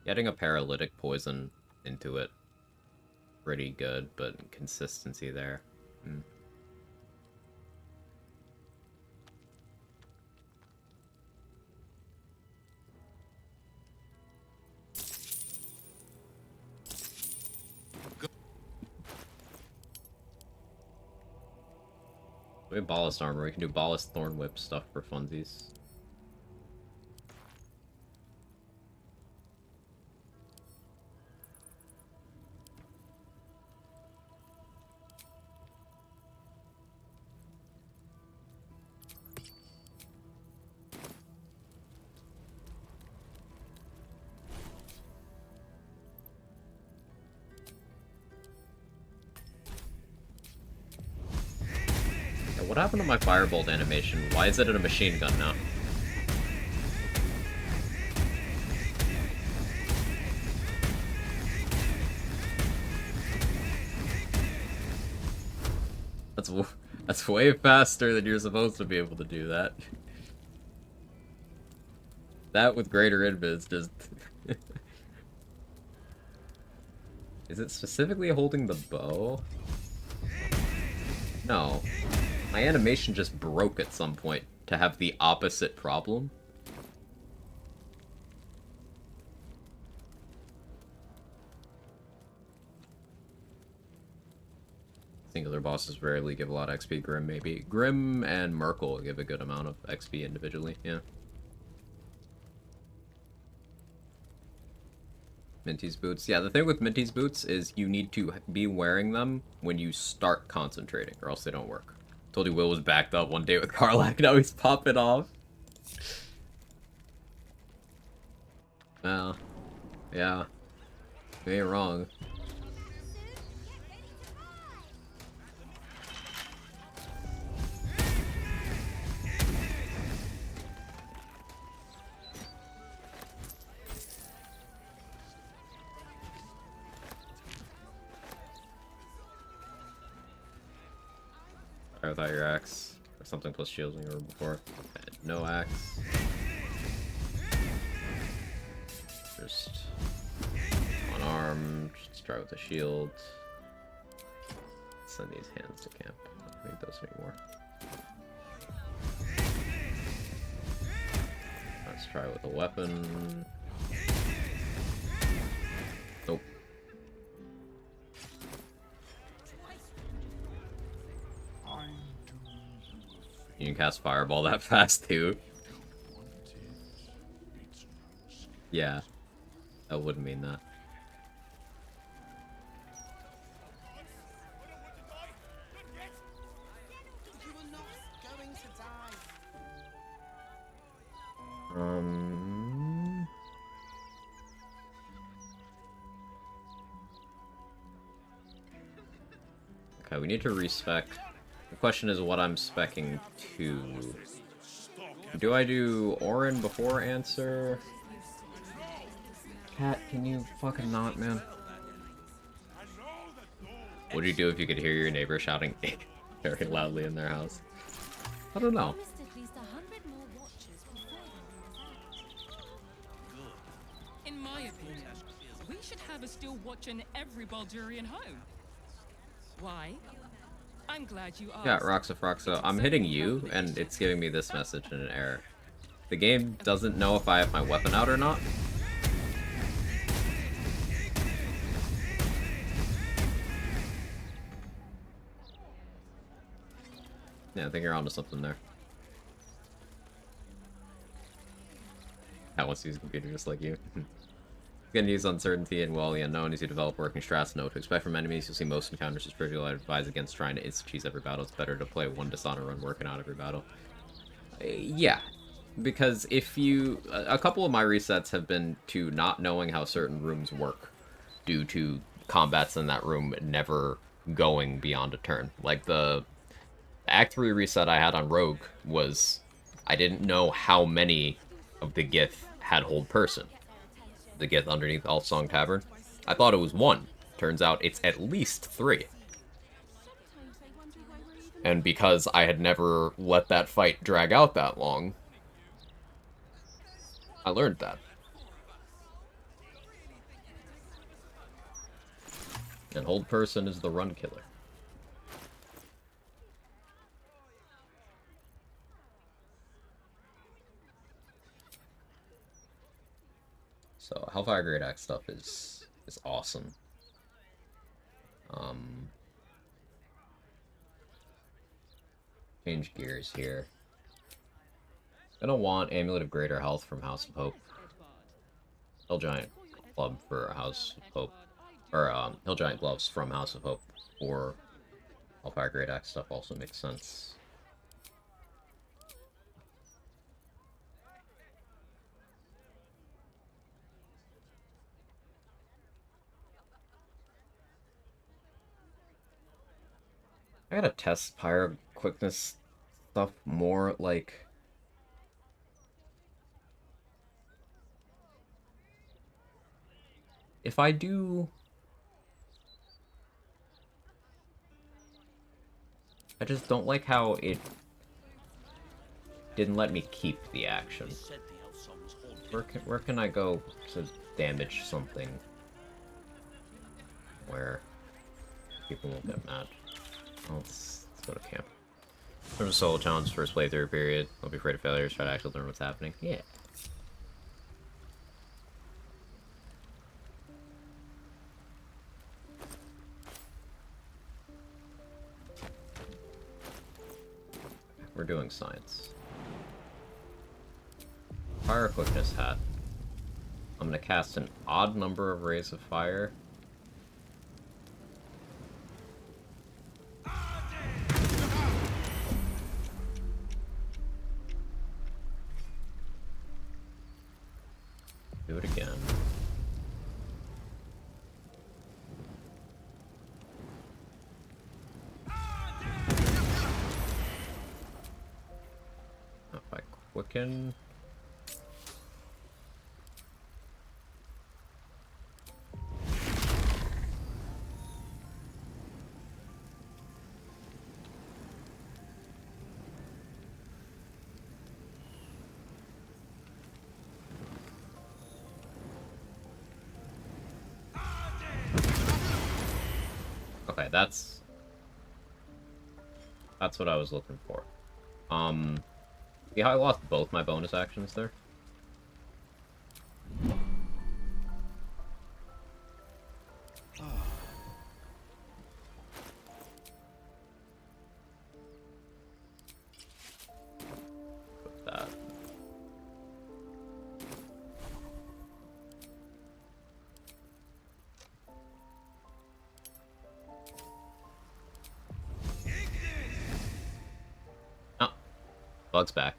[SPEAKER 1] Getting a paralytic poison into it, pretty good, but consistency there. We have Ballast armor. We can do Ballast Thorn Whip stuff for funsies. What happened to my Firebolt animation? Why is it in a machine gun now? That's way faster than you're supposed to be able to do that. That with greater invis just... Is it specifically holding the bow? No. My animation just broke at some point to have the opposite problem. Singular bosses rarely give a lot of XP. Grim, maybe. Grim and Merkel give a good amount of XP individually, yeah. Minty's boots. Yeah, the thing with Minty's boots is you need to be wearing them when you start concentrating, or else they don't work. Told you Will was backed up one day with Karlach, now he's popping off. Well, yeah. You ain't wrong. Without your axe, or something plus shields when you were before. No axe. Just unarmed. Let's try with a shield. Send these hands to camp. I don't need those anymore. Let's try with a weapon. Nope. You can cast Fireball that fast, too. Yeah. That wouldn't mean that. Okay, we need to respec. The question is what I'm speccing to. Do I do Orin before answer? Cat, can you fucking not, man? What do you do if you could hear your neighbor shouting very loudly in their house? I don't know.
[SPEAKER 5] In my opinion, We should have a still watch in every Baldurian home. Why? I'm glad you asked.
[SPEAKER 1] Yeah, Roxa, I'm hitting you, and it's giving me this message in an error. The game doesn't know if I have my weapon out or not. Yeah, I think you're onto something there. I want to use a computer just like you. Gonna use uncertainty and well the unknown as you develop working strats and know what to expect from enemies. You'll see most encounters as trivial. I advise against trying to insta-cheese every battle. It's better to play one Dishonor run working out every battle. Yeah, because if you... A couple of my resets have been to not knowing how certain rooms work due to combats in that room never going beyond a turn. Like the Act 3 reset I had on Rogue was I didn't know how many of the Gith had hold person. The Gith underneath Altsong Tavern. I thought it was 1. Turns out it's at least 3. And because I had never let that fight drag out that long, I learned that. And hold person is the run killer. So Hellfire Great Axe stuff is awesome. Change gears here. Gonna want Amulet of Greater Health from House of Hope. Hill Giant Club for House of Hope. Or Hill Giant Gloves from House of Hope for Hellfire Great Axe stuff also makes sense. I gotta test Pyro Quickness stuff more, like... If I do... I just don't like how it didn't let me keep the action. Where can I go to damage something where people won't get mad? Well, let's go to camp. There's a solo challenge, first playthrough period. Don't be afraid of failures, try to actually learn what's happening. Yeah. We're doing science. Fire Quickness Hat. I'm gonna cast an odd number of rays of fire. Do it again. If I quicken... Okay, that's what I was looking for. Yeah, I lost both my bonus actions there. Put that. Oh, Bug's back.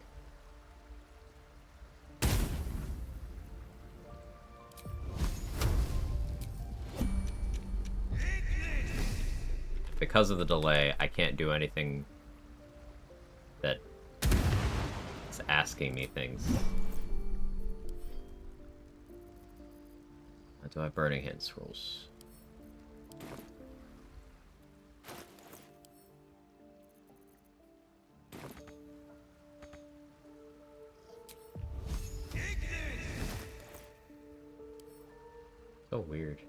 [SPEAKER 1] Because of the delay, I can't do anything that is asking me things. Do I have Burning Hand Scrolls? So weird.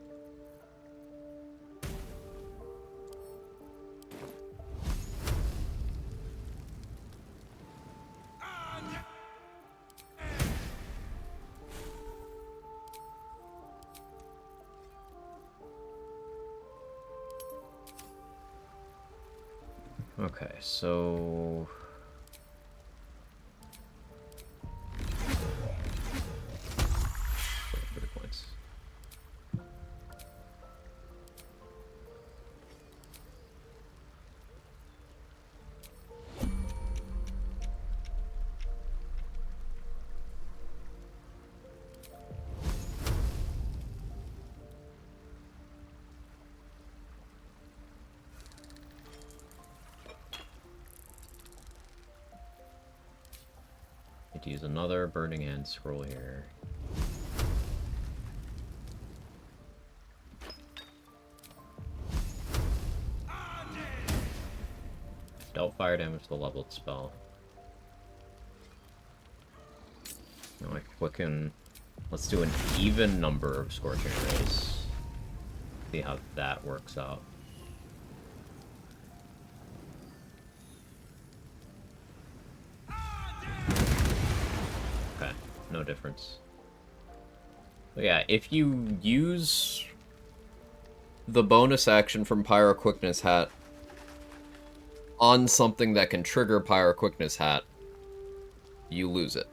[SPEAKER 1] Okay, so... 30 points. Need to use another Burning Hand scroll here. Dealt fire damage to the leveled spell. Now I quicken. Let's do an even number of Scorching Rays. See how that works out. Okay, no difference. But yeah, if you use the bonus action from Pyro Quickness Hat on something that can trigger Pyro Quickness Hat, you lose it.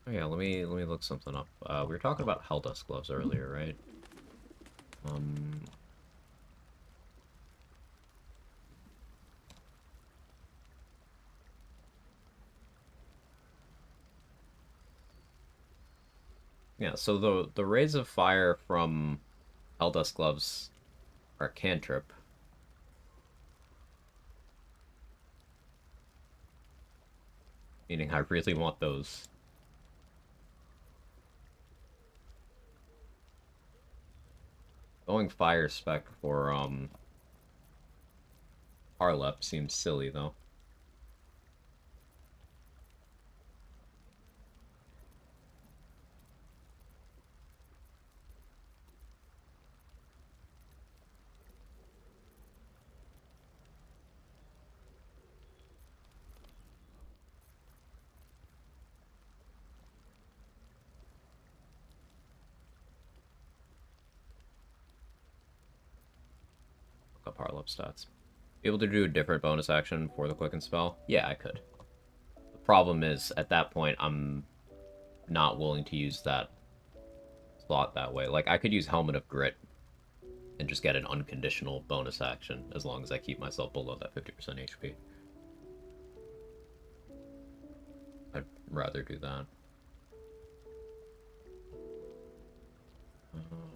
[SPEAKER 1] Oh yeah, let me look something up. We were talking about Helldust gloves earlier, right? Yeah, so the rays of fire from Helldust gloves are cantrip. Meaning I really want those. Going fire spec for Harlep seems silly though. Look up Harlep stats. Be able to do a different bonus action for the quicken spell? Yeah, I could. The problem is, at that point, I'm not willing to use that slot that way. Like, I could use Helmet of Grit and just get an unconditional bonus action as long as I keep myself below that 50% HP. I'd rather do that.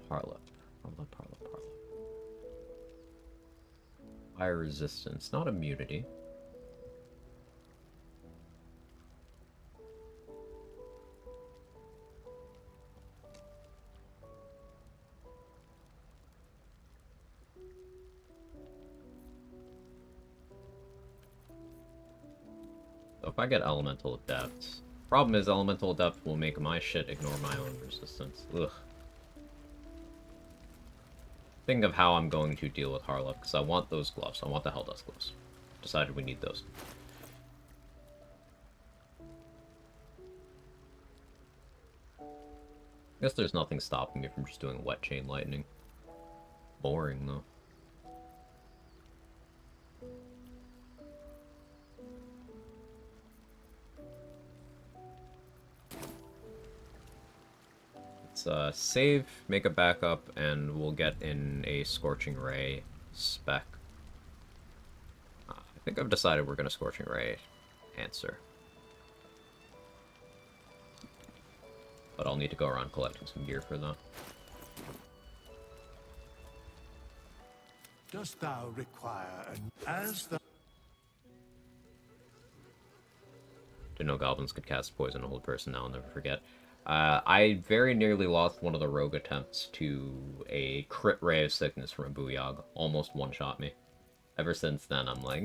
[SPEAKER 1] Harlep. Fire resistance, not immunity. So if I get Elemental Adept... Problem is, Elemental Adept will make my shit ignore my own resistance. Ugh. Think of how I'm going to deal with Harlep, because I want those gloves. I want the Helldust gloves. Decided we need those. Guess there's nothing stopping me from just doing Wet Chain Lightning. Boring, though. Let's save, make a backup, and we'll get in a Scorching Ray spec. think I've decided we're going to Scorching Ray answer. But I'll need to go around collecting some gear for that.
[SPEAKER 10] Dost thou require as the
[SPEAKER 1] Didn't know goblins could cast poison on a whole person, now I'll never forget. I very nearly lost one of the rogue attempts to a crit ray of sickness from a Booyog. Almost one-shot me. Ever since then, I'm like,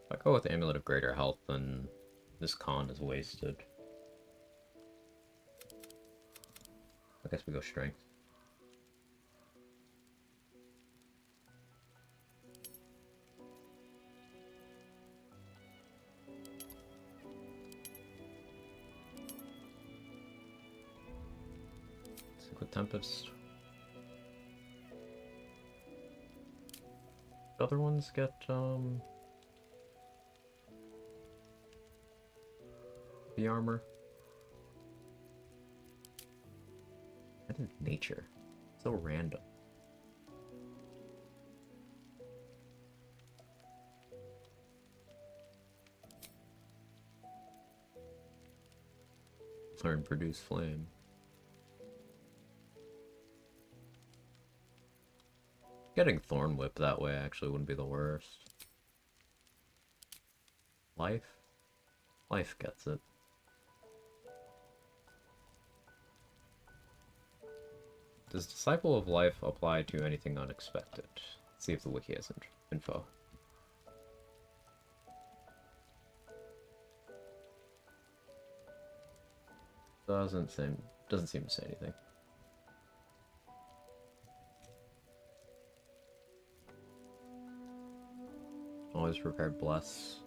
[SPEAKER 1] If I go with Amulet of Greater Health, then this con is wasted. I guess we go Strength. Stick with Tempest. The other ones get, the armor. That is nature. So random. Learn Produce Flame. Getting Thorn Whip that way actually wouldn't be the worst. Life? Life gets it. Does Disciple of Life apply to anything unexpected? Let's see if the wiki has info. Doesn't seem to say anything. Always prepared Bless.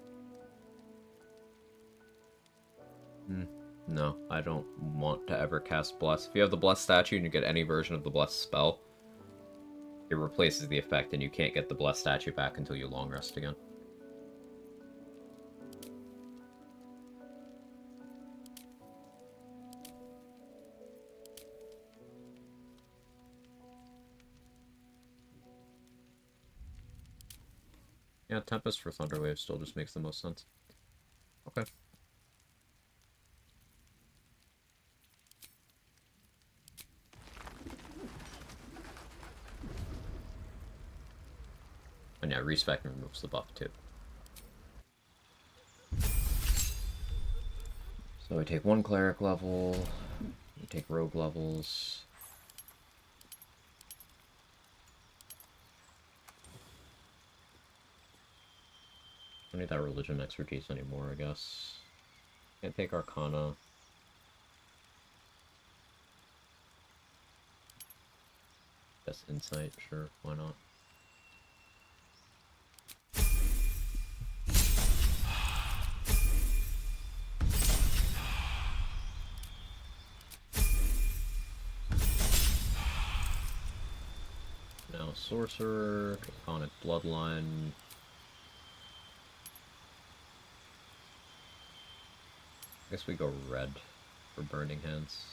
[SPEAKER 1] No, I don't want to ever cast Bless. If you have the Bless statue and you get any version of the Bless spell, it replaces the effect and you can't get the Bless statue back until you long rest again. Yeah, Tempest for Thunderwave still just makes the most sense. Okay. And yeah, Respect removes the buff too. So we take one Cleric level, we take Rogue levels. I don't need that Religion expertise anymore, I guess. Can't take Arcana. Guess Insight, sure, why not? Now Sorcerer, Draconic Bloodline. I guess we go red for Burning Hands.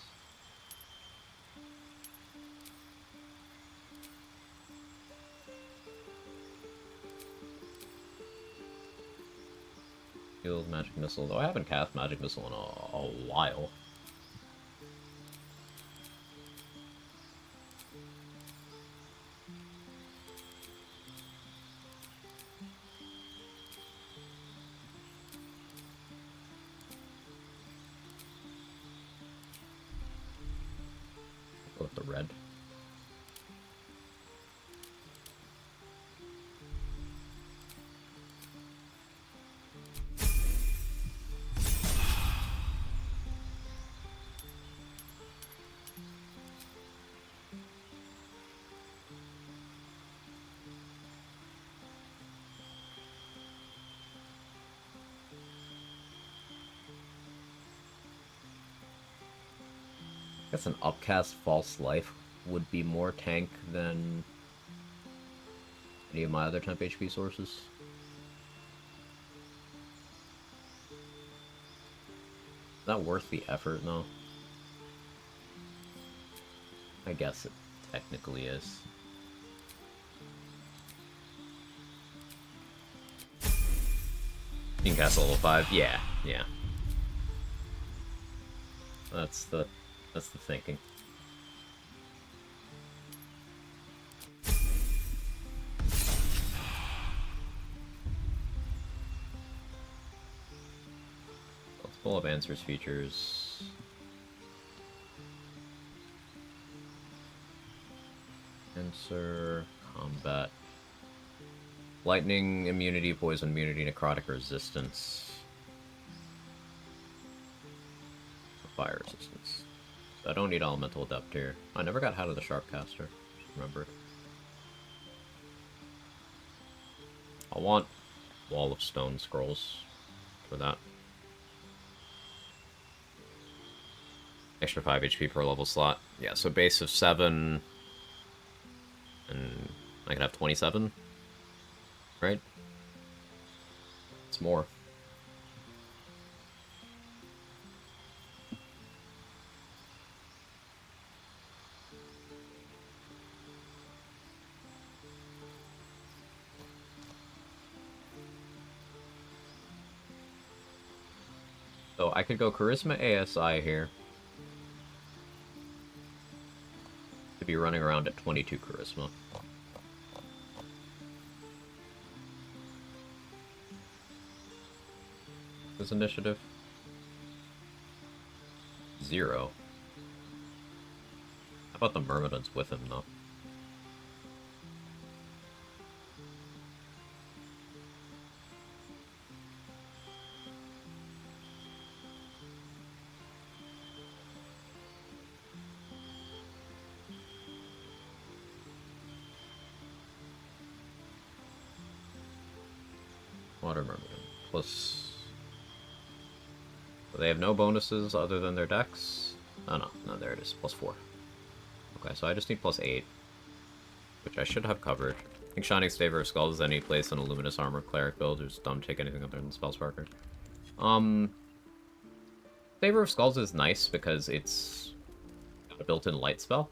[SPEAKER 1] Heals Magic Missile, though I haven't cast Magic Missile in a while. Go with the red. I guess an upcast False Life would be more tank than any of my other temp HP sources. that worth the effort, though? I guess it technically is. You can cast level 5? Yeah, yeah. That's the thinking. Let's pull up answers features. Answer, combat. Lightning immunity, poison immunity, necrotic resistance. Fire resistance. So I don't need elemental adept here. I never got out of the Sharpcaster. Just remembered. I want Wall of Stone Scrolls for that. Extra 5 HP per level slot. Yeah, so base of 7. And I can have 27. Right? It's more. So I could go Charisma ASI here. To be running around at 22 Charisma. This initiative? 0. How about the Myrmidons with him, though? Water Myrmidon. Plus... So they have no bonuses other than their dex? Oh no, no, there it is. Plus 4. Okay, so I just need plus 8. Which I should have covered. I think Shining Staver of Skulls is any place in a Luminous Armor Cleric build who's dumb to take anything other than Spellsparker. Staver of Skulls is nice because it's got a built-in light spell.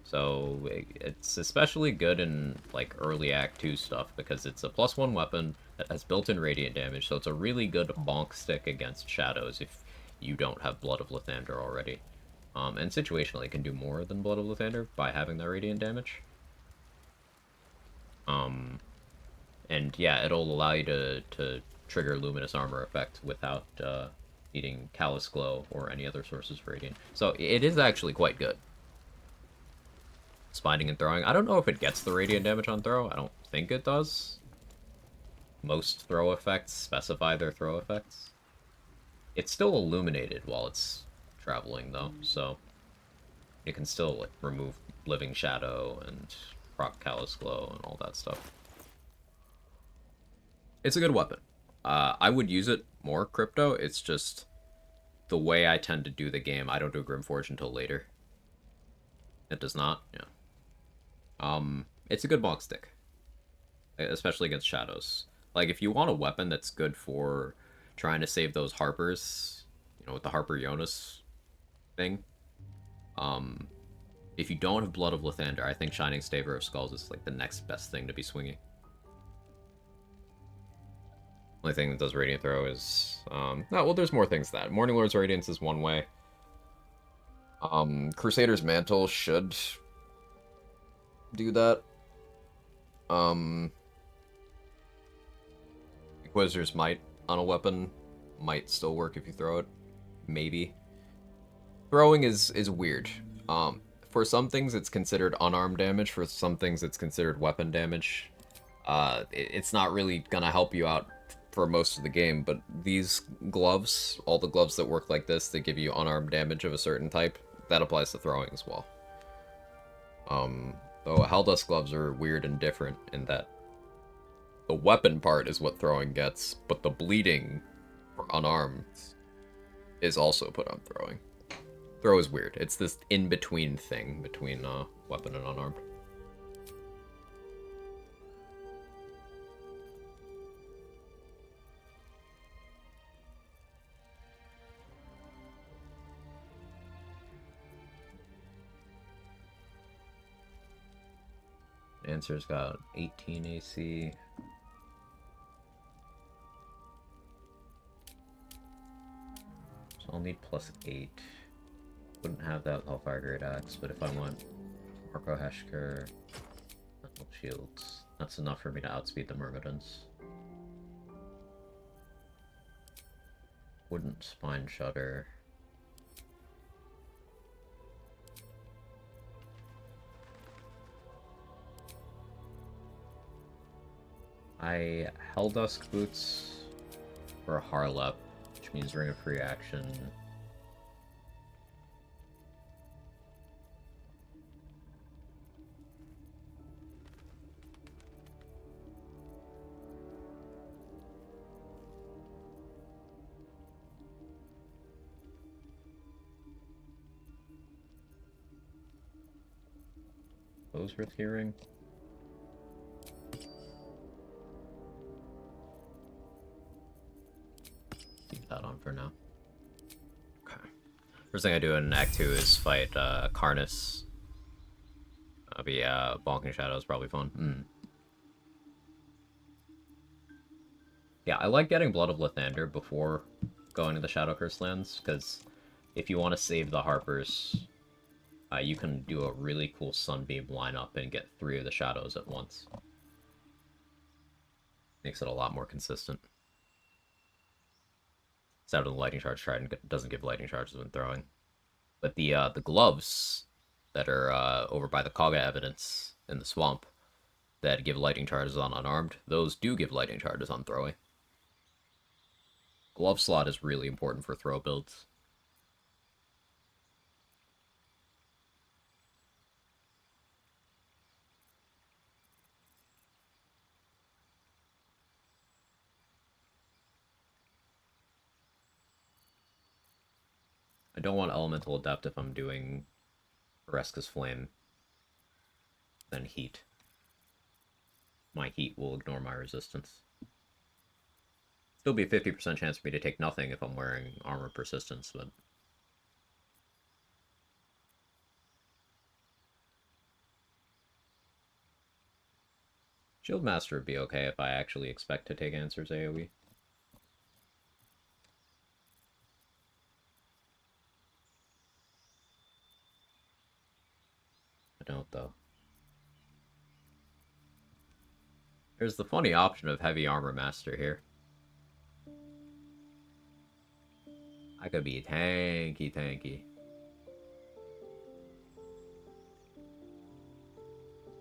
[SPEAKER 1] So it's especially good in like early Act 2 stuff because it's a +1 weapon that has built-in radiant damage, so it's a really good bonk stick against shadows if you don't have Blood of Lathander already. And situationally it can do more than Blood of Lathander by having that radiant damage. And yeah, it'll allow you to trigger Luminous Armor effect without needing Callous Glow or any other sources of radiant. So it is actually quite good. Spiding and throwing. I don't know if it gets the radiant damage on throw. I don't think it does. Most throw effects specify their throw effects. It's still illuminated while it's traveling, though, so it can still like remove Living Shadow and proc Callous Glow and all that stuff. It's a good weapon. I would use it more crypto. It's just the way I tend to do the game. I don't do Grimforge until later. It does not, yeah. It's a good bonk stick, especially against shadows. Like, if you want a weapon that's good for trying to save those Harpers, you know, with the Harper Jonas thing, if you don't have Blood of Lathander, I think Shining Staver of Skulls is, like, the next best thing to be swinging. Only thing that does Radiant Throw is, no, well, there's more things that. Morning Lord's Radiance is one way. Crusader's Mantle should do that. Inquisitor's Might on a weapon might still work if you throw it. Maybe. Throwing is weird. For some things it's considered unarmed damage, for some things it's considered weapon damage. It's not really gonna help you out for most of the game, but these gloves, all the gloves that work like this, that give you unarmed damage of a certain type, that applies to throwing as well. Though Helldusk gloves are weird and different in that the weapon part is what throwing gets, but the bleeding for unarmed is also put on throwing. Throw is weird. It's this in-between thing between weapon and unarmed. Answer's got 18 AC. So I'll need +8. Wouldn't have that Hellfire Great Axe, but if I want Marco Heshker, Metal Shields, that's enough for me to outspeed the Myrmidons. Wouldn't Spine Shudder. I Helldusk Boots for a Harlep, which means Ring of Free Action. Those worth hearing. Keep that on for now. Okay. First thing I do in Act 2 is fight Karnus. That'll be Bonking Shadow is probably fun. Yeah, I like getting Blood of Lathander before going to the Shadow Curse lands, because if you want to save the Harpers, you can do a really cool Sunbeam lineup and get 3 of the Shadows at once. Makes it a lot more consistent. Instead of the Lightning Charge Trident doesn't give Lightning Charges when throwing. But the gloves that are over by the Kaga evidence in the swamp that give Lightning Charges on unarmed, those do give Lightning Charges on throwing. Glove slot is really important for throw builds. I don't want Elemental Adept if I'm doing Oresca's Flame. Then Heat. My Heat will ignore my resistance. Still be a 50% chance for me to take nothing if I'm wearing Armor Persistence, but... Shield Master would be okay if I actually expect to take Answer's AoE. I don't, though. There's the funny option of Heavy Armor Master here. I could be tanky. I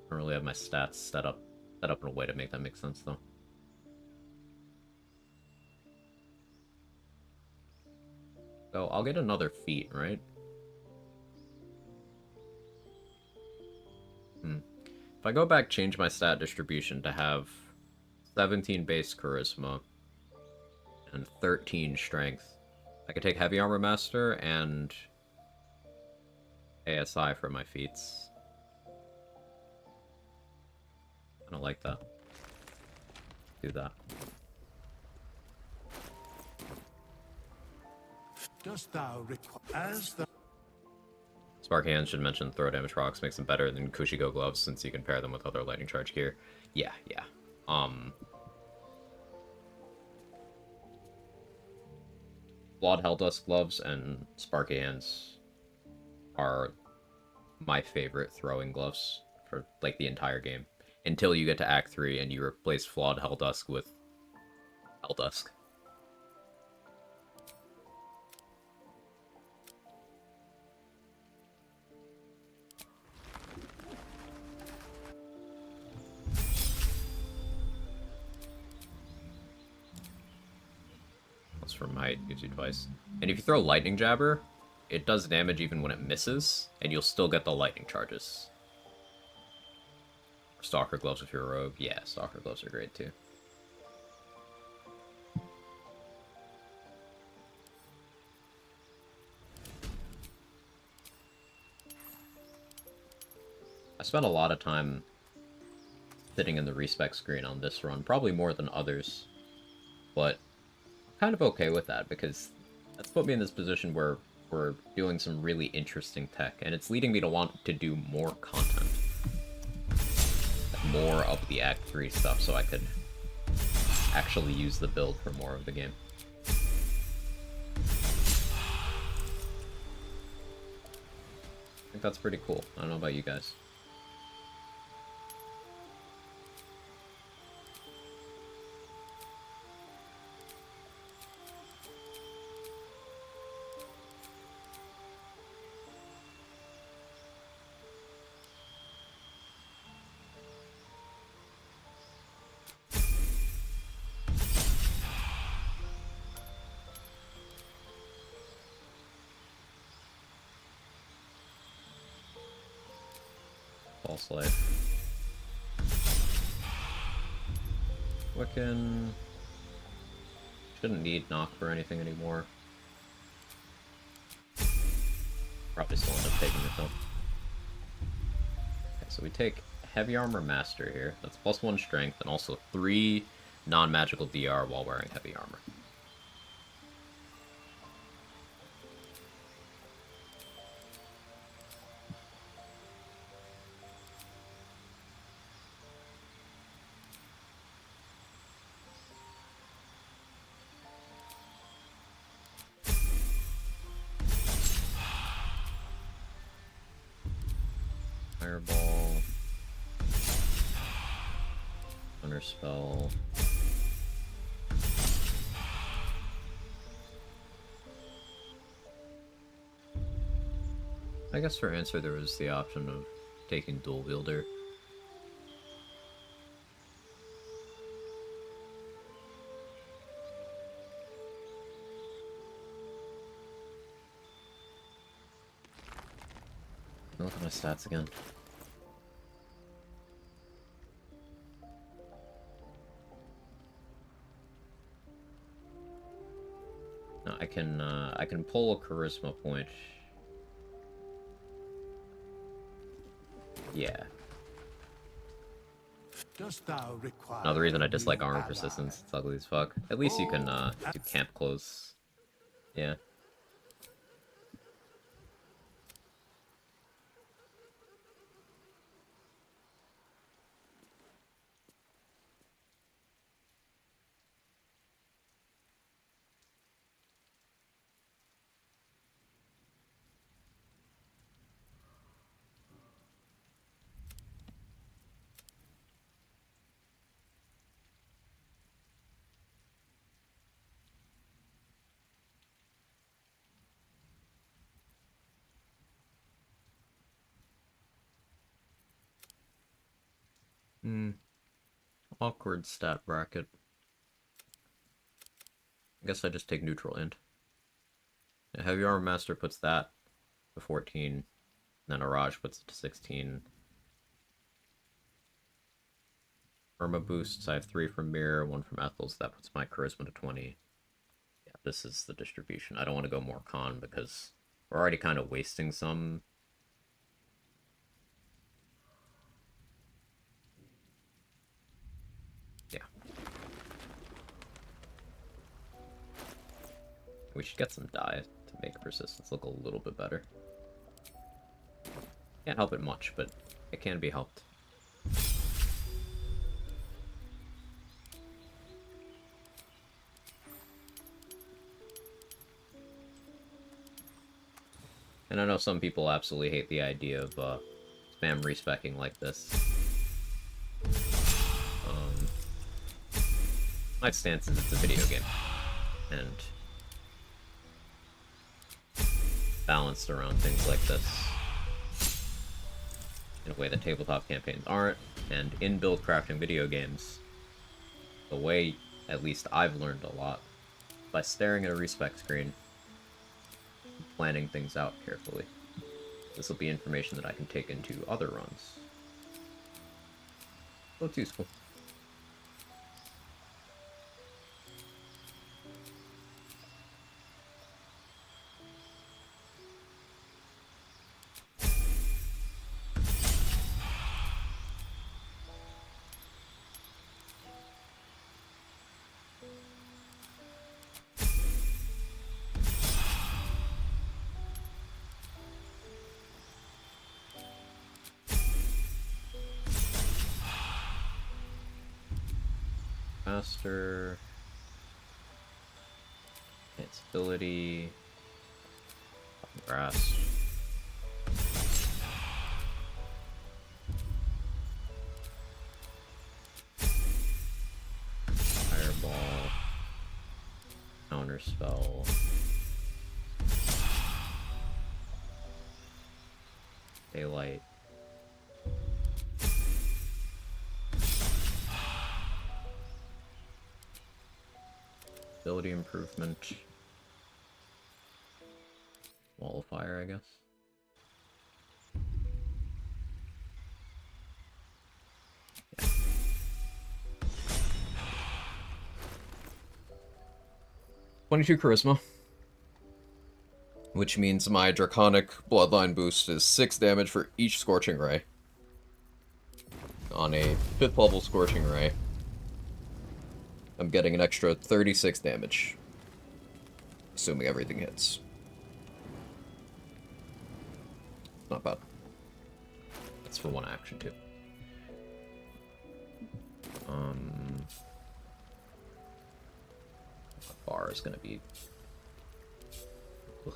[SPEAKER 1] don't really have my stats set up in a way to make that make sense, though. So I'll get another feat, right? If I go back, change my stat distribution to have 17 base charisma and 13 strength, I could take Heavy Armor Master and ASI for my feats. I don't like that. Do that.
[SPEAKER 10] Dost thou require as the
[SPEAKER 1] Spark Hands should mention throw damage rocks makes them better than Kushigo gloves since you can pair them with other lightning charge gear. Yeah. Flawed Helldusk gloves and Sparky Hands are my favorite throwing gloves for like the entire game. Until you get to Act 3 and you replace Flawed Helldusk with Helldusk. From height gives you twice. And if you throw Lightning Jabber, it does damage even when it misses, and you'll still get the lightning charges. Stalker gloves if you're a rogue. Yeah, Stalker gloves are great too. I spent a lot of time sitting in the respec screen on this run, probably more than others, but kind of okay with that because that's put me in this position where we're doing some really interesting tech and it's leading me to want to do more content. more of the Act 3 stuff so I could actually use the build for more of the game. I think that's pretty cool. I don't know about you guys. False life. Wiccan. Shouldn't need knock for anything anymore. Probably still end up taking it though. Okay, so we take Heavy Armor Master here. That's +1 strength and also 3 non-magical DR while wearing heavy armor. Fireball. Thunder spell. I guess for answer there was the option of taking dual wielder. Look at my stats again. No, I can pull a charisma point. Yeah.
[SPEAKER 10] Dost thou require
[SPEAKER 1] Another reason I dislike
[SPEAKER 10] new
[SPEAKER 1] armor
[SPEAKER 10] ally?
[SPEAKER 1] persistence. It's ugly as fuck. At least you can do camp close. Yeah. Awkward stat bracket. I guess I just take neutral int. Yeah, Heavy Armor Master puts that to 14, then Araj puts it to 16. Irma boosts, I have 3 from Mirror, 1 from Ethel, so that puts my charisma to 20. Yeah, this is the distribution. I don't want to go more con because we're already kind of wasting some. Yeah. We should get some dye to make persistence look a little bit better. Can't help it much, but it can be helped. And I know some people absolutely hate the idea of spam respecking like this. My stance is it's a video game, and balanced around things like this in a way that tabletop campaigns aren't, and in build crafting video games, the way at least I've learned a lot by staring at a respec screen, planning things out carefully. This will be information that I can take into other runs. So it's useful. faster. Its ability. Grass. Fireball. Counter spell. Daylight. Ability improvement. Wall of fire, I guess. Yeah. 22 charisma. Which means my Draconic Bloodline boost is 6 damage for each Scorching Ray. On a 5th level Scorching Ray, I'm getting an extra 36 damage. Assuming everything hits. Not bad. That's for one action, too. Bar is gonna be... Ugh.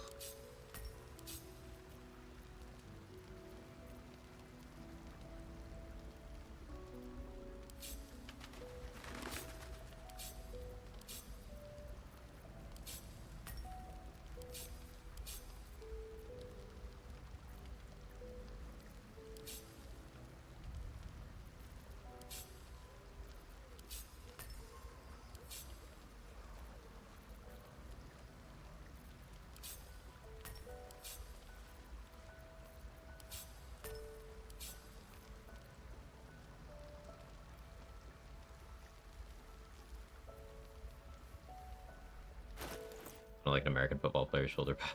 [SPEAKER 1] Like an American football player's shoulder pad.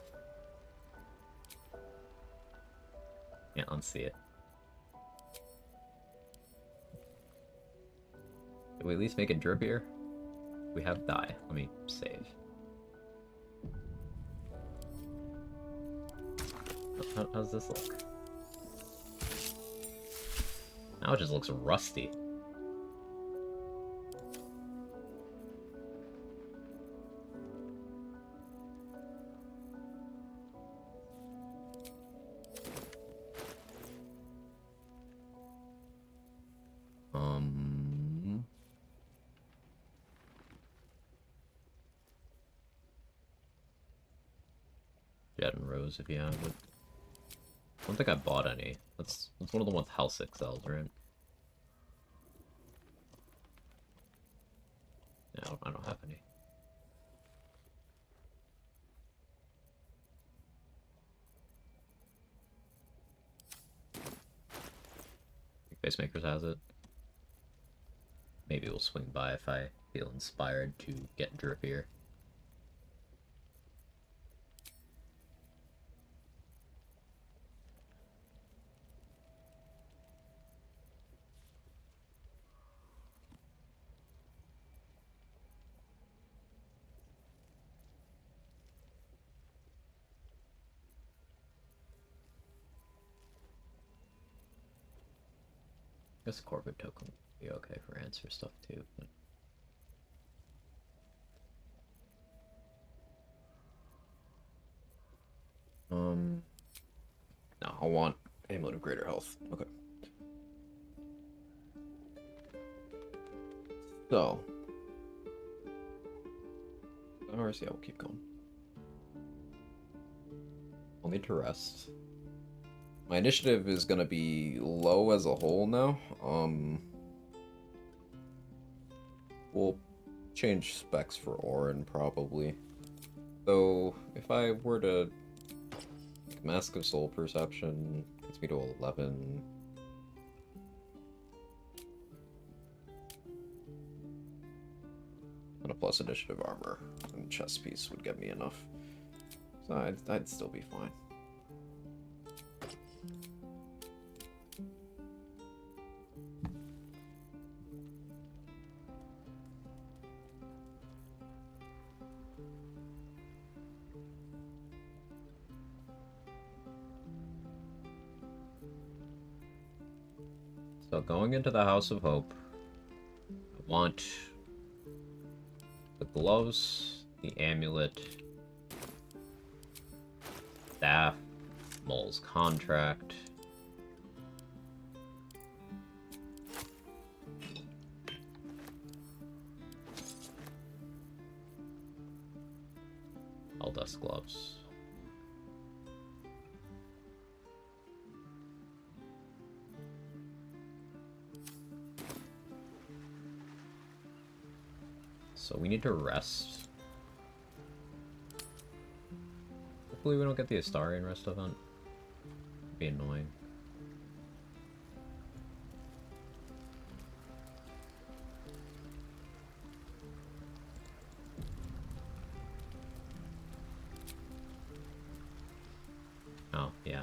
[SPEAKER 1] Can't unsee it. Did we at least make it drippier? We have dye. Let me save. How's this look? Now it just looks rusty. Jet and Rose if you have it. I don't think I bought any. That's one of the ones House excels, right? Yeah, I don't have any. Facemakers has it. Maybe we'll swing by if I feel inspired to get drippier. I guess Corporate Token would be okay for answer stuff too, but... No, I want Amulet of Greater Health. Okay. So... Or yeah, we'll keep going. I'll need to rest. My initiative is gonna be low as a whole now. We'll change specs for Orin probably. So if I were to Mask of Soul Perception, gets me to 11. And a plus initiative armor and chest piece would get me enough. So I'd still be fine. So going into the House of Hope, I want The gloves, the amulet, staff, Mole's contract. Dust gloves. So we need to rest. Hopefully we don't get the Astarian rest event. It'd be annoying. Oh, yeah.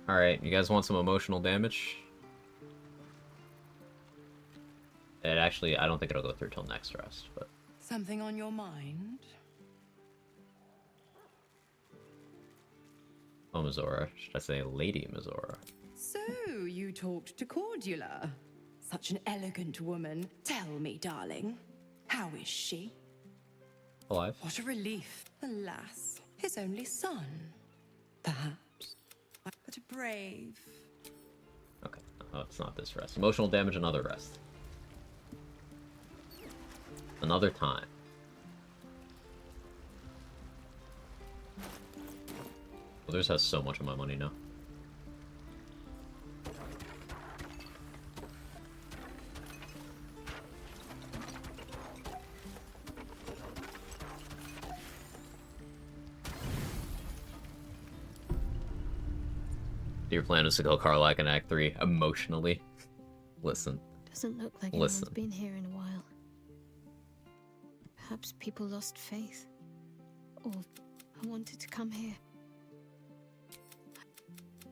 [SPEAKER 1] Alright, you guys want some emotional damage? It actually, I don't think it'll go through till next rest, but...
[SPEAKER 3] Something on your mind?
[SPEAKER 1] Oh, Mizora. Should I say Lady Mizora?
[SPEAKER 3] So, you talked to Cordula. Such an elegant woman. Tell me, darling, how is she?
[SPEAKER 1] Alive.
[SPEAKER 3] What a relief. Alas, his only son. Perhaps. But brave.
[SPEAKER 1] Okay. Oh, it's not this rest. Emotional damage, another rest. Another time. Others has so much of my money now. Your plan is to kill Karlach in Act 3 emotionally. Listen.
[SPEAKER 11] Doesn't look like
[SPEAKER 1] Listen.
[SPEAKER 11] anyone's been here in a while. Perhaps people lost faith. Or I wanted to come here.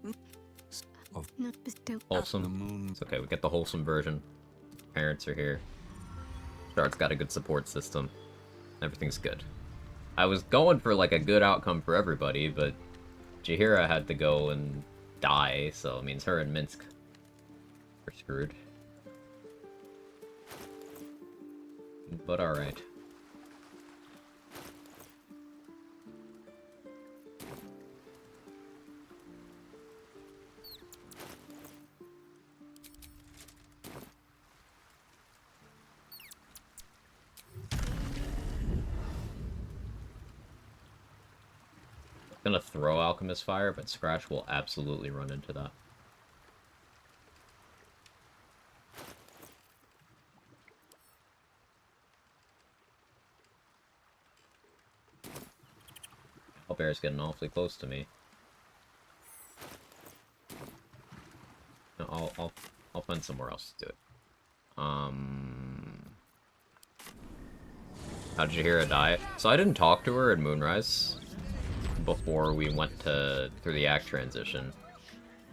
[SPEAKER 11] No, but don't.
[SPEAKER 1] Wholesome. It's okay, we get the wholesome version. Parents are here. Shark's got a good support system. Everything's good. I was going for like a good outcome for everybody, but Jaheira had to go and die, so it means her and Minsk are screwed. But alright. Gonna throw Alchemist Fire, but Scratch will absolutely run into that. Owlbear's getting awfully close to me. No, I'll find somewhere else to do it. How'd you hear her die? So I didn't talk to her in Moonrise before we went through the act transition.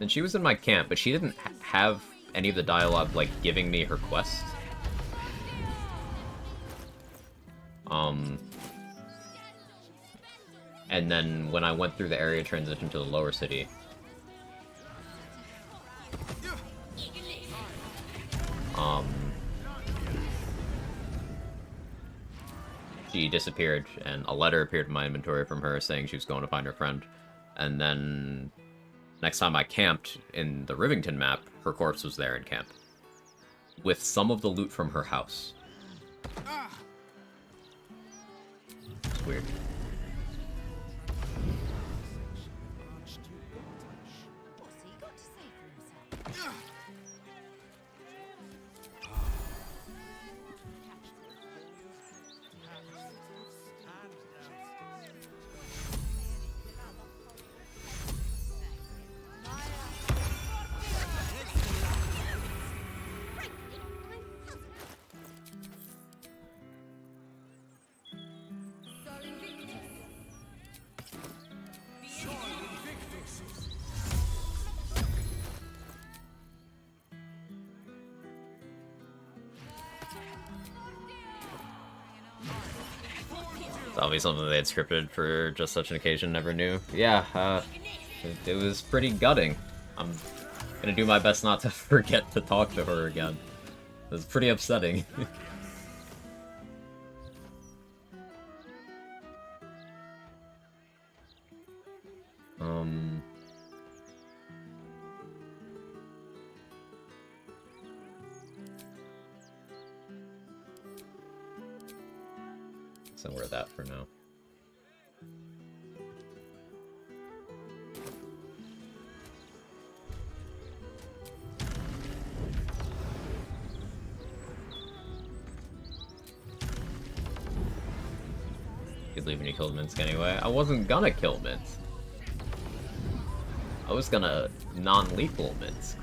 [SPEAKER 1] And she was in my camp, but she didn't have any of the dialogue, like, giving me her quest. And then when I went through the area transition to the lower city, she disappeared, and a letter appeared in my inventory from her saying she was going to find her friend. And then next time I camped in the Rivington map, her corpse was there in camp, with some of the loot from her house. It's weird. Probably something they had scripted for just such an occasion, never knew. Yeah, it was pretty gutting. I'm gonna do my best not to forget to talk to her again. It was pretty upsetting. So we're that for now. He's leaving you killed Minsk anyway. I wasn't gonna kill Minsk. I was gonna non-lethal Minsk.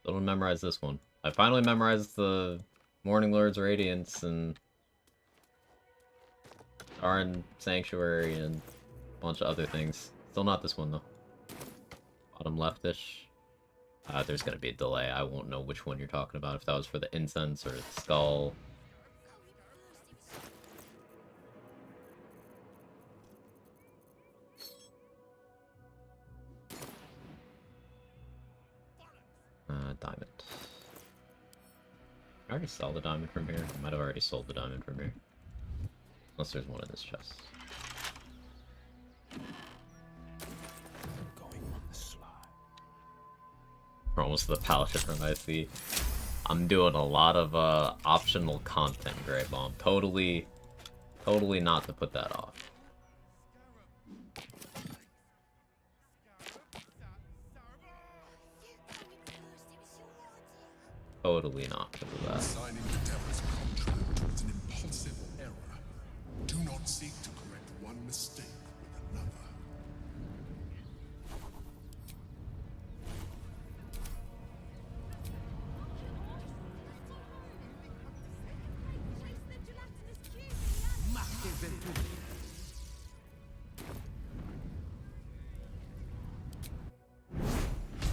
[SPEAKER 1] Still don't memorize this one. I finally memorized the Morning Lord's Radiance and Arn Sanctuary and a bunch of other things. Still not this one though. Bottom leftish. There's gonna be a delay. I won't know which one you're talking about, if that was for the incense or the skull. Diamond. I already saw the diamond from here. I might have already sold the diamond from here. Unless there's one in this chest. We're almost to the Palace from IC. I'm doing a lot of optional content, Grey Bomb. Totally not to put that off. Totally not to do that.
[SPEAKER 22] Signing the devil's contract was an impulsive error. Do not seek to correct one mistake with another.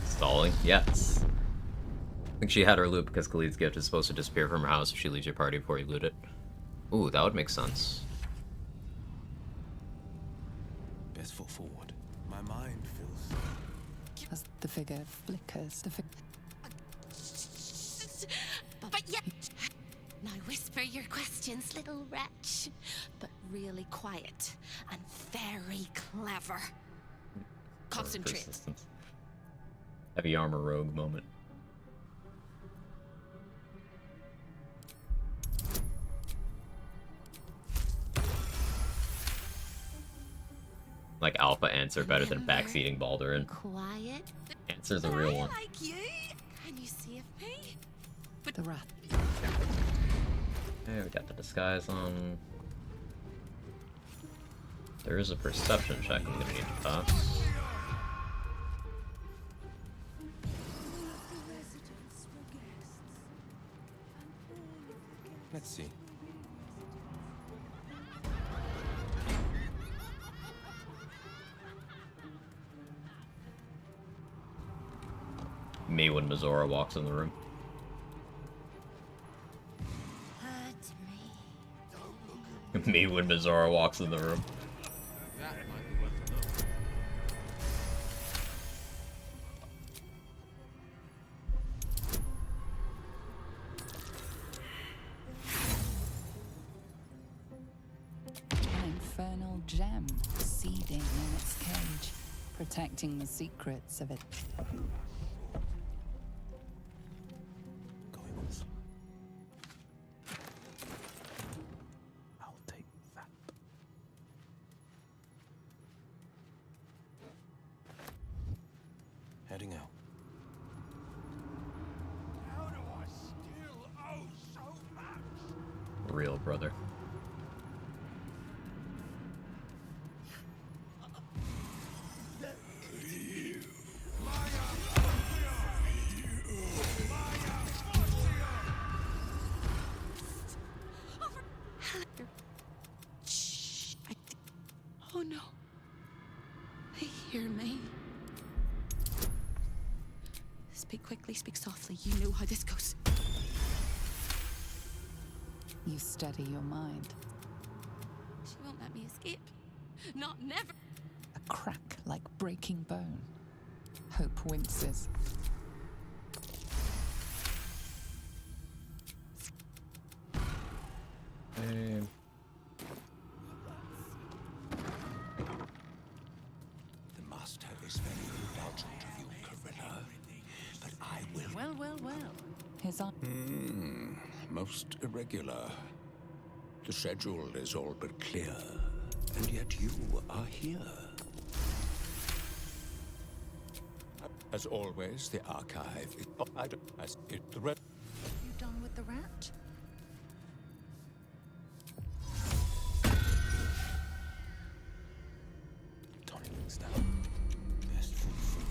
[SPEAKER 1] Stalling? Yes. I think she had her loot because Khalid's gift is supposed to disappear from her house if she leaves your party before you loot it. Ooh, that would make sense.
[SPEAKER 20] Best foot forward. My mind feels.
[SPEAKER 7] As the figure flickers,
[SPEAKER 5] But yeah. Now whisper your questions, little wretch. But really quiet and very clever. Concentrate.
[SPEAKER 1] Persistence. Heavy armor rogue moment. Like alpha ants are better than backseating Baldurin.
[SPEAKER 5] Quiet.
[SPEAKER 1] Answer's a real one.
[SPEAKER 5] Like you. Can you save me? But
[SPEAKER 7] the wrath.
[SPEAKER 1] Okay, we got the disguise on. There is a perception check I'm gonna need to pass.
[SPEAKER 20] Let's see.
[SPEAKER 1] Me when Mizora walks in the room. Me when Mizora walks in the room.
[SPEAKER 7] An infernal gem seeding in its cage, protecting the secrets of it.
[SPEAKER 20] I'll take that. Heading out.
[SPEAKER 10] How do I still owe so much?
[SPEAKER 1] Real brother.
[SPEAKER 5] Oh no. They hear me. Speak quickly, speak softly. You know how this goes.
[SPEAKER 7] You steady your mind.
[SPEAKER 5] She won't let me escape. Not never.
[SPEAKER 7] A crack like breaking bone. Hope winces.
[SPEAKER 10] The master is very indulgent of you, Corilla, but I will.
[SPEAKER 6] Well, well, well.
[SPEAKER 7] His eye.
[SPEAKER 10] Most irregular. The schedule is all but clear, and yet you are here. As always, the archive is as it the red.
[SPEAKER 6] You done with the rat?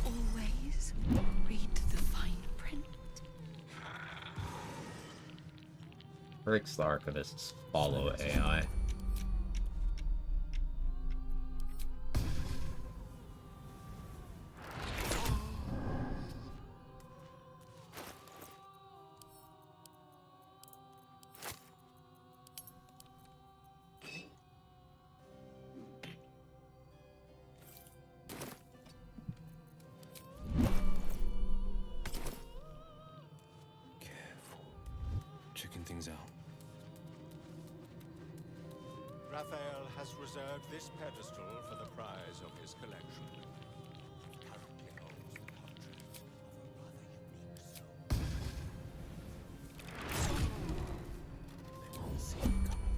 [SPEAKER 5] Always read the fine print.
[SPEAKER 1] Breaks the archivists follow AI.
[SPEAKER 12] Checking things out.
[SPEAKER 10] Raphael has reserved this pedestal for the prize of his collection. It currently holds the portrait of a rather unique soul.
[SPEAKER 12] They won't see me coming.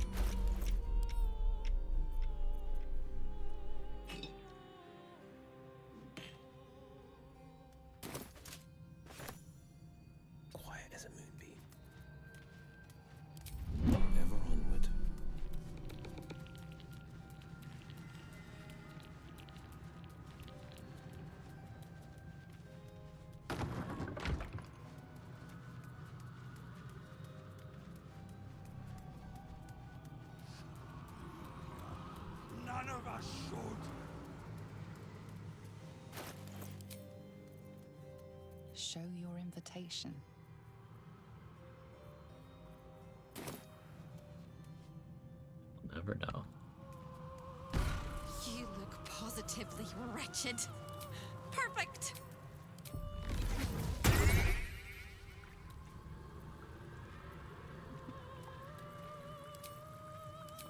[SPEAKER 12] Quiet as a moonbeam. Ever onward.
[SPEAKER 10] None of us should.
[SPEAKER 7] Show your invitation.
[SPEAKER 1] Never know.
[SPEAKER 5] You look positively wretched. Perfect.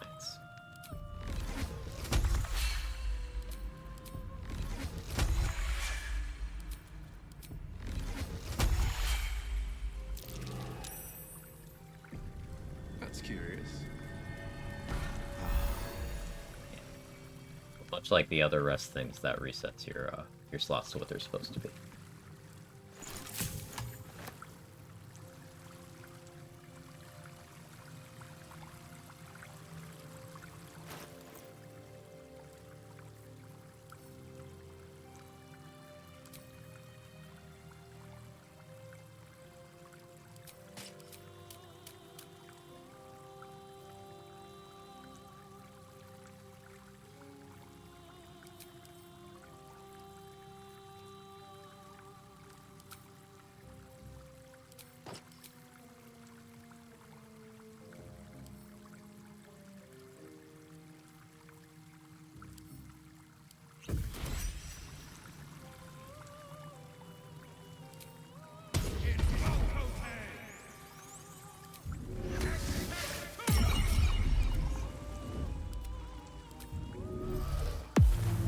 [SPEAKER 1] Nice.
[SPEAKER 12] That's curious.
[SPEAKER 1] Much like the other rest things, that resets your slots to what they're supposed to be.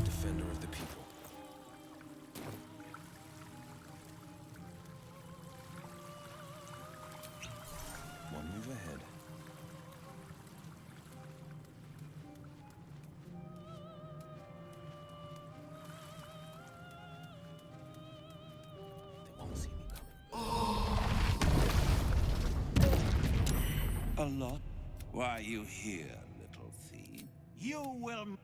[SPEAKER 12] Defender of the people. One move ahead. They won't see me coming.
[SPEAKER 13] A lot? Why are you here, little thief? You will...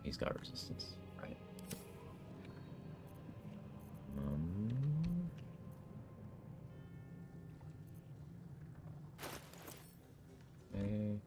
[SPEAKER 1] He's got resistance, right? Okay.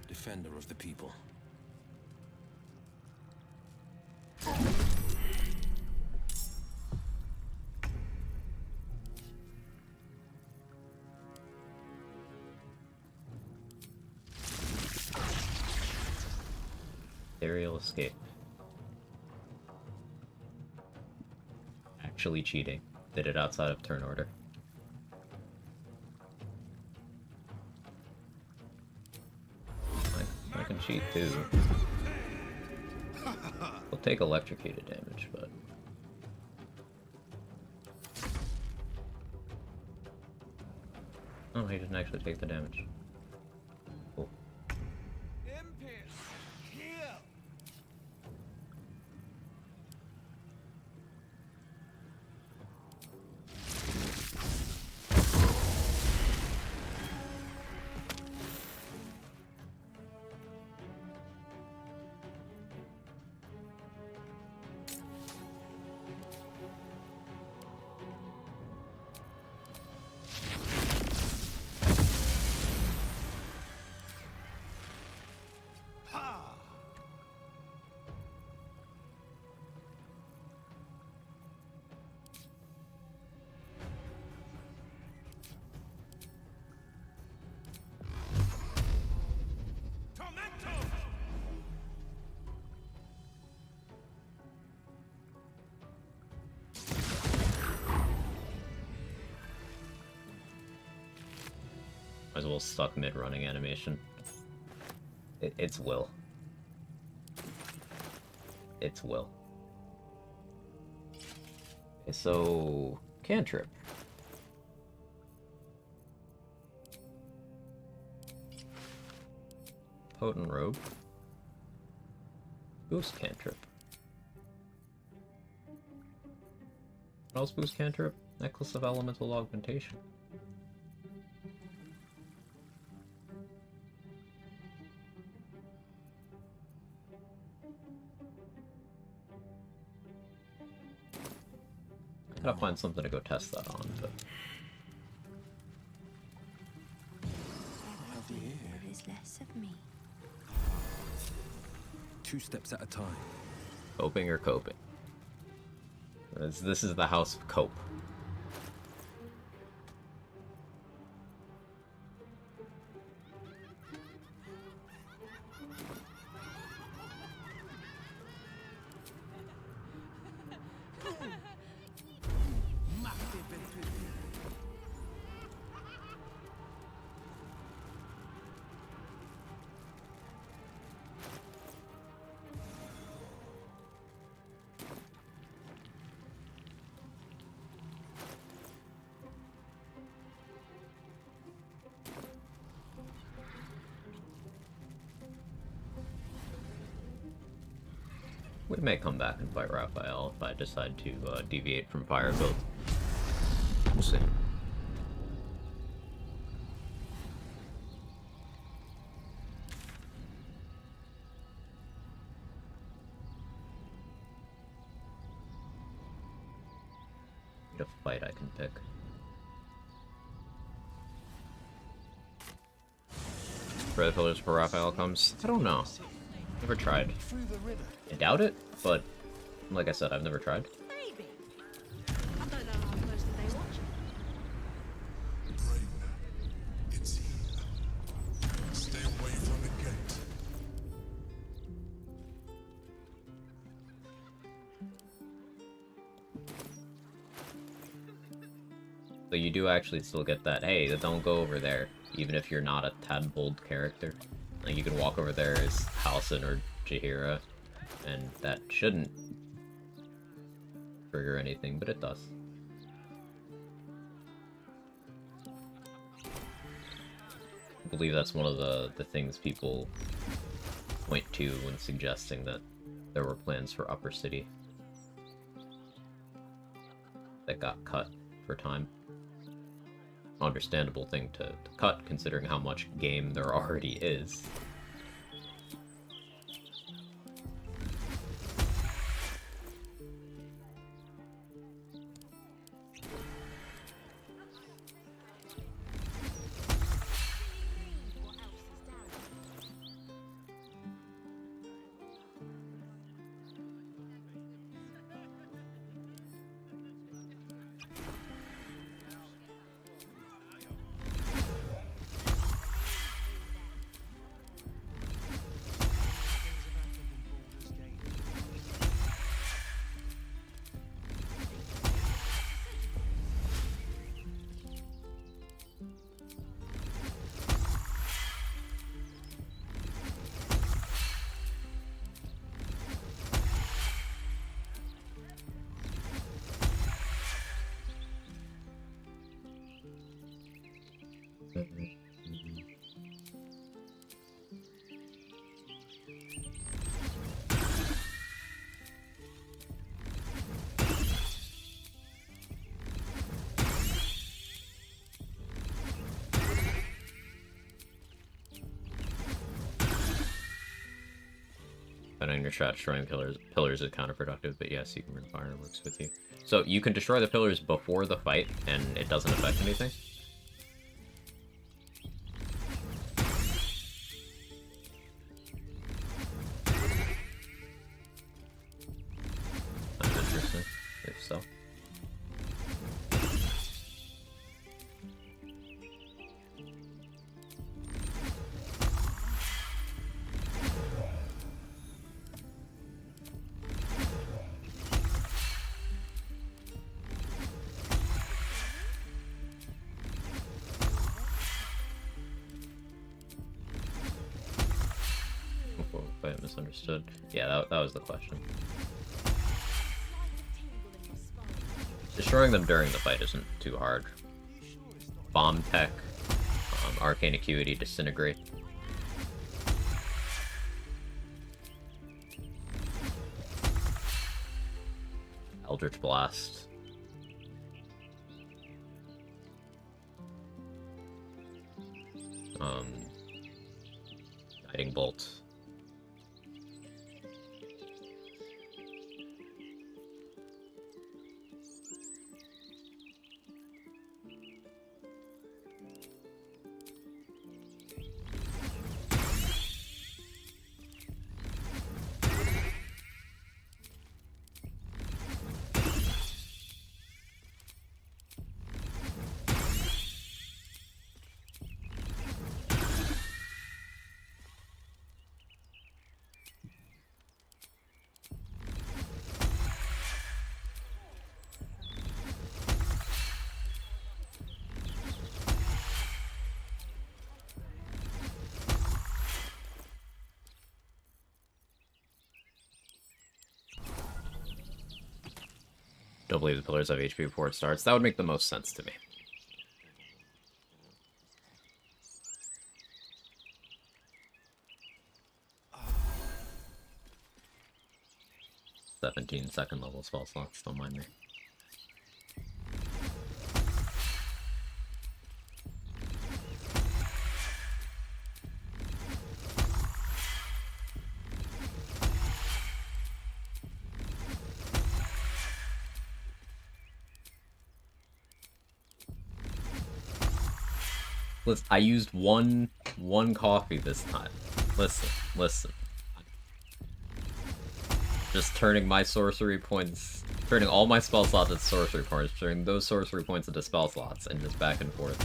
[SPEAKER 20] Defender of the people.
[SPEAKER 1] Aerial escape. Actually cheating. Did it outside of turn order. I can cheat too. We'll take electrocuted damage, but... Oh, he didn't actually take the damage. Cool. Might as well stuck mid-running animation. It's will. It's will. Okay, so... Cantrip. Potent Robe. Boost Cantrip. What else boost Cantrip? Necklace of Elemental Augmentation. Gotta find something to go test that on, but...
[SPEAKER 18] There is less of me.
[SPEAKER 20] 2 steps at a time.
[SPEAKER 1] Coping or coping? This is the house of cope. We may come back and fight Raphael if I decide to deviate from fire build. We'll see. to fight I can pick. For the pillars before Raphael comes? I don't know. Never tried. I doubt it, but like I said, I've never tried.
[SPEAKER 8] Maybe. I don't know how closely they watch it.
[SPEAKER 22] Brain, it's here. Stay away from the gate.
[SPEAKER 1] So you do actually still get that, hey, don't go over there, even if you're not a tad bold character. Like, you can walk over there as Halsin or Jaheira, and that shouldn't trigger anything, but it does. I believe that's one of the things people point to when suggesting that there were plans for Upper City that got cut for time. Understandable thing to cut, considering how much game there already is. Depending on your strat, destroying pillars is counterproductive, but yes, you can run fireworks with you. So you can destroy the pillars before the fight, and it doesn't affect anything? That's interesting, if so. If I misunderstood. Yeah, that was the question. Destroying them during the fight isn't too hard. Bomb tech, arcane acuity, disintegrate. Eldritch Blast. Guiding Bolt. Don't believe the pillars have HP before it starts. That would make the most sense to me. Second level spell slots, don't mind me. Listen, I used one coffee this time. Listen. Just turning my sorcery points, turning all my spell slots into sorcery points, turning those sorcery points into spell slots, and just back and forth.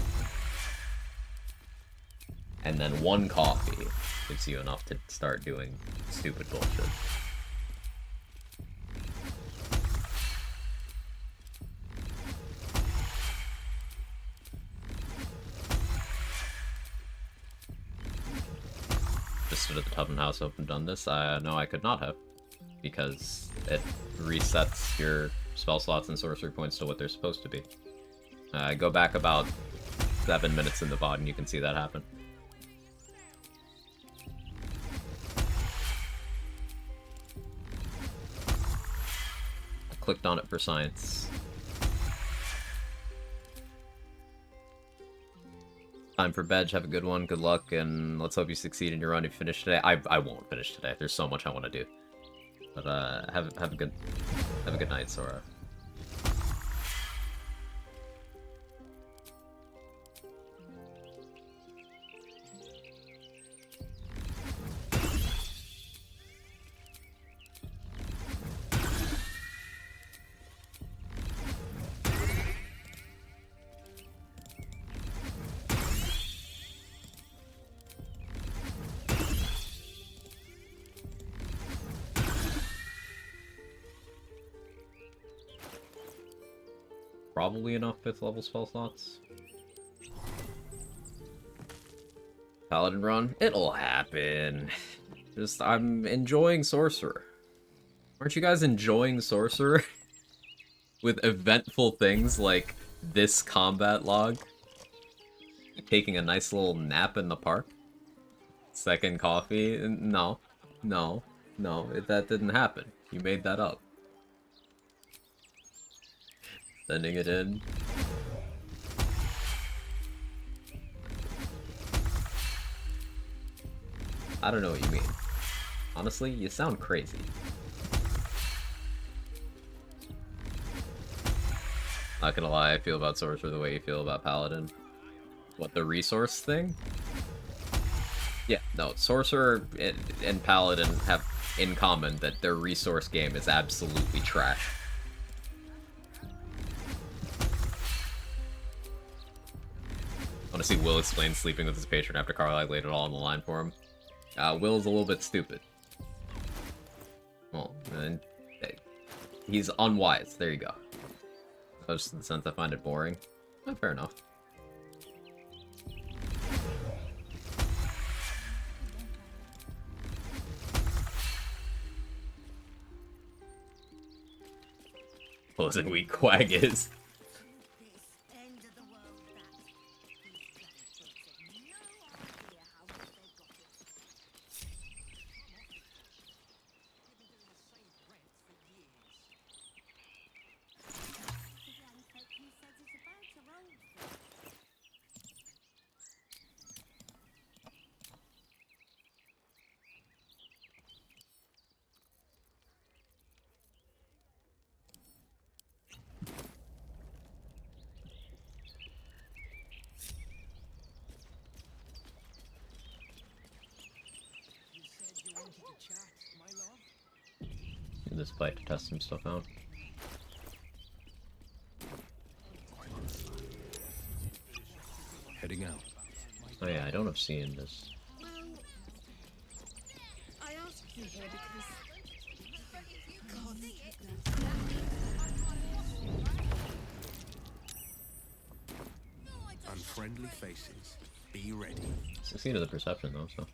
[SPEAKER 1] And then one coffee gives you enough to start doing stupid bullshit. Just stood at the Tubman House open done this? No, I could not have. Because it resets your spell slots and sorcery points to what they're supposed to be. Go back about 7 minutes in the VOD and you can see that happen. I clicked on it for science. Time for bed. Have a good one. Good luck, and let's hope you succeed in your run. If you finish today, I won't finish today. There's so much I want to do. But have a good night, Sora. Probably enough 5th level spell slots. Paladin run? It'll happen. Just, I'm enjoying Sorcerer. Aren't you guys enjoying Sorcerer? With eventful things like this combat log? Taking a nice little nap in the park? Second coffee? No. That didn't happen. You made that up. Sending it in. I don't know what you mean. Honestly, you sound crazy. Not gonna lie, I feel about Sorcerer the way you feel about Paladin. What, the resource thing? Yeah, no, Sorcerer and Paladin have in common that their resource game is absolutely trash. I want to see Will explain sleeping with his patron after Carlisle laid it all on the line for him. Will's a little bit stupid. Well, he's unwise. There you go. Just in the sense I find it boring. Fair enough. Closing week Quag is. In this fight to test some stuff out.
[SPEAKER 2] Heading out.
[SPEAKER 1] Oh yeah, I don't have seen this.
[SPEAKER 4] I asked you here because...
[SPEAKER 10] Unfriendly faces. Be ready.
[SPEAKER 1] 16 to the perception though, so.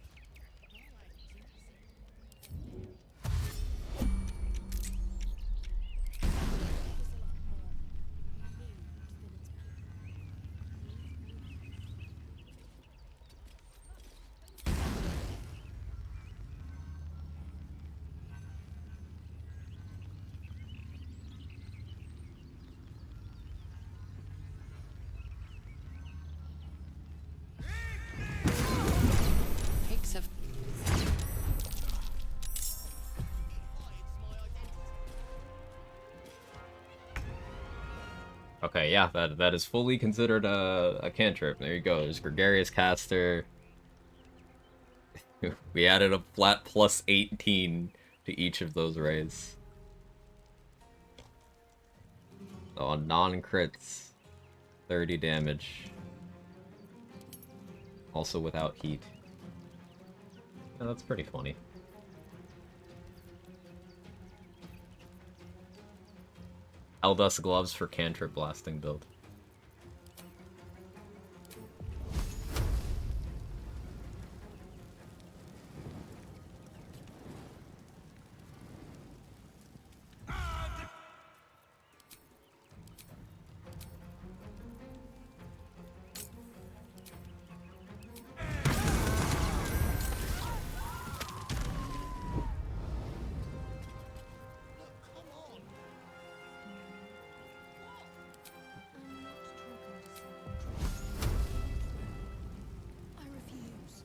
[SPEAKER 1] Okay, yeah, that is fully considered a cantrip. There you go. There's Gregarious Caster. We added a flat plus 18 to each of those rays. So on non-crits, 30 damage. Also without heat. Yeah, that's pretty funny. Eldust gloves for cantrip blasting build.
[SPEAKER 18] I refuse.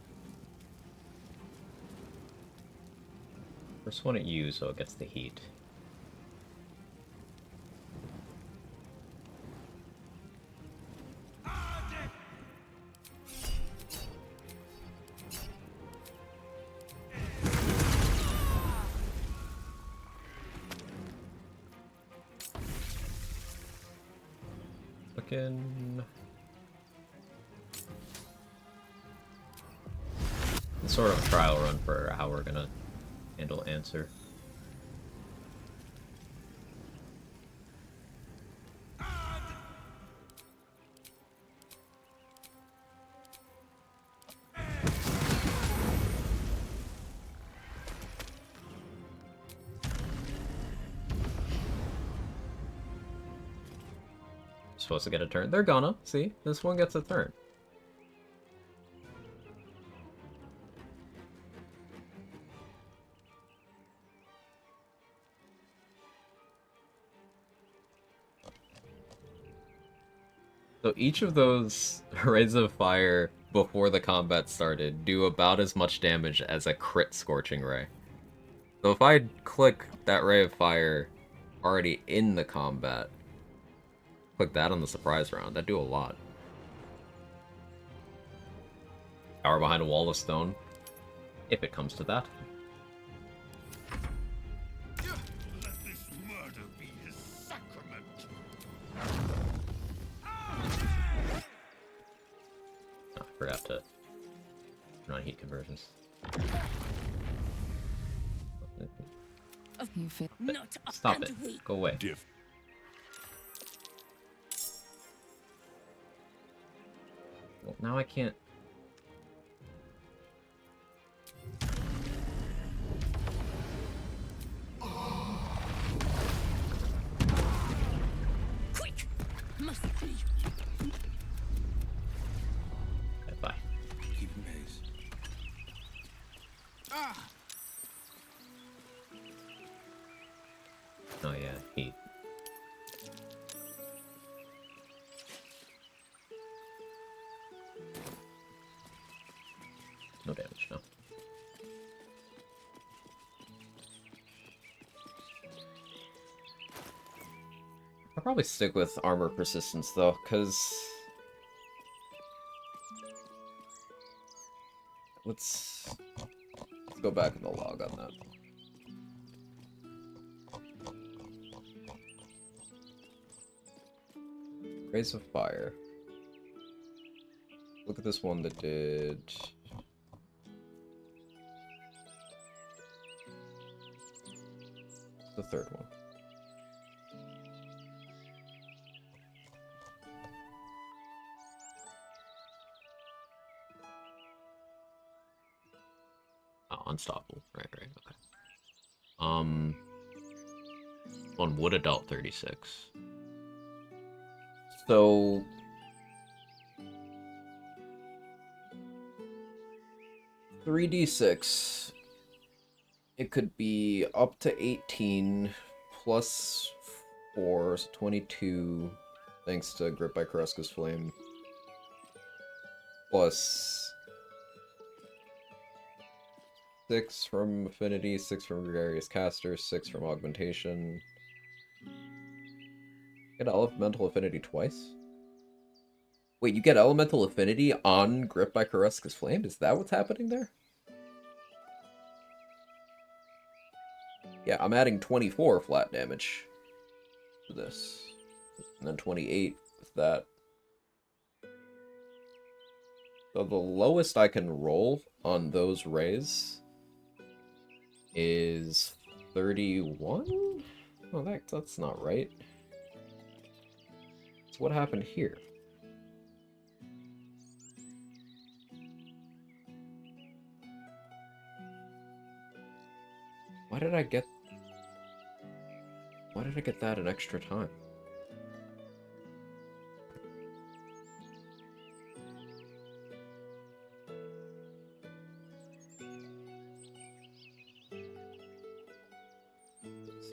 [SPEAKER 1] First one at you, so it gets the heat. Looking... It's sort of a trial run for how we're gonna handle answer. Supposed to get a turn. They're gonna. See? This one gets a turn. So each of those rays of fire before the combat started do about as much damage as a crit Scorching Ray. So if I click that ray of fire already in the combat, click that on the surprise round, that'd do a lot. Power behind a wall of stone, if it comes to that.
[SPEAKER 22] Let this murder be his sacrament.
[SPEAKER 1] Oh, I forgot to turn on heat conversions.
[SPEAKER 7] You feel
[SPEAKER 1] Stop it. Go away. Well, now I can't...
[SPEAKER 18] Quick! Must be.
[SPEAKER 1] Okay, bye.
[SPEAKER 2] Keep him pace.
[SPEAKER 1] Oh yeah, heat. No damage, no. I'll probably stick with armor persistence though, because let's go back in the log on that. Rays of Fire. Look at this one that did... the third one. Oh, unstoppable. Right, okay. One would have dealt 36. So... 3d6. It could be up to 18 plus 4, so 22, thanks to Grip by Karuska's Flame. Plus 6 from Affinity, 6 from Gregarious Caster, 6 from Augmentation. Get elemental affinity twice? Wait, you get elemental affinity on Grip by Karuska's Flame? Is that what's happening there? Yeah, I'm adding 24 flat damage to this. And then 28 with that. So the lowest I can roll on those rays is 31? Oh, that's not right. So what happened here? Why did I get that an extra time?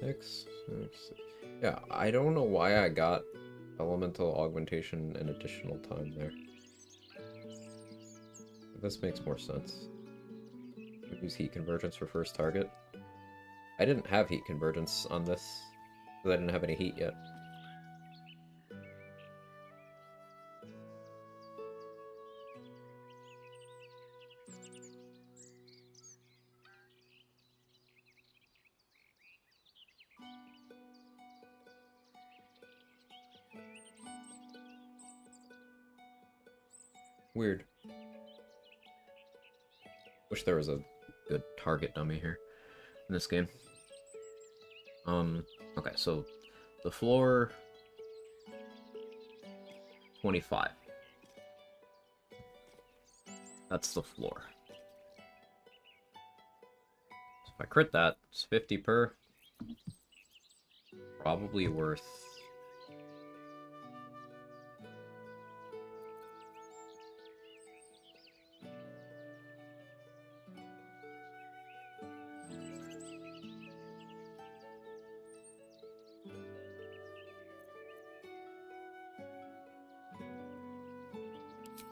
[SPEAKER 1] Six. Yeah, I don't know why I got elemental augmentation and additional time there. This makes more sense. Use heat convergence for first target. I didn't have heat convergence on this because I didn't have any heat yet. Weird. Wish there was a good target dummy here in this game. Okay, so the floor 25. That's the floor. So if I crit that, it's 50 per. Probably worth...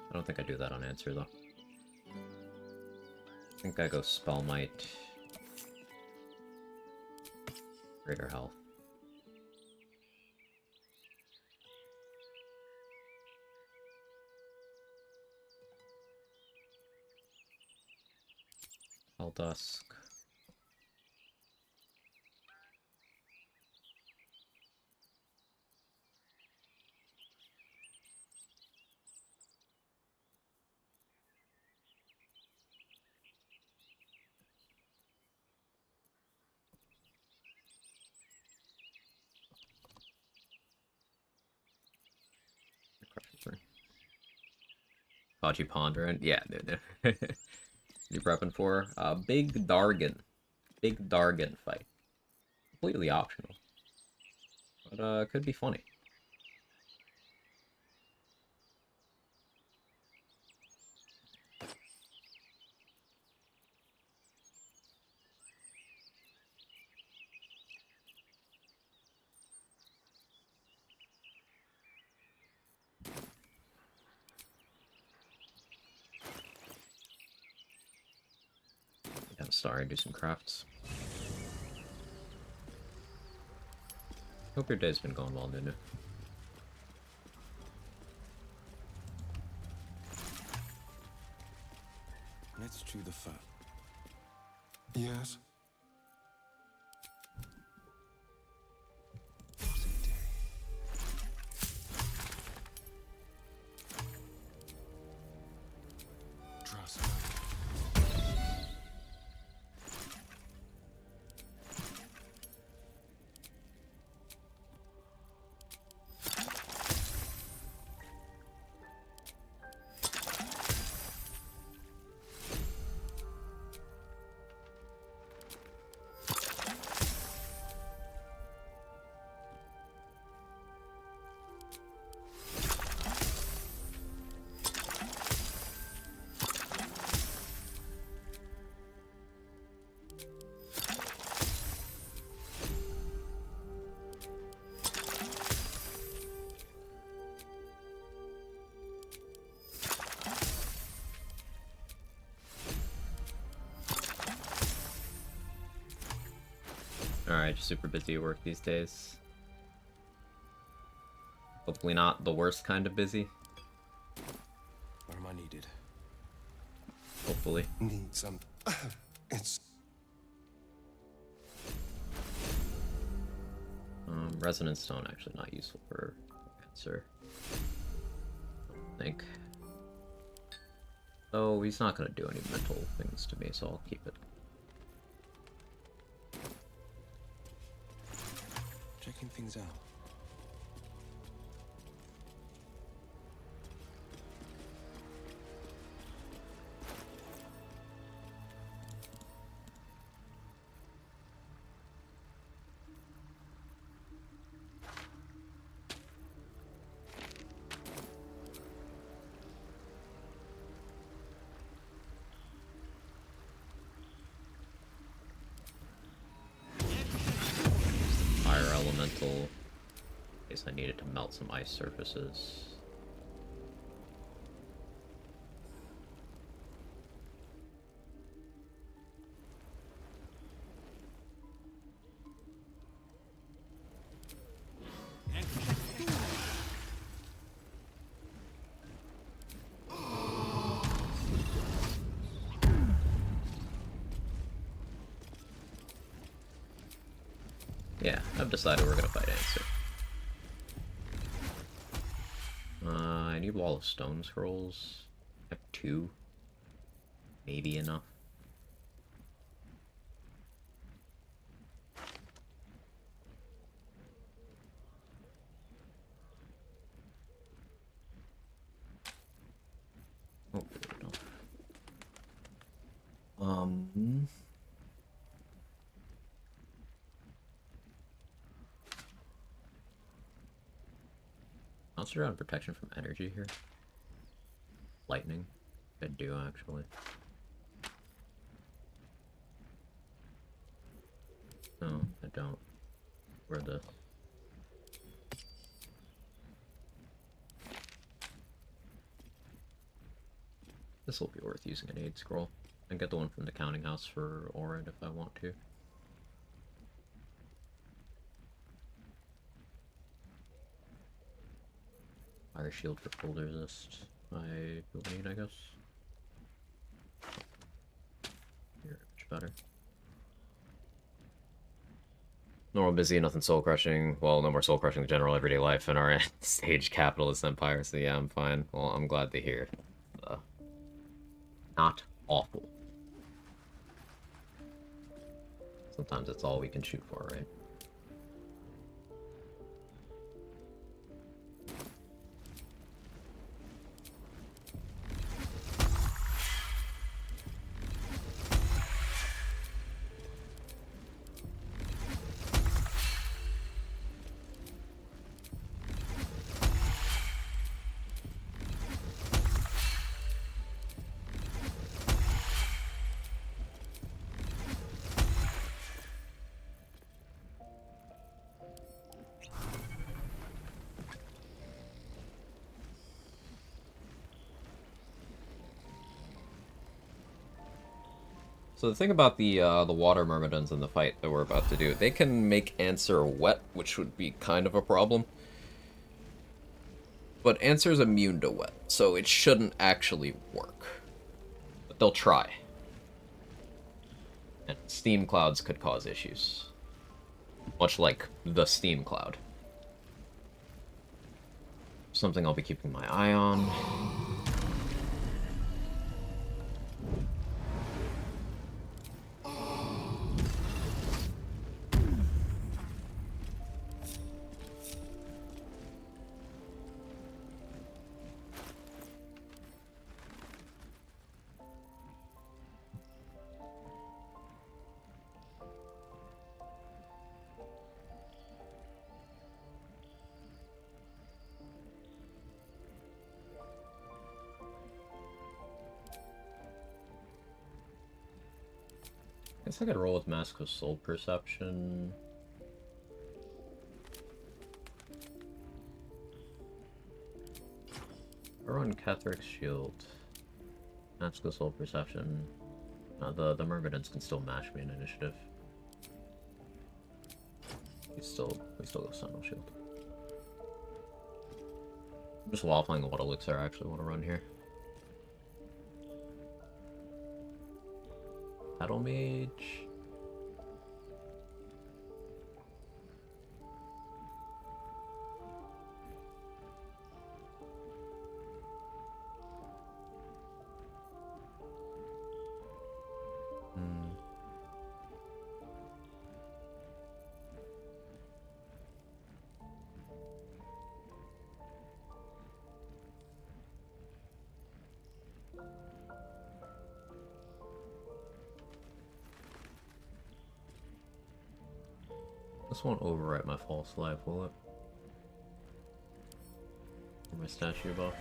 [SPEAKER 1] I don't think I do that on answer, though. I think I go Spell Might. Greater health. Hell Dusk. Kaji Ponderant. Yeah, dude. You prepping for? Big Dargan. Big Dargan fight. Completely optional. But, could be funny. Yeah, sorry, do some crafts. Hope your day's been going well, Nunu.
[SPEAKER 2] Let's chew the fat.
[SPEAKER 22] Yes? Trust me.
[SPEAKER 1] Alright, just super busy at work these days. Hopefully not the worst kind of busy.
[SPEAKER 15] Where am I needed?
[SPEAKER 1] Hopefully.
[SPEAKER 22] Need some. It's.
[SPEAKER 1] Resonance stone actually not useful for answer. I don't think. Oh, he's not gonna do any mental things to me, so I'll keep it.
[SPEAKER 15] Checking things out.
[SPEAKER 1] Fire elemental. In case I needed to melt some ice surfaces. Yeah, I've decided we're gonna fight Answer. I need Wall of Stone Scrolls. I have 2. Maybe enough. Oh, no. Concentrate on protection from energy here. Lightning. I do, actually. No, I don't. Where the... This will be worth using an aid scroll. I can get the one from the counting house for Orin if I want to. Fire shield for cold resist. I will need, I guess. Here, much better. Normal busy, nothing soul crushing. Well, no more soul crushing in general everyday life in our stage capitalist empire, so yeah, I'm fine. Well, I'm glad to hear. Not awful. Sometimes it's all we can shoot for, right? So the thing about the water myrmidons in the fight that we're about to do, they can make Answer wet, which would be kind of a problem. But Answer's immune to wet, so it shouldn't actually work. But they'll try. And steam clouds could cause issues. Much like the steam cloud. Something I'll be keeping my eye on. I guess I could roll with Mask of Soul Perception. I run Kethric's Shield. Mask of Soul Perception. The Myrmidons can still match me in initiative. We still go Sentinel Shield. Just waffling what elixir I actually want to run here. Battle Mage. This won't overwrite my false life, will it? Or my statue buff?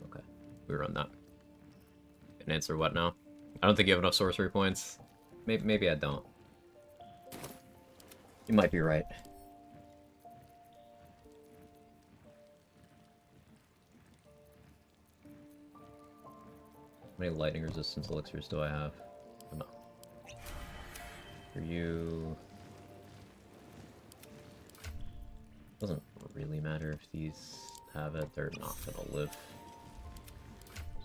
[SPEAKER 1] Okay, we run that. Can answer what now? I don't think you have enough sorcery points. Maybe I don't. You might be right. How many lightning resistance elixirs do I have? No. For you... Doesn't really matter if these have it, they're not gonna live.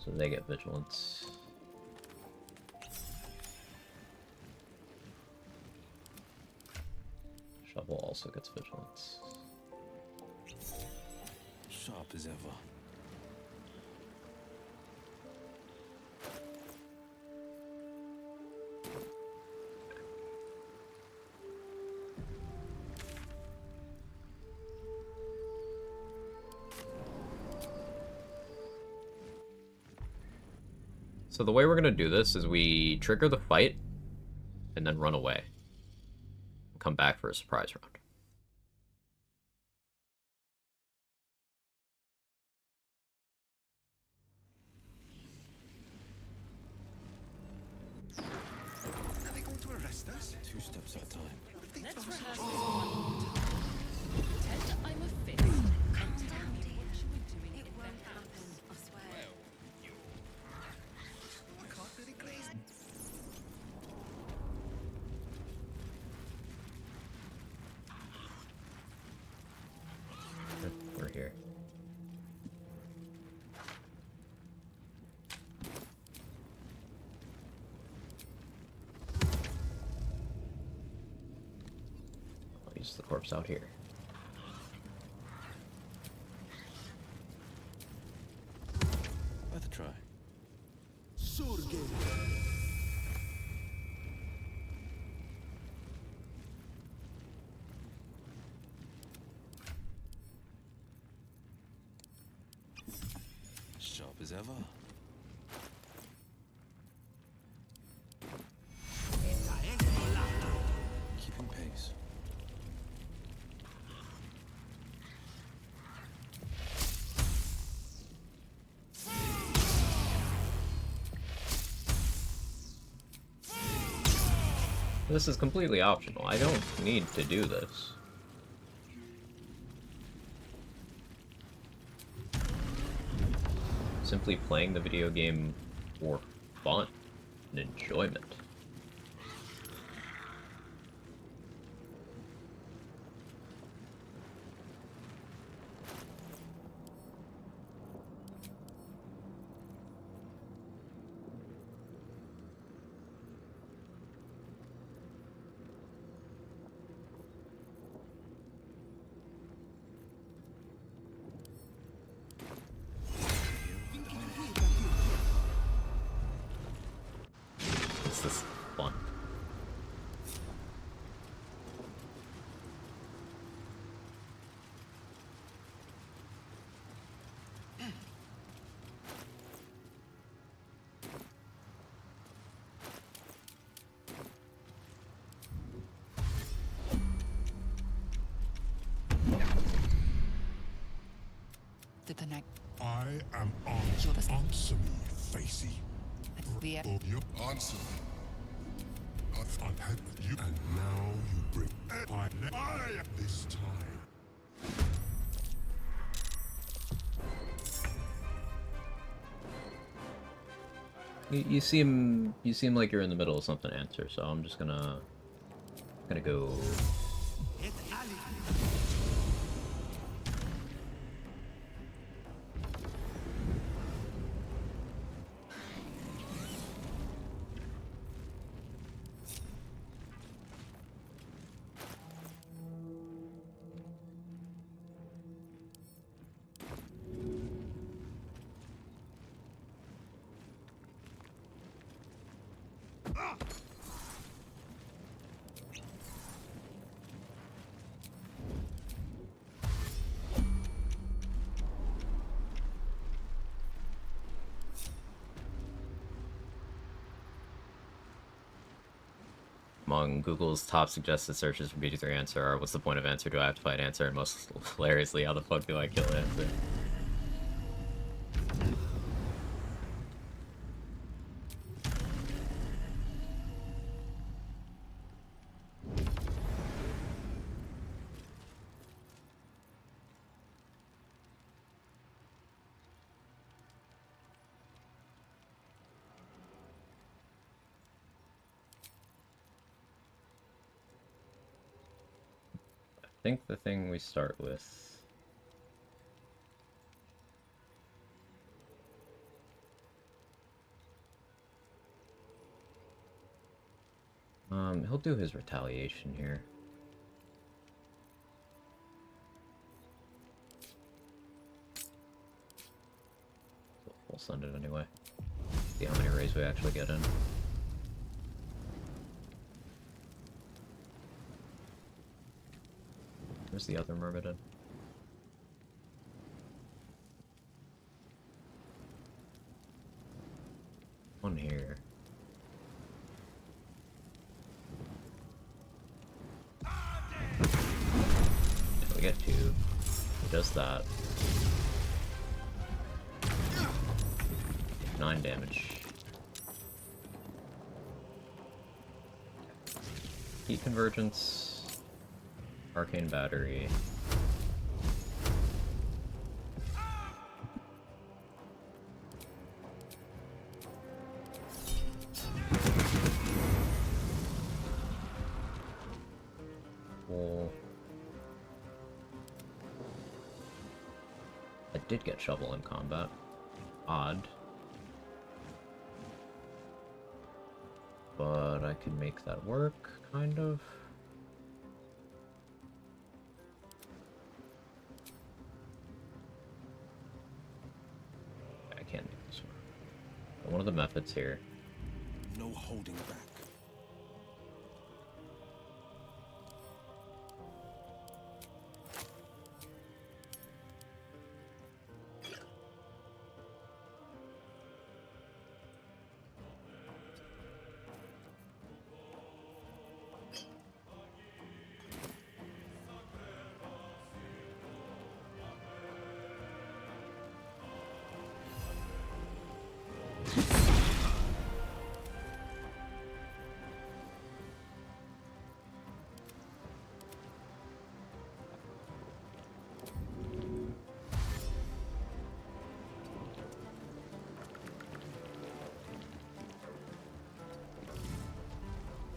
[SPEAKER 1] So they get vigilance. Shovel also gets vigilance.
[SPEAKER 15] Sharp as ever.
[SPEAKER 1] So the way we're gonna do this is we trigger the fight and then run away. Come back for a surprise round.
[SPEAKER 10] Are they going to arrest us?
[SPEAKER 15] 2 steps at a time.
[SPEAKER 5] Let's rehearse this one more time. Pretend I'm a fifth. Calm down, dear. What should we do in it won't happen, I swear.
[SPEAKER 10] I can't really glaze.
[SPEAKER 1] We're here. I'll use the corpse out here.
[SPEAKER 15] Worth a try. Sharp as ever. Keeping pace.
[SPEAKER 1] This is completely optional. I don't need to do this. Simply playing the video game for fun and enjoyment. This is fun.
[SPEAKER 7] Did the next
[SPEAKER 22] I am answer me, Facey.
[SPEAKER 7] the
[SPEAKER 22] Or your answer. I've had you, and now you bring. I this time.
[SPEAKER 1] You seem like you're in the middle of something to answer, so I'm just gonna go. among Google's top suggested searches for BG3 answer are, what's the point of answer? Do I have to fight answer? And most hilariously, how the fuck do I kill answer? I think the thing we start with he'll do his retaliation here. We'll send it anyway. See how many rays we actually get in. Where's the other Myrmidon? One here. Yeah, we get two. Who does that? 9 damage. Heat Convergence. Arcane Battery. Well, I did get Shovel in combat. Odd. But I can make that work, kind of. I can't make this work. But one of the methods here.
[SPEAKER 17] No holding back.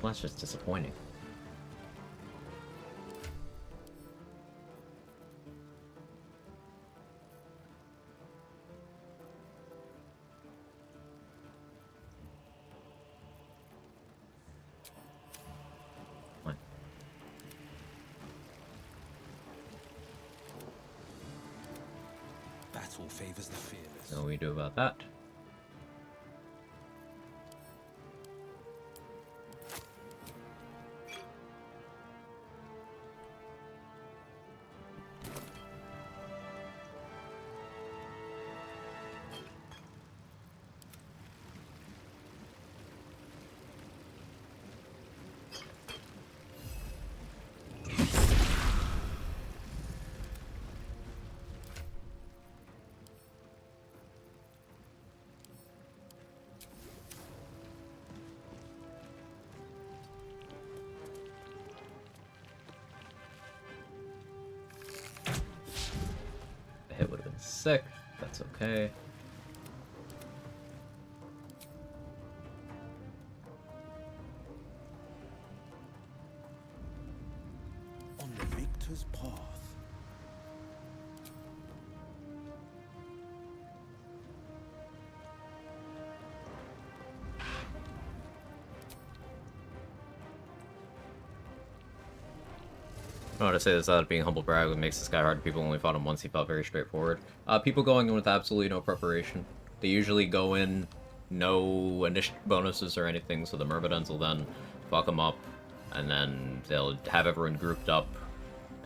[SPEAKER 1] Well, that's just disappointing. Fine.
[SPEAKER 17] Battle favors the fearless.
[SPEAKER 1] What do we do about that? The hit would have been sick. That's okay.
[SPEAKER 17] On the victor's path.
[SPEAKER 1] I want to say this without being humble brag, what makes this guy hard to people when we fought him once, he felt very straightforward. People going in with absolutely no preparation. They usually go in, no initiative bonuses or anything, so the Myrmidons will then fuck them up, and then they'll have everyone grouped up,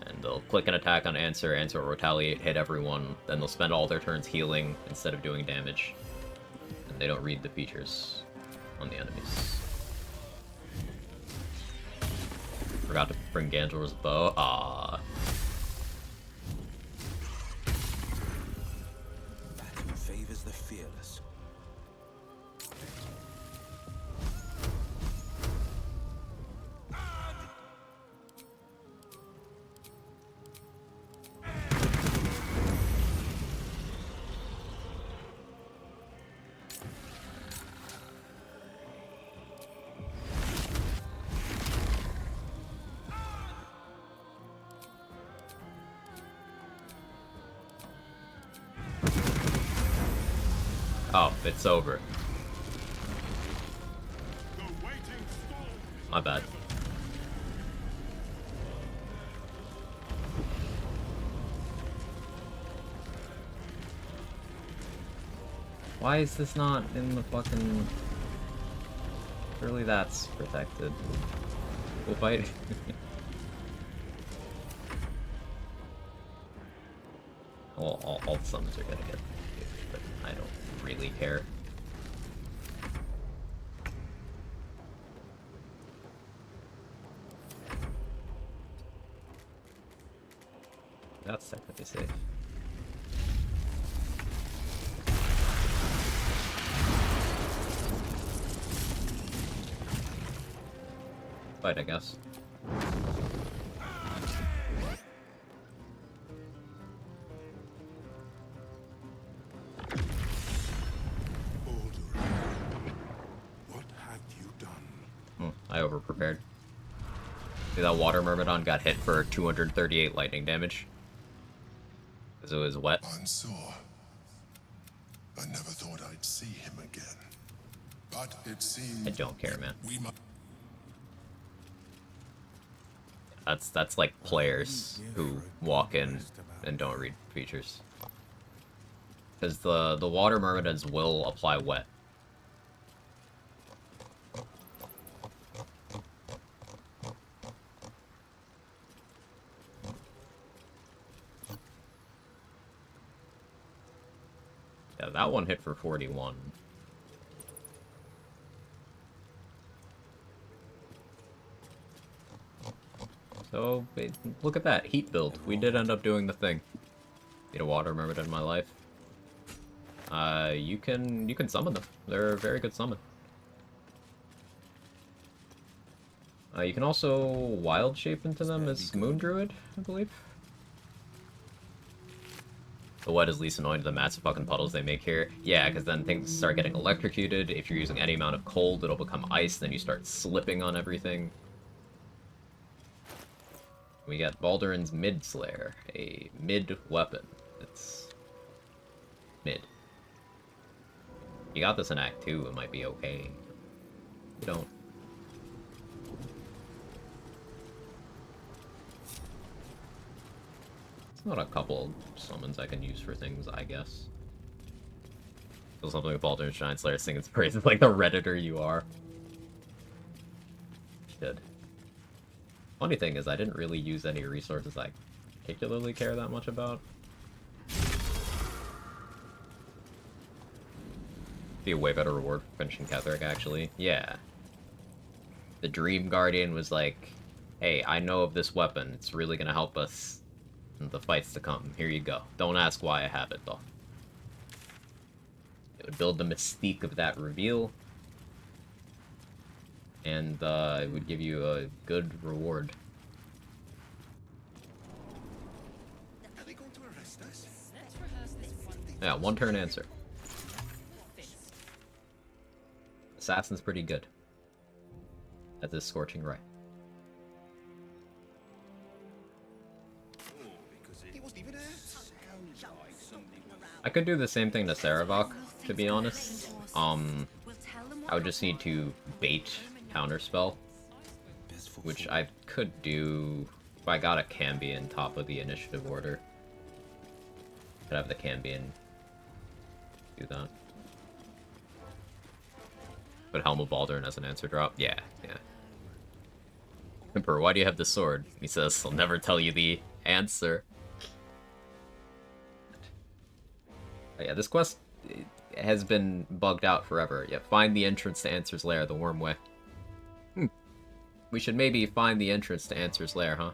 [SPEAKER 1] and they'll click an attack on answer, answer will retaliate, hit everyone, then they'll spend all their turns healing instead of doing damage. And they don't read the features on the enemies. forgot to bring Gandor's bow. Ah.
[SPEAKER 17] Battle favors the fearless.
[SPEAKER 1] Oh, it's over. My bad. Why is this not in the fucking... Surely that's protected. We'll fight. Well, all the summons are gonna get used, but I don't really care. That's technically safe. Fight, I guess.
[SPEAKER 22] What have you done?
[SPEAKER 1] I overprepared. See, that water myrmidon got hit for 238 lightning damage. Because it was wet.
[SPEAKER 22] Mansoor. I never thought I'd see him again. But it seems
[SPEAKER 1] I don't care, man.
[SPEAKER 22] we must.
[SPEAKER 1] That's like players who walk in and don't read features. Because the water myrmidons will apply wet. Yeah, that one hit for 41. So, look at that, heat build. We did end up doing the thing. Need a water myrmidon in my life. You can summon them. They're a very good summon. You can also wild shape into them as Moon Druid, I believe. The wet is least annoying to the massive fucking puddles they make here. Yeah, because then things start getting electrocuted. If you're using any amount of cold, it'll become ice, then you start slipping on everything. We got Balduran's Mid Slayer, a mid weapon. It's mid. You got this in Act 2, it might be okay. You don't. It's not a couple summons I can use for things, I guess. Feel something with Balduran's Giant Slayer singing its praises like the Redditor you are. Good. Funny thing is, I didn't really use any resources I particularly care that much about. Be a way better reward for finishing Ketheric, actually. Yeah. The Dream Guardian was like, hey, I know of this weapon. It's really gonna help us in the fights to come. Here you go. Don't ask why I have it, though. It would build the mystique of that reveal. And it would give you a good reward.
[SPEAKER 10] Are they going to arrest us?
[SPEAKER 8] Let's rehearse this one.
[SPEAKER 1] Yeah, one turn answer. Assassin's pretty good at this Scorching Ray. I could do the same thing to Saravok, to be honest. I would just need to bait counterspell, which I could do if I got a Cambion top of the initiative order. Could have the Cambion do that. But Helm of Balduran as an answer drop? Yeah, yeah. Emperor, why do you have the sword? He says, I'll never tell you the answer. But yeah, this quest has been bugged out forever. Yeah, find the entrance to Answer's Lair the Worm Way. We should maybe find the entrance to Answer's Lair, huh?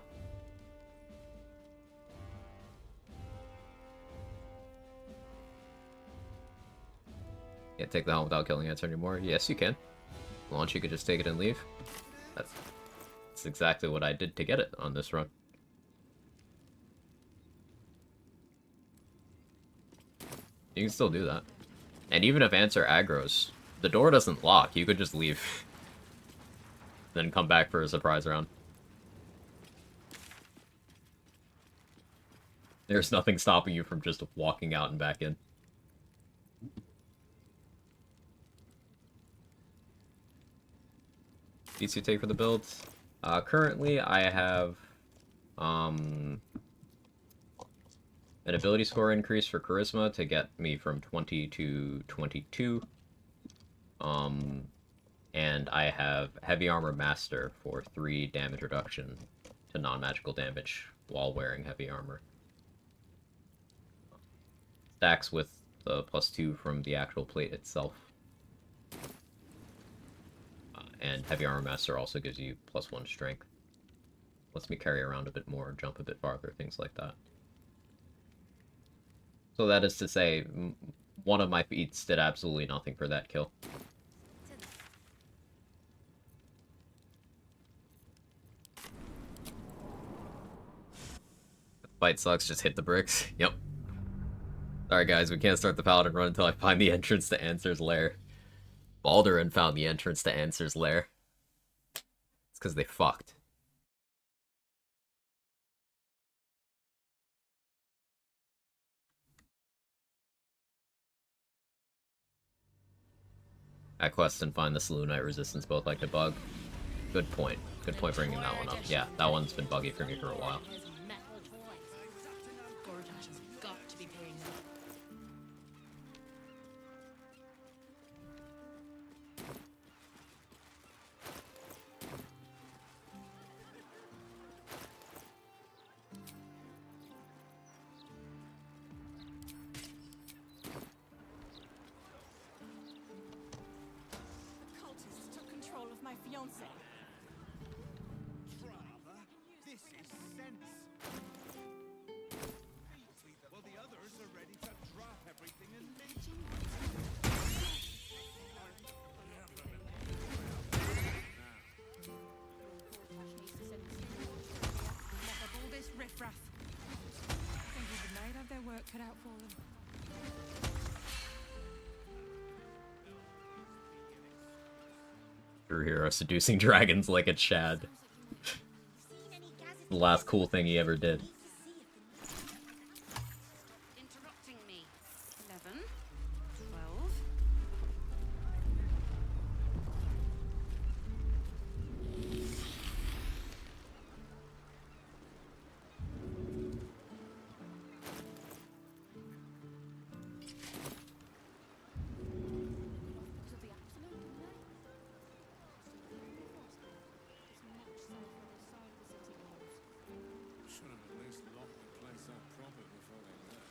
[SPEAKER 1] Can't take the helm without killing Answer anymore. Yes, you can. Launch, you could just take it and leave. That's exactly what I did to get it on this run. You can still do that. And even if Answer aggroes, the door doesn't lock. You could just leave. Then come back for a surprise round. There's nothing stopping you from just walking out and back in. Feats you take for the build. Currently, I have an ability score increase for Charisma to get me from 20 to 22. And I have Heavy Armor Master for 3 damage reduction to non-magical damage while wearing heavy armor. Stacks with the +2 from the actual plate itself. And Heavy Armor Master also gives you +1 strength. Lets me carry around a bit more, jump a bit farther, things like that. So that is to say, one of my feats did absolutely nothing for that kill. Fight sucks, just hit the bricks. Yep. Alright guys, we can't start the Paladin run until I find the entrance to Answer's Lair. Baldurin found the entrance to Answer's Lair. It's because they fucked. At quest and find the Saloon Knight resistance both like to bug. Good point. Good point bringing that one up. Yeah, that one's been buggy for me for a while.
[SPEAKER 8] Cultists took control of my fiancé.
[SPEAKER 10] This is sense. Well, the others are ready to drop everything and leave.
[SPEAKER 8] Mop up all this riffraff. Think they'd have their work cut out for them.
[SPEAKER 1] True hero seducing dragons like a Chad. The last cool thing he ever did.
[SPEAKER 6] Interrupting me. 11, 12.
[SPEAKER 9] Should have at least locked the place up proper before they left.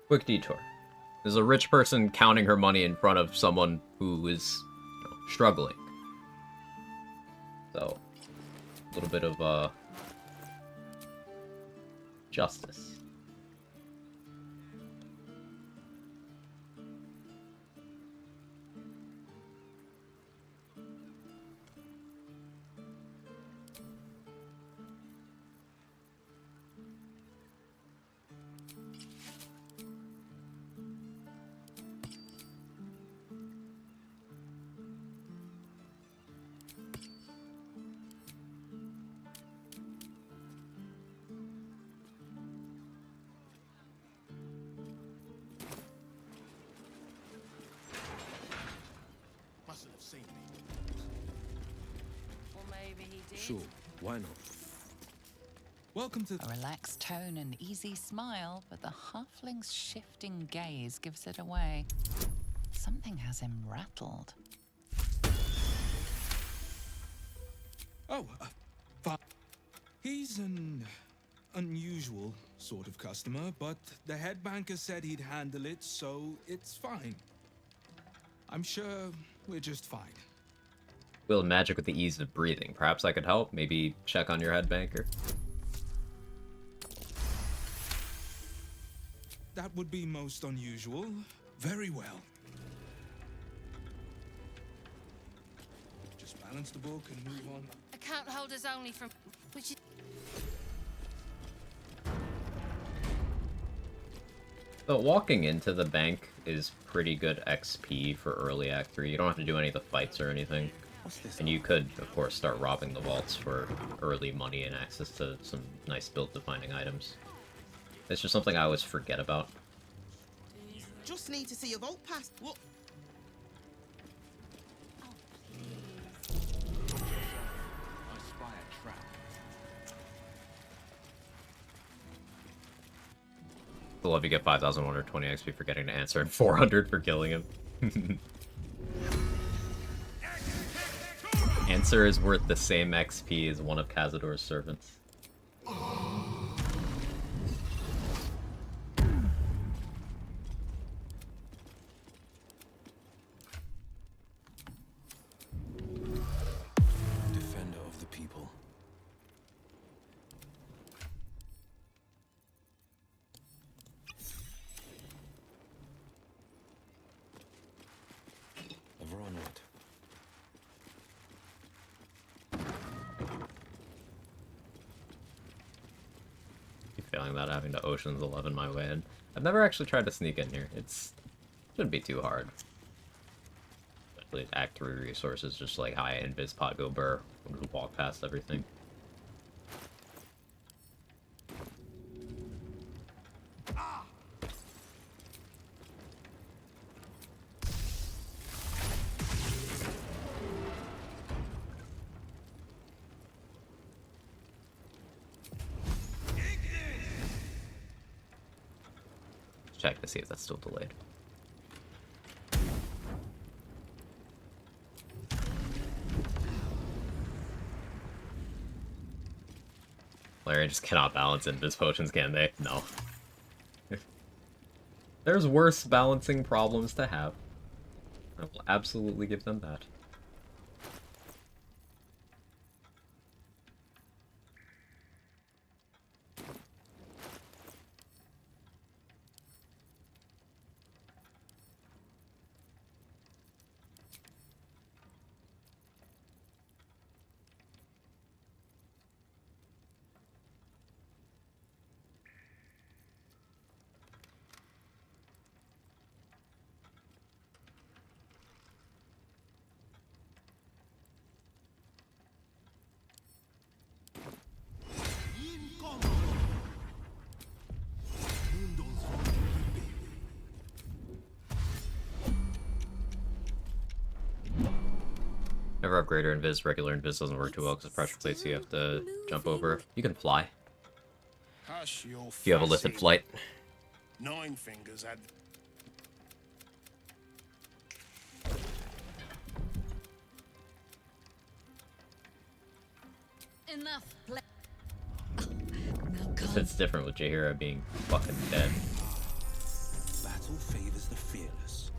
[SPEAKER 1] Quick detour. There's a rich person counting her money in front of someone who is, struggling. So, a little bit of, justice.
[SPEAKER 10] Mustn't have seen me.
[SPEAKER 6] Or maybe he did.
[SPEAKER 15] Sure, why not?
[SPEAKER 12] Welcome to...
[SPEAKER 7] A relaxed tone and easy smile, but the halfling's shifting gaze gives it away. Something has him rattled.
[SPEAKER 12] Oh,
[SPEAKER 2] He's an unusual sort of customer, but the head banker said he'd handle it, so it's fine. I'm sure we're just fine.
[SPEAKER 1] Will magic with the ease of breathing. Perhaps I could help. Maybe check on your head banker.
[SPEAKER 2] That would be most unusual. Very well. Just balance the book and move on.
[SPEAKER 18] Account holders only from... Which is...
[SPEAKER 1] So walking into the bank is pretty good XP for early Act 3. You don't have to do any of the fights or anything. And you could, of course, start robbing the vaults for early money and access to some nice build-defining items. It's just something I always forget about.
[SPEAKER 14] Just need to see your vault pass. What?
[SPEAKER 16] I spy a trap.
[SPEAKER 1] I love you get 5,120 XP for getting to answer and 400 for killing him. Answer is worth the same XP as one of Cazador's servants.
[SPEAKER 15] Defender of the people. Ever on what?
[SPEAKER 1] Feeling about having to Ocean's 11 my way in. I've never actually tried to sneak in here. Shouldn't be too hard. Especially Act 3 resources, just like high invis pot go burr. We'll just walk past everything. Check to see if that's still delayed. Larry just cannot balance invis potions, can they? No. There's worse balancing problems to have. I will absolutely give them that. Never have greater invis. Regular invis doesn't work too well because of pressure plates you have to jump over. You can fly.
[SPEAKER 10] Hush your
[SPEAKER 1] If you have a lifted
[SPEAKER 10] fussing.
[SPEAKER 1] flight.
[SPEAKER 10] Nine Fingers had...
[SPEAKER 6] Enough.
[SPEAKER 1] It's different with Jaheira being fucking dead.
[SPEAKER 17] Battle favors the fearless.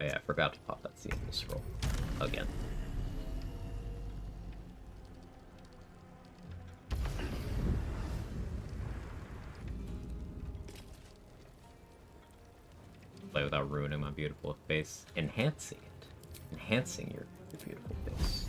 [SPEAKER 1] Oh yeah, I forgot to pop that seasonal scroll. Again. Play without ruining my beautiful face. Enhancing it. Enhancing your beautiful face.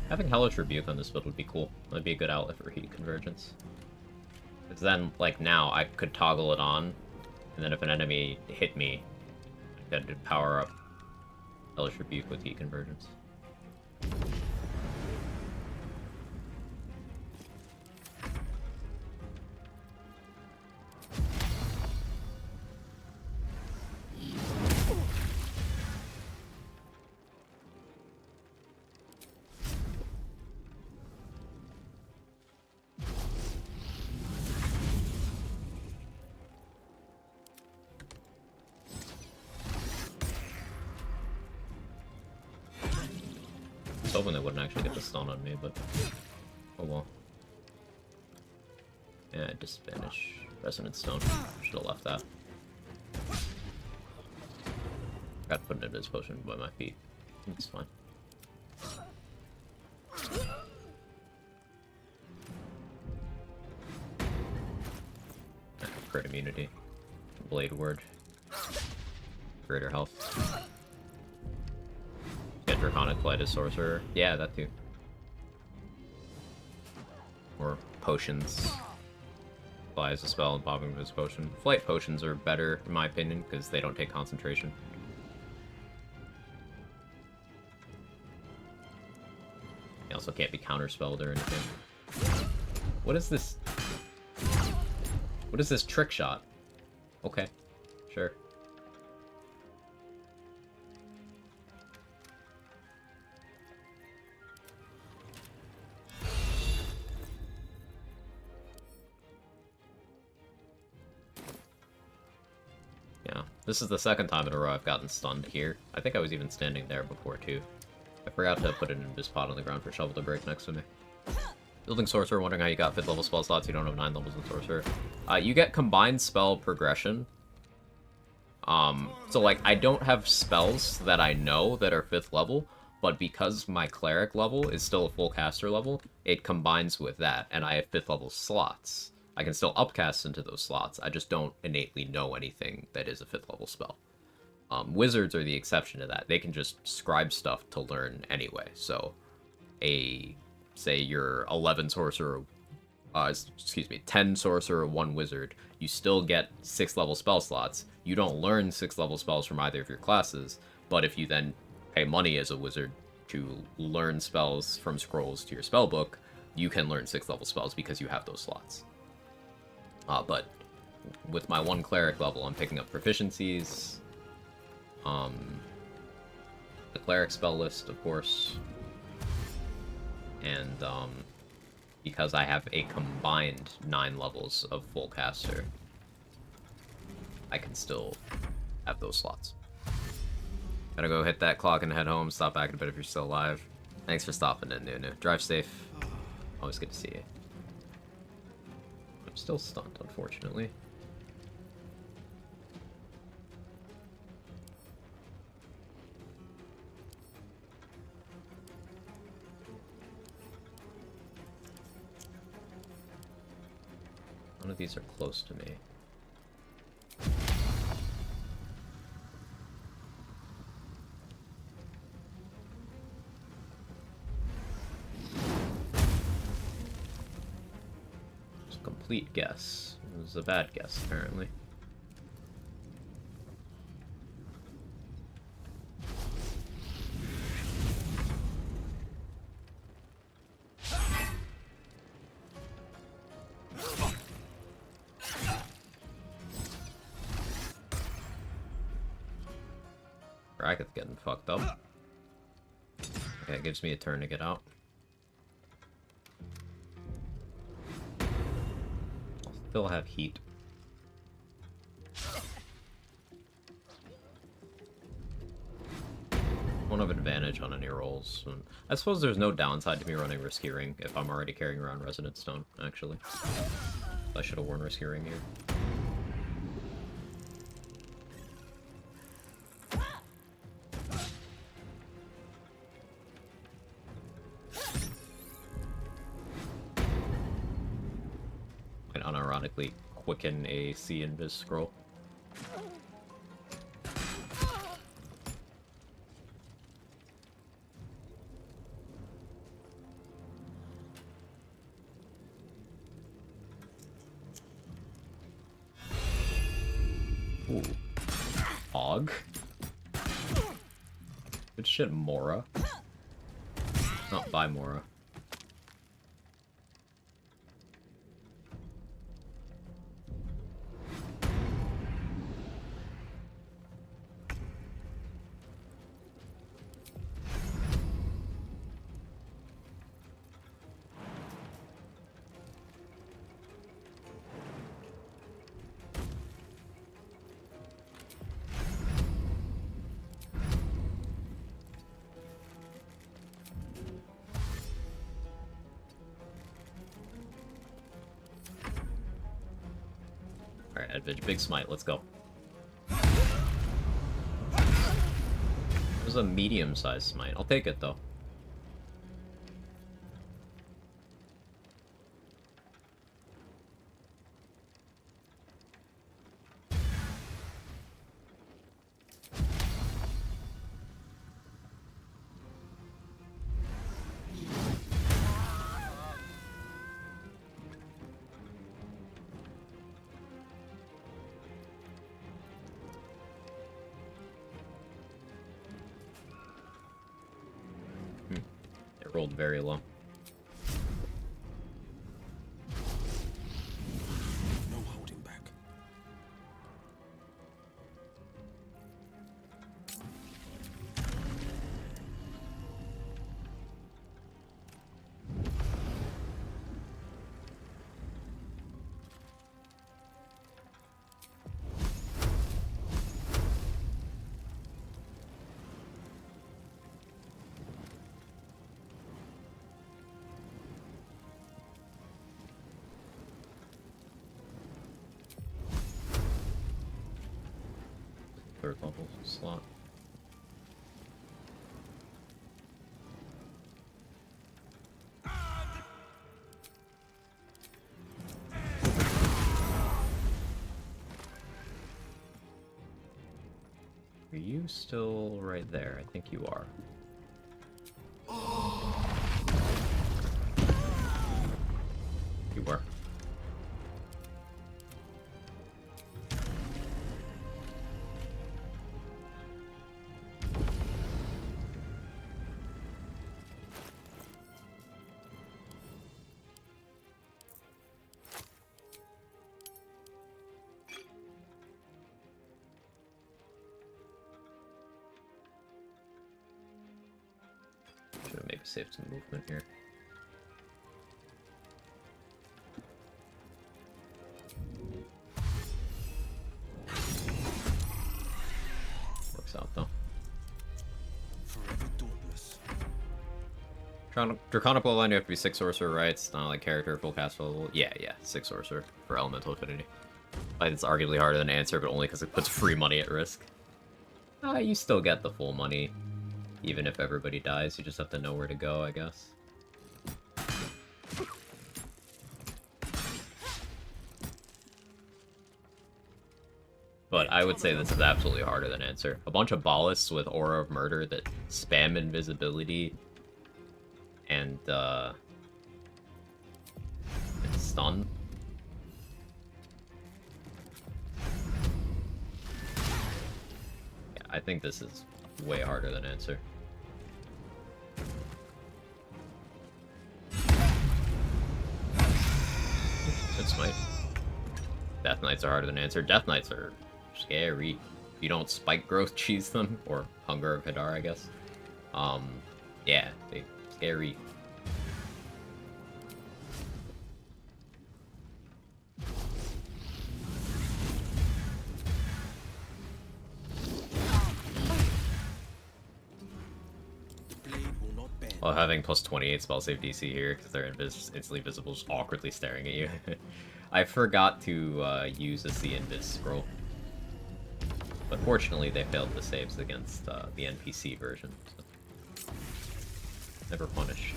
[SPEAKER 1] Having Hellish Rebuke on this build would be cool. That'd be a good outlet for Heat Convergence. Because then, like now, I could toggle it on, and then if an enemy hit me, I could power up Hellish Rebuke with heat convergence. Hoping they wouldn't actually get the stun on me, but oh well. Yeah, Disadvantage. Resonant Stone. Should have left that. Got to put it in his potion by my feet. It's fine. Crit immunity. Blade Word. Greater health. Get Draconic Flight as Sorcerer. Yeah, that too. Or potions. Fly as a spell and popping with his potion. Flight potions are better, in my opinion, because they don't take concentration. They also can't be counterspelled or anything. What is this? What is this trick shot? Okay, sure. Yeah, this is the second time in a row I've gotten stunned here. I think I was even standing there before, too. I forgot to put an Invis pot on the ground for Shovel to break next to me. Building Sorcerer, wondering how you got 5th level spell slots, you don't have 9 levels in Sorcerer. You get combined spell progression. So like, I don't have spells that I know that are 5th level, but because my Cleric level is still a full caster level, it combines with that, and I have 5th level slots. I can still upcast into those slots, I just don't innately know anything that is a 5th level spell. Wizards are the exception to that. They can just scribe stuff to learn anyway, so say you're 11 sorcerer, 10 sorcerer, 1 wizard, you still get 6th level spell slots. You don't learn 6th level spells from either of your classes, but if you then pay money as a wizard to learn spells from scrolls to your spell book, you can learn 6th level spells because you have those slots. But with my 1 cleric level, I'm picking up proficiencies, the cleric spell list, of course, and because I have a combined 9 levels of full caster, I can still have those slots. Gotta go hit that clock and head home. Stop back in a bit if you're still alive. Thanks for stopping in, Nunu. Drive safe. Always good to see you. I'm still stunned, unfortunately. None of these are close to me. It's a complete guess. It was a bad guess, apparently. Bracket's getting fucked up. Okay, it gives me a turn to get out. I'll still have heat. Won't have advantage on any rolls. I suppose there's no downside to me running Risky Ring if I'm already carrying around Resonant Stone, actually. I should have worn Risky Ring here. Unironically quicken a C Invis scroll. Ooh. Hog? Good shit, Mora. Not by Mora. Alright, Edvige, big smite, let's go. It was a medium-sized smite. I'll take it, though. It rolled very low.
[SPEAKER 17] No holding back.
[SPEAKER 1] Third level slot. Are you still right there? I think you are. You were. Should have maybe saved some movement here. Works out though.
[SPEAKER 17] Forever dauntless.
[SPEAKER 1] Draconic Bloodline, you have to be 6 Sorcerer, right? It's not like character, full cast level. Yeah, 6 Sorcerer for Elemental Affinity. Like, it's arguably harder than Answer, but only because it puts free money at risk. You still get the full money, even if everybody dies. You just have to know where to go, I guess. But I would say this is absolutely harder than Answer. A bunch of ballists with Aura of Murder that spam invisibility and stun. Yeah, I think this is way harder than Answer. Good smite. Death Knights are harder than Answer. Death Knights are scary. You don't spike growth cheese them, or Hunger of Hadar, I guess. Yeah, they scary. While having plus 28 spell save DC here, because they're instantly visible, just awkwardly staring at you. I forgot to use a Invis scroll. But fortunately, they failed the saves against the NPC version. So. Never punished.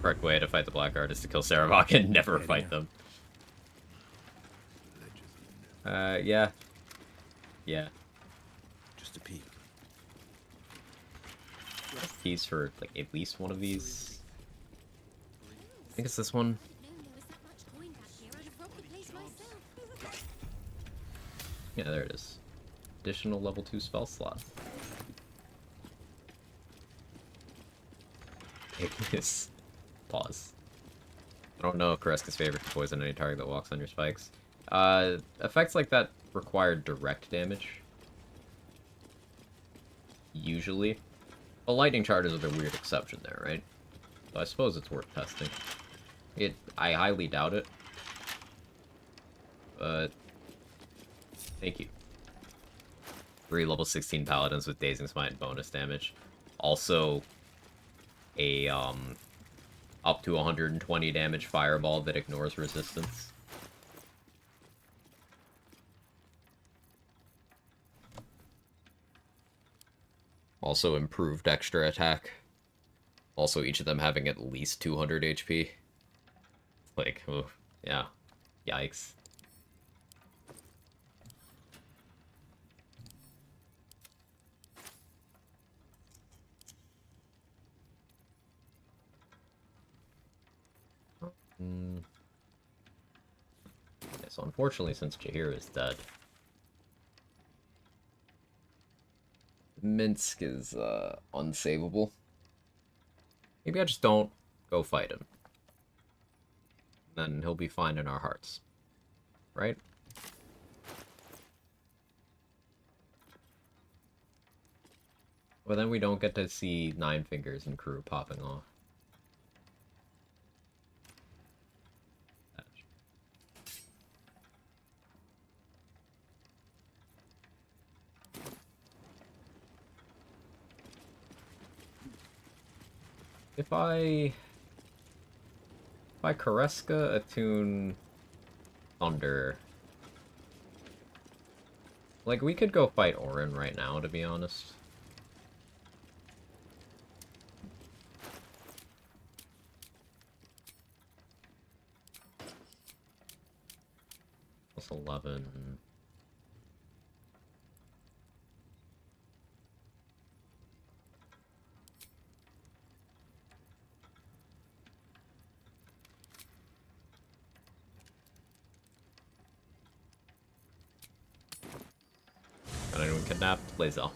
[SPEAKER 1] Correct way to fight the Black Art is to kill Saravok and never fight them. Yeah. Yeah.
[SPEAKER 17] Just a peek.
[SPEAKER 1] Keys for like at least one of these. I think it's this one. Yeah, there it is. Additional level 2 spell slot. Ignis. Pause. I don't know if Kareska's favorite to poison any target that walks on your spikes. Effects like that require direct damage. Usually. But lightning charges are the weird exception there, right? So I suppose it's worth testing. I highly doubt it. But thank you. 3 level 16 paladins with Dazing Smite and bonus damage. Also, a up to 120 damage fireball that ignores resistance. Also improved extra attack. Also each of them having at least 200 HP. Like, oh, yeah. Yikes. Yeah, so unfortunately, since Jaheira is dead, Minsk is unsavable. Maybe I just don't go fight him. Then he'll be fine in our hearts. Right? Well, then we don't get to see Nine Fingers and crew popping off. If I Kareska attune Thunder, like we could go fight Orin right now, to be honest. Plus 11. Got anyone kidnapped? Lazel.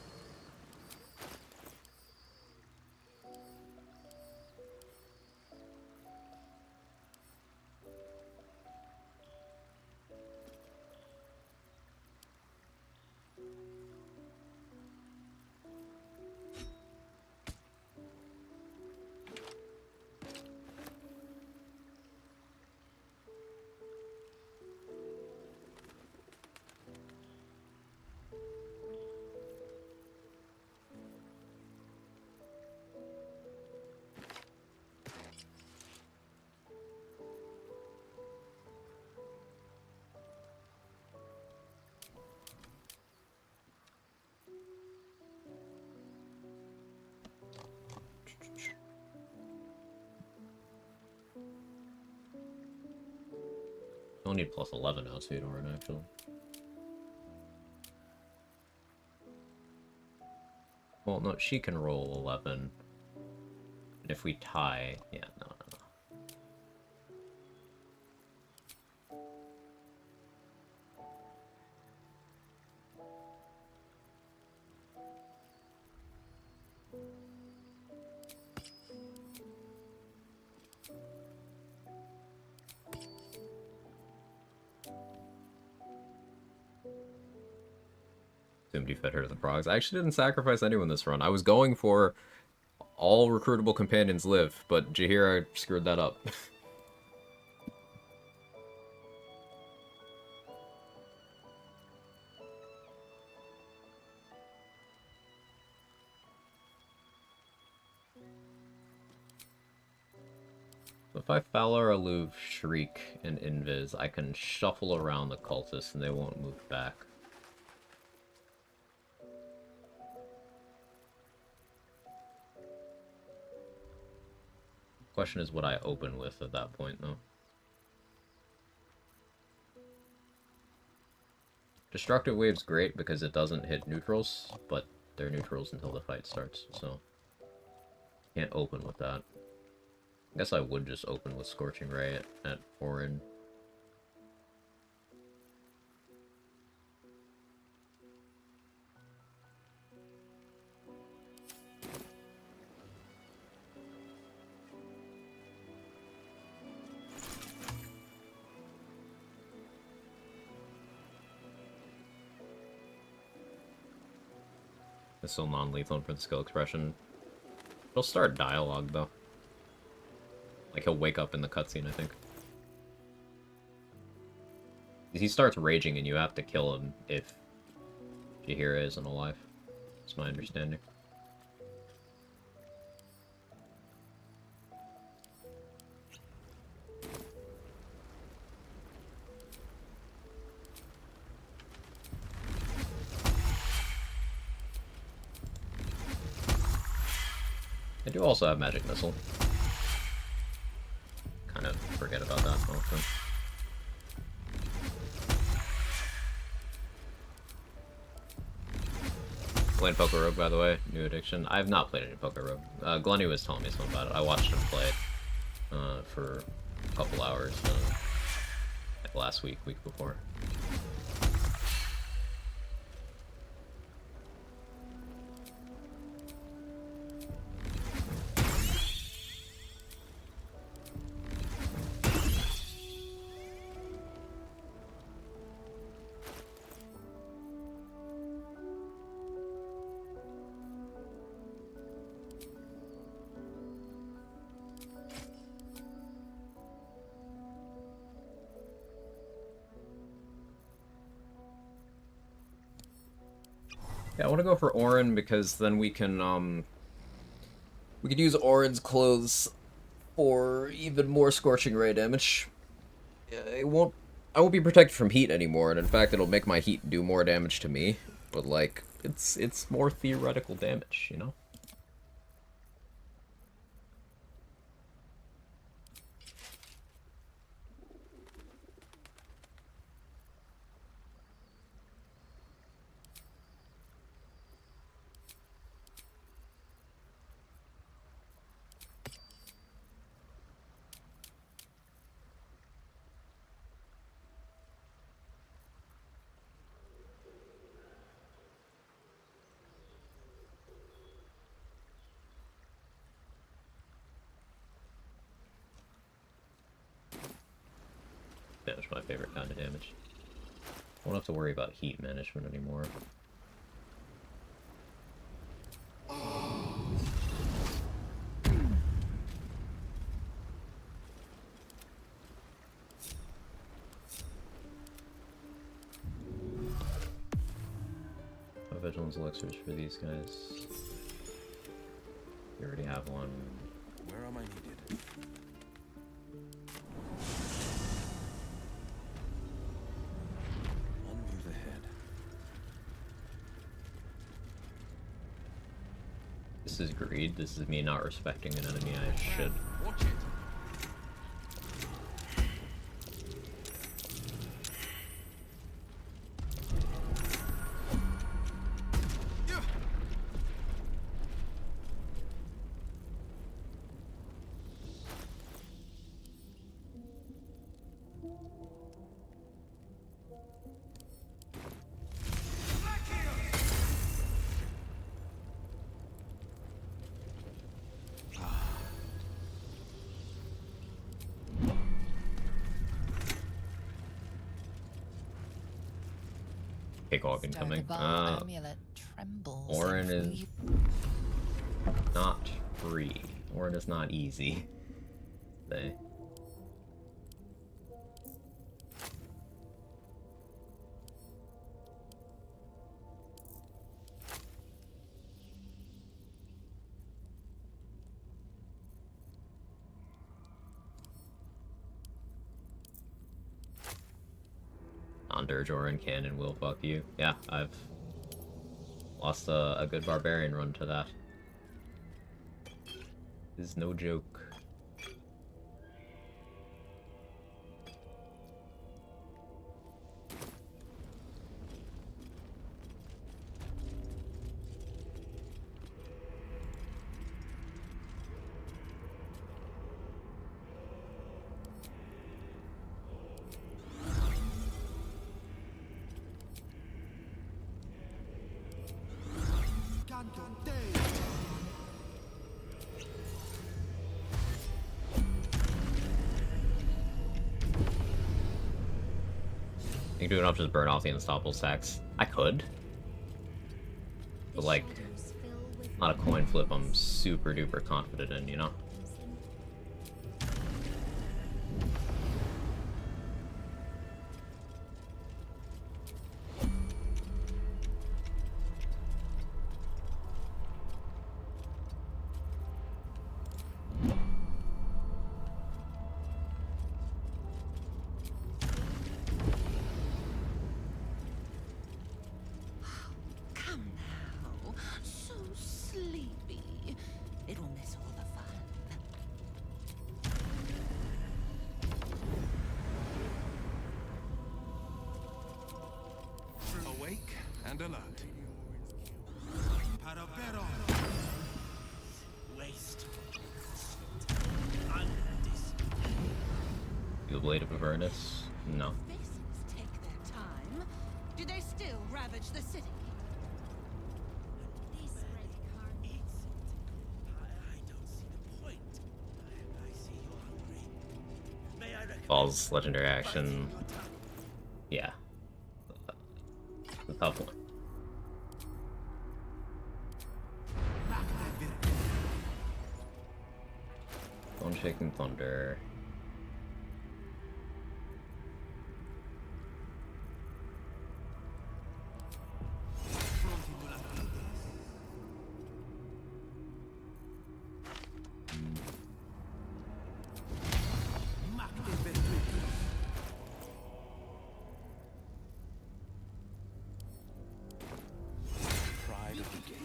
[SPEAKER 1] Don't need plus 11 now, so you don't run actually. Well, no, she can roll 11. And if we tie, yeah, no. Assumed you fed her to the frogs. I actually didn't sacrifice anyone this run. I was going for all recruitable companions live, but Jaheira screwed that up. So if I Fowler, Aloof, Shriek, and Invis, I can shuffle around the cultists and they won't move back. Question is what I open with at that point, though. Destructive Wave's great because it doesn't hit neutrals, but they're neutrals until the fight starts, so... Can't open with that. I guess I would just open with Scorching Ray at Orin. It's still non-lethal for the skill expression. It'll start dialogue, though. Like, he'll wake up in the cutscene, I think. He starts raging and you have to kill him if Jaheira isn't alive. That's my understanding. I do also have Magic Missile. Kind of forget about that often. Playing Poker Rogue, by the way. New addiction. I have not played any Poker Rogue. Glenny was telling me something about it. I watched him play it for a couple hours like last week before. Yeah, I want to go for Orin because then we can use Orin's clothes for even more Scorching Ray damage. I won't be protected from heat anymore, and in fact, it'll make my heat do more damage to me. But like, it's more theoretical damage, you know? Damage my favorite kind of damage. I won't have to worry about heat management anymore. No vigilance elixirs for these guys. You already have one.
[SPEAKER 17] Where am I needed? Unmove the head.
[SPEAKER 1] This is greed. This is me not respecting an enemy I should.
[SPEAKER 17] Watch it.
[SPEAKER 1] Cakewalk incoming.
[SPEAKER 7] Amulet trembles.
[SPEAKER 1] Orin is not free. Orin is not easy. They. Non-Dirge Orin can and will fuck you. Yeah, I've lost a good barbarian run to that. This is no joke. You can do enough to just burn off the unstoppable stacks. I could. But like, not a coin flip I'm super duper confident in, you know?
[SPEAKER 18] Come now. So sleepy. It will miss all the fun.
[SPEAKER 12] Awake and alert.
[SPEAKER 20] Parabero. Waste.
[SPEAKER 1] The Blade of Avernus? No.
[SPEAKER 18] Faces take their time. Do they still ravage the city?
[SPEAKER 20] This red card eats it. I don't see the point. I see you're hungry. May I recommend
[SPEAKER 1] Falls legendary action. Yeah. The tough one. Bone Shaking Thunder.
[SPEAKER 15] Pride of the game.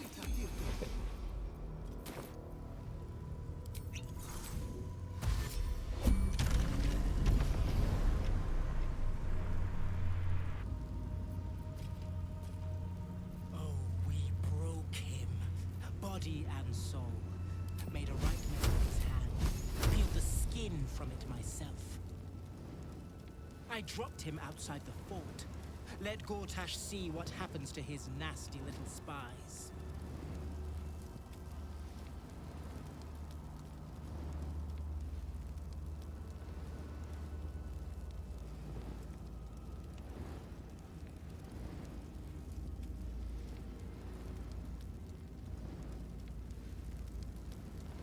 [SPEAKER 19] Oh, we broke him, body and soul. Made a right metal of his hand, peeled the skin from it myself. I dropped him outside the fort. Let Gortash see what happens to his nasty little spies.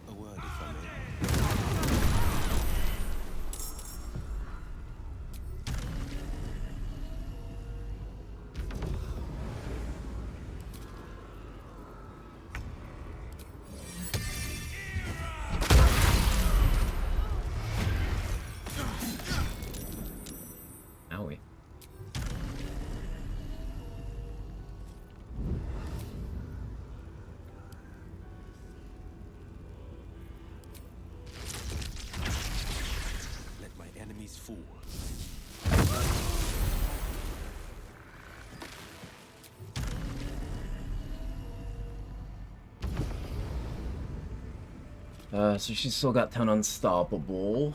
[SPEAKER 15] A word, if I may.
[SPEAKER 1] Owie.
[SPEAKER 15] Let my enemies fall.
[SPEAKER 1] So she's still got 10 unstoppable.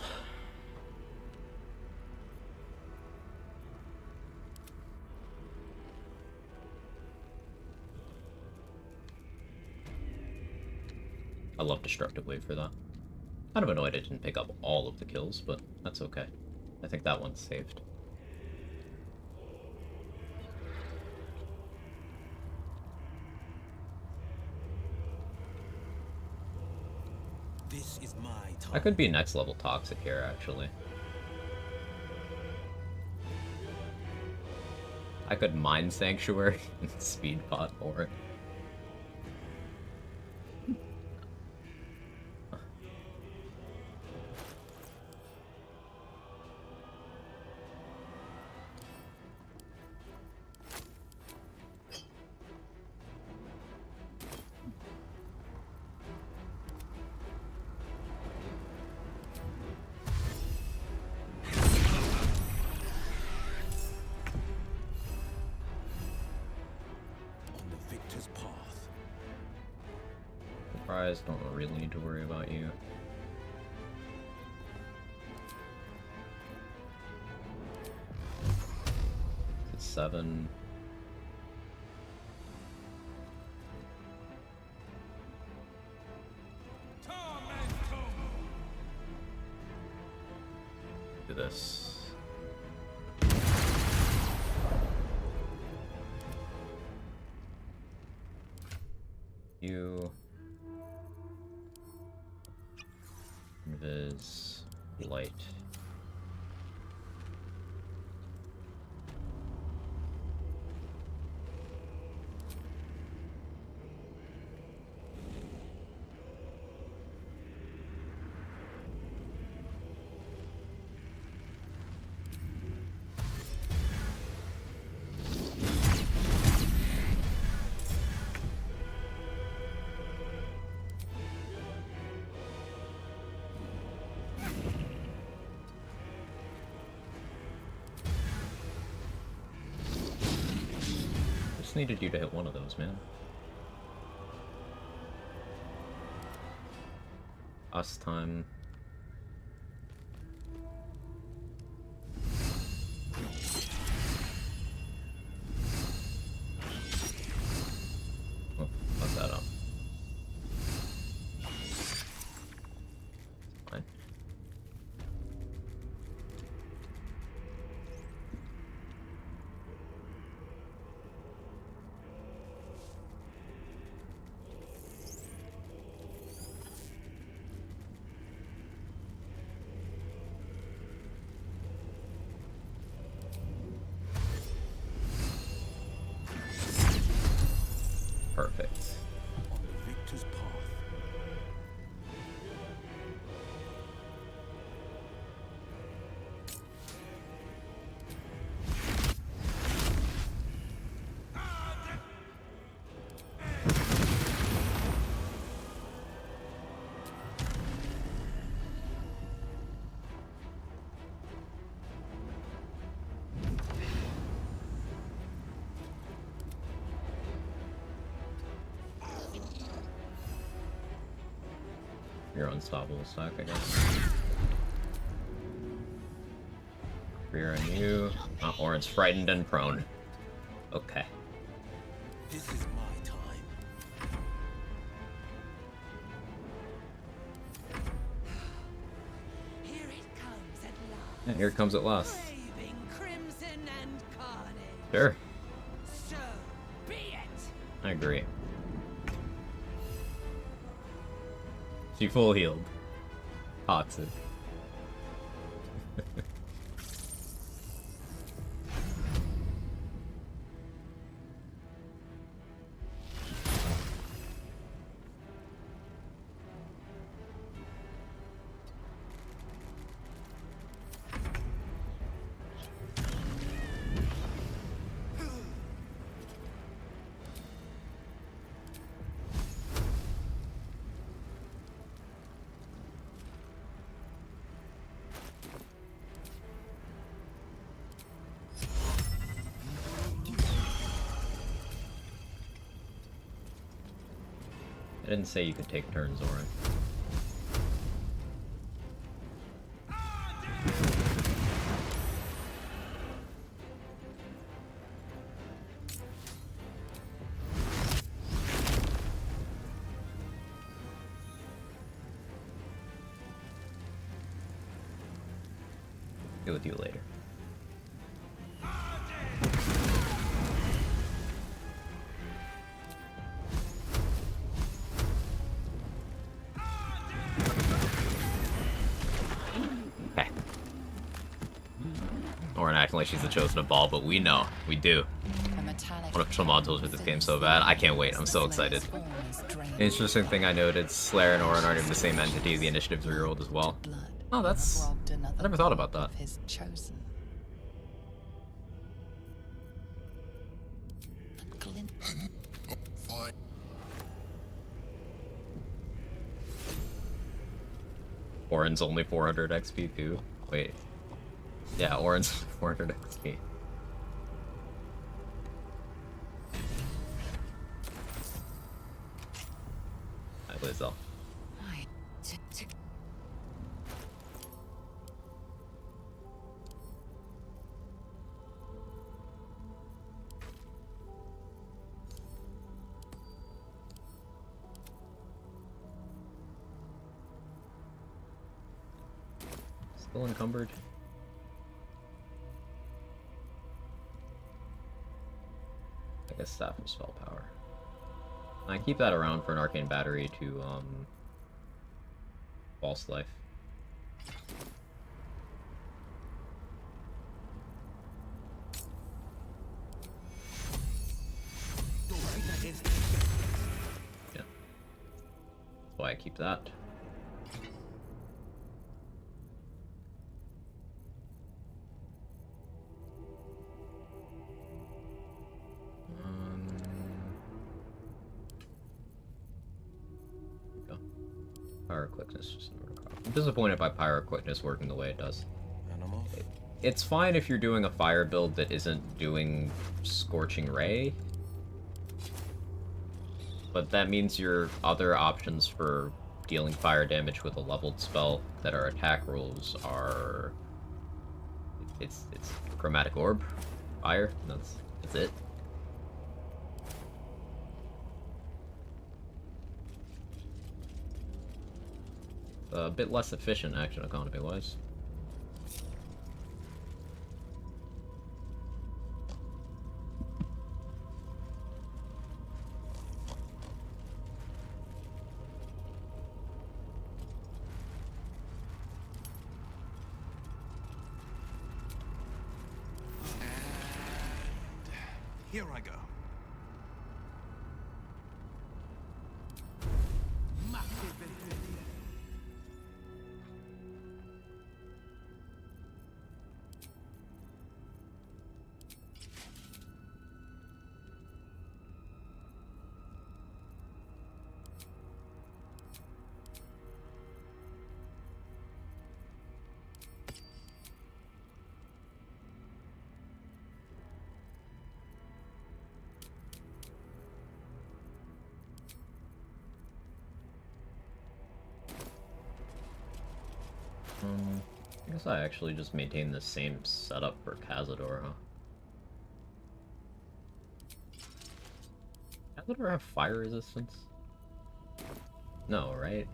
[SPEAKER 1] I love Destructive Wave for that. Kind of annoyed I didn't pick up all of the kills, but that's okay. I think that one's saved.
[SPEAKER 20] This is my time.
[SPEAKER 1] I could be next level toxic here, actually. I could Mind Sanctuary and Speed Pot for it.
[SPEAKER 15] Victor's path.
[SPEAKER 1] Surprise, don't really need to worry about you. It's 7. Do this. You. Invis. Light. Needed you to hit one of those, man. Last time. Oh, fuck that up. Fine. Perfect.
[SPEAKER 15] On the victor's path.
[SPEAKER 1] Your unstoppable stack, I guess. Rear on you. Oh, Orin's frightened and prone. Okay.
[SPEAKER 15] This is my time.
[SPEAKER 18] Here it comes at last.
[SPEAKER 1] Yeah, here it comes at last.
[SPEAKER 18] Craving crimson and carnage.
[SPEAKER 1] Sure.
[SPEAKER 18] So be it.
[SPEAKER 1] I agree. She full healed. Toxic. I didn't say you could take turns, Orin. Deal with you later. Orin acting like she's the chosen of Ball, but we know. We do. I want to push modules with this game so bad. I can't wait. I'm so excited. Interesting thing I noted, Slayer and Orin aren't even the same entity. The initiatives are rerolled as well. Oh, that's... I never thought about that. Orin's only 400 XP too. Wait. Yeah, Orin's 400 XP. Hi, Lizelle. Still encumbered. I guess staff of spell power. I keep that around for an arcane battery to false life. Yeah. That's why I keep that. Pyro quickness just never caught. I'm disappointed by pyro quickness working the way it does. It's fine if you're doing a fire build that isn't doing Scorching Ray, but that means your other options for dealing fire damage with a leveled spell that are attack rules are it's Chromatic Orb, fire, and that's it. A bit less efficient action economy wise.
[SPEAKER 15] Here I go.
[SPEAKER 1] I guess I actually just maintain the same setup for Cazador, huh? Cazador have fire resistance? No, right?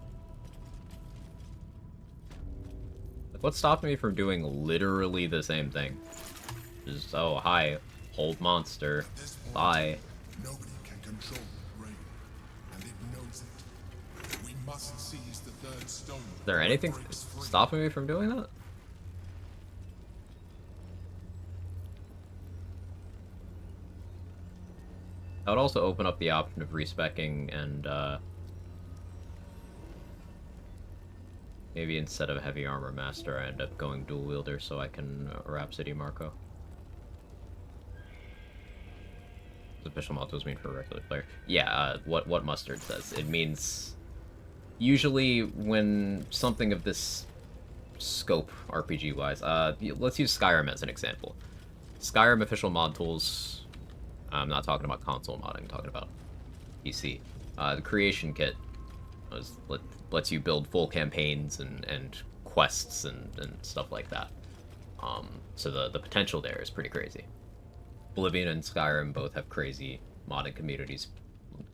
[SPEAKER 1] Like, what's stopping me from doing literally the same thing? Just, oh, hi, hold monster, bye.
[SPEAKER 22] Nobody can control the rain, and it knows it. We must seize the third stone.
[SPEAKER 1] Is there anything stopping me from doing that? I would also open up the option of respeccing and, maybe instead of Heavy Armor Master, I end up going Dual Wielder so I can Rhapsody Marco. Official mottos mean for a regular player. Yeah, what Mustard says. It means usually when something of this scope, RPG-wise, let's use Skyrim as an example. Skyrim official mod tools, I'm not talking about console modding, I'm talking about PC. The creation kit lets you build full campaigns and quests and stuff like that. So the potential there is pretty crazy. Oblivion and Skyrim both have crazy modding communities,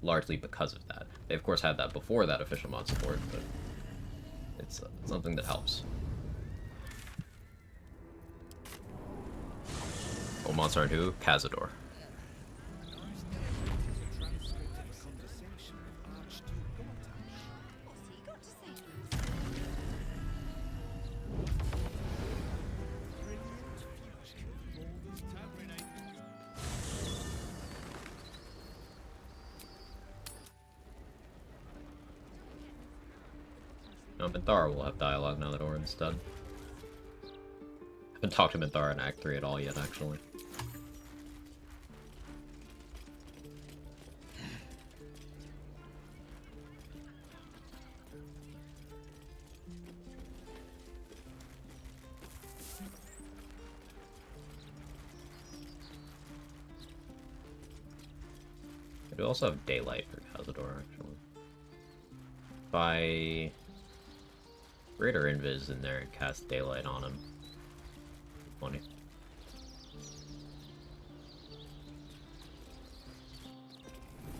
[SPEAKER 1] largely because of that. They of course had that before that official mod support, but it's something that helps. Oh, monster and who? Cazador. No, Minthara will have dialogue now that Orin's done. I haven't talked to Minthara in Act 3 at all yet, actually. I do also have Daylight for Cazador, actually. If I Greater Invis in there and cast Daylight on him. Funny.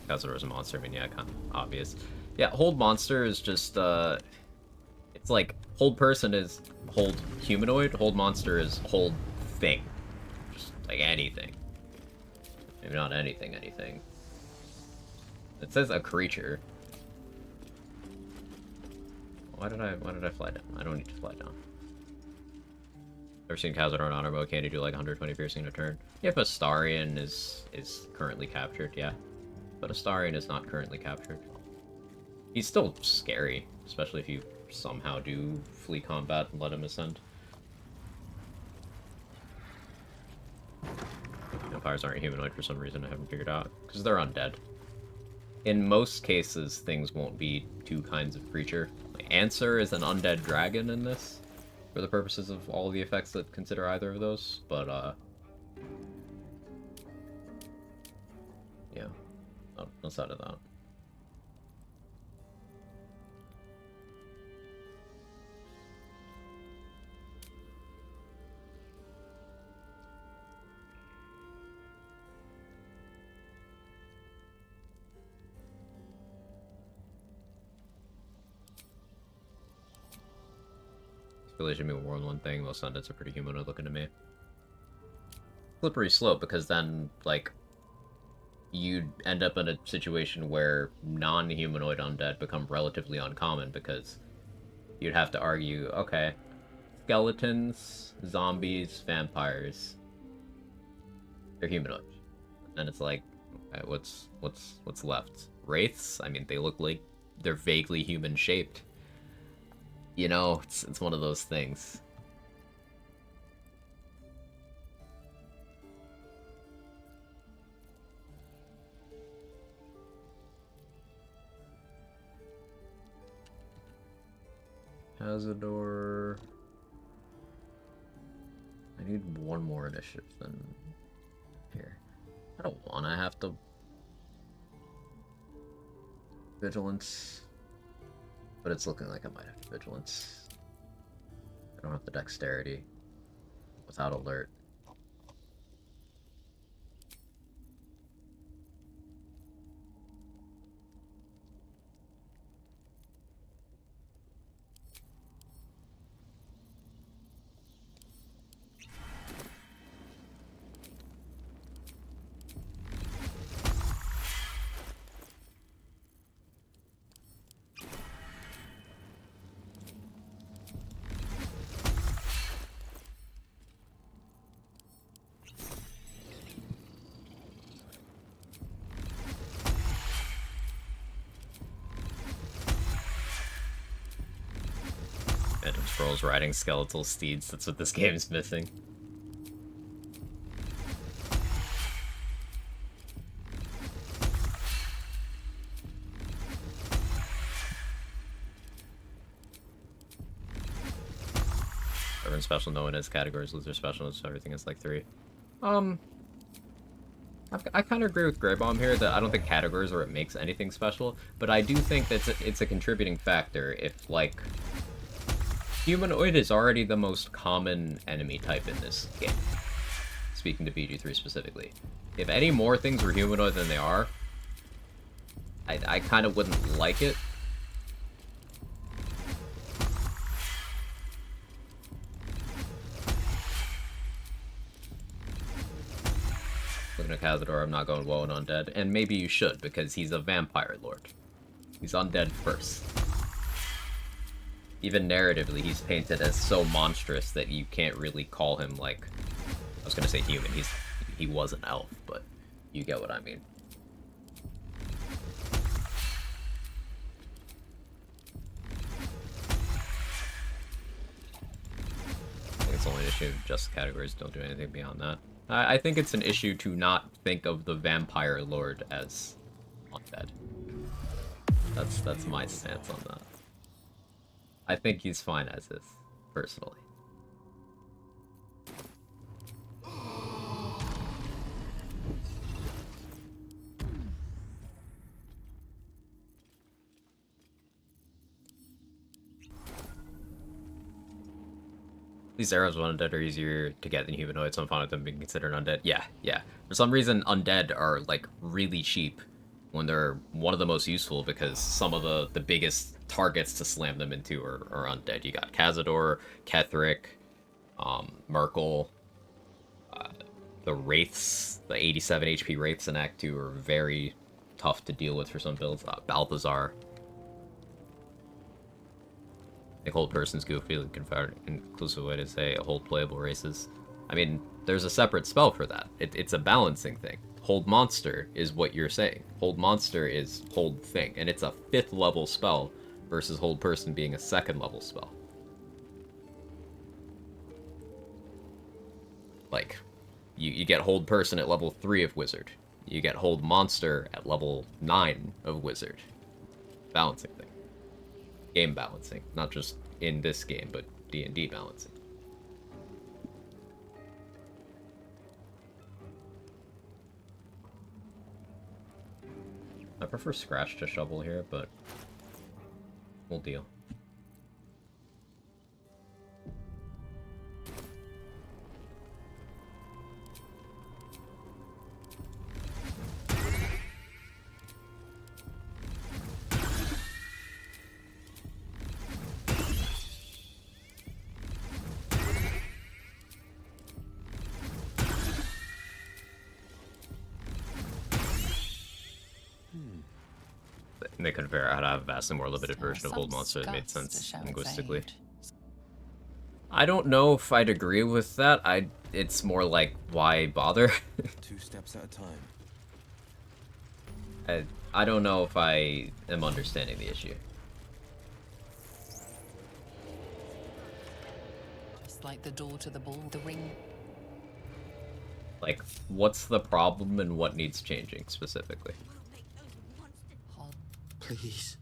[SPEAKER 1] Cazador is a monster, I mean, yeah, kind of obvious. Yeah, hold monster is just, it's like, hold person is hold humanoid, hold monster is hold thing. Just, like, anything. Maybe not anything. It says a creature. Why did I fly down? I don't need to fly down. Ever seen Khazad on honor mode? Can you do like 120 piercing a turn? If Astarion is currently captured, yeah. But Astarion is not currently captured. He's still scary, especially if you somehow do flee combat and let him ascend. Vampires aren't humanoid for some reason I haven't figured out. Because they're undead. In most cases, things won't be two kinds of creature. Like, Answer is an undead dragon in this, for the purposes of all the effects that consider either of those, but, yeah. Outside of that. Really should be warn one thing, most undeads are pretty humanoid looking to me. Slippery slope, because then, like, you'd end up in a situation where non-humanoid undead become relatively uncommon, because you'd have to argue, okay, skeletons, zombies, vampires, they're humanoid. And it's like, okay, what's left? Wraiths? I mean, they look like they're vaguely human-shaped. You know, it's one of those things. Cazador. I need one more initiative than here. I don't want to have to vigilance, but it's looking like I might have to vigilance. I don't have the dexterity without alert. Phantom Scrolls riding skeletal steeds, that's what this game is missing. Urban special, no one has categories, loser special, so everything is like 3. I kind of agree with Greybomb here that I don't think categories are what makes anything special, but I do think that it's a contributing factor if, like, humanoid is already the most common enemy type in this game. Speaking to BG3 specifically. If any more things were humanoid than they are, I kind of wouldn't like it. Looking at Cazador, I'm not going woe and undead, and maybe you should, because he's a vampire lord. He's undead first. Even narratively, he's painted as so monstrous that you can't really call him, like, I was gonna say human, he was an elf, but you get what I mean. I think it's only an issue, just categories don't do anything beyond that. I think it's an issue to not think of the vampire lord as undead. That's my stance on that. I think he's fine as is, personally. These arrows of undead are easier to get than humanoid, so I'm fine with them being considered undead. Yeah. For some reason, undead are, like, really cheap when they're one of the most useful, because some of the biggest targets to slam them into are undead. You got Cazador, Ketheric, Merkel, the Wraiths, the 87 HP Wraiths in Act 2 are very tough to deal with for some builds. Balthazar. Like, hold person's goofy, like, inclusive way to say hold playable races. I mean, there's a separate spell for that. It's a balancing thing. Hold monster is what you're saying. Hold monster is hold thing, and it's a 5th level spell versus hold person being a 2nd level spell. Like, you get hold person at level 3 of wizard. You get hold monster at level 9 of wizard. Balancing thing. Game balancing, not just in this game, but D&D balancing. I prefer scratch to shovel here, but we'll deal. And they could have had a vastly more limited version of Hold Monster that made sense linguistically. I don't know if I'd agree with that. It's more like, why bother?
[SPEAKER 15] 2 steps at a time.
[SPEAKER 1] I don't know if I am understanding the issue.
[SPEAKER 7] Just like the door to the ball, the ring.
[SPEAKER 1] Like, what's the problem and what needs changing specifically?
[SPEAKER 15] Please.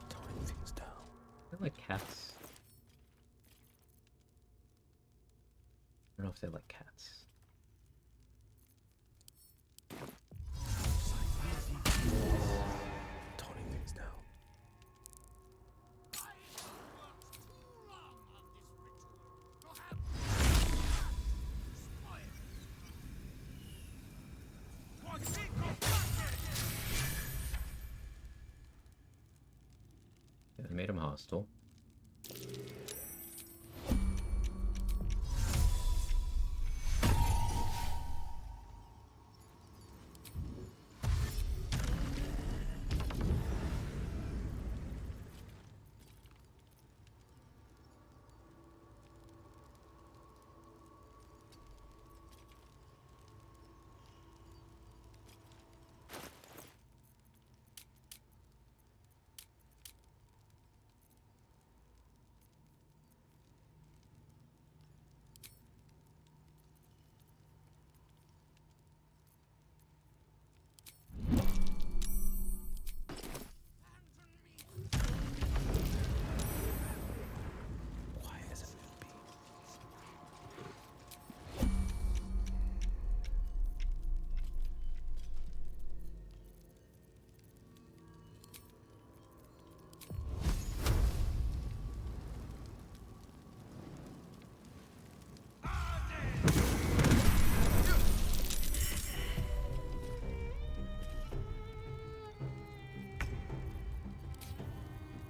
[SPEAKER 15] Tying things down.
[SPEAKER 1] I like cats. I don't know if they like cats.
[SPEAKER 15] Toning things down.
[SPEAKER 1] Yeah, they made him hostile.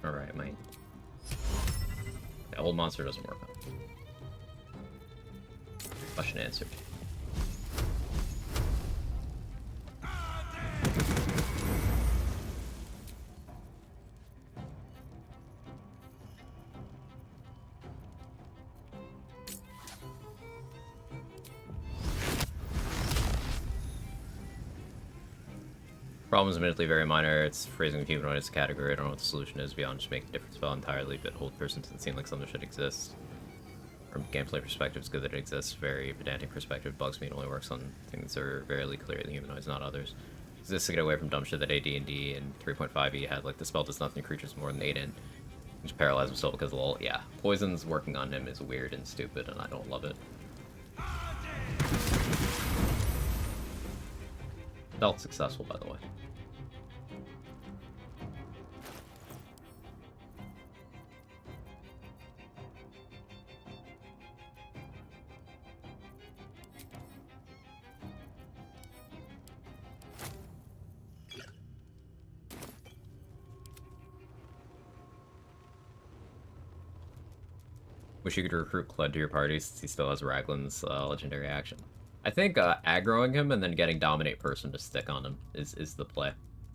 [SPEAKER 1] Alright, mate. Yeah, Old Monster doesn't work on. Question answered. Problem is admittedly very minor. It's phrasing of humanoid as a category. I don't know what the solution is beyond just making a different spell entirely, but hold person doesn't seem like something should exist. From gameplay perspective, it's good that it exists. Very pedantic perspective, bugs me. It only works on things that are very clear the humanoids, not others. It exists to get away from dumb shit that AD&D and 3.5e had, like the spell does nothing to creatures more than 8 in. Just paralyze himself because lol. Yeah, poison's working on him is weird and stupid, and I don't love it. Felt successful, by the way. Wish you could recruit Kled to your party since he still has Raglan's legendary action. I think aggroing him and then getting Dominate Person to stick on him is the play.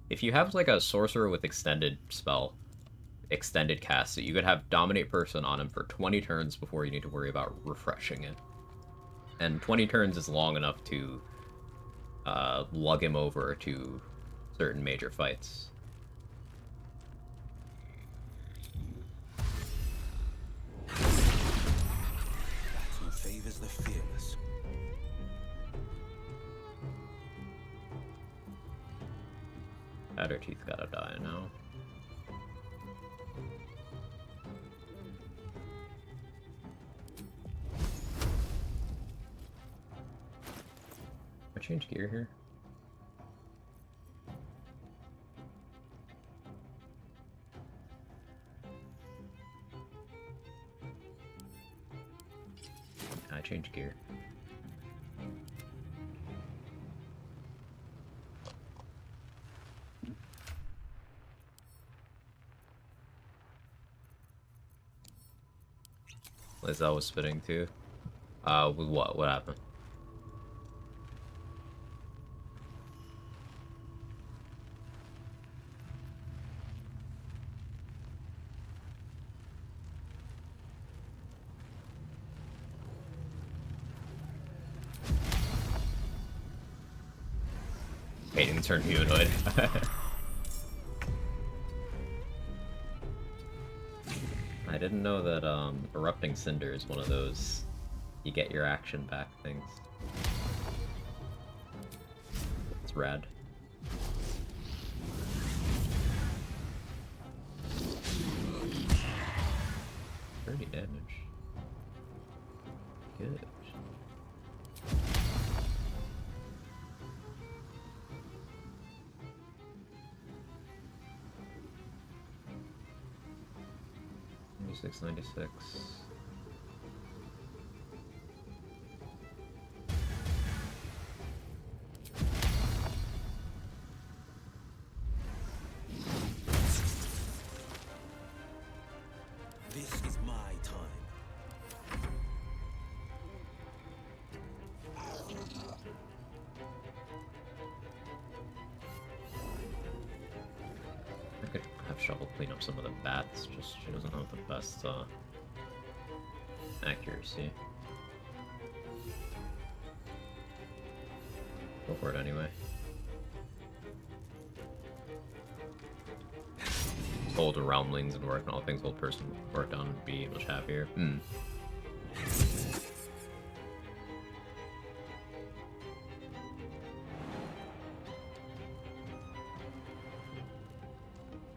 [SPEAKER 1] If you have like a Sorcerer with extended cast, so you could have Dominate Person on him for 20 turns before you need to worry about refreshing it. And 20 turns is long enough to lug him over to certain major fights.
[SPEAKER 15] Who favors the fearless?
[SPEAKER 1] Adder Teeth gotta die now. I change gear here. I change gear. Lizelle was spitting too. With what? What happened? Hating to turn humanoid. I didn't know that Erupting Cinder is one of those you get your action back things. It's rad. $30 damage. Good. $96.96.
[SPEAKER 15] This is my time.
[SPEAKER 1] I could have Shovel clean up some of the bats, just she doesn't have the best accuracy. Go for it anyway. Hold Realmlings and work on all things old person worked on and be much happier.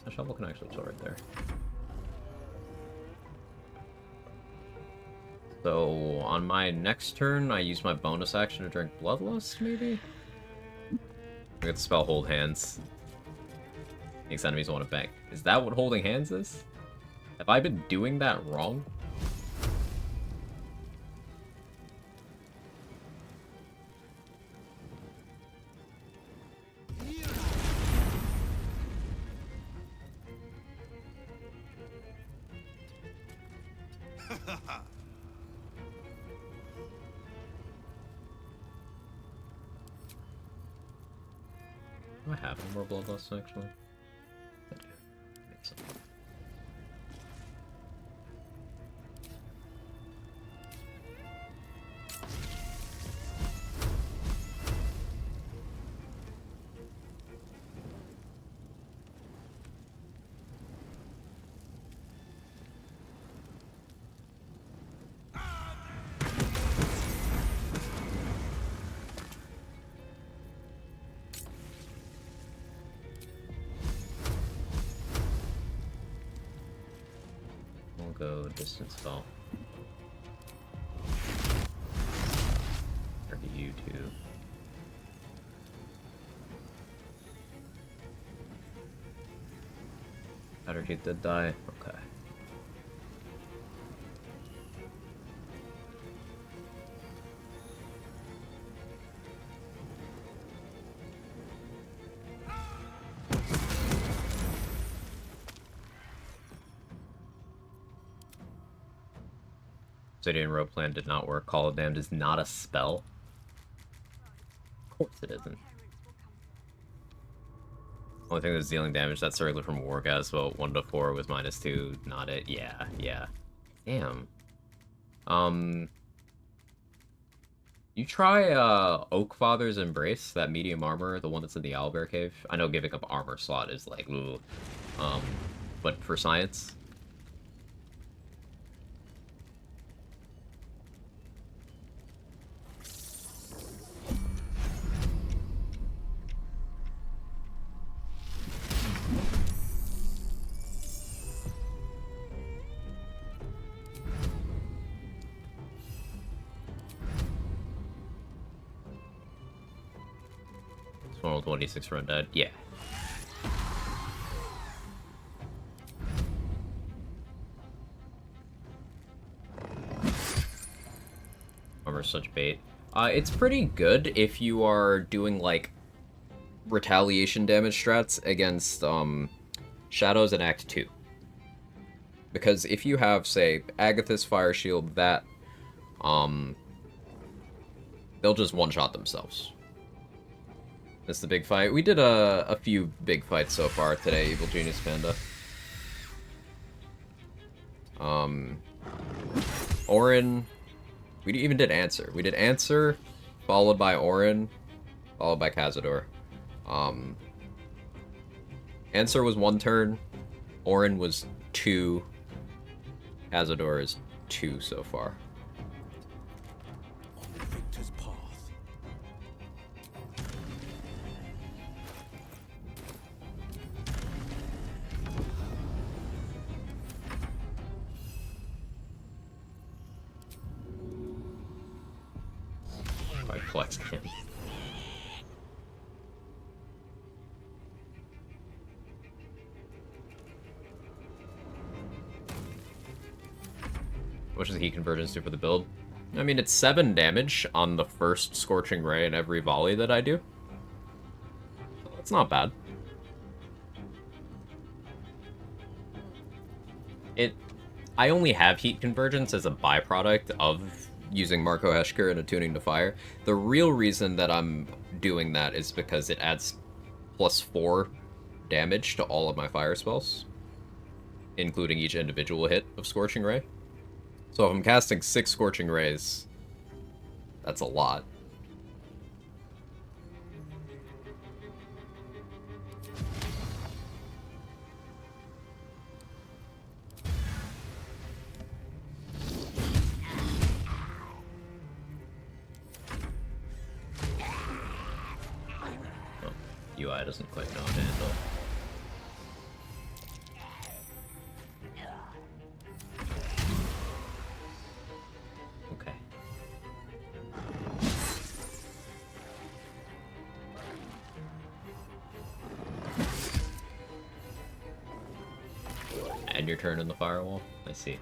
[SPEAKER 1] A Shovel can actually chill right there. So on my next turn, I use my bonus action to drink Bloodlust, maybe? I get the spell Hold Hands. Makes enemies want to bank. Is that what Holding Hands is? Have I been doing that wrong? Do I have any more Bloodlust, actually? I do. Makes sense. Go distance spell. Or do you too? Better Teeth did die. Okay. Obsidian Rope Plan did not work. Call of Damned is not a spell. Of course it isn't. Only thing that's dealing damage, that circular from Wargas, well, 1 to 4 with -2, not it. Yeah, yeah. Damn. You try, Oakfather's Embrace, that medium armor, the one that's in the Owlbear Cave. I know giving up armor slot is like, ooh. But for science... Normal 26 run dead. Yeah. Armor's such bait. It's pretty good if you are doing, like, retaliation damage strats against, Shadows in Act 2. Because if you have, say, Agatha's Fire Shield, that, they'll just one-shot themselves. That's the big fight. We did a few big fights so far today, Evil Genius Panda. Orin... We even did Answer. We did Answer, followed by Orin, followed by Cazador. Answer was 1 turn, Orin was 2, Cazador is 2 so far.
[SPEAKER 10] Victor's path.
[SPEAKER 1] Like flex can. What does the heat convergence do for the build? I mean, it's 7 damage on the first Scorching Ray in every volley that I do. That's not bad. I only have heat convergence as a byproduct of using Marco Heschker and attuning to fire. The real reason that I'm doing that is because it adds +4 damage to all of my fire spells, including each individual hit of Scorching Ray. So if I'm casting 6 Scorching Rays, that's a lot. UI doesn't quite know how to handle. Okay. And your turn in the firewall? I see.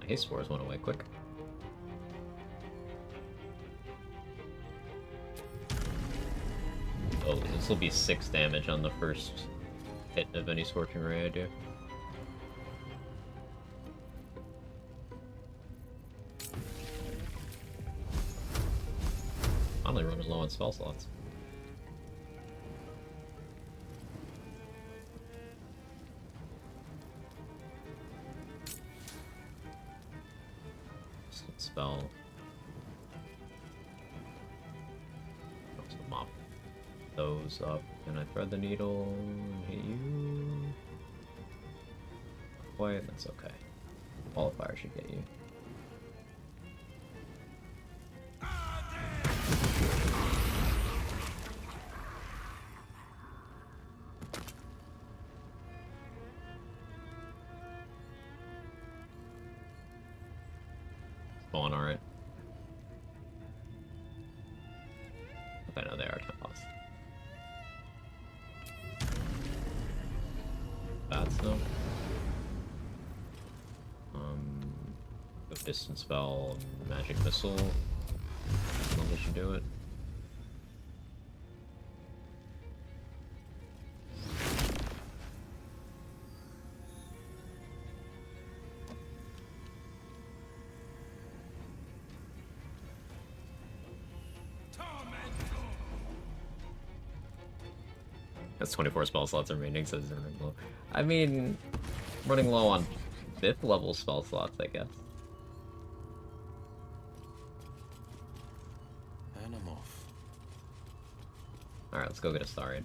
[SPEAKER 1] My haste spores went away quick. Oh, this will be 6 damage on the first hit of any Scorching Ray I do. Finally running low on spell slots. Spell. Mop those up. Can I thread the needle and hit you? Not quite, that's okay. All the fire should get you. Going alright. I know they are time lost. Bats though. Go distance spell, magic missile. That should do it. That's 24 spell slots remaining, so it's running low. I mean, running low on 5th level spell slots, I guess.
[SPEAKER 15] And I'm off.
[SPEAKER 1] Alright, let's go get a Starian.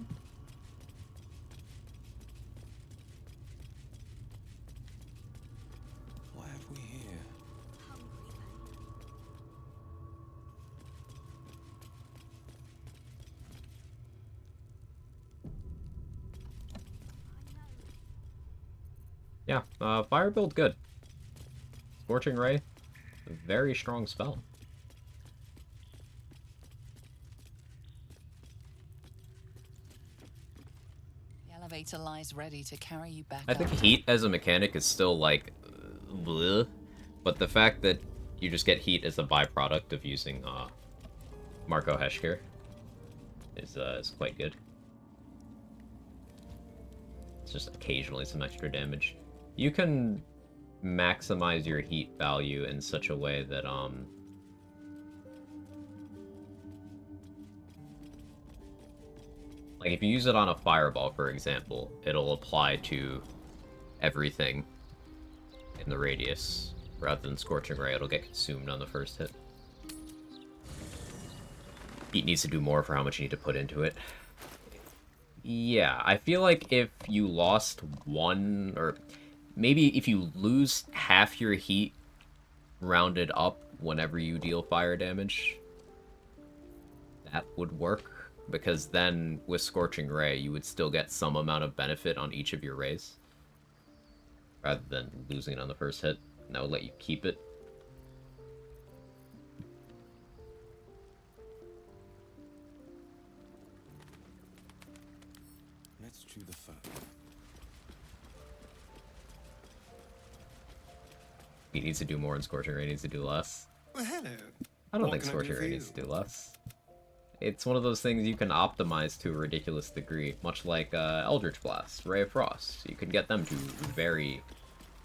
[SPEAKER 15] What have we here?
[SPEAKER 1] Yeah, fire build good. Scorching Ray, a very strong spell.
[SPEAKER 7] The elevator lies ready to carry you back
[SPEAKER 1] I think
[SPEAKER 7] up.
[SPEAKER 1] heat as a mechanic is still like, bleh, but the fact that you just get heat as a byproduct of using Marco Heshker is quite good. It's just occasionally some extra damage. You can maximize your heat value in such a way that like if you use it on a fireball, for example, it'll apply to everything in the radius rather than Scorching Ray. It'll get consumed on the first hit. Heat needs to do more for how much you need to put into it. Yeah, I feel like if you lost one, or maybe if you lose half your heat rounded up whenever you deal fire damage, that would work. Because then, with Scorching Ray, you would still get some amount of benefit on each of your rays. Rather than losing it on the first hit. And that would let you keep it.
[SPEAKER 15] Let's chew the fat.
[SPEAKER 1] He needs to do more and Scorching Ray needs to do less.
[SPEAKER 15] Well, hello.
[SPEAKER 1] I don't
[SPEAKER 15] What
[SPEAKER 1] think
[SPEAKER 15] can I do
[SPEAKER 1] Scorching
[SPEAKER 15] for
[SPEAKER 1] Ray
[SPEAKER 15] you?
[SPEAKER 1] needs to do less. It's one of those things you can optimize to a ridiculous degree, much like Eldritch Blast, Ray of Frost. You can get them to very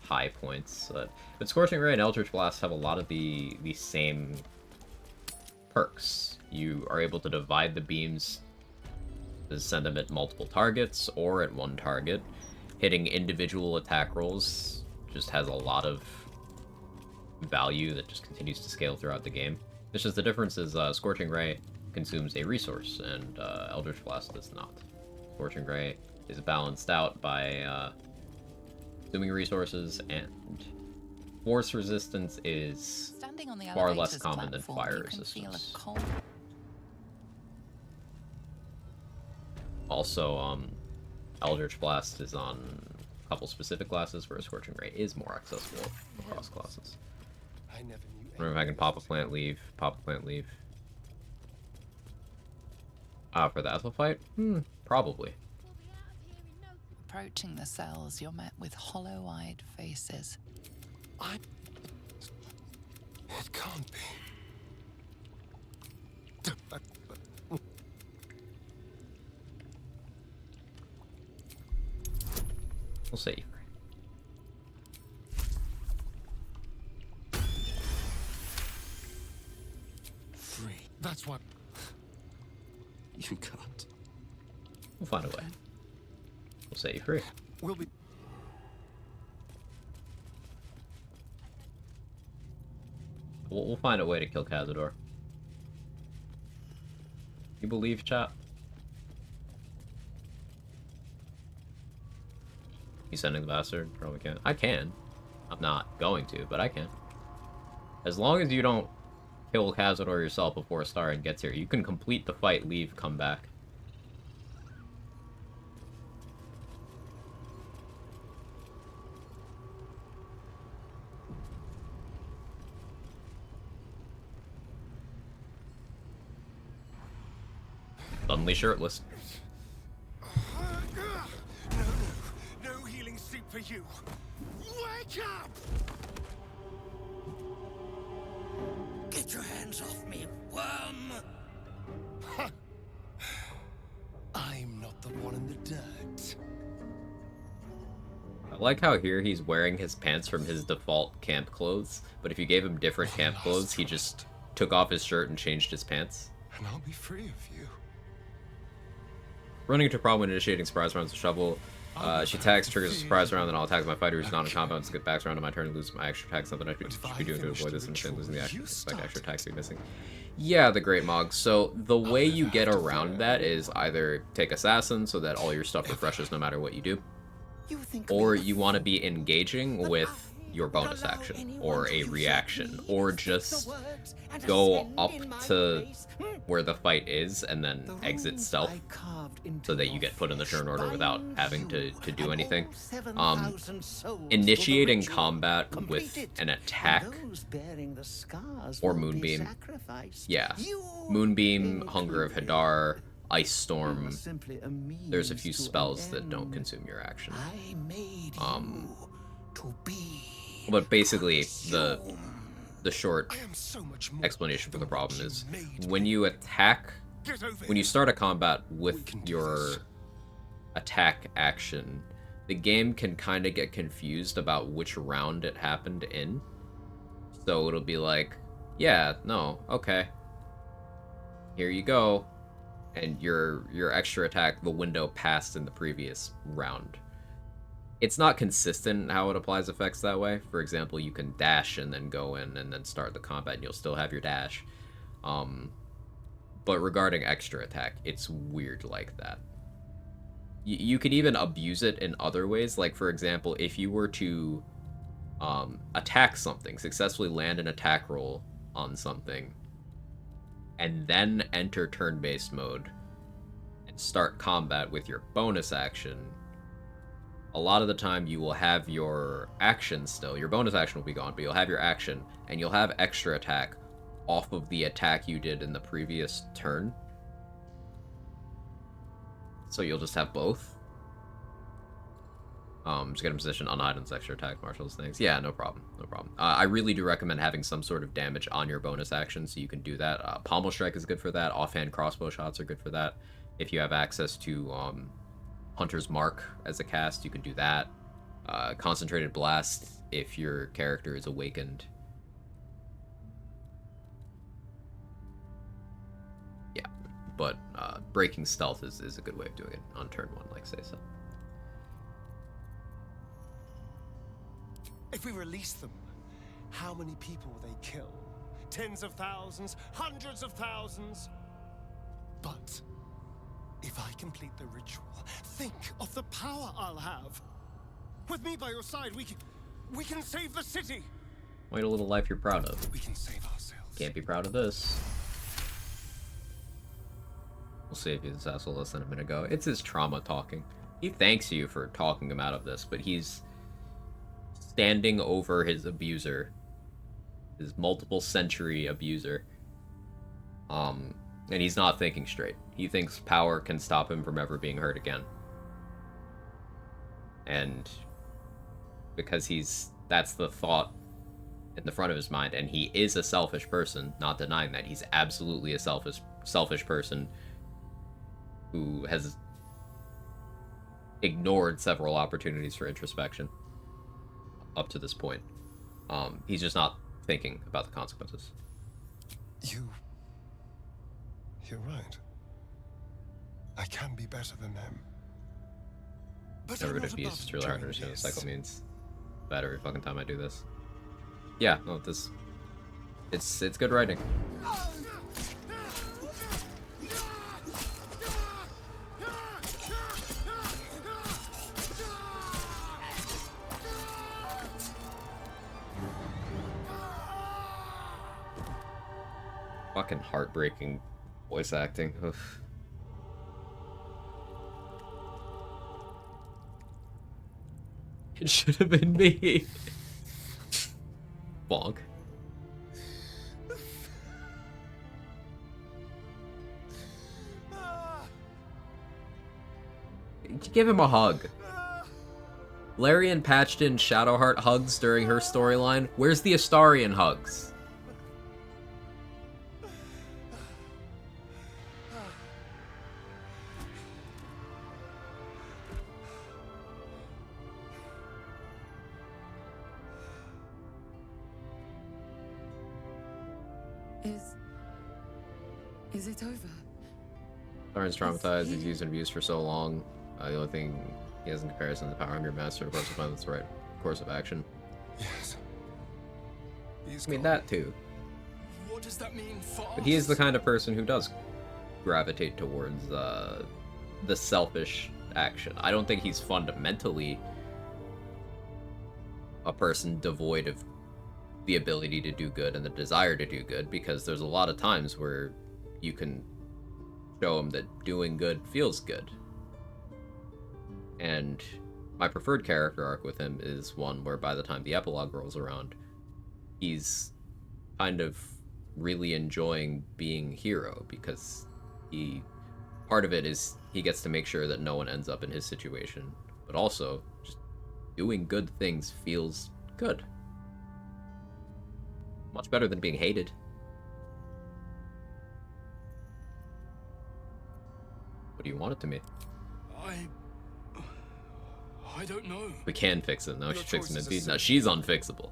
[SPEAKER 1] high points. But Scorching Ray and Eldritch Blast have a lot of the same perks. You are able to divide the beams to send them at multiple targets or at one target. Hitting individual attack rolls just has a lot of value that just continues to scale throughout the game. It's just the difference is Scorching Ray consumes a resource, and Eldritch Blast does not. Scorching Ray is balanced out by consuming resources, and force resistance is
[SPEAKER 7] Standing on the
[SPEAKER 1] far less
[SPEAKER 7] elevator's
[SPEAKER 1] common than
[SPEAKER 7] platform,
[SPEAKER 1] fire
[SPEAKER 7] you can feel a
[SPEAKER 1] resistance.
[SPEAKER 7] cold.
[SPEAKER 1] Also, Eldritch Blast is on a couple specific classes, whereas Scorching Ray is more accessible across classes.
[SPEAKER 15] I never knew.
[SPEAKER 1] Remember, if I can pop a plant, leave. Pop a plant, leave. For the Ethel fight? Probably.
[SPEAKER 7] Approaching the cells, you're met with hollow-eyed faces.
[SPEAKER 15] It can't be.
[SPEAKER 1] We'll save.
[SPEAKER 15] Free. That's what. You can't.
[SPEAKER 1] We'll find a way. We'll set you free.
[SPEAKER 15] We'll be.
[SPEAKER 1] We'll find a way to kill Cazador. You believe, chat? You sending the bastard? Probably can't. I can. I'm not going to, but I can. As long as you don't kill Cazador yourself before a Starian gets here, you can complete the fight, leave, come back. Suddenly shirtless.
[SPEAKER 10] No healing sleep for you. Wake up!
[SPEAKER 18] Get your hands off me, worm!
[SPEAKER 15] I'm not the one in the dirt.
[SPEAKER 1] I like how here he's wearing his pants from his default camp clothes, but if you gave him different camp clothes, he just took off his shirt and changed his pants.
[SPEAKER 15] And I'll be free of you.
[SPEAKER 1] Running into a problem when initiating surprise rounds with shovel. She attacks, triggers a surprise round, then I'll attack my fighter who's not in combat and skip back around on my turn and lose my extra attack. Something I should be doing to avoid this and losing the action. Expect extra attacks to be missing. Yeah, the Great Mog. So the way you get around that is either take Assassin so that all your stuff refreshes no matter what you do, or you want to be engaging with your bonus action or a reaction, or just go up to where the fight is and then exit stealth so that you get put in the turn order without having to do anything. Initiating combat with an attack or Moonbeam. Yeah. Moonbeam, Hunger of Hadar, Ice Storm. There's a few spells that don't consume your action. But basically, the short explanation for the problem is when you attack, when you start a combat with your attack action, the game can kind of get confused about which round it happened in. So it'll be like, yeah, no, okay, here you go, and your extra attack, the window passed in the previous round. It's not consistent how it applies effects that way. For example, you can dash and then go in and then start the combat and you'll still have your dash. But regarding extra attack, it's weird like that. You could even abuse it in other ways. Like, for example, if you were to attack something, successfully land an attack roll on something, and then enter turn-based mode and start combat with your bonus action, a lot of the time you will have your action still. Your bonus action will be gone, but you'll have your action, and you'll have extra attack off of the attack you did in the previous turn. So you'll just have both. Just get in position, unhide and extra attack, marshals things. Yeah, no problem, no problem. I really do recommend having some sort of damage on your bonus action so you can do that. Pommel Strike is good for that. Offhand crossbow shots are good for that. If you have access to Hunter's Mark as a cast, you can do that. Concentrated Blast if your character is awakened. Yeah, but breaking stealth is a good way of doing it on turn 1, like say so.
[SPEAKER 15] If we release them, how many people will they kill? Tens of thousands, hundreds of thousands? But if I complete the ritual, think of the power I'll have. With me by your side, we can save the city.
[SPEAKER 1] Wait a little life you're proud of.
[SPEAKER 15] We can save ourselves.
[SPEAKER 1] Can't be proud of this. We'll save you this asshole less than a minute ago. It's his trauma talking. He thanks you for talking him out of this, but he's standing over his abuser. His multiple century abuser. And he's not thinking straight. He thinks power can stop him from ever being hurt again. And because that's the thought in the front of his mind, and he is a selfish person, not denying that. He's absolutely a selfish person who has ignored several opportunities for introspection up to this point. He's just not thinking about the consequences.
[SPEAKER 15] You're right. I can be better than them. But
[SPEAKER 1] Never been abused. It's really hard to understand what cycle means. Bad every fucking time I do this. Yeah, no, it's good writing. Fucking heartbreaking voice acting. Oof. It should have been me. Bonk. Give him a hug. Larian patched in Shadowheart hugs during her storyline. Where's the Astarion hugs?
[SPEAKER 7] Is it over?
[SPEAKER 1] Darren's traumatized. He's used and abused for so long. The only thing he has in comparison to the power I'm your master. Of course, to find that's the right course of action.
[SPEAKER 15] Yes.
[SPEAKER 1] I mean, that too.
[SPEAKER 15] What does that mean for
[SPEAKER 1] But he is the kind of person who does gravitate towards the selfish action. I don't think he's fundamentally a person devoid of the ability to do good and the desire to do good, because there's a lot of times where you can show him that doing good feels good. And my preferred character arc with him is one where by the time the epilogue rolls around, he's kind of really enjoying being hero, because part of it is he gets to make sure that no one ends up in his situation, but also just doing good things feels good. Much better than being hated. What do you want it to be?
[SPEAKER 15] I don't know.
[SPEAKER 1] We can fix it. No,
[SPEAKER 15] Your
[SPEAKER 1] she's fixing
[SPEAKER 15] choices
[SPEAKER 1] it.
[SPEAKER 15] are
[SPEAKER 1] No,
[SPEAKER 15] simple.
[SPEAKER 1] she's unfixable.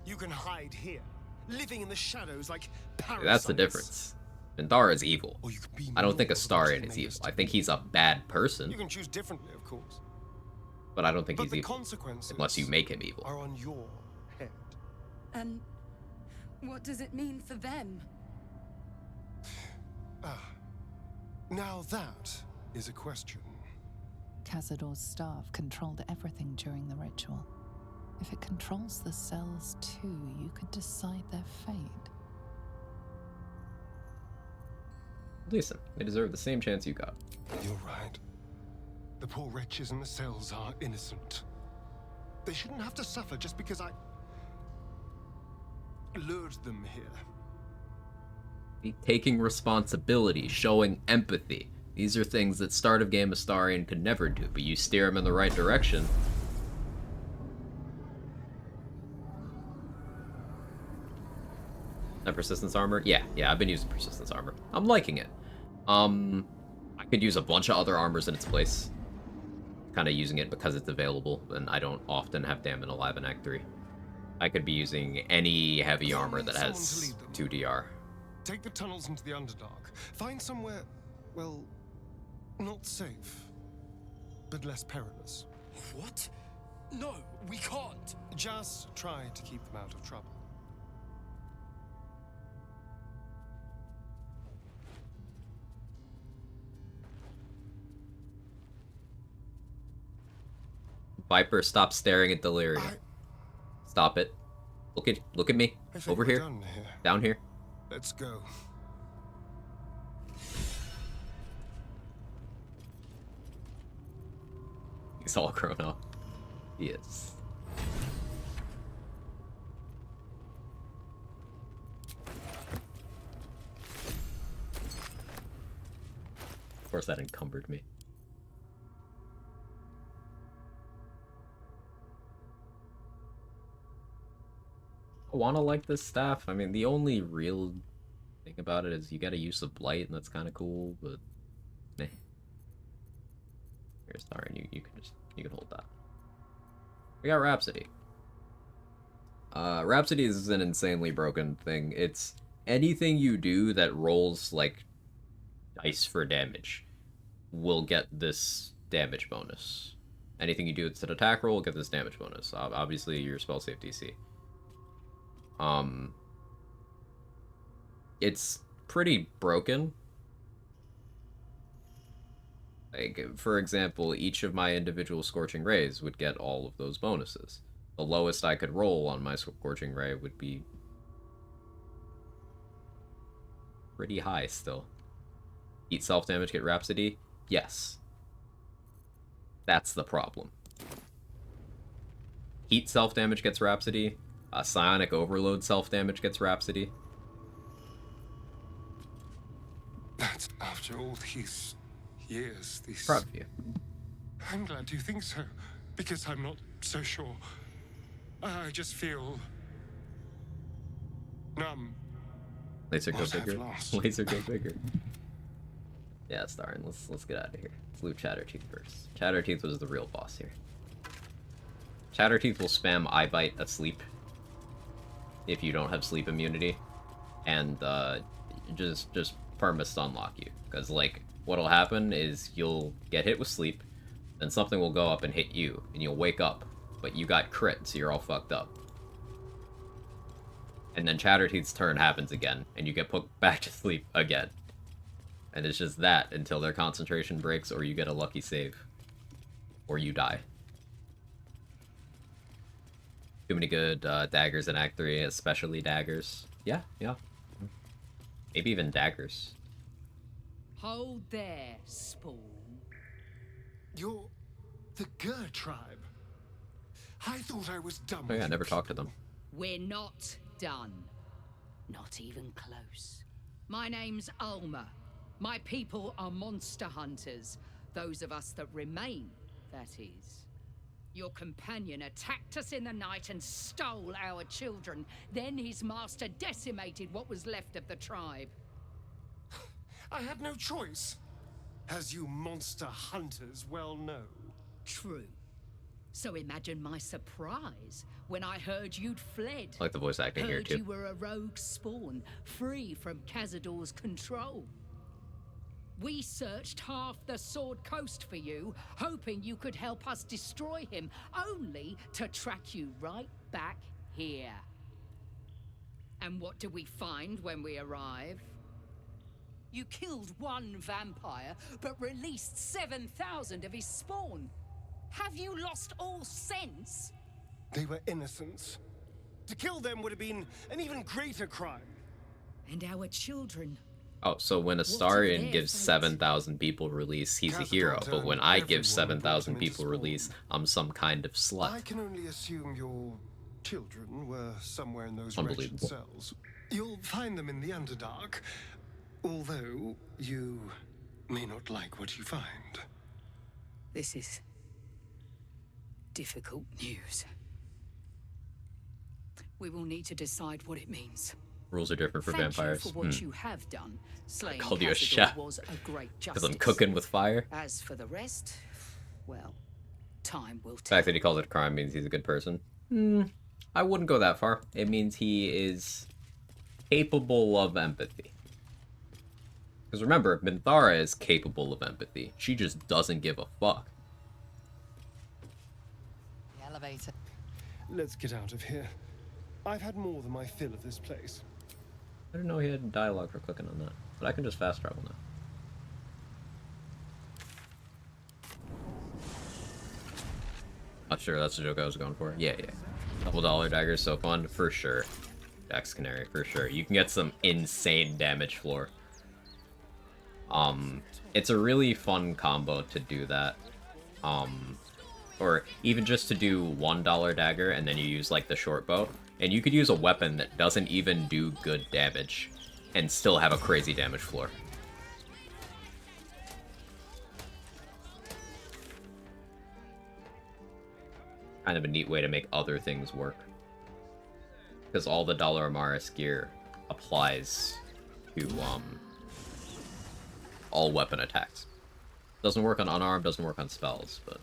[SPEAKER 15] You can hide here, living in the shadows like parasites.
[SPEAKER 1] That's the difference. Pandara is evil. I don't think Astarion is evil. I think he's a bad person,
[SPEAKER 15] You can choose differently, of course.
[SPEAKER 1] but I don't think
[SPEAKER 15] But
[SPEAKER 1] he's
[SPEAKER 15] the
[SPEAKER 1] evil.
[SPEAKER 15] consequences
[SPEAKER 1] Unless you make him evil.
[SPEAKER 15] are on your head.
[SPEAKER 6] And what does it mean for them?
[SPEAKER 15] Now that is a question.
[SPEAKER 7] Cazador's staff controlled everything during the ritual. If it controls the cells too, you could decide their fate.
[SPEAKER 1] Listen, they deserve the same chance you got.
[SPEAKER 15] You're right. The poor wretches in the cells are innocent. They shouldn't have to suffer just because I lured them here.
[SPEAKER 1] Taking responsibility, showing empathy. These are things that start of game Astarion could never do, but you steer him in the right direction. That persistence armor? Yeah, I've been using persistence armor. I'm liking it. I could use a bunch of other armors in its place. Kind of using it because it's available, and I don't often have Damn and Alive in Act 3. I could be using any heavy armor that has 2 DR.
[SPEAKER 15] Take the tunnels into the Underdark. Find somewhere, well, not safe, but less perilous.
[SPEAKER 3] What? No, we can't.
[SPEAKER 15] Just try to keep them out of trouble.
[SPEAKER 1] Viper, stop staring at Delirium. Stop it. Look at me.
[SPEAKER 15] I think
[SPEAKER 1] Over
[SPEAKER 15] we're
[SPEAKER 1] here.
[SPEAKER 15] done here.
[SPEAKER 1] Down here.
[SPEAKER 15] Let's go.
[SPEAKER 1] He's all grown up. He is. Of course that encumbered me. I wanna like this staff. I mean, the only real thing about it is you gotta use of blight, and that's kind of cool, but meh. Here's Darren, you can hold that. We got Rhapsody. Rhapsody is an insanely broken thing. It's anything you do that rolls like dice for damage will get this damage bonus. Anything you do that's an attack roll will get this damage bonus. Obviously, your spell save DC. It's pretty broken. Like, for example, each of my individual Scorching Rays would get all of those bonuses. The lowest I could roll on my Scorching Ray would be pretty high still. Eat self-damage, get Rhapsody? Yes. That's the problem. Heat self-damage gets Rhapsody. Psionic Overload self-damage gets Rhapsody.
[SPEAKER 15] That's after all these years, these...
[SPEAKER 1] Proud of you.
[SPEAKER 15] I'm glad you think so, because I'm not so sure. I just feel... numb.
[SPEAKER 1] Laser go
[SPEAKER 15] What I've
[SPEAKER 1] bigger.
[SPEAKER 15] lost.
[SPEAKER 1] Laser go bigger. Yeah, Starring. Let's get out of here. Let's loot Chatterteeth first. Chatterteeth was the real boss here. Chatterteeth will spam Eye Bite asleep if you don't have sleep immunity, and just perma stun lock you. Because like what'll happen is you'll get hit with sleep, then something will go up and hit you, and you'll wake up, but you got crit, so you're all fucked up. And then Chatterteeth's turn happens again, and you get put back to sleep again. And it's just that until their concentration breaks, or you get a lucky save. Or you die. Too many good daggers in Act 3, especially daggers. Yeah. Maybe even daggers.
[SPEAKER 6] Hold there, Spawn.
[SPEAKER 15] You're the Gur tribe. I thought I was done
[SPEAKER 1] Oh yeah, I
[SPEAKER 15] with
[SPEAKER 1] never talked to them.
[SPEAKER 6] We're not done. Not even close. My name's Alma. My people are monster hunters. Those of us that remain, that is. Your companion attacked us in the night and stole our children. Then his master decimated what was left of the tribe.
[SPEAKER 15] I had no choice, as you monster hunters well know.
[SPEAKER 6] True. So imagine my surprise when I heard you'd fled.
[SPEAKER 1] I like the voice acting here, too.
[SPEAKER 6] Heard you were a rogue spawn, free from Cazador's control. We searched half the Sword Coast for you, hoping you could help us destroy him, only to track you right back here. And what do we find when we arrive? You killed one vampire, but released 7,000 of his spawn. Have you lost all sense?
[SPEAKER 15] They were innocents. To kill them would have been an even greater crime.
[SPEAKER 6] And our children.
[SPEAKER 1] Oh, so when Astarion gives 7,000 people release, he's a hero. But when I give 7,000 people release, I'm some kind of slut.
[SPEAKER 15] I can only assume your children were somewhere in those wretched cells. You'll find them in the Underdark, although you may not like what you find.
[SPEAKER 6] This is difficult news. We will need to decide what it means.
[SPEAKER 1] Rules are different for
[SPEAKER 6] Thank
[SPEAKER 1] vampires.
[SPEAKER 6] You for what you have done. Slaying
[SPEAKER 1] I called you a
[SPEAKER 6] Cazador
[SPEAKER 1] chef
[SPEAKER 6] was a great
[SPEAKER 1] because
[SPEAKER 6] justice.
[SPEAKER 1] I'm cooking with fire.
[SPEAKER 6] As for the rest, well, time will
[SPEAKER 1] The
[SPEAKER 6] tell.
[SPEAKER 1] fact that he calls it a crime means he's a good person. I wouldn't go that far. It means he is capable of empathy. Because remember, Minthara is capable of empathy. She just doesn't give a fuck.
[SPEAKER 7] The elevator.
[SPEAKER 15] Let's get out of here. I've had more than my fill of this place.
[SPEAKER 1] I didn't know he had dialogue for clicking on that. But I can just fast travel now. Not sure that's the joke I was going for. Yeah. $2 daggers, so fun, for sure. Jax Canary, for sure. You can get some insane damage floor. It's a really fun combo to do that. Or even just to do $1 dagger and then you use like the short bow. And you could use a weapon that doesn't even do good damage and still have a crazy damage floor. Kind of a neat way to make other things work. Because all the Dollar Amaris gear applies to all weapon attacks. Doesn't work on unarmed, doesn't work on spells, but...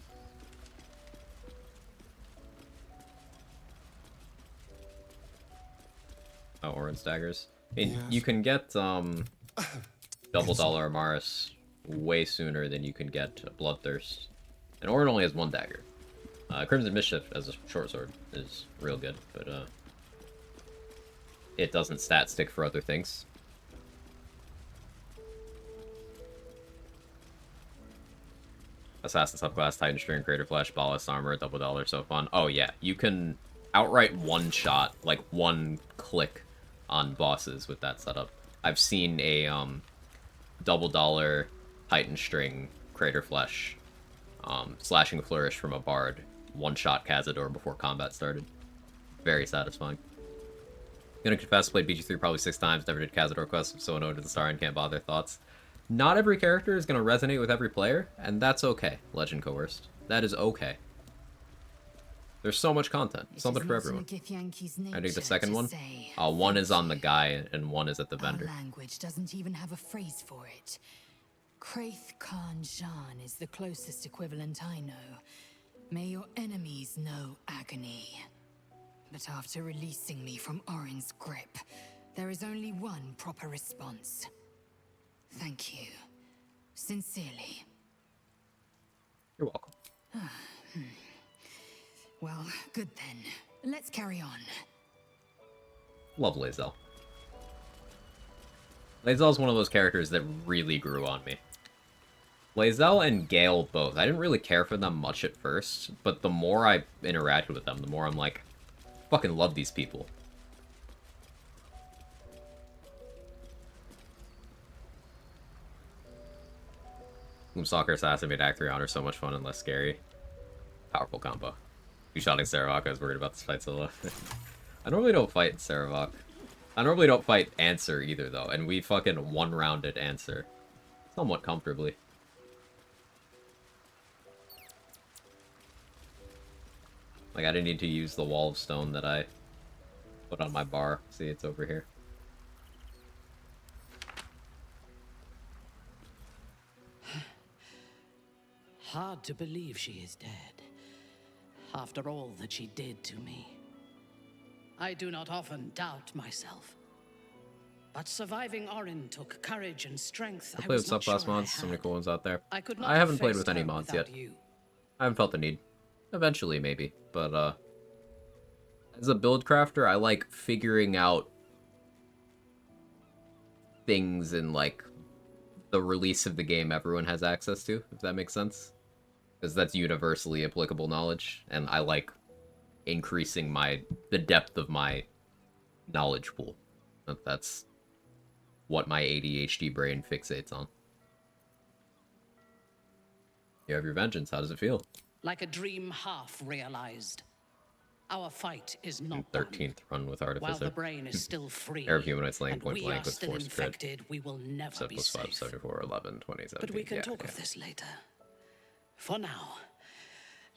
[SPEAKER 1] Oh, orange daggers. I mean, you can get double Dollar Amaris way sooner than you can get Bloodthirst. And Orin only has one dagger. Crimson Mischief as a short sword is real good, but it doesn't stat stick for other things. Assassin subclass, Titan String, Greater Flesh, Ballast Armor, double dollar, so fun. Oh yeah, you can outright one-shot, like one click on bosses with that setup. I've seen a double dollar Titan String, Crater Flesh, Slashing Flourish from a Bard, one-shot Cazador before combat started. Very satisfying. Gonna confess, played BG3 probably 6 times, never did Cazador quests, so annoyed at the star and can't bother thoughts. Not every character is gonna resonate with every player, and that's okay, Legend Coerced. That is okay. There's so much content, something for everyone. I think the second one, one is on the guy and one is at the vendor.
[SPEAKER 6] Our language doesn't even have a phrase for it. Kraith Khan Jan is the closest equivalent I know. May your enemies know agony. But after releasing me from Orin's grip, there is only one proper response. Thank you, Sincerely.
[SPEAKER 1] You're welcome.
[SPEAKER 6] Well, good then. Let's carry on.
[SPEAKER 1] Love Lae'zel. Lae'zel's one of those characters that really grew on me. Lae'zel and Gale both. I didn't really care for them much at first, but the more I interacted with them, the more I'm like, fucking love these people. Soccer Assassin made Act 3 Honor so much fun and less scary. Powerful combo. You shouting Saravok, I was worried about this fight solo. I normally don't fight Saravok. I normally don't fight Answer either, though, and we fucking one-rounded Answer. Somewhat comfortably. Like, I didn't need to use the wall of stone that I put on my bar. See, it's over here.
[SPEAKER 19] Hard to believe she is dead, after all that she did to me. I do not often doubt myself. But surviving Orin took courage and strength.
[SPEAKER 1] I played with subclass mods, so many cool ones out there.
[SPEAKER 19] I could not
[SPEAKER 1] I haven't played
[SPEAKER 19] face
[SPEAKER 1] with any
[SPEAKER 19] her
[SPEAKER 1] mods yet.
[SPEAKER 19] without you.
[SPEAKER 1] I haven't felt the need. Eventually, maybe. But, as a build crafter, I like figuring out things in, like, the release of the game everyone has access to, if that makes sense. Because that's universally applicable knowledge, and I like increasing the depth of my knowledge pool. That's what my ADHD brain fixates on. You have your vengeance. How does it feel?
[SPEAKER 19] Like a dream half realized. Our fight is not
[SPEAKER 1] 13th run with Artificer.
[SPEAKER 19] While the brain is still free,
[SPEAKER 1] Air of Humanoids laying
[SPEAKER 19] and
[SPEAKER 1] point
[SPEAKER 19] we
[SPEAKER 1] blank
[SPEAKER 19] are
[SPEAKER 1] with
[SPEAKER 19] still
[SPEAKER 1] force
[SPEAKER 19] infected,
[SPEAKER 1] crit.
[SPEAKER 19] we will never
[SPEAKER 1] 7
[SPEAKER 19] be
[SPEAKER 1] plus 5,
[SPEAKER 19] safe.
[SPEAKER 1] 74, 11, 27.
[SPEAKER 19] But we can
[SPEAKER 1] yeah,
[SPEAKER 19] talk
[SPEAKER 1] yeah.
[SPEAKER 19] of this later. For now,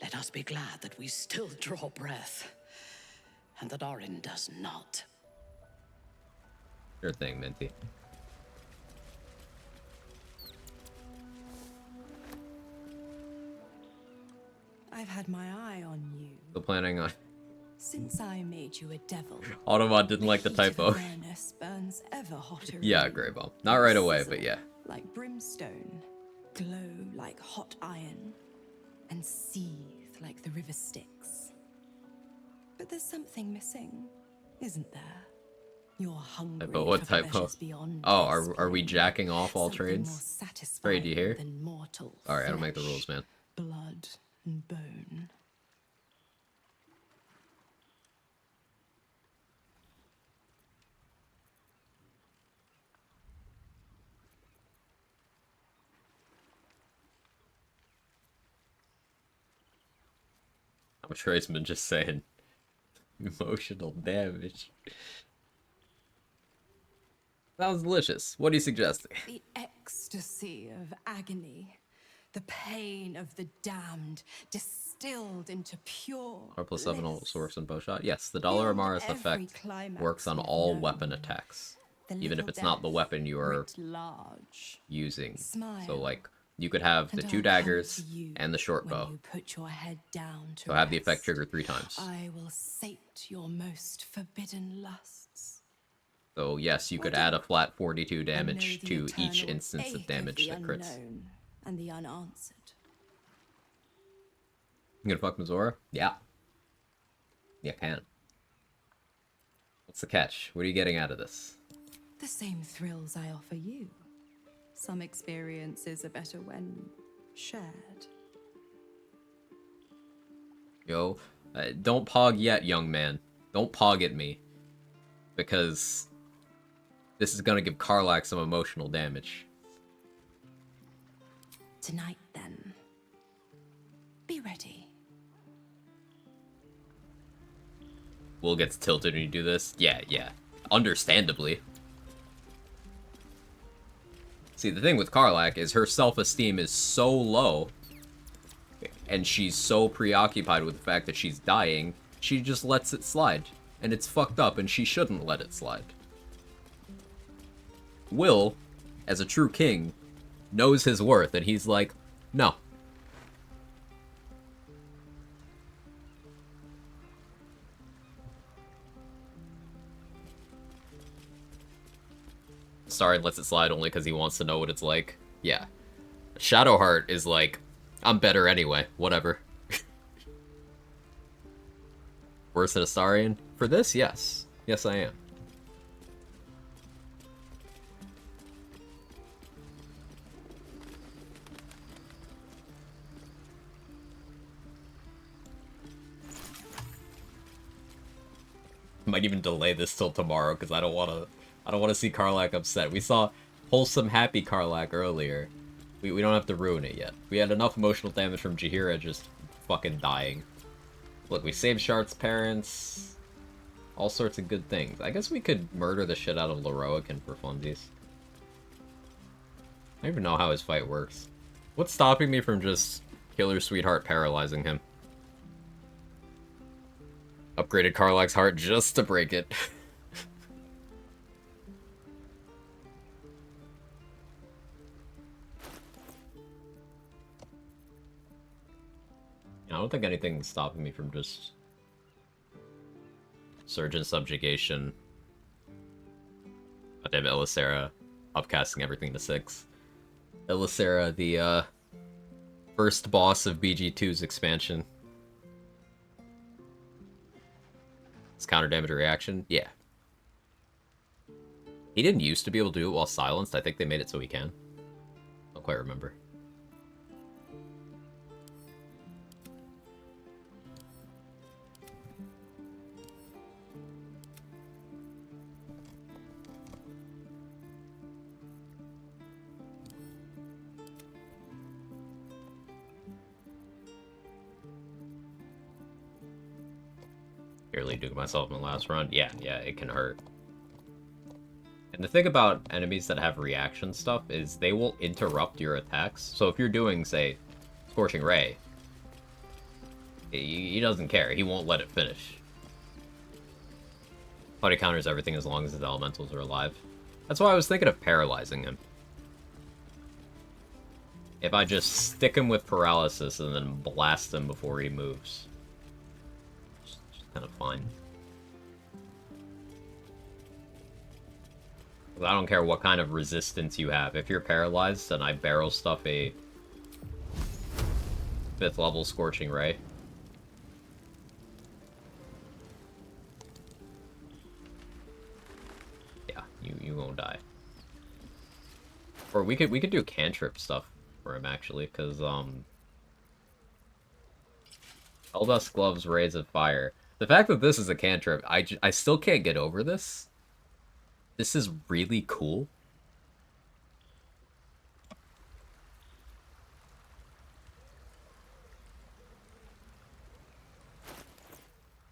[SPEAKER 19] let us be glad that we still draw breath, and that Orin does not.
[SPEAKER 1] Sure thing, Minty.
[SPEAKER 11] I've had my eye on you.
[SPEAKER 1] Still planning on...
[SPEAKER 11] Since I made you a devil.
[SPEAKER 1] Automod didn't like the
[SPEAKER 11] heat of
[SPEAKER 1] typo.
[SPEAKER 11] awareness burns ever hotter.
[SPEAKER 1] Yeah, Grey Bomb. Not right away, but yeah.
[SPEAKER 11] Like brimstone, glow like hot iron, and seethe like the river Styx. But there's something missing, isn't there? You're hungry
[SPEAKER 1] Typo? What
[SPEAKER 11] for
[SPEAKER 1] typo?
[SPEAKER 11] pleasures beyond
[SPEAKER 1] Oh, are we jacking off all
[SPEAKER 11] something more
[SPEAKER 1] trades?
[SPEAKER 11] satisfying
[SPEAKER 1] Ray, do you hear?
[SPEAKER 11] than mortal
[SPEAKER 1] Alright, I don't make the
[SPEAKER 11] flesh,
[SPEAKER 1] rules, man.
[SPEAKER 11] blood and bone.
[SPEAKER 1] I'm tradesman just saying. Emotional damage. Sounds delicious. What are you suggesting?
[SPEAKER 11] The ecstasy of agony, the pain of the damned, distilled into pure
[SPEAKER 1] R+7 all
[SPEAKER 11] bliss.
[SPEAKER 1] source and bow shot. Yes, the Dollar
[SPEAKER 11] Beyond
[SPEAKER 1] Amaris
[SPEAKER 11] every
[SPEAKER 1] effect
[SPEAKER 11] climax
[SPEAKER 1] works on
[SPEAKER 11] we've
[SPEAKER 1] all
[SPEAKER 11] known.
[SPEAKER 1] weapon attacks.
[SPEAKER 11] The
[SPEAKER 1] Even if
[SPEAKER 11] little
[SPEAKER 1] it's not the
[SPEAKER 11] death
[SPEAKER 1] weapon you are
[SPEAKER 11] writ large.
[SPEAKER 1] using.
[SPEAKER 11] Smile,
[SPEAKER 1] So like you could have the
[SPEAKER 11] and
[SPEAKER 1] 2
[SPEAKER 11] I'll come
[SPEAKER 1] daggers
[SPEAKER 11] to you
[SPEAKER 1] and the short
[SPEAKER 11] when
[SPEAKER 1] bow.
[SPEAKER 11] you put your head down to
[SPEAKER 1] So have the effect
[SPEAKER 11] rest.
[SPEAKER 1] trigger 3 times.
[SPEAKER 11] I will sate your most forbidden lusts.
[SPEAKER 1] So yes, you could add a flat 42 damage
[SPEAKER 11] the
[SPEAKER 1] to each
[SPEAKER 11] eternal
[SPEAKER 1] instance
[SPEAKER 11] ache
[SPEAKER 1] of damage
[SPEAKER 11] the
[SPEAKER 1] that crits.
[SPEAKER 11] unknown and the unanswered.
[SPEAKER 1] You gonna fuck Mizora? Yeah. Yeah, can. What's the catch? What are you getting out of this?
[SPEAKER 11] The same thrills I offer you. Some experiences are better when shared.
[SPEAKER 1] Yo, don't pog yet, young man. Don't pog at me. Because this is gonna give Karlak some emotional damage.
[SPEAKER 11] Tonight, then. Be ready.
[SPEAKER 1] Will gets tilted when you do this? Yeah. Understandably. See, the thing with Karlak is her self-esteem is so low, and she's so preoccupied with the fact that she's dying, she just lets it slide. And it's fucked up, and she shouldn't let it slide. Will, as a true king, knows his worth, and he's like, no. Sorry, lets it slide only because he wants to know what it's like. Yeah. Shadowheart is like, I'm better anyway. Whatever. Worse than Astarion? For this, yes. Yes, I am. Might even delay this till tomorrow because I don't want to see Karlach upset. We saw wholesome, happy Karlach earlier. We don't have to ruin it yet. We had enough emotional damage from Jaheira just fucking dying. Look, we saved Shart's parents. All sorts of good things. I guess we could murder the shit out of Leroican for funsies. I don't even know how his fight works. What's stopping me from just Killer Sweetheart paralyzing him? Upgraded Karlach's heart just to break it. I don't think anything's stopping me from just Surge and Subjugation. Goddamn Elisera, upcasting everything to 6. Elisera, the first boss of BG2's expansion. It's counter damage reaction? Yeah. He didn't used to be able to do it while silenced. I think they made it so he can. I don't quite remember. Barely duked myself in the last run. Yeah, it can hurt. And the thing about enemies that have reaction stuff is they will interrupt your attacks. So if you're doing, say, Scorching Ray, he doesn't care. He won't let it finish. But he counters everything as long as his elementals are alive. That's why I was thinking of paralyzing him. If I just stick him with paralysis and then blast him before he moves. Kind of fine. I don't care what kind of resistance you have. If you're paralyzed and I barrel stuff a 5th level Scorching Ray. Yeah, you won't die. Or we could do cantrip stuff for him actually, because Eldust Gloves, Rays of Fire. The fact that this is a cantrip, I still can't get over this. This is really cool.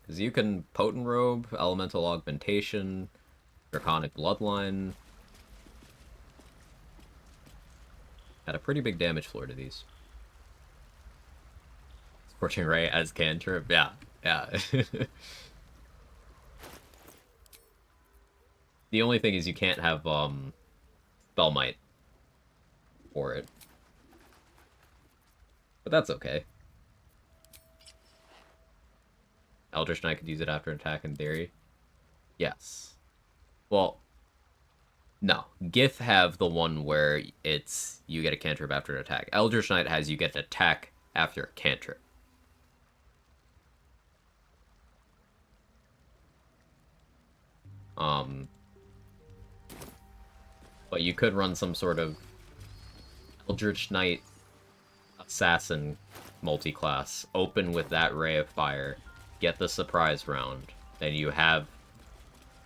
[SPEAKER 1] Because you can Potent Robe, Elemental Augmentation, Draconic Bloodline. Had a pretty big damage floor to these. Scorching Ray as cantrip, yeah. The only thing is you can't have Spellmite for it. But that's okay. Eldritch Knight could use it after an attack in theory. Yes. Well, no. Gith have the one where it's you get a cantrip after an attack. Eldritch Knight has you get an attack after a cantrip. But you could run some sort of Eldritch Knight Assassin multi-class, open with that Ray of Fire, get the surprise round, then you have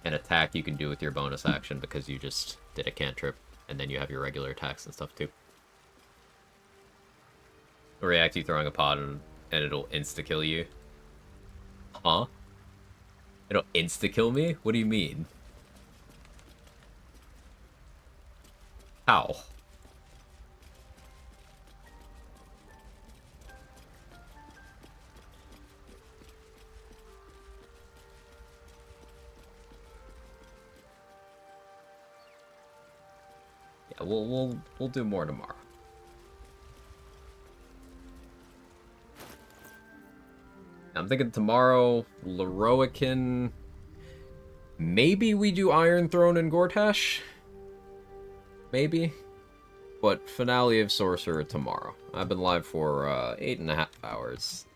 [SPEAKER 1] an attack you can do with your bonus action because you just did a cantrip, and then you have your regular attacks and stuff too. React you throwing a pot and it'll insta-kill you. Huh? It'll insta-kill me? What do you mean? How? Yeah, we'll do more tomorrow. I'm thinking tomorrow, Leroican. Maybe we do Iron Throne and Gortash? Maybe. But finale of Sorcerer tomorrow. I've been live for 8.5 hours.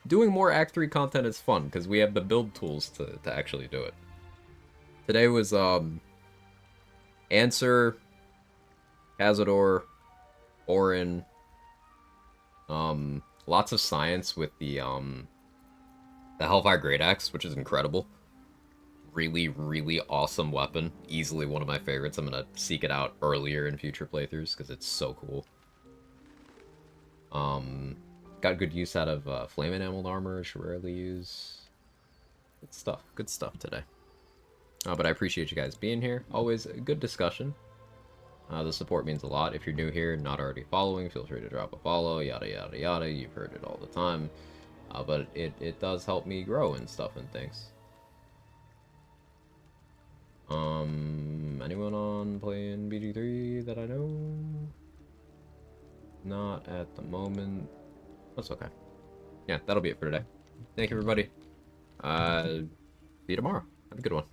[SPEAKER 1] Doing more Act 3 content is fun, because we have the build tools to actually do it. Today was, Answer, Cazador, Orin, lots of science with the Hellfire Great Axe, which is incredible. Really, really awesome weapon. Easily one of my favorites. I'm gonna seek it out earlier in future playthroughs, because it's so cool. Got good use out of flame enameled armor, which I rarely use. Good stuff today. But I appreciate you guys being here. Always a good discussion. The support means a lot. If you're new here, not already following, feel free to drop a follow, yada yada yada. You've heard it all the time. But it does help me grow and stuff and things. Anyone on playing BG3 that I know? Not at the moment. That's okay. Yeah, that'll be it for today. Thank you, everybody. See you tomorrow. Have a good one.